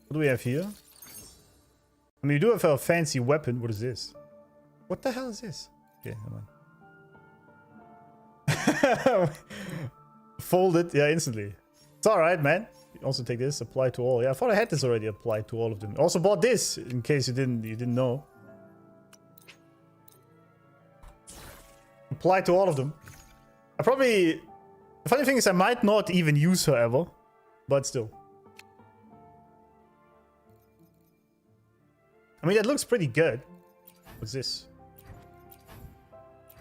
What do we have here? I mean, we do have a fancy weapon. What is this? What the hell is this? Okay, come on. Fold it, yeah, instantly. It's alright, man. You also take this, apply to all. Yeah, I thought I had this already applied to all of them. Also bought this, in case you didn't know. Apply to all of them. I probably... The funny thing is I might not even use her ever. But still. I mean, that looks pretty good. What's this?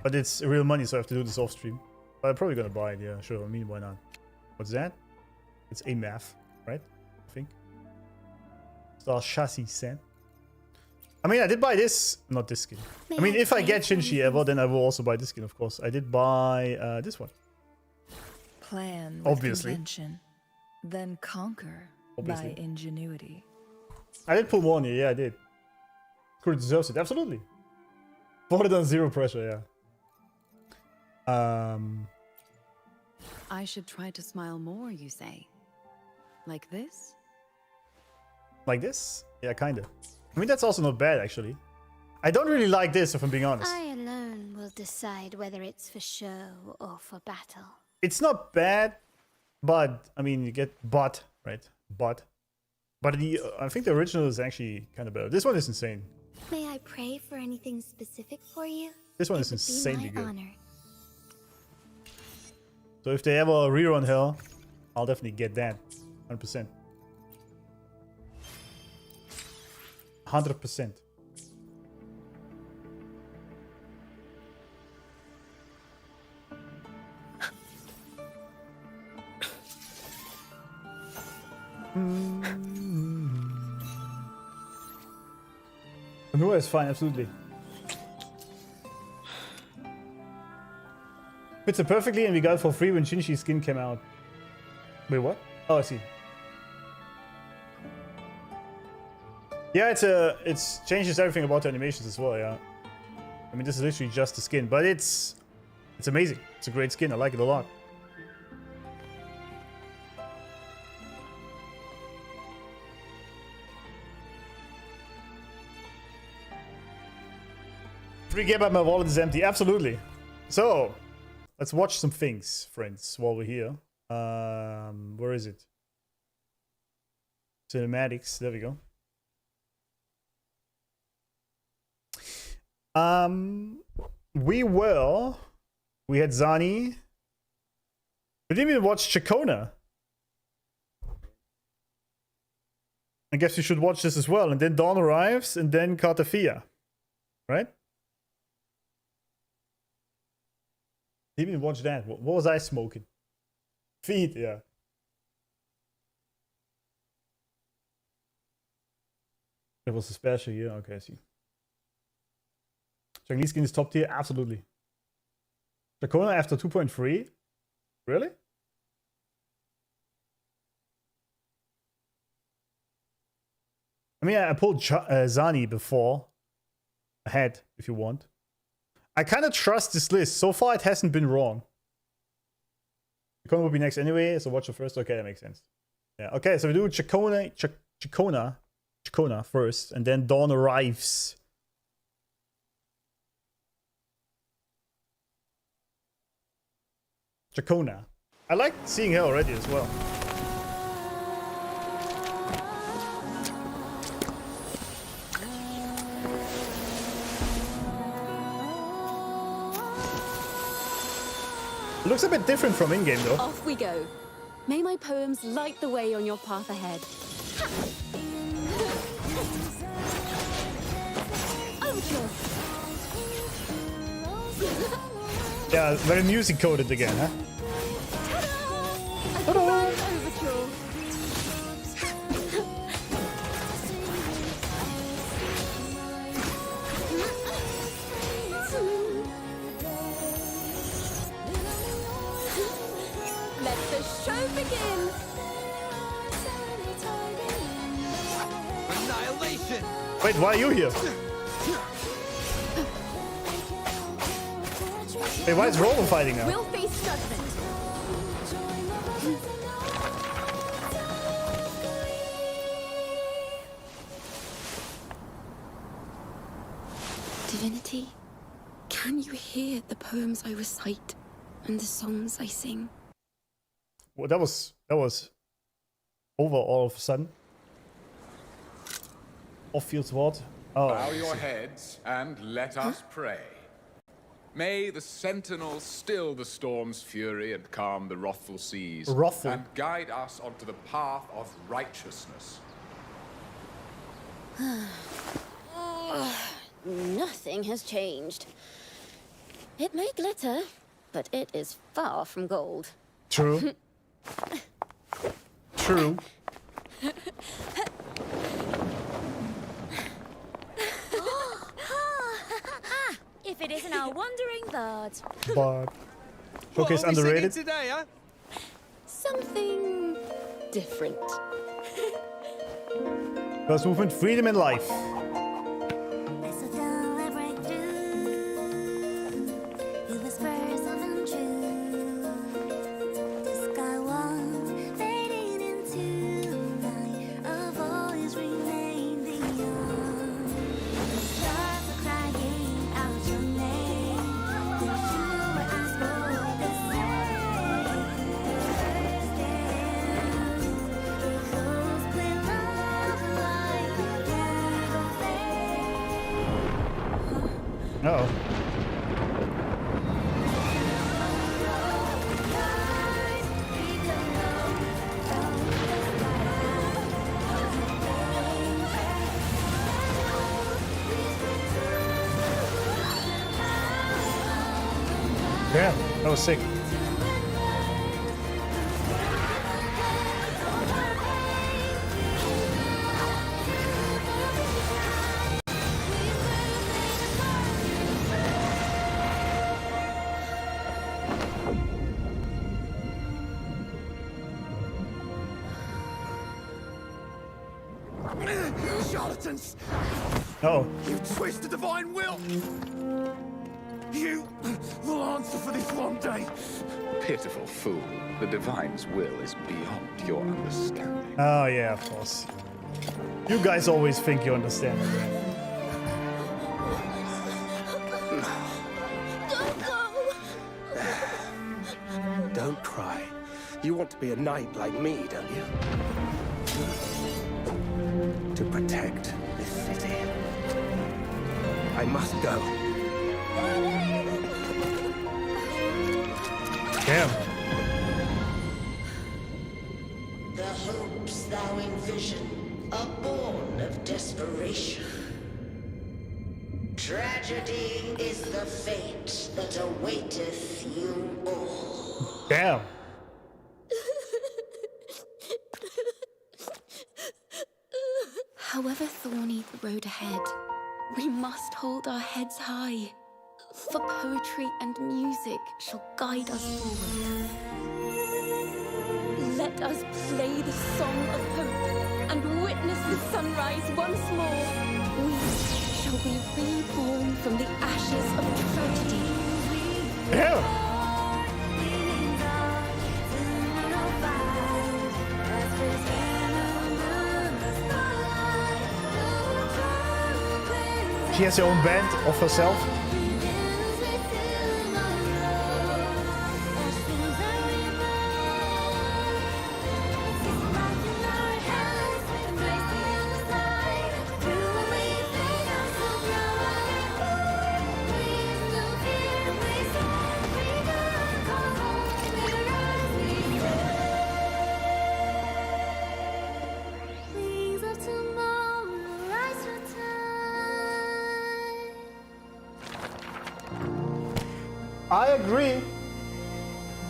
But it's real money, so I have to do this off stream. But I'm probably gonna buy it, yeah, sure. I mean, why not? What's that? It's a math, right? I think. Star chassis set. I mean, I did buy this, not this skin. I mean, if I get Shinji ever, then I will also buy this skin, of course. I did buy this one. Plan with obviously. Convention, then conquer Obviously. by ingenuity. I did pull money, yeah, I did. Crew deserves it, absolutely. Put it on zero pressure, yeah. I should try to smile more, you say? Like this? Like this? Yeah, kinda. I mean, that's also not bad, actually. I don't really like this, if I'm being honest. I alone will decide whether it's for show or for battle. It's not bad, but, I mean, you get butt, right? Butt. But I think the original is actually kind of better. This one is insane. May I pray for anything specific for you? This one is It would be insanely my good. honor. So if they ever rerun Hell, I'll definitely get that. 100%. 100%. No, it's fine, absolutely. Fits it perfectly, and we got it for free when Shinshi's skin came out. Wait, what? Oh, I see. Yeah, it's changes everything about the animations as well. Yeah, I mean this is literally just the skin, but it's amazing. It's a great skin. I like it a lot. Free game, but my wallet is empty. Absolutely. So, let's watch some things, friends, while we're here. Where is it? Cinematics. There we go. We had Zani. We didn't even watch Chacona. I guess you should watch this as well. And then Dawn arrives, and then Cartafia. Right? Didn't even watch that. What was I smoking? Feet, yeah. It was a special year. Okay, I see. Chinese skin is top tier? Absolutely. Chacona after 2.3? Really? I mean, I pulled Zani before. Ahead, if you want. I kind of trust this list. So far, it hasn't been wrong. Chacona will be next anyway, so watch it first. Okay, that makes sense. Yeah, okay, so we do Chacona first, and then Dawn arrives. Chacona. I like seeing her already as well. It looks a bit different from in-game though. Off we go. May my poems light the way on your path ahead. Yeah, very music coded again, huh? Let the show begin. Annihilation! Wait, why are you here? Hey, why is Robo fighting now? We'll face judgment. Divinity, can you hear the poems I recite and the songs I sing? Well, that was over all of a sudden. Off field what? Oh. Bow your heads and let us pray. May the sentinel still the storm's fury and calm the wrathful seas. Wrathful. And guide us onto the path of righteousness. Nothing has changed. It may glitter, but it is far from gold. True. True. If it isn't our wandering bard. But Showcase What are we singing underrated. today, huh? Something different. First movement, freedom in life. Uh-oh. Damn, that was sick. Charlatans! Oh. You twist the divine will! You will answer for this one day. Pitiful fool. The Divine's will is beyond your understanding. Oh, yeah, of course. You guys always think you understand. Don't cry. You want to be a knight like me, don't you? To protect this city. I must go. Damn. The hopes thou envision are born of desperation. Tragedy is the fate that awaiteth you all. Damn. However thorny the road ahead, we must hold our heads high, for poetry and music shall guide us forward. Let us play the song of hope and witness the sunrise once more. We shall be reborn from the ashes of tragedy. Yeah. She has her own band of herself. I agree.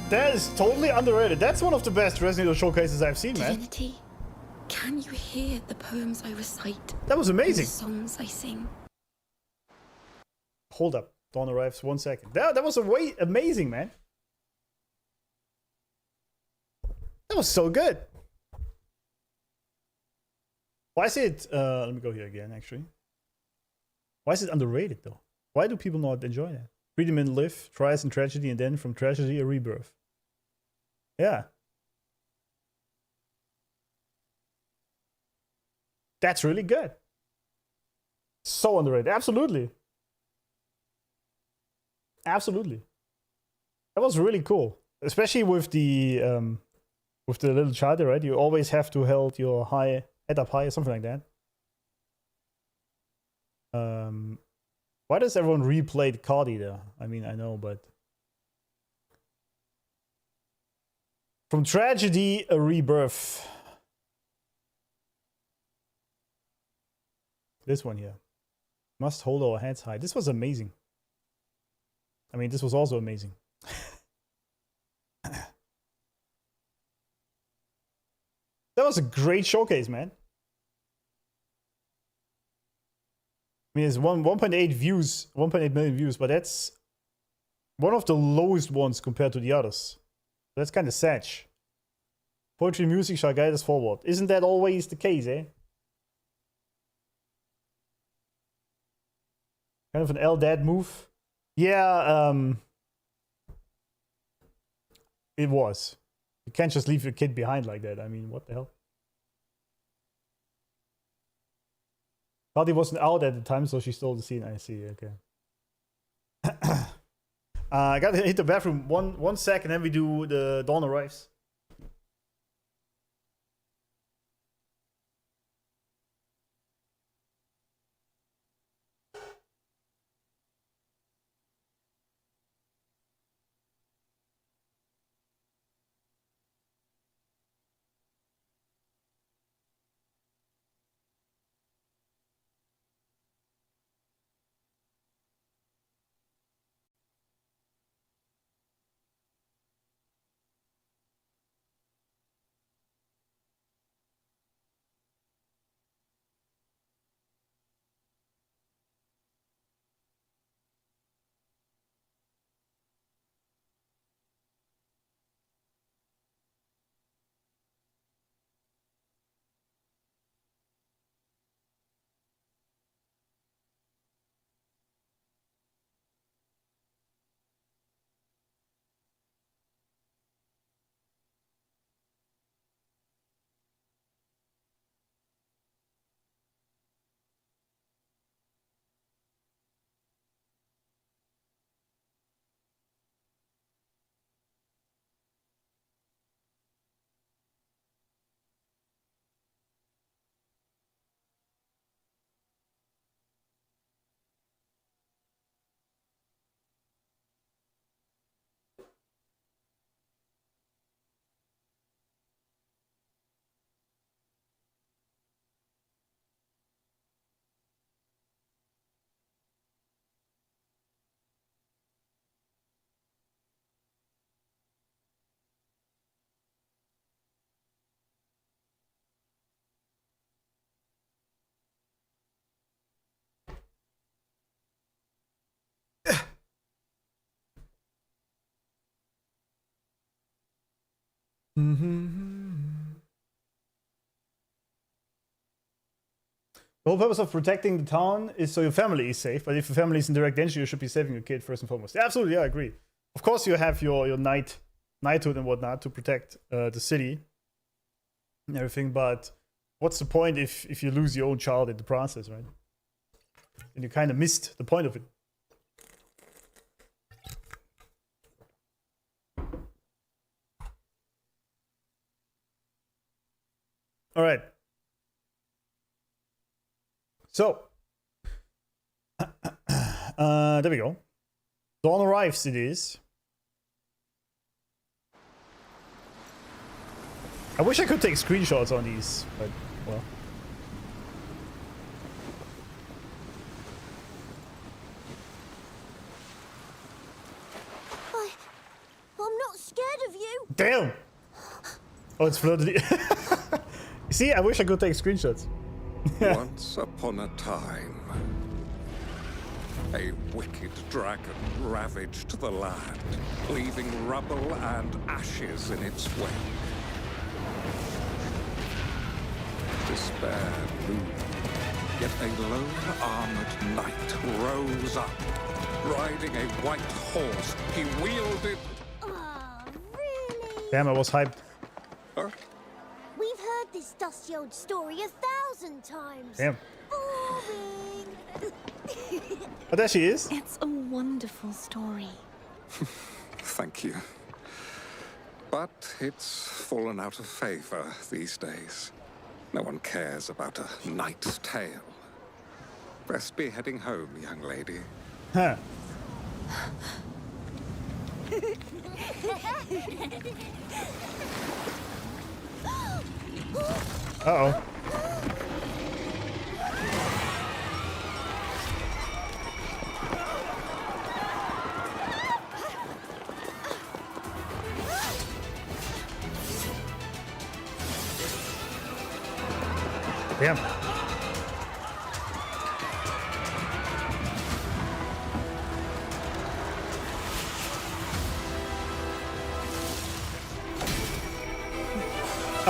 That is totally underrated. That's one of the best Resident Evil showcases I've seen, man. Divinity, can you hear the poems I recite? That was amazing. The songs I sing. Hold up. Dawn arrives 1 second. That was amazing, man. That was so good. Why is it... let me go here again, actually. Why is it underrated, though? Why do people not enjoy that? Freedom and live, trials and tragedy, and then from tragedy a rebirth. Yeah. That's really good. So underrated. Absolutely. Absolutely. That was really cool. Especially with the little child there, right? You always have to hold your head up high or something like that. Why does everyone replay the Cardi though? I mean, I know, but... From tragedy, a rebirth. This one here. Must hold our heads high. This was amazing. I mean, this was also amazing. That was a great showcase, man. I mean, it's 1.8 views, 1.8 million views, but that's one of the lowest ones compared to the others. That's kind of sad. Poetry and music shall guide us forward. Isn't that always the case, eh? Kind of an LDAD move. Yeah, it was. You can't just leave your kid behind like that. I mean, what the hell? Cardi wasn't out at the time, so she stole the scene. I see, okay. I gotta hit the bathroom. One second, then we do the Dawn Arrives. The whole purpose of protecting the town is so your family is safe, but if your family is in direct danger, you should be saving your kid first and foremost. Yeah, absolutely, yeah, I agree. Of course, you have your knighthood and whatnot to protect the city and everything, but what's the point if you lose your own child in the process, right? And you kind of missed the point of it. All right. So, there we go. Dawn arrives, it is. I wish I could take screenshots on these, but, well. I'm not scared of you. Damn! Oh, it's flooded. See, I wish I could take screenshots. Once upon a time, a wicked dragon ravaged the land, leaving rubble and ashes in its wake. Despair loomed, yet a lone armored knight rose up. Riding a white horse, he wielded... Oh, really? Damn, I was hyped. Huh? We've heard this dusty old story 1,000 times. Damn. Boring. Oh, there she is. It's a wonderful story. Thank you. But it's fallen out of favor these days. No one cares about a knight's tale. Best be heading home, young lady. Huh. Uh-oh. Damn.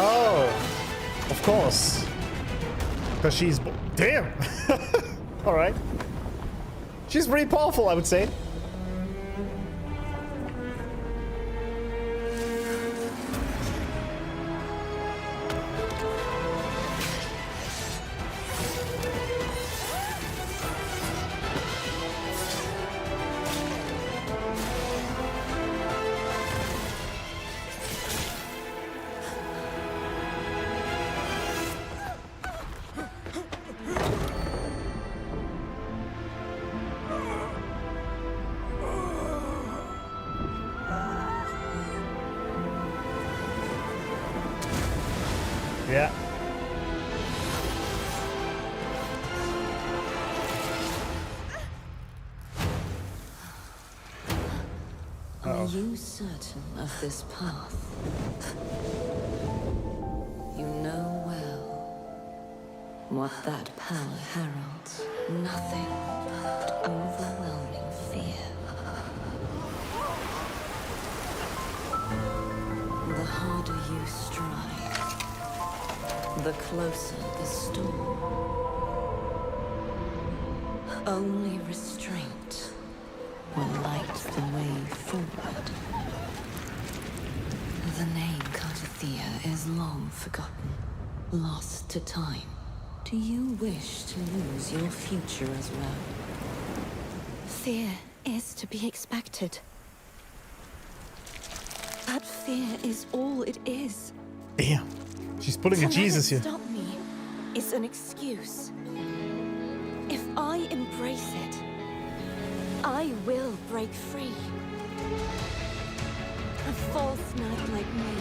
Oh, of course. Because she's... Damn! Alright. She's pretty powerful, I would say. Yeah. Are you certain of this path? You know well what that power heralds. Nothing but overwhelming fear. The harder you strive, the closer the storm. Only restraint will light the way forward. The name Cartathea is long forgotten, lost to time. Do you wish to lose your future as well? Fear is to be expected. That fear is all it is. Damn. She's pulling a Jesus here. Stop me is an excuse. If I embrace it, I will break free. A false knight like me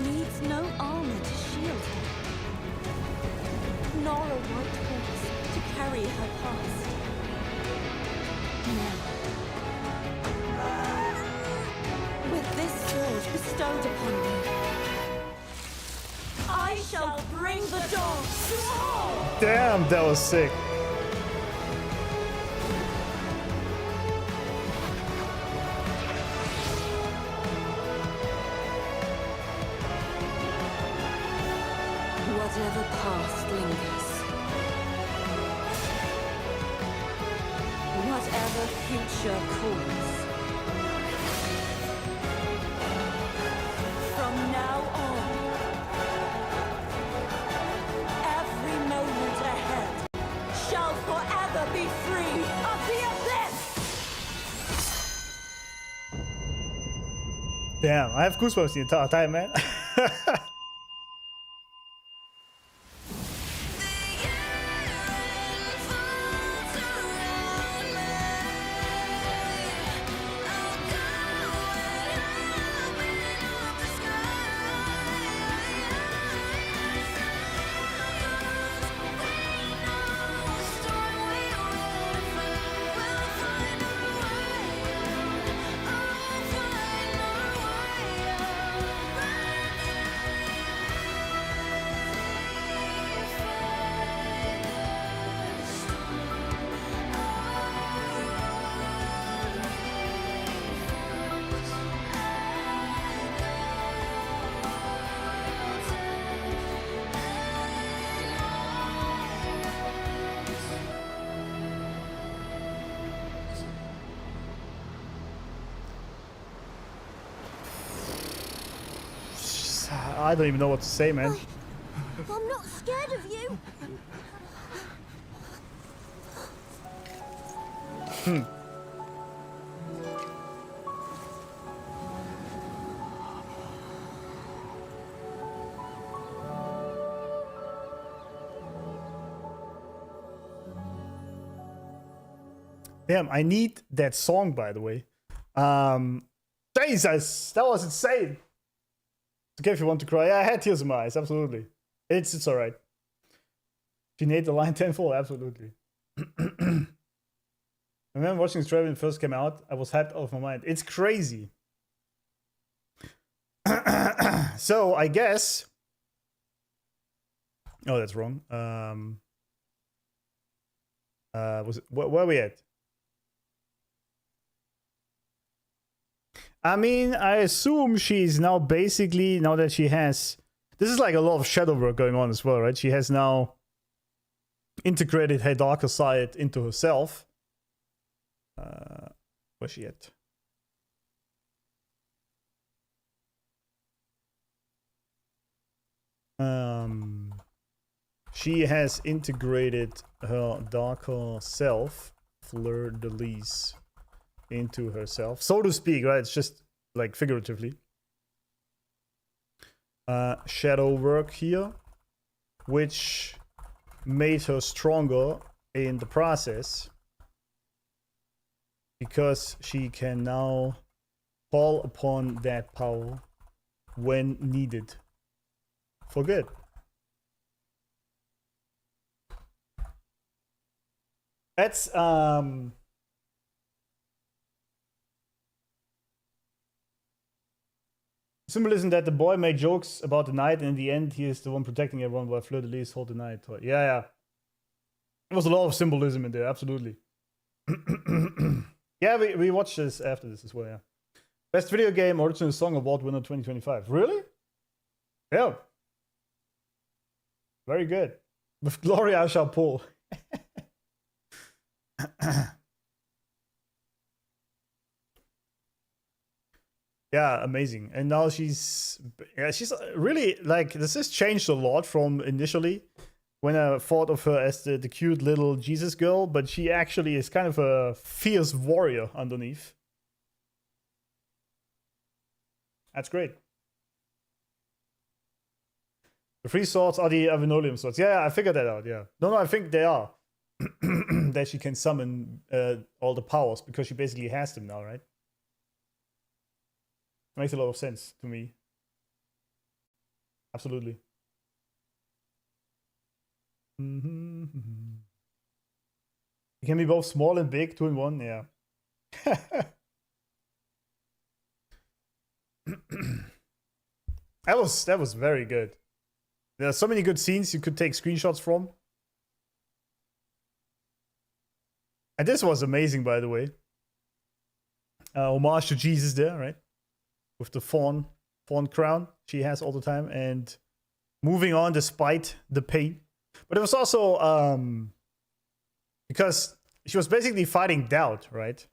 needs no armor to shield her, nor a white horse to carry her past. Now, with this sword bestowed upon me, I shall bring the dawn to all! Damn, that was sick. Whatever past lingers, whatever future calls, from now on, every moment ahead shall forever be free of the abyss! Damn, I have goosebumps the entire time, man. I don't even know what to say, man. I'm not scared of you. Damn, I need that song, by the way. Jesus, that was insane. It's okay if you want to cry. Yeah, I had tears in my eyes, absolutely. It's alright. If you need the line tenfold, absolutely. I remember watching this trailer when it first came out. I was hyped out of my mind. It's crazy. So I guess. Oh, that's wrong. Was it, where are we at? I mean, I assume she's now basically, now that she has, this is like a lot of shadow work going on as well, right? She has now integrated her darker side into herself. Where's she at? She has integrated her darker self, Fleur de Lis, into herself, so to speak, right? It's just like figuratively. Shadow work here, which made her stronger in the process because she can now call upon that power when needed for good. That's symbolism that the boy made jokes about the night, and in the end, he is the one protecting everyone while Fleur de Lis hold the night. Yeah, yeah. There was a lot of symbolism in there, absolutely. Yeah, we watched this after this as well, yeah. Best video game original song award winner 2025. Really? Yeah. Very good. With Gloria Chapeau. Yeah, amazing. And now she's really, like, this has changed a lot from initially when I thought of her as the cute little Jesus girl, but she actually is kind of a fierce warrior underneath. That's great. The 3 swords are the Avenolium swords. Yeah, I figured that out, yeah. No, I think they are. That she can summon all the powers because she basically has them now, right? Makes a lot of sense to me. Absolutely. It can be both small and big, 2 in 1, yeah. That was very good. There are so many good scenes you could take screenshots from. And this was amazing, by the way. Homage to Jesus there, right? With the fawn crown she has all the time, and moving on despite the pain. But it was also because she was basically fighting doubt, right?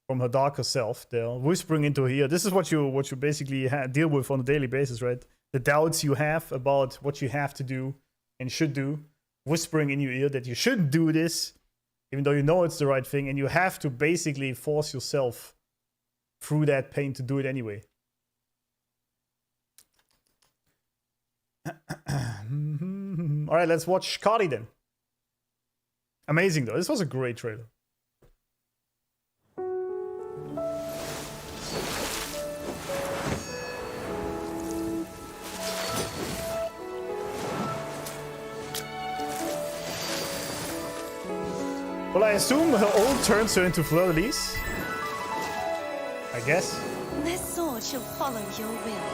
From her darker self, they're whispering into her ear. This is what you basically deal with on a daily basis, right? The doubts you have about what you have to do and should do, whispering in your ear that you shouldn't do this, even though you know it's the right thing, and you have to basically force yourself through that pain to do it anyway. All right, let's watch Cardi then. Amazing though. This was a great trailer. Well, I assume her old turns her into fleur-de-lis. I guess. This sword shall follow your will.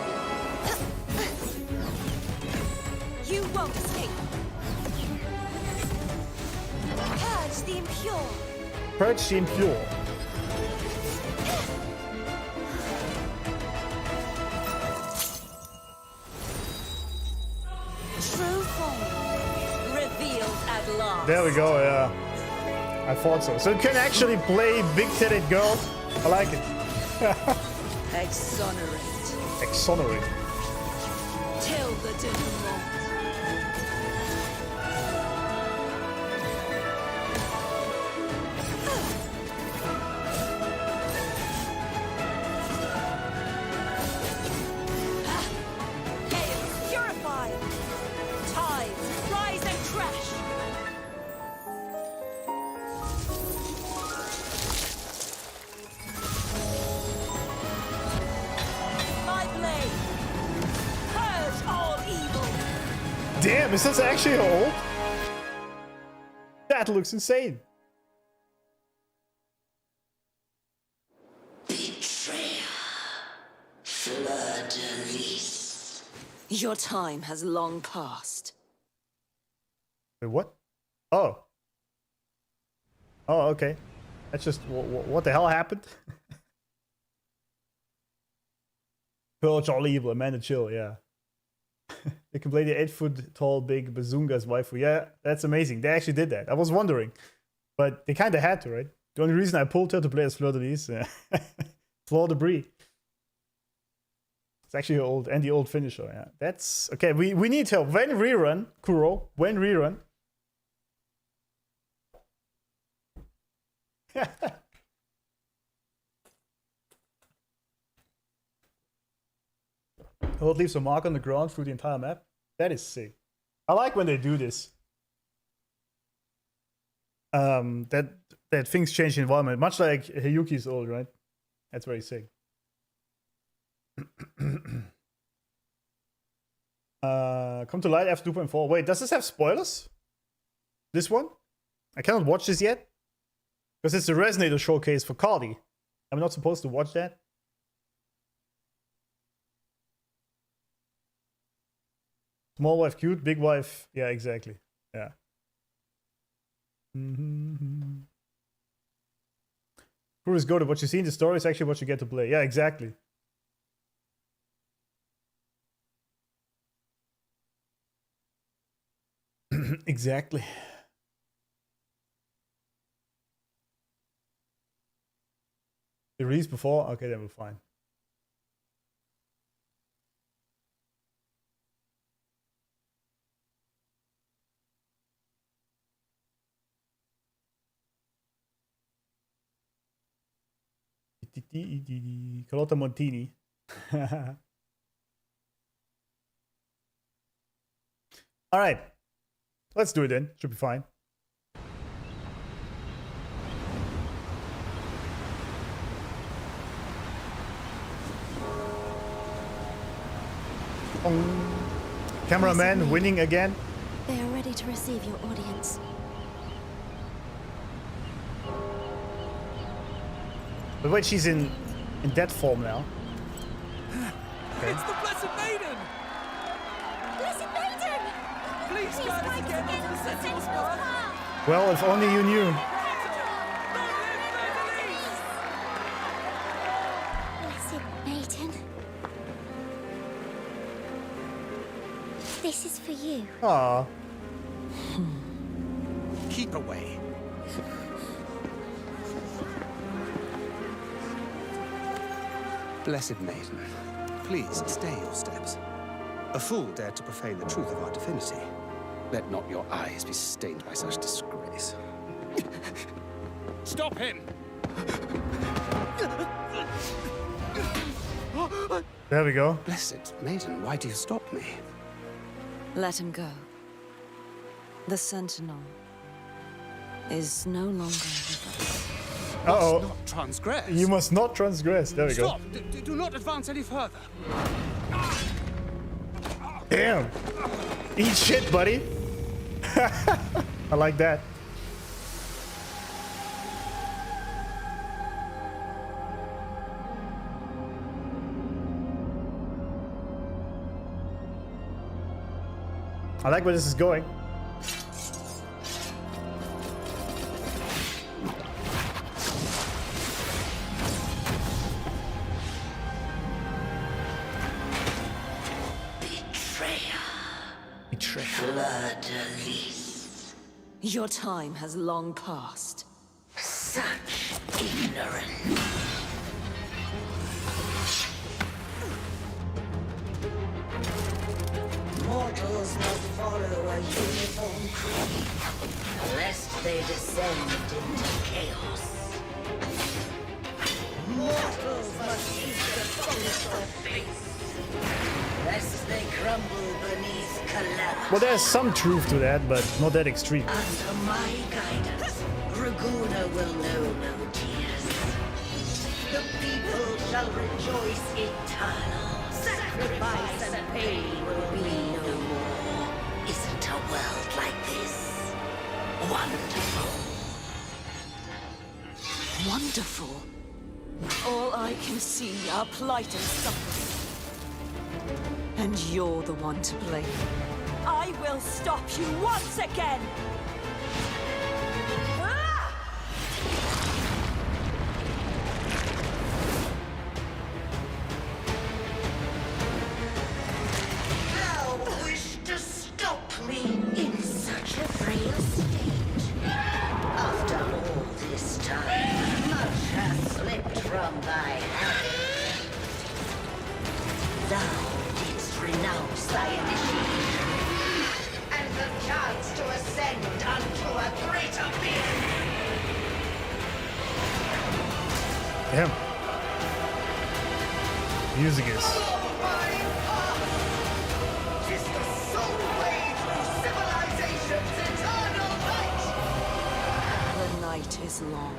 You won't escape. Purge the impure. Purge the impure. True form revealed at last. There we go, yeah. I thought so. So you can actually play big-titted girl. I like it. Exonerate. Exonerate. Till the denouement. Gales purify. Tides rise and crash. Damn, is this actually old? That looks insane. Betrayer. Fleur-de-lis. Your time has long passed. Wait, what? Oh. Oh, okay. That's just... what the hell happened? Purge all evil, Amanda Chill, yeah. They can play the 8-foot-tall big Bazunga's waifu. Yeah, that's amazing. They actually did that. I was wondering. But they kind of had to, right? The only reason I pulled her to play as Fleur-de-Lis. Floor debris. It's actually old, and the old finisher, yeah. That's... Okay, we need help. When rerun, Kuro, when rerun. Oh, it leaves a mark on the ground through the entire map. That is sick. I like when they do this. That things change the environment, much like Hiyuki's old, right? That's very sick. Come to light after 2.4. Wait, does this have spoilers? This one? I cannot watch this yet because it's the Resonator showcase for Cardi. I'm not supposed to watch that. Small wife cute, big wife, yeah, exactly. Yeah. Crew is good. What you see in the story is actually what you get to play. Yeah, exactly. Exactly. The release before? Okay, then we're fine. Carlotta Montini. All right. Let's do it then. Should be fine. Cameraman winning again. They are ready to receive your audience. But wait, she's in that form now. Okay. It's the Blessed Maiden! Blessed Maiden! Please guide us again to the Sentinel's path! Well, if only you knew. Blessed Maiden. This is too. Aw. Keep away. Blessed maiden, please stay your steps. A fool dared to profane the truth of our divinity. Let not your eyes be stained by such disgrace. Stop him! There we go. Blessed maiden, why do you stop me? Let him go. The Sentinel is no longer with us. Uh-oh. Must not transgress. You must not transgress. There we Stop! go. Do not advance any further. Damn. Eat shit, buddy. I like that. I like where this is going. Fleur-de-lis. Your time has long passed. Such ignorance. Mortals must follow a uniform creed, lest they descend into chaos. Mortals must seek the focus of face, lest they crumble beneath collapse. Well, there's some truth to that, but not that extreme. Under my guidance, Raguna will know no tears. The people shall rejoice eternal. Sacrifice and pain will be no more. Isn't a world like this wonderful? Wonderful. All I can see are plight and suffering. And you're the one to blame. I will stop you once again! Thou wish to stop me in such a frail state. After all this time, much has slipped from thy hand. Thou didst renounce thy initiation, and the chance to ascend unto a greater being. Damn. Music is. Tis the sole way through civilization's eternal night. The night is long.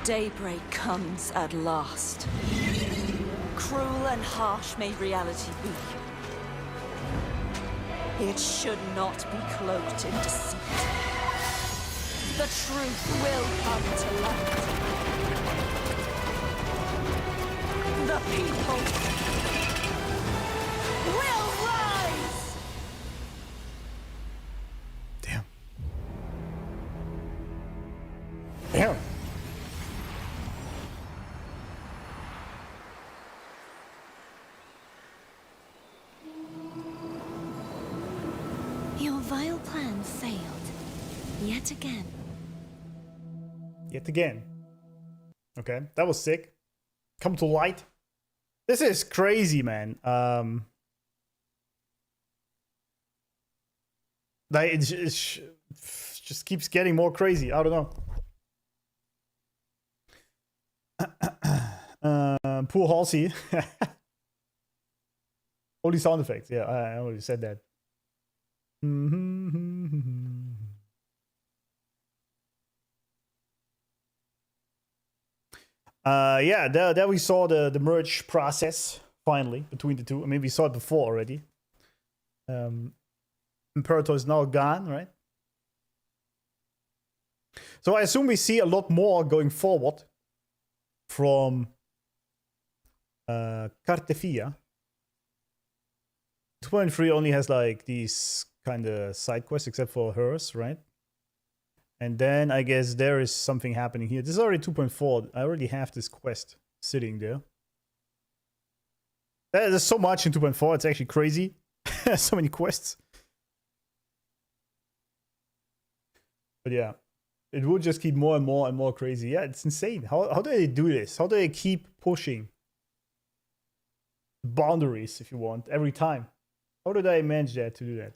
Daybreak comes at last. Cruel and harsh may reality be. It should not be cloaked in deceit. The truth will come to light. The people will rise! Damn. Damn. Your vile plan failed. Yet again. Yet again. Okay, that was sick. Come to light. This is crazy, man. Like it just keeps getting more crazy. I don't know. Poor Halsey. Only sound effects. Yeah, I already said that. Yeah, there we saw the merge process finally between the two. I mean, we saw it before already. Imperator is now gone, right? So I assume we see a lot more going forward from Cartefia. 2.3 only has like these kind of side quests except for hers, right? And then I guess there is something happening here. This is already 2.4. I already have this quest sitting there. There's so much in 2.4. It's actually crazy. So many quests. But yeah, it would just keep more and more and more crazy. Yeah, it's insane. How do they do this? How do they keep pushing boundaries, if you want, every time? How did I manage that to do that?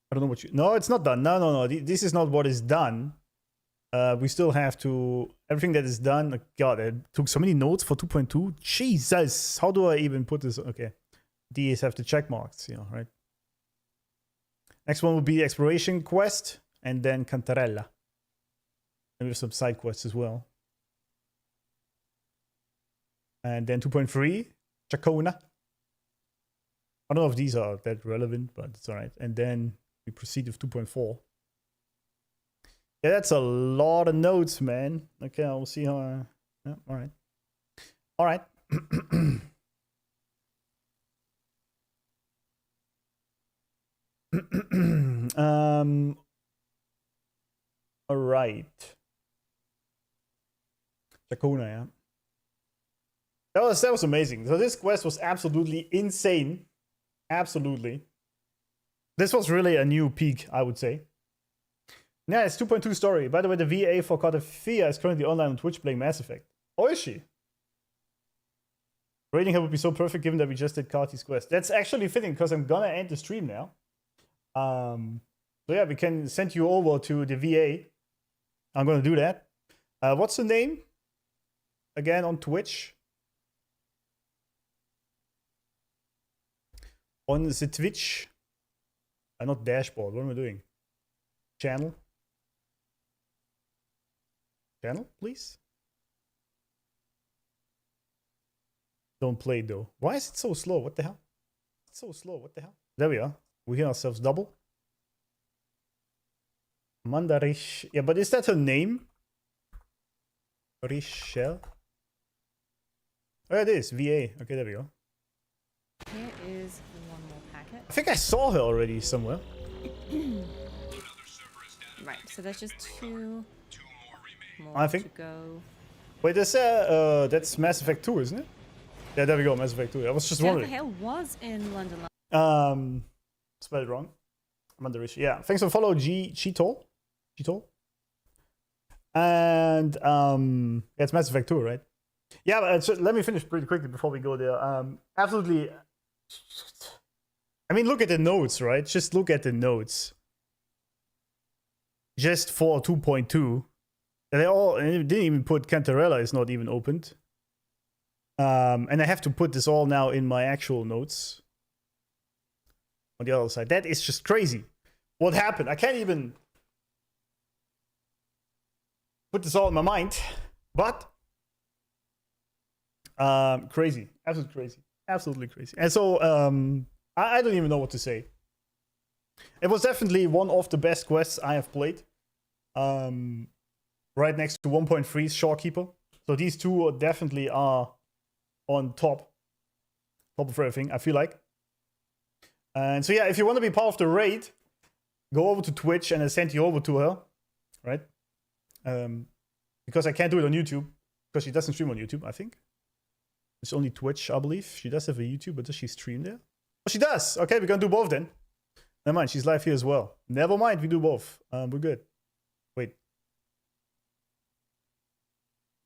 I don't know what you... No, it's not done. No. This is not what is done. We still have to... Everything that is done... God, it took so many notes for 2.2. Jesus! How do I even put this... Okay. These have the check marks, you know, right? Next one will be Exploration Quest. And then Cantarella. And we have some side quests as well. And then 2.3. Chacona. I don't know if these are that relevant, but it's alright. And then we proceed with 2.4. Yeah, that's a lot of notes, man. Okay, I'll see how I... Yeah, alright. Alright. Alright. Chacona, yeah. That was amazing. So this quest was absolutely insane. Absolutely. This was really a new peak, I would say. Yeah, it's 2.2 story. By the way, the VA for Cartafia is currently online on Twitch playing Mass Effect. Oh, is she? Rating her would be so perfect given that we just did Carty's quest. That's actually fitting because I'm gonna end the stream now. So yeah, we can send you over to the VA. I'm gonna do that. What's the name? Again on Twitch. On the Twitch. Not dashboard. What am I doing? Channel. Channel, please. Don't play though. Why is it so slow? What the hell? It's so slow. What the hell? There we are. We hear ourselves double. Mandarish. Yeah, but is that her name? Richelle? Oh, it is. VA. Okay, there we go. Here is one more packet. I think I saw her already somewhere. Right, so there's just two more I think. to go. Wait, that's Mass Effect 2, isn't it? Yeah, there we go, Mass Effect 2. I was just wondering. Hale was in London. Spelled it wrong. Mandarish. Yeah, thanks for follow, Cheetol. And it's Mass Effect 2, right? Yeah, but so let me finish pretty quickly before we go there. Absolutely. I mean, look at the notes, right? Just look at the notes. Just for 2.2. And they didn't even put Cantarella is not even opened. And I have to put this all now in my actual notes. On the other side. That is just crazy. What happened? I can't even put this all in my mind. But crazy. Absolutely crazy. Absolutely crazy. And so I don't even know what to say. It was definitely one of the best quests I have played. Right next to 1.3's Shorekeeper. So these two definitely are on top of everything, I feel like. And so yeah, if you want to be part of the raid, go over to Twitch and I send you over to her, right? Because I can't do it on YouTube, because she doesn't stream on YouTube, I think. It's only Twitch, I believe. She does have a YouTube, but does she stream there? Oh, she does! Okay, we're gonna do both then. Never mind, she's live here as well. Never mind, we do both. We're good.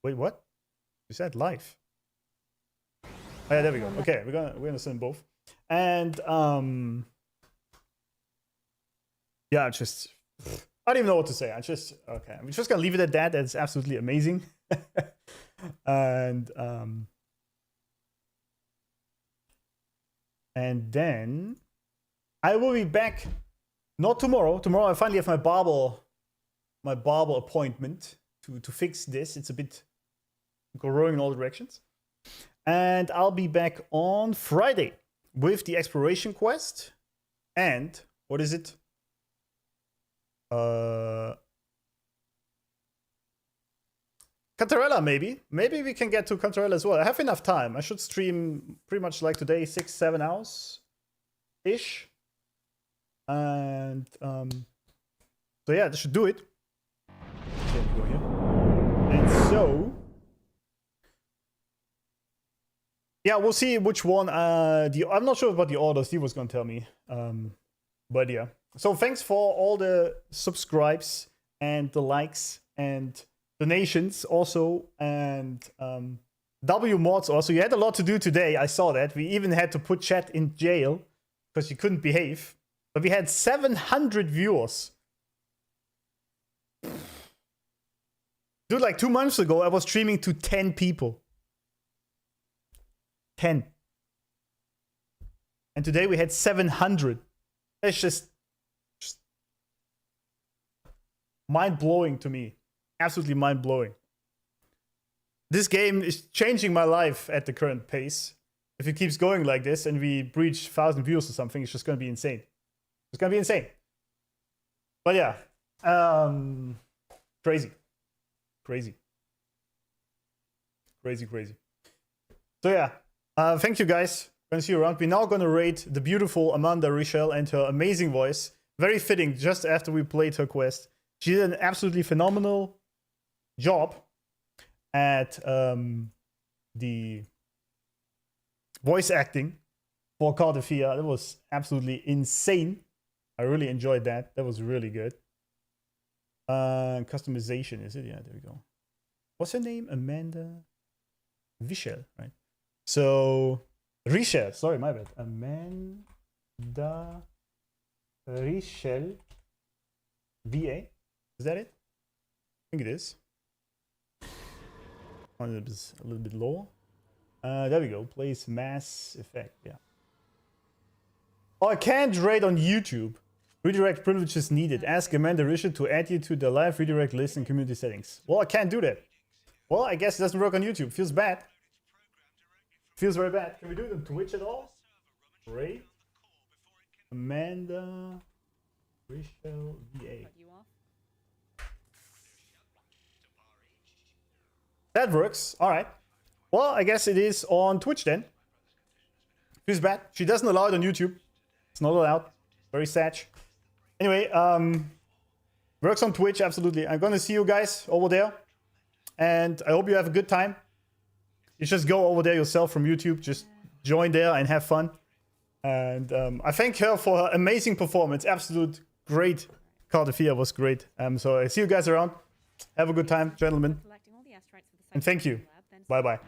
Wait, what? You said live. Oh yeah, there we go. Okay, we're gonna send both. And yeah, I don't even know what to say. I'm just gonna leave it at that. That's absolutely amazing. And then I will be back. Not tomorrow. Tomorrow I finally have my barber appointment to fix this. It's a bit growing in all directions. And I'll be back on Friday with the exploration quest. And what is it? Cantarella, maybe. Maybe we can get to Cantarella as well. I have enough time. I should stream pretty much like today, 6-7 hours ish. And so So yeah, this should do it. And so, yeah, we'll see which one. I'm not sure about the order. Steve was gonna tell me. But yeah. So thanks for all the subscribes and the likes and donations also, and W mods also. You had a lot to do today. I saw that. We even had to put chat in jail because you couldn't behave. But we had 700 viewers. Dude, like 2 months ago, I was streaming to 10 people. 10. And today we had 700. That's just mind-blowing to me. Absolutely mind-blowing. This game is changing my life at the current pace. If it keeps going like this and we breach 1,000 views or something, it's just going to be insane. It's going to be insane. But yeah. Crazy. Crazy. Crazy, crazy. So yeah. Thank you guys. Gonna see you around. We're now gonna rate the beautiful Amanda Richel and her amazing voice. Very fitting just after we played her quest. She did an absolutely phenomenal job at the voice acting for Cartafia. That was absolutely insane. I really enjoyed that. That was really good. Customization, is it? Yeah, there we go. What's her name? Amanda Richel, right? So, Richel, sorry, my bad. Amanda Richel VA. Is that it? I think it is. A little bit lower. There we go. Plays Mass Effect. Yeah. Oh, I can't rate on YouTube. Redirect privileges needed. Ask Amanda Richel to add you to the live redirect list in community settings. Well, I can't do that. Well, I guess it doesn't work on YouTube. Feels bad. Feels very bad. Can we do it on Twitch at all? Rate Amanda Richel VA. That works. All right. Well, I guess it is on Twitch then. Feels bad. She doesn't allow it on YouTube. It's not allowed. Very sad. Anyway, works on Twitch, absolutely. I'm gonna see you guys over there. And I hope you have a good time. You just go over there yourself from YouTube. Just join there and have fun. And I thank her for her amazing performance. Absolute great. Cartafia was great. So I see you guys around. Have a good time, gentlemen. And thank you. Bye-bye.